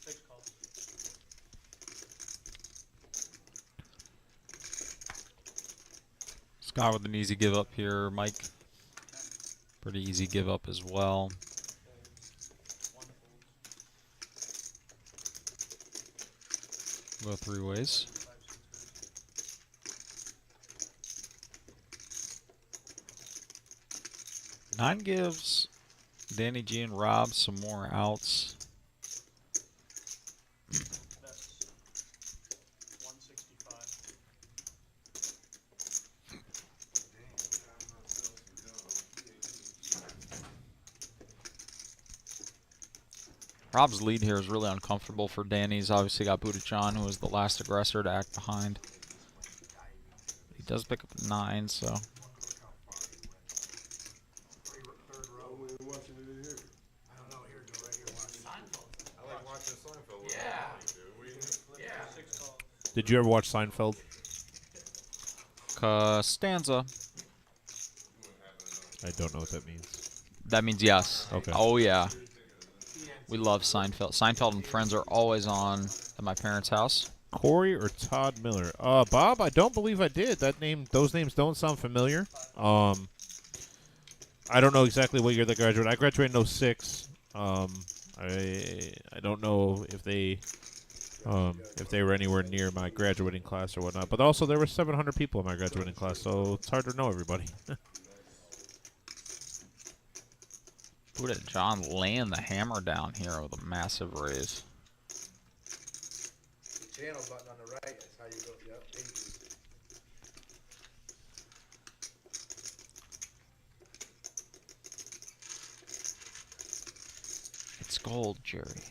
6 calls. Scott with an easy give up here. Mike, pretty easy give up as well. Go 3 ways. Nine gives Danny G and Rob some more outs. That's 165. Rob's lead here is really uncomfortable for Danny. He's obviously got Buddha John, who was the last aggressor to act behind. He does pick up a 9, so. Did you ever watch Seinfeld? Costanza. I don't know what that means. That means yes. Okay. Oh, yeah. We love Seinfeld. Seinfeld and Friends are always on at my parents' house. Corey or Todd Miller? Bob, I don't believe I did. Those names don't sound familiar. I don't know exactly what year they graduated. I graduated in 06. I don't know if they were anywhere near my graduating class or whatnot. But also there were 700 people in my graduating class, so it's hard to know everybody. Buddha John laying the hammer down here with a massive raise. Channel button on the right is how you go. Yep. It's gold, Jerry.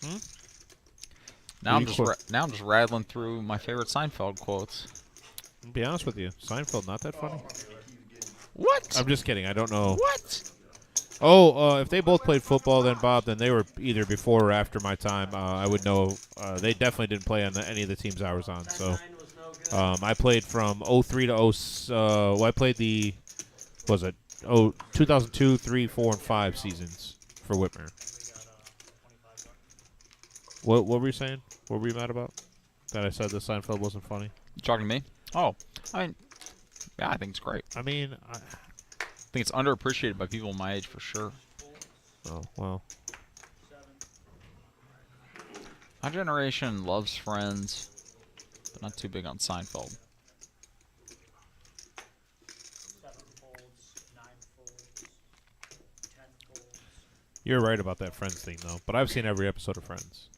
Hmm? Now I'm just rattling through my favorite Seinfeld quotes. I'll be honest with you, Seinfeld not that funny. What? I'm just kidding. I don't know. What? Oh, if they both played football, then Bob, then they were either before or after my time. I would know. They definitely didn't play on any of the teams I was on. So, I played from '03 to 0. I played the was it 2002, 3, 4, and 5 seasons for Whitmer. What were you saying? What were you mad about? That I said the Seinfeld wasn't funny? You talking to me? Oh, I mean, yeah, I think it's great. I mean, I think it's underappreciated by people my age for sure. Oh, well. My generation loves Friends, but not too big on Seinfeld. 7 folds, 9 folds, 10 folds. You're right about that Friends thing, though. But I've seen every episode of Friends.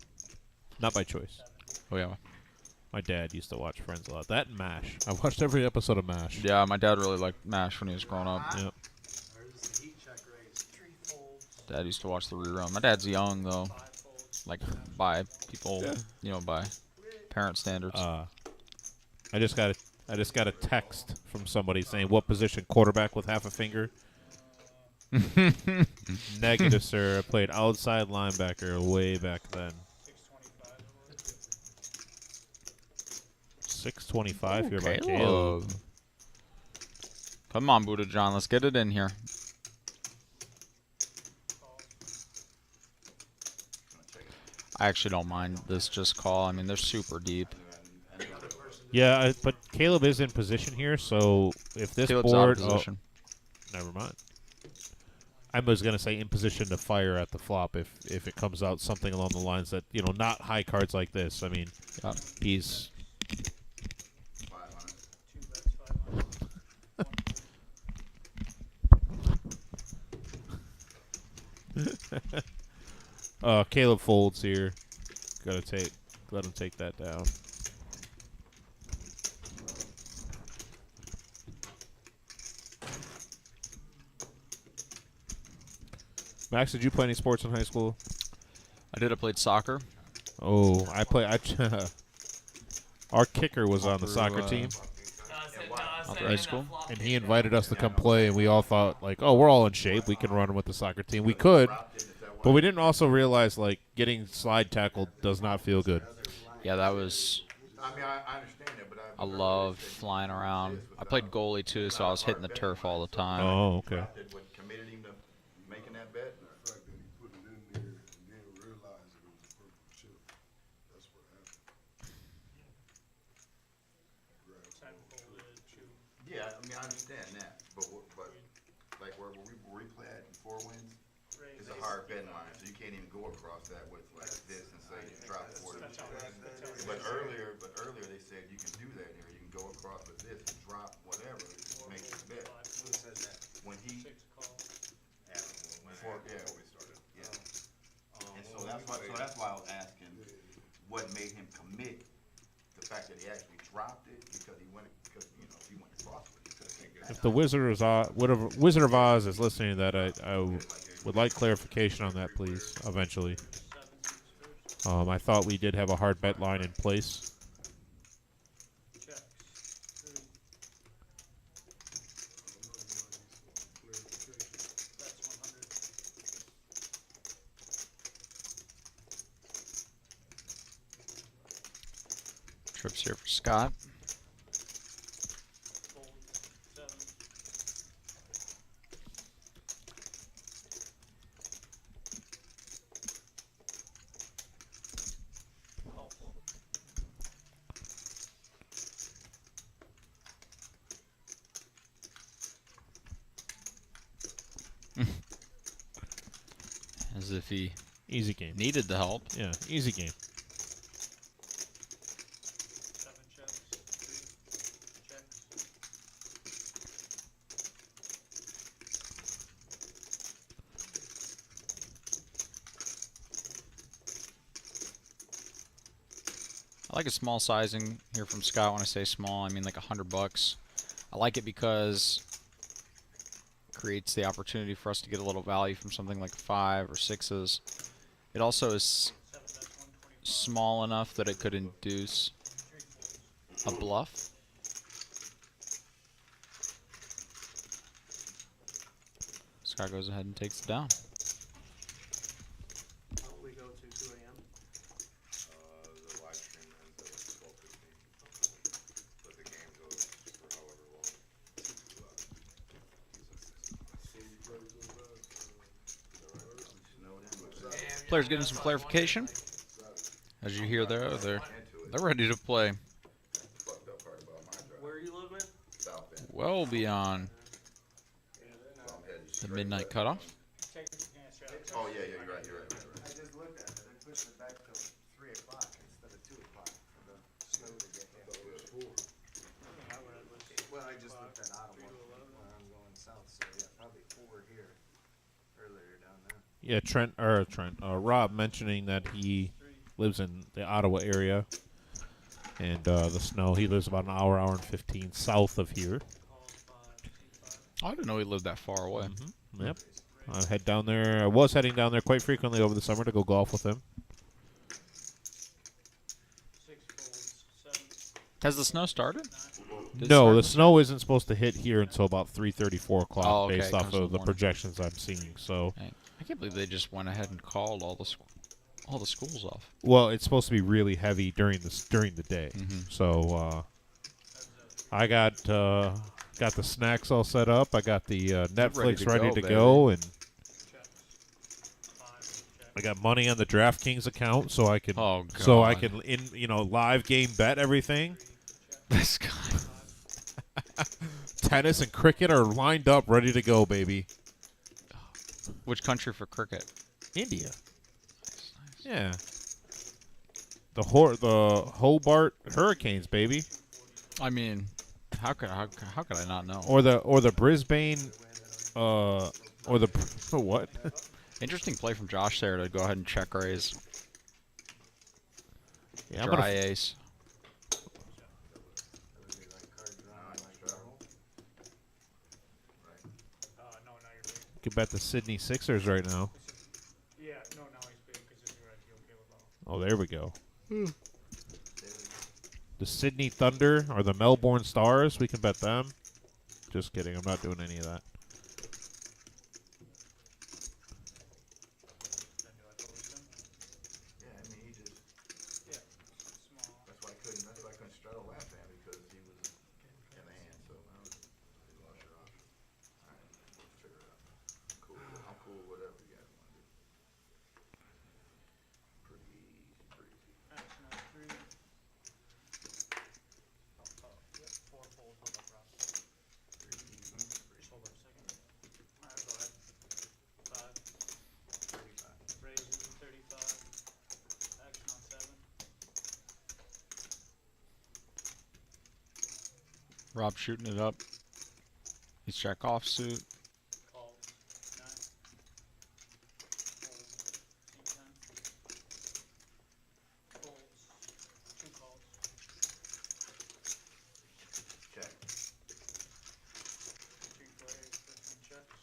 Not by choice. Oh, yeah. My dad used to watch Friends a lot. That and MASH. I watched every episode of MASH. Yeah, my dad really liked MASH when he was growing up. Yep. Dad used to watch the rerun. My dad's young, though. Like, by people, you know, by parent standards. I just got a text from somebody saying, what position? Quarterback with half a finger? Negative, sir. I played outside linebacker way back then. 625 here by Caleb. Come on, Buddha John. Let's get it in here. I actually don't mind this just call. I mean, they're super deep. Yeah, but Caleb is in position here, so if this Caleb's board... out of position. Oh, never mind. I was going to say in position to fire at the flop if it comes out something along the lines that, you know, not high cards like this. I mean, he's... Caleb folds here. Let him take that down. Max, did you play any sports in high school? I did. I played soccer. Oh, our kicker was on the soccer team. High school. And he invited us to come play, and we all thought, like, oh, we're all in shape. We can run with the soccer team. We could, but we didn't also realize, like, getting slide tackled does not feel good. Yeah, that was... I mean, I understand that, but I loved flying around. I played goalie, too, so I was hitting the turf all the time. Oh, okay. What committed him to making that bet? The fact that he put it in there and didn't realize it was a purple chip. That's what happened. Yeah, I mean, I understand that, but like where we play at in Four Winds, it's a hard bet line, so you can't even go across that with like this and say you drop 40. But earlier they said you can do that here. You can go across with this and drop whatever, make the bet. When he before we started. Yeah. And so that's why I was asking what made him commit. The fact that he actually dropped it because he went across with it. If the Wizard of Oz is listening to that, I would like clarification on that, please, eventually. I thought we did have a hard bet line in place. Trips here for Scott. As if he easy game needed the help. Yeah, easy game. I like a small sizing here from Scott. When I say small, I mean like $100. I like it because it creates the opportunity for us to get a little value from something like 5 or 6s. It also is small enough that it could induce a bluff. Scott goes ahead and takes it down. We go to 2 a.m. The live stream ends at like 12:15, but the game goes for however long. Players getting some clarification. As you hear there, they're ready to play. Fucked up part about my drive. Where you live, man? South End. Well beyond So I'm heading the straight midnight west. cutoff. Oh yeah, you're right. I just looked at it, they're pushing it back till 3 o'clock instead of 2 o'clock for the snow to get here. Well, I just looked at Ottawa when I'm going south, so yeah, probably 4 here, earlier down there. Yeah, Rob mentioning that he lives in the Ottawa area, and the snow. He lives about an hour and 15 south of here. I didn't know he lived that far away. Yep. I head down there. I was heading down there quite frequently over the summer to go golf with him. Has the snow started? No, the snow isn't supposed to hit here until about 3:30, 4 o'clock, Oh, okay. based off Comes in of the the morning. projections I'm seeing. So, I can't believe they just went ahead and called all the schools off. well, it's supposed to be really heavy during the day. So, I got the snacks all set up. I got the Netflix ready to go, and I got money on the DraftKings account, so I can live game bet everything. This guy. Tennis and cricket are lined up, ready to go, baby. Which country for cricket? India. Yeah. The Hobart Hurricanes, baby. I mean, how could I not know? Or the Brisbane, or the what? Interesting play from Josh there to go ahead and check raise. Yeah, Dry ace. You could bet the Sydney Sixers right now. Yeah, no, now he's big because you're at the okay with ball. Oh, there we go. The Sydney Thunder or the Melbourne Stars, we can bet them. Just kidding, I'm not doing any of that. Yeah, I mean he just. Yeah. Small. That's why I couldn't straddle last hand because he was in the hand. So now you lost your option. All right, we'll figure it out. I'm cool with whatever you guys want to do. Pretty easy, breezy. Action on 3. Yep, 4 folds. Hold up, Rob. Just hold up a second. Alright, go ahead. 5. 35. Raises 35. Action on 7. Rob shooting it up. He's check off suit. Calls. 9. Folds. 10. Folds. 2 calls. Check. 3 plays. 15 checks.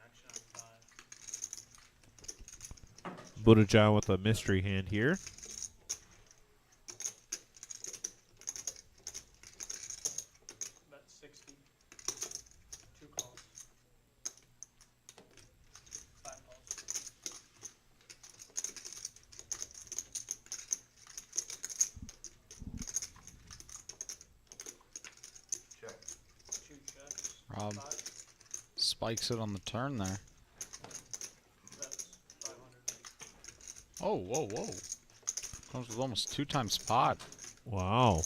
Action on 5. Buddha John with a mystery hand here. Bet 60. 2 calls. 5 calls. Check. 2 checks. Rob 5. spikes it on the turn there. Bets 500. Oh, whoa. Comes with almost 2 times pot. Wow.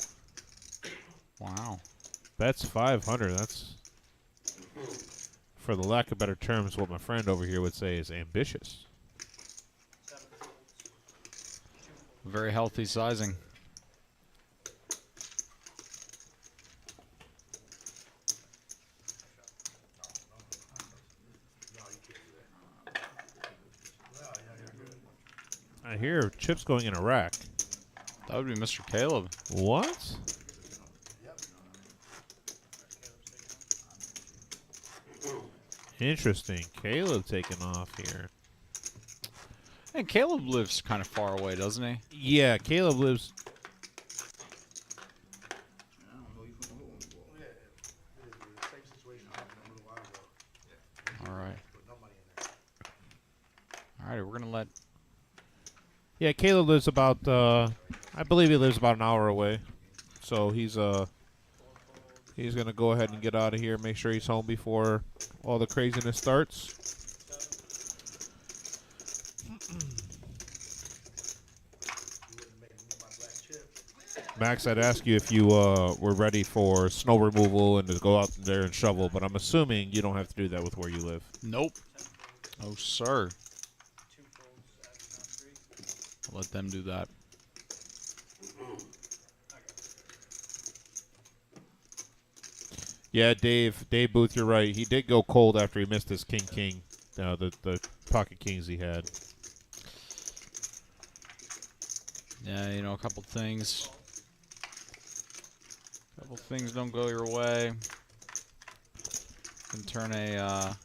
Wow. That's 500. That's, for the lack of better terms, what my friend over here would say is ambitious. 7 folds. Very healthy sizing. I hear chips going in a rack. That would be Mr. Caleb. What? Interesting. Caleb taking off here. And Caleb lives kind of far away, doesn't he? Yeah, Caleb lives. Alright, we're gonna let. Yeah, Caleb lives about. I believe he lives about an hour away, so he's gonna go ahead and get out of here. Make sure he's home before all the craziness starts. Max, I'd ask you if you were ready for snow removal and to go out there and shovel, but I'm assuming you don't have to do that with where you live. Nope. Oh, sir. I'll let them do that. Yeah, Dave Booth, you're right. He did go cold after he missed his king, the pocket kings he had. Yeah, you know, a couple things. Couple things don't go your way. Can turn a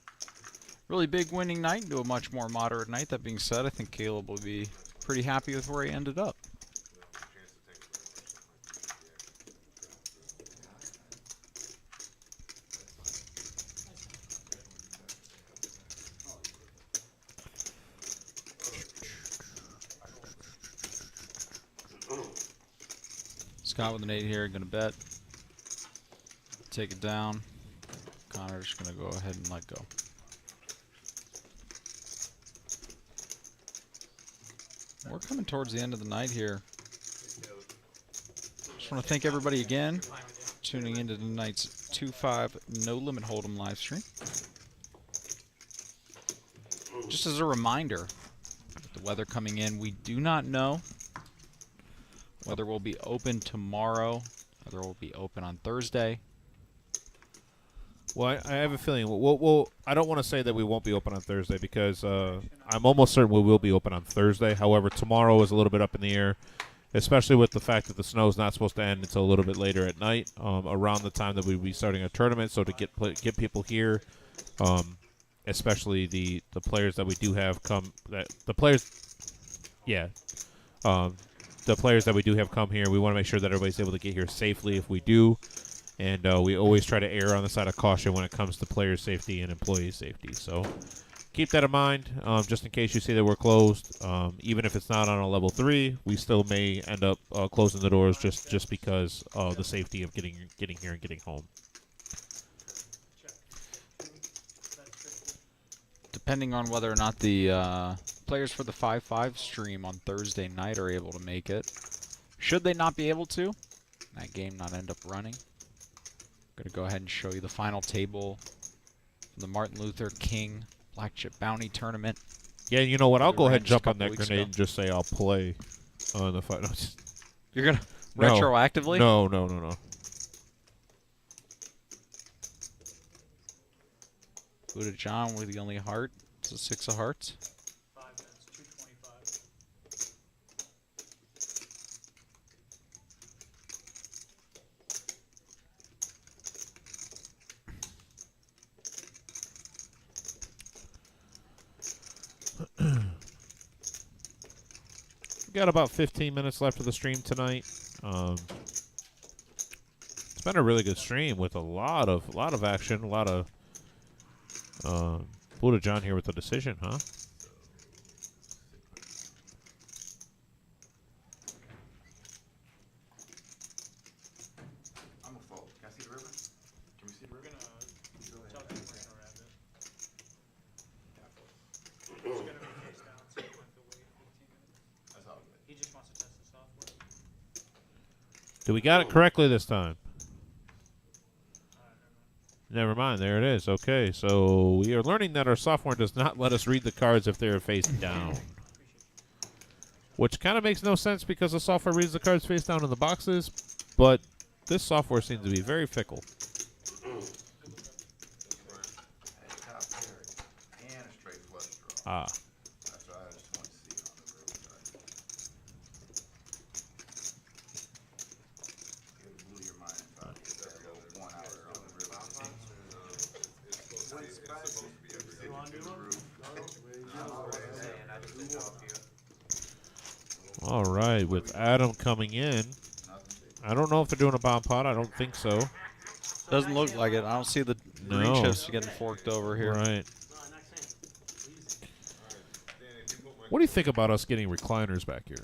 really big winning night into a much more moderate night. That being said, I think Caleb will be pretty happy with where he ended up. Scott with an 8 here, gonna bet. Take it down. Connor's gonna go ahead and let go. We're coming towards the end of the night here. Just want to thank everybody again tuning into tonight's 2-5 No Limit Hold'em live stream. Just as a reminder, with the weather coming in, we do not know whether we'll be open tomorrow, whether we'll be open on Thursday. Well, I have a feeling. I don't want to say that we won't be open on Thursday because I'm almost certain we will be open on Thursday. However, tomorrow is a little bit up in the air, especially with the fact that the snow is not supposed to end until a little bit later at night, around the time that we'll be starting a tournament. So to get people here, especially the players that we do have come, the players that we do have come here, we want to make sure that everybody's able to get here safely if we do. And we always try to err on the side of caution when it comes to player safety and employee safety. So keep that in mind, just in case you see that we're closed. Even if it's not on a level 3, we still may end up closing the doors just because of the safety of getting here and getting home. Depending on whether or not the players for the 5-5 stream on Thursday night are able to make it. Should they not be able to, that game not end up running, I'm going to go ahead and show you the final table from the Martin Luther King Black Chip Bounty Tournament. Yeah, you know what? I'll go ahead and jump on that couple weeks grenade ago. and just say I'll play on the fight. You're going to retroactively? No. Buddha John with the only heart. It's a 6 of hearts. 5 minutes, 225. We got about 15 minutes left of the stream tonight. It's been a really good stream with a lot of action, a lot of Buddha John here with the decision, huh? I'm gonna fold. Can I see the river? Can we see the river? Tell them we're gonna wrap it. It's gonna be face down, so you have to wait 15 minutes. That's all good. He just wants to test the software. Do we got it correctly this time? Never mind. There it is. Okay, so we are learning that our software does not let us read the cards if they are face down. Which kind of makes no sense because the software reads the cards face down in the boxes, but this software seems to be very fickle. And a straight flush draw. Ah. That's what I just want to see on the river side. It blew your mind if I get that little 1 hour on the river. It's supposed to be every All right, with Adam coming in. I don't know if they're doing a bomb pot. I don't think so. Doesn't look like it. I don't see the green No. chips getting forked over here. Right. What do you think about us getting recliners back here?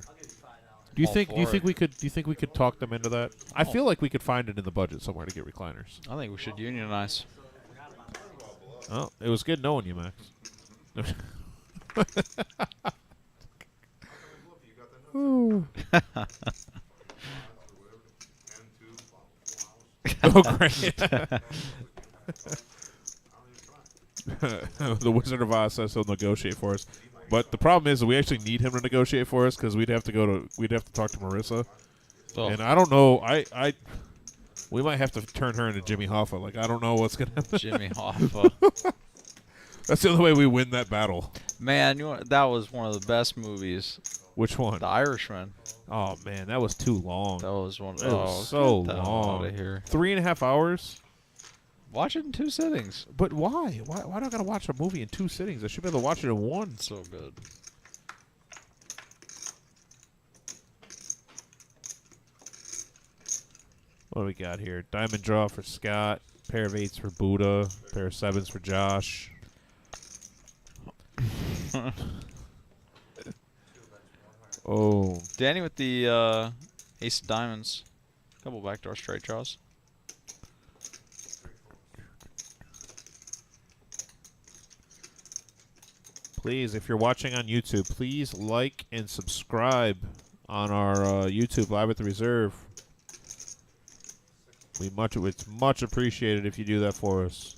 Do you All think for we could talk them into that? I feel like we could find it in the budget somewhere to get recliners. I think we should unionize. Oh, it was good knowing you, Max. Ooh. Oh, great. The Wizard of Oz says he'll negotiate for us, but the problem is that we actually need him to negotiate for us because we'd have to talk to Marissa, and I don't know. We might have to turn her into Jimmy Hoffa. Like I don't know what's gonna happen. Jimmy Hoffa. That's the only way we win that battle. Man, that was one of the best movies. Which one? The Irishman. Oh man, that was too long. That was one. It was so long. Out of here. 3.5 hours. Watch it in 2 sittings. But why? Why do I gotta watch a movie in 2 sittings? I should be able to watch it in 1. So good. What do we got here? Diamond draw for Scott. Pair of 8s for Buddha. Pair of 7s for Josh. Oh. Danny with the ace of diamonds. Couple backdoor straight draws. Please, if you're watching on YouTube, please like and subscribe on our YouTube Live at the Reserve. It's much appreciated if you do that for us.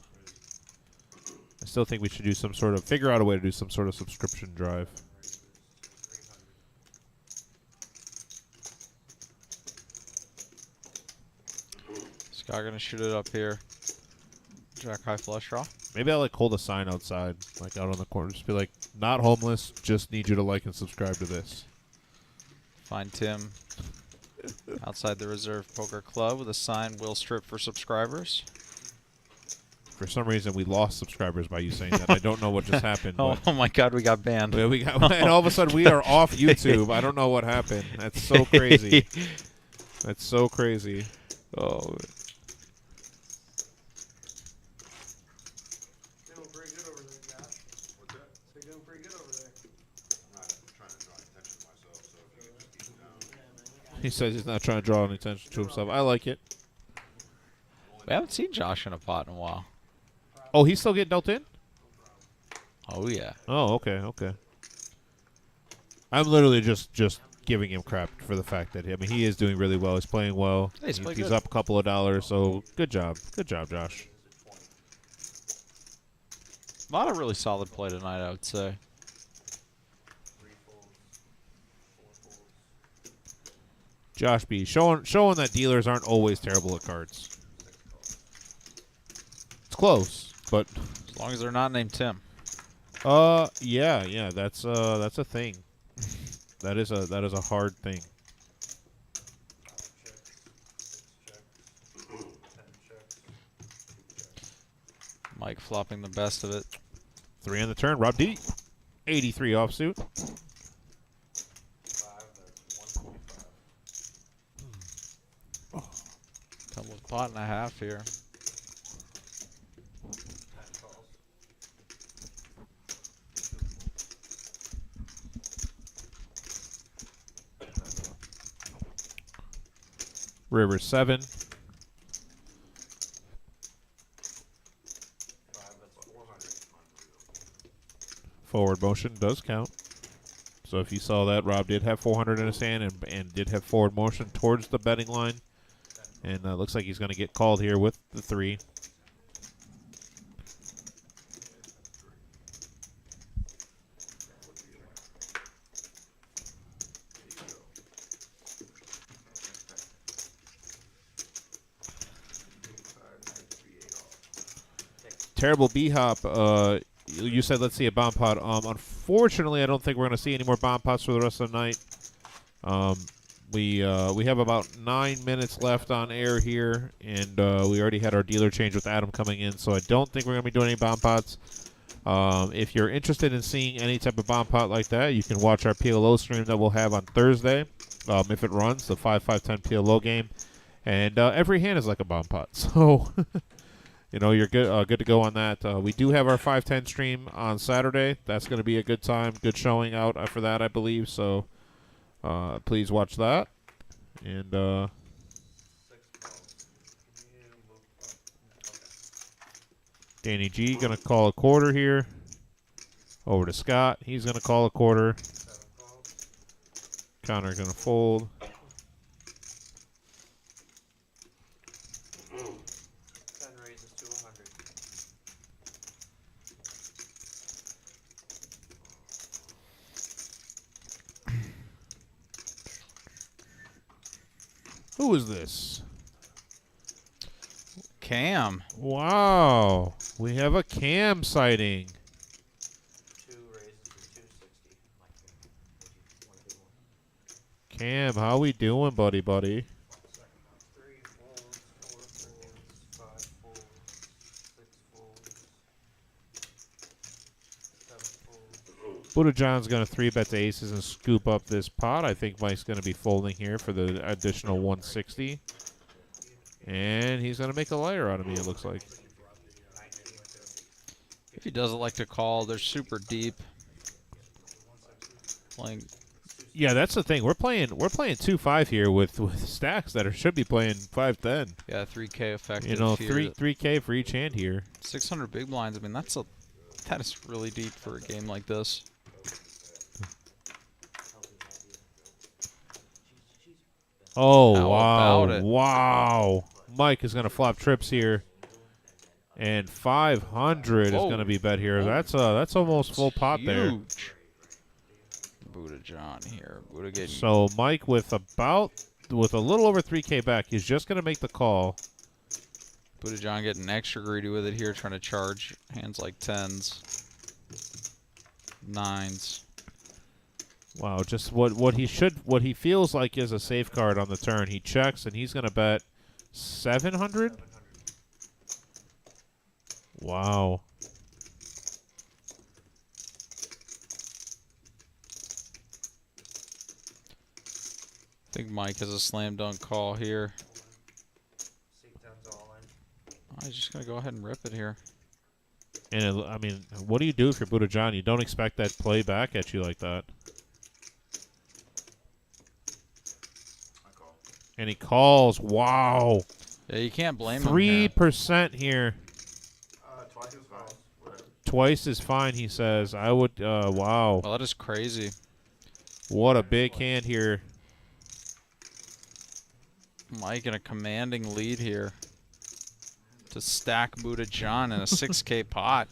I still think we should do figure out a way to do some sort of subscription drive. Scott gonna shoot it up here. Jack high flush draw. Maybe I'll hold a sign outside, like out on the corner. Just be like, not homeless, just need you to like and subscribe to this. Find Tim outside the Reserve Poker Club with a sign, will strip for subscribers. For some reason, we lost subscribers by you saying that. I don't know what just happened. Oh my God, we got banned. And all of a sudden, we are off YouTube. I don't know what happened. That's so crazy. That's so crazy. Oh. He says he's not trying to draw any attention to himself. I like it. We haven't seen Josh in a pot in a while. Oh, he's still getting dealt in? Oh, yeah. Oh, okay, okay. I'm literally just giving him crap for the fact that, he is doing really well. He's playing well. Hey, he's up a couple of dollars, so good job. Good job, Josh. A lot of really solid play tonight, I would say. Josh B. Showing that dealers aren't always terrible at cards. It's close, but as long as they're not named Tim. Yeah, that's a thing. That is a hard thing. Mike flopping the best of it. 3 on the turn. Rob D. 83 offsuit. Come with pot and a half here. River 7. Forward motion does count. So if you saw that, Rob did have 400 in his hand and did have forward motion towards the betting line. And looks like he's going to get called here with the 3. Terrible B-hop. You said let's see a bomb pot. Unfortunately, I don't think we're going to see any more bomb pots for the rest of the night. We have about 9 minutes left on air here, and we already had our dealer change with Adam coming in, so I don't think we're going to be doing any bomb pots. If you're interested in seeing any type of bomb pot like that, you can watch our PLO stream that we'll have on Thursday, if it runs, the 5-5-10 PLO game. And every hand is like a bomb pot, so you're good to go on that. We do have our 510 stream on Saturday. That's going to be a good time, good showing out for that, I believe. So please watch that. And 6 balls. Can you move up? Okay. Danny G going to call a quarter here. Over to Scott. He's going to call a quarter. 7 calls. Connor going to fold. 10 raises to 100. Who is this? Cam. Wow. We have a Cam sighting. 2 raises to 260. Cam, how we doing, buddy? 3 folds, 4 folds, 5 folds, 6 folds, 7 folds. Buddha John's going to 3-bet the aces and scoop up this pot. I think Mike's going to be folding here for the additional 160. And he's going to make a liar out of me, it looks like. If he doesn't like to call, they're super deep. Playing. Yeah, that's the thing. We're playing 2-5 here with stacks that should be playing 5-10. Yeah, 3K effective. You know, here. 3K for each hand here. 600 big blinds. I mean, that is really deep for a game like this. Oh, How wow. about it? Wow. Mike is going to flop trips here. And 500 is Whoa. going to be bet here. Whoa. That's almost full pot there. Huge. Buddha John here. Buddha getting. So Mike with a little over 3K back, he's just going to make the call. Buddha John getting extra greedy with it here, trying to charge hands like 10s, 9s. Wow, just what he feels like is a safeguard on the turn. He checks and he's going to bet 700. Wow. I think Mike has a slam dunk call here. C10's all in. I'm just going to go ahead and rip it here. And I mean, what do you do if you're Buddha John? You don't expect that play back at you like that. And he calls. Wow. Yeah, you can't blame him here. 3% here. Twice is fine. Whatever. Twice is fine, he says. I would, wow. Well, that is crazy. What a big hand here. Mike in a commanding lead here to stack Buddha John in a 6K pot.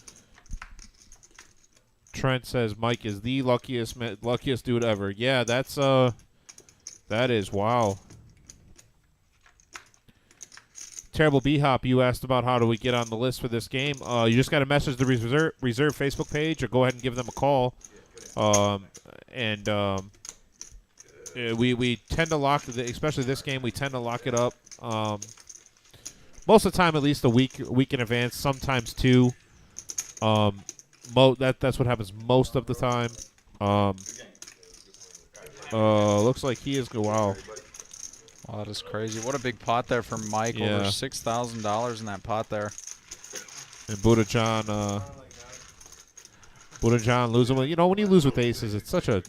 Trent says Mike is the luckiest dude ever. Yeah, that is, wow. Terrible B-Hop, you asked about how do we get on the list for this game. You just got to message the reserve Facebook page or go ahead and give them a call. We tend to lock, especially this game, we tend to lock it up. Most of the time, at least a week in advance, sometimes two. That's what happens most of the time. Looks like he is good. Wow. Wow, that is crazy. What a big pot there for Mike. Yeah. Over $6,000 in that pot there. And Buddha John losing with, when you lose with aces, it's such a.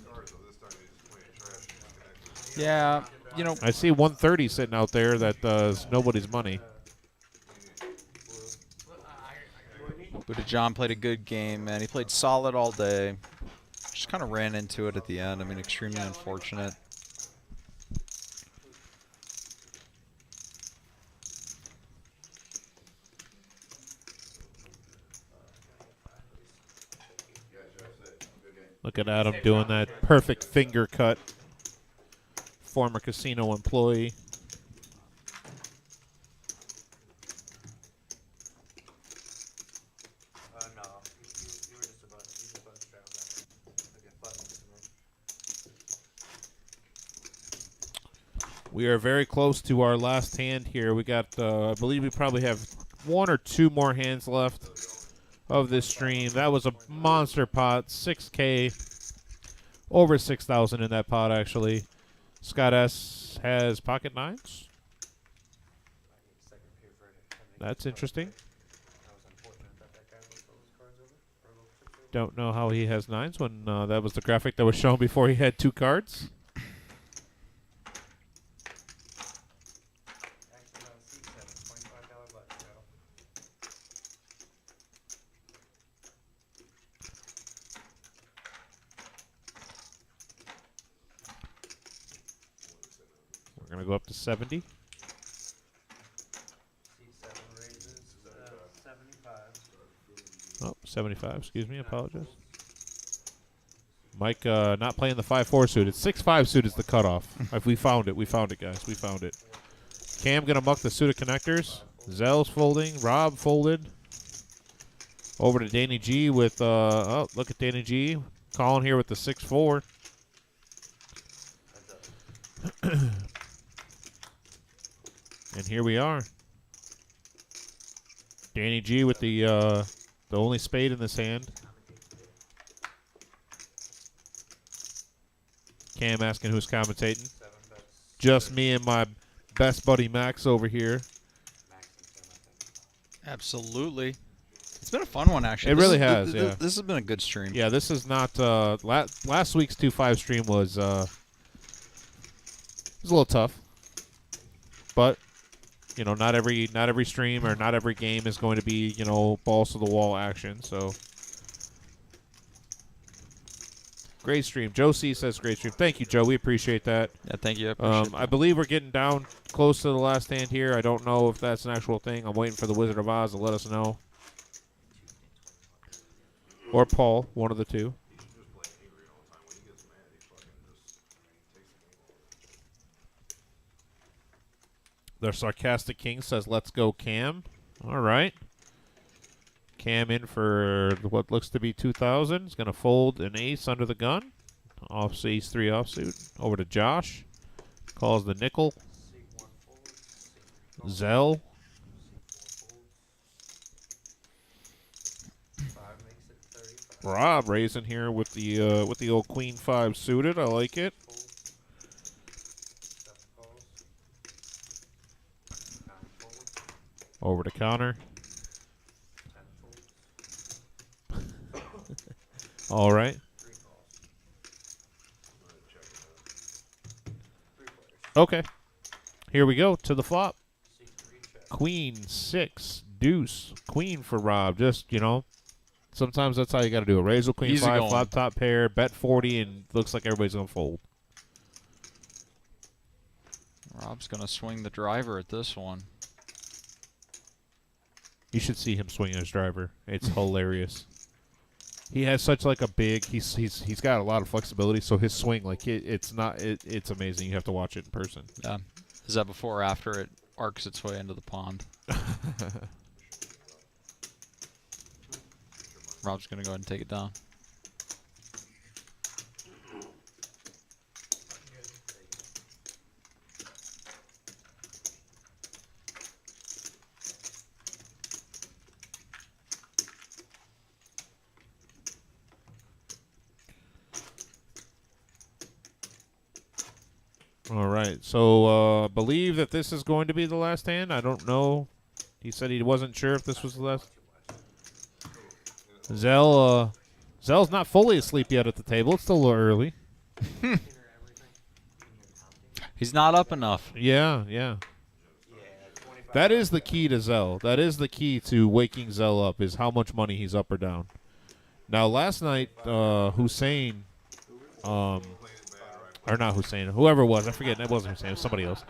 Yeah, I see 130 sitting out there that is nobody's money. Buddha John played a good game, man. He played solid all day. Just kind of ran into it at the end. I mean, extremely unfortunate. Look at Adam doing that perfect finger cut. Former casino employee. No, you were just about to travel back. Okay, buttons. We are very close to our last hand here. We got, I believe we probably have 1 or 2 more hands left of this stream. That was a monster pot, 6K, over 6,000 in that pot actually. Scott S has pocket nines. That's interesting. don't know how he has 9s when that was the graphic that was shown before he had 2 cards. Actually, no, C7, $25 bucks, bro. We're going to go up to 70. C7 raises 75. Oh, 75. Excuse me. Apologize. Mike not playing the 5-4 suit. It's 6-5 suit is the cutoff. If we found it. We found it, guys. We found it. Cam going to muck the suit of connectors. Zell's folding. Rob folded. Over to Danny G with, oh, look at Danny G. Calling here with the 6-4. And here we are. Danny G with the only spade in this hand. Cam asking who's commentating. Just me and my best buddy Max over here. Absolutely. It's been a fun one, actually. It really has, yeah. This has been a good stream. Yeah, this is not last week's 2-5 stream was a little tough. But you know, not every stream or not every game is going to be, you know, balls to the wall action, so great stream. Joe C says great stream. Thank you, Joe. We appreciate that. Yeah, thank you. I appreciate I believe we're getting down close to the last hand here. I don't know if that's an actual thing. I'm waiting for the Wizard of Oz to let us know. Or Paul, one of the two. The Sarcastic King says, let's go, Cam. All right. Cam in for what looks to be 2,000. He's going to fold an ace under the gun. Off ace 3 offsuit. Over to Josh. Calls the nickel. Zell. Rob raising here with the old Queen 5 suited. I like it. Over to Connor. All right. Okay. Here we go to the flop. Queen 6 deuce. Queen for Rob. Just, you know, sometimes that's how you got to do it. Raise with Queen Easy 5, going. flop top pair, bet 40, and looks like everybody's going to fold. Rob's going to swing the driver at this one. You should see him swinging his driver. It's hilarious. He has such like a big. He's got a lot of flexibility. So his swing, like it's amazing. You have to watch it in person. Yeah. Is that before or after it arcs its way into the pond? Rob's going to go ahead and take it down. All right. So I believe that this is going to be the last hand. I don't know. He said he wasn't sure if this was the last. Zell's not fully asleep yet at the table. It's still a little early. He's not up enough. Yeah, yeah. That is the key to Zell. That is the key to waking Zell up, is how much money he's up or down. Now, last night, Hussein, or not Hussein, whoever it was, I forget, it wasn't Hussein, it was somebody else.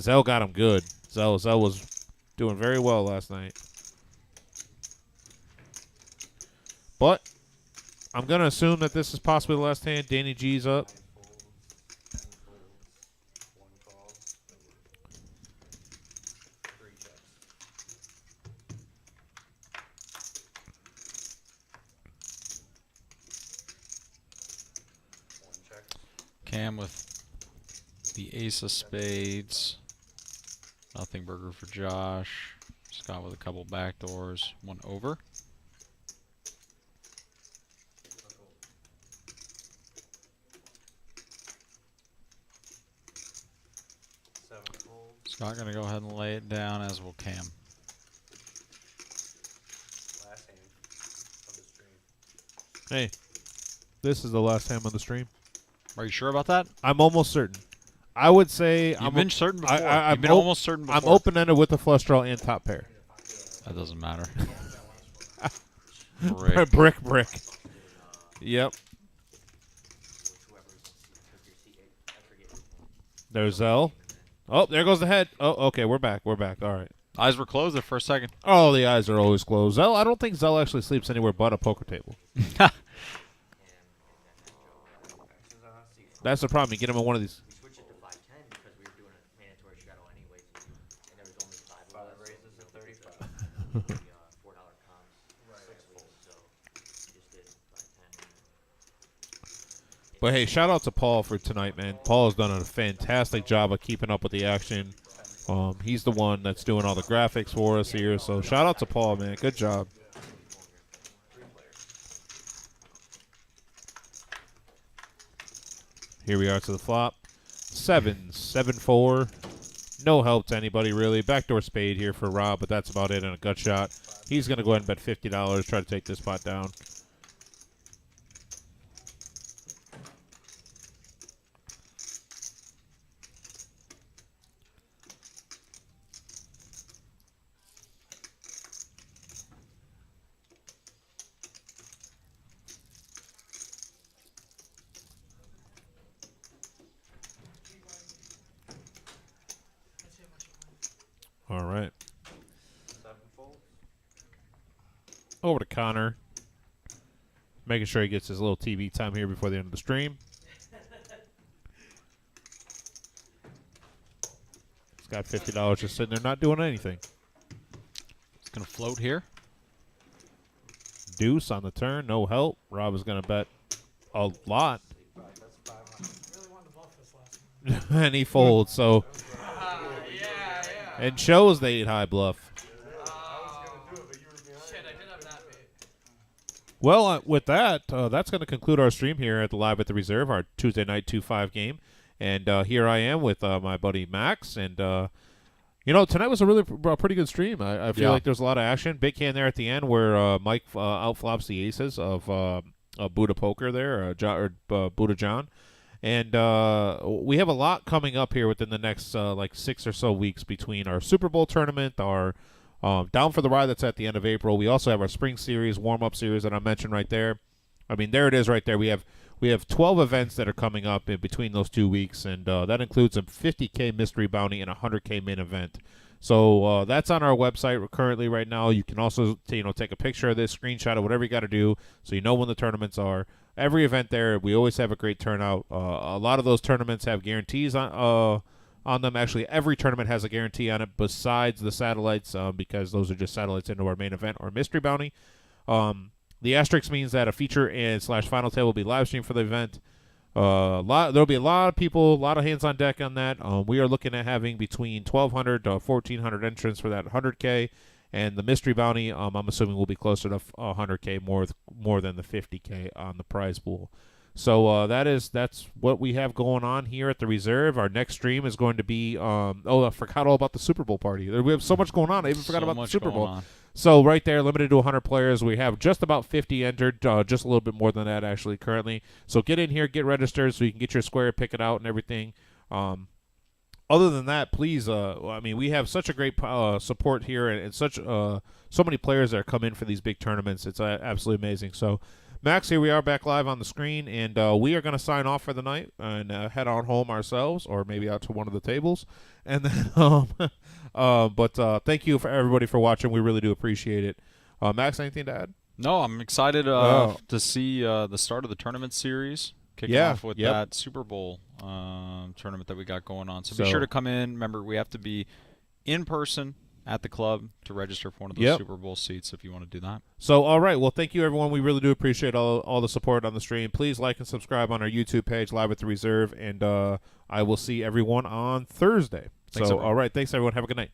Zell got him good. Zell was doing very well last night. But I'm going to assume that this is possibly the last hand. Danny G's up. Cam with the ace of spades. Nothing burger for Josh. Scott with a couple backdoors. One over. Scott going to go ahead and lay it down, as will Cam. Last hand of the stream. Hey, this is the last time on the stream. Are you sure about that? I'm almost certain. I would say You've been certain before. I'm You've been almost certain before. I'm open-ended with the flush draw and top pair. That doesn't matter. Brick. Yep. There's Zell. Oh, there goes the head. Oh, okay, we're back. All right. Eyes were closed there for a second. Oh, the eyes are always closed. Zell, I don't think Zell actually sleeps anywhere but a poker table. That's the problem. You get him in one of these. We switched it to 510 because we were doing a mandatory shadow anyways, and there was only 5 of us. Raises at 35. $4 comps, 6 folds, so we just did 510. But hey, shout out to Paul for tonight, man. Paul has done a fantastic job of keeping up with the action. He's the one that's doing all the graphics for us here. So shout out to Paul, man. Good job. Here we are to the flop. 7-4. No help to anybody, really. Backdoor spade here for Rob, but that's about it and a gut shot. He's going to go ahead and bet $50, try to take this pot down. All right. 7 folds. Over to Connor. Making sure he gets his little TV time here before the end of the stream. He's got $50 just sitting there not doing anything. It's going to float here. Deuce on the turn. No help. Rob is going to bet a lot. And he folds, so... And shows the 8-high bluff. Well, with that, that's going to conclude our stream here at the Live at the Reserve, our Tuesday night 2-5 game. And here I am with my buddy Max. And, tonight was a pretty good stream. I feel like there's a lot of action. Big hand there at the end where Mike outflops the aces of Buddha Poker there, Buddha John. And we have a lot coming up here within the next 6 or so weeks between our Super Bowl tournament, our Down for the Ride that's at the end of April. We also have our spring series, warm-up series that I mentioned right there. I mean, there it is right there. We have 12 events that are coming up in between those 2 weeks, and that includes a $50K mystery bounty and a $100K main event. So that's on our website currently right now. You can also take a picture of this, screenshot of whatever you got to do so you know when the tournaments are. Every event there, we always have a great turnout. A lot of those tournaments have guarantees on them. Actually, every tournament has a guarantee on it besides the satellites because those are just satellites into our main event or mystery bounty. The asterisk means that a feature and / final table will be live streamed for the event. There'll be a lot of people, a lot of hands on deck on that. We are looking at having between 1,200 to 1,400 entrants for that 100K. And the mystery bounty, I'm assuming, will be closer to 100K more than the 50K on the prize pool. So that's what we have going on here at the Reserve. Our next stream is going to be I forgot all about the Super Bowl party. We have so much going on. I even forgot about the Super Bowl. On. So right there, limited to 100 players. We have just about 50 entered, just a little bit more than that actually currently. So get in here, get registered so you can get your square, pick it out, and everything. Other than that, please, we have such a great support here and such so many players that are come in for these big tournaments. It's absolutely amazing. So, Max, here we are back live on the screen, and we are going to sign off for the night and head on home ourselves or maybe out to one of the tables. And then, but thank you for everybody for watching. We really do appreciate it. Max, anything to add? No, I'm excited to see the start of the tournament series. Kicking off with that Super Bowl tournament that we got going on. So be sure to come in. Remember, we have to be in person at the club to register for one of those Super Bowl seats if you want to do that. So, all right. Well, thank you, everyone. We really do appreciate all the support on the stream. Please like and subscribe on our YouTube page, Live at the Reserve, and I will see everyone on Thursday. Thanks, so, everyone. all right. Thanks, everyone. Have a good night.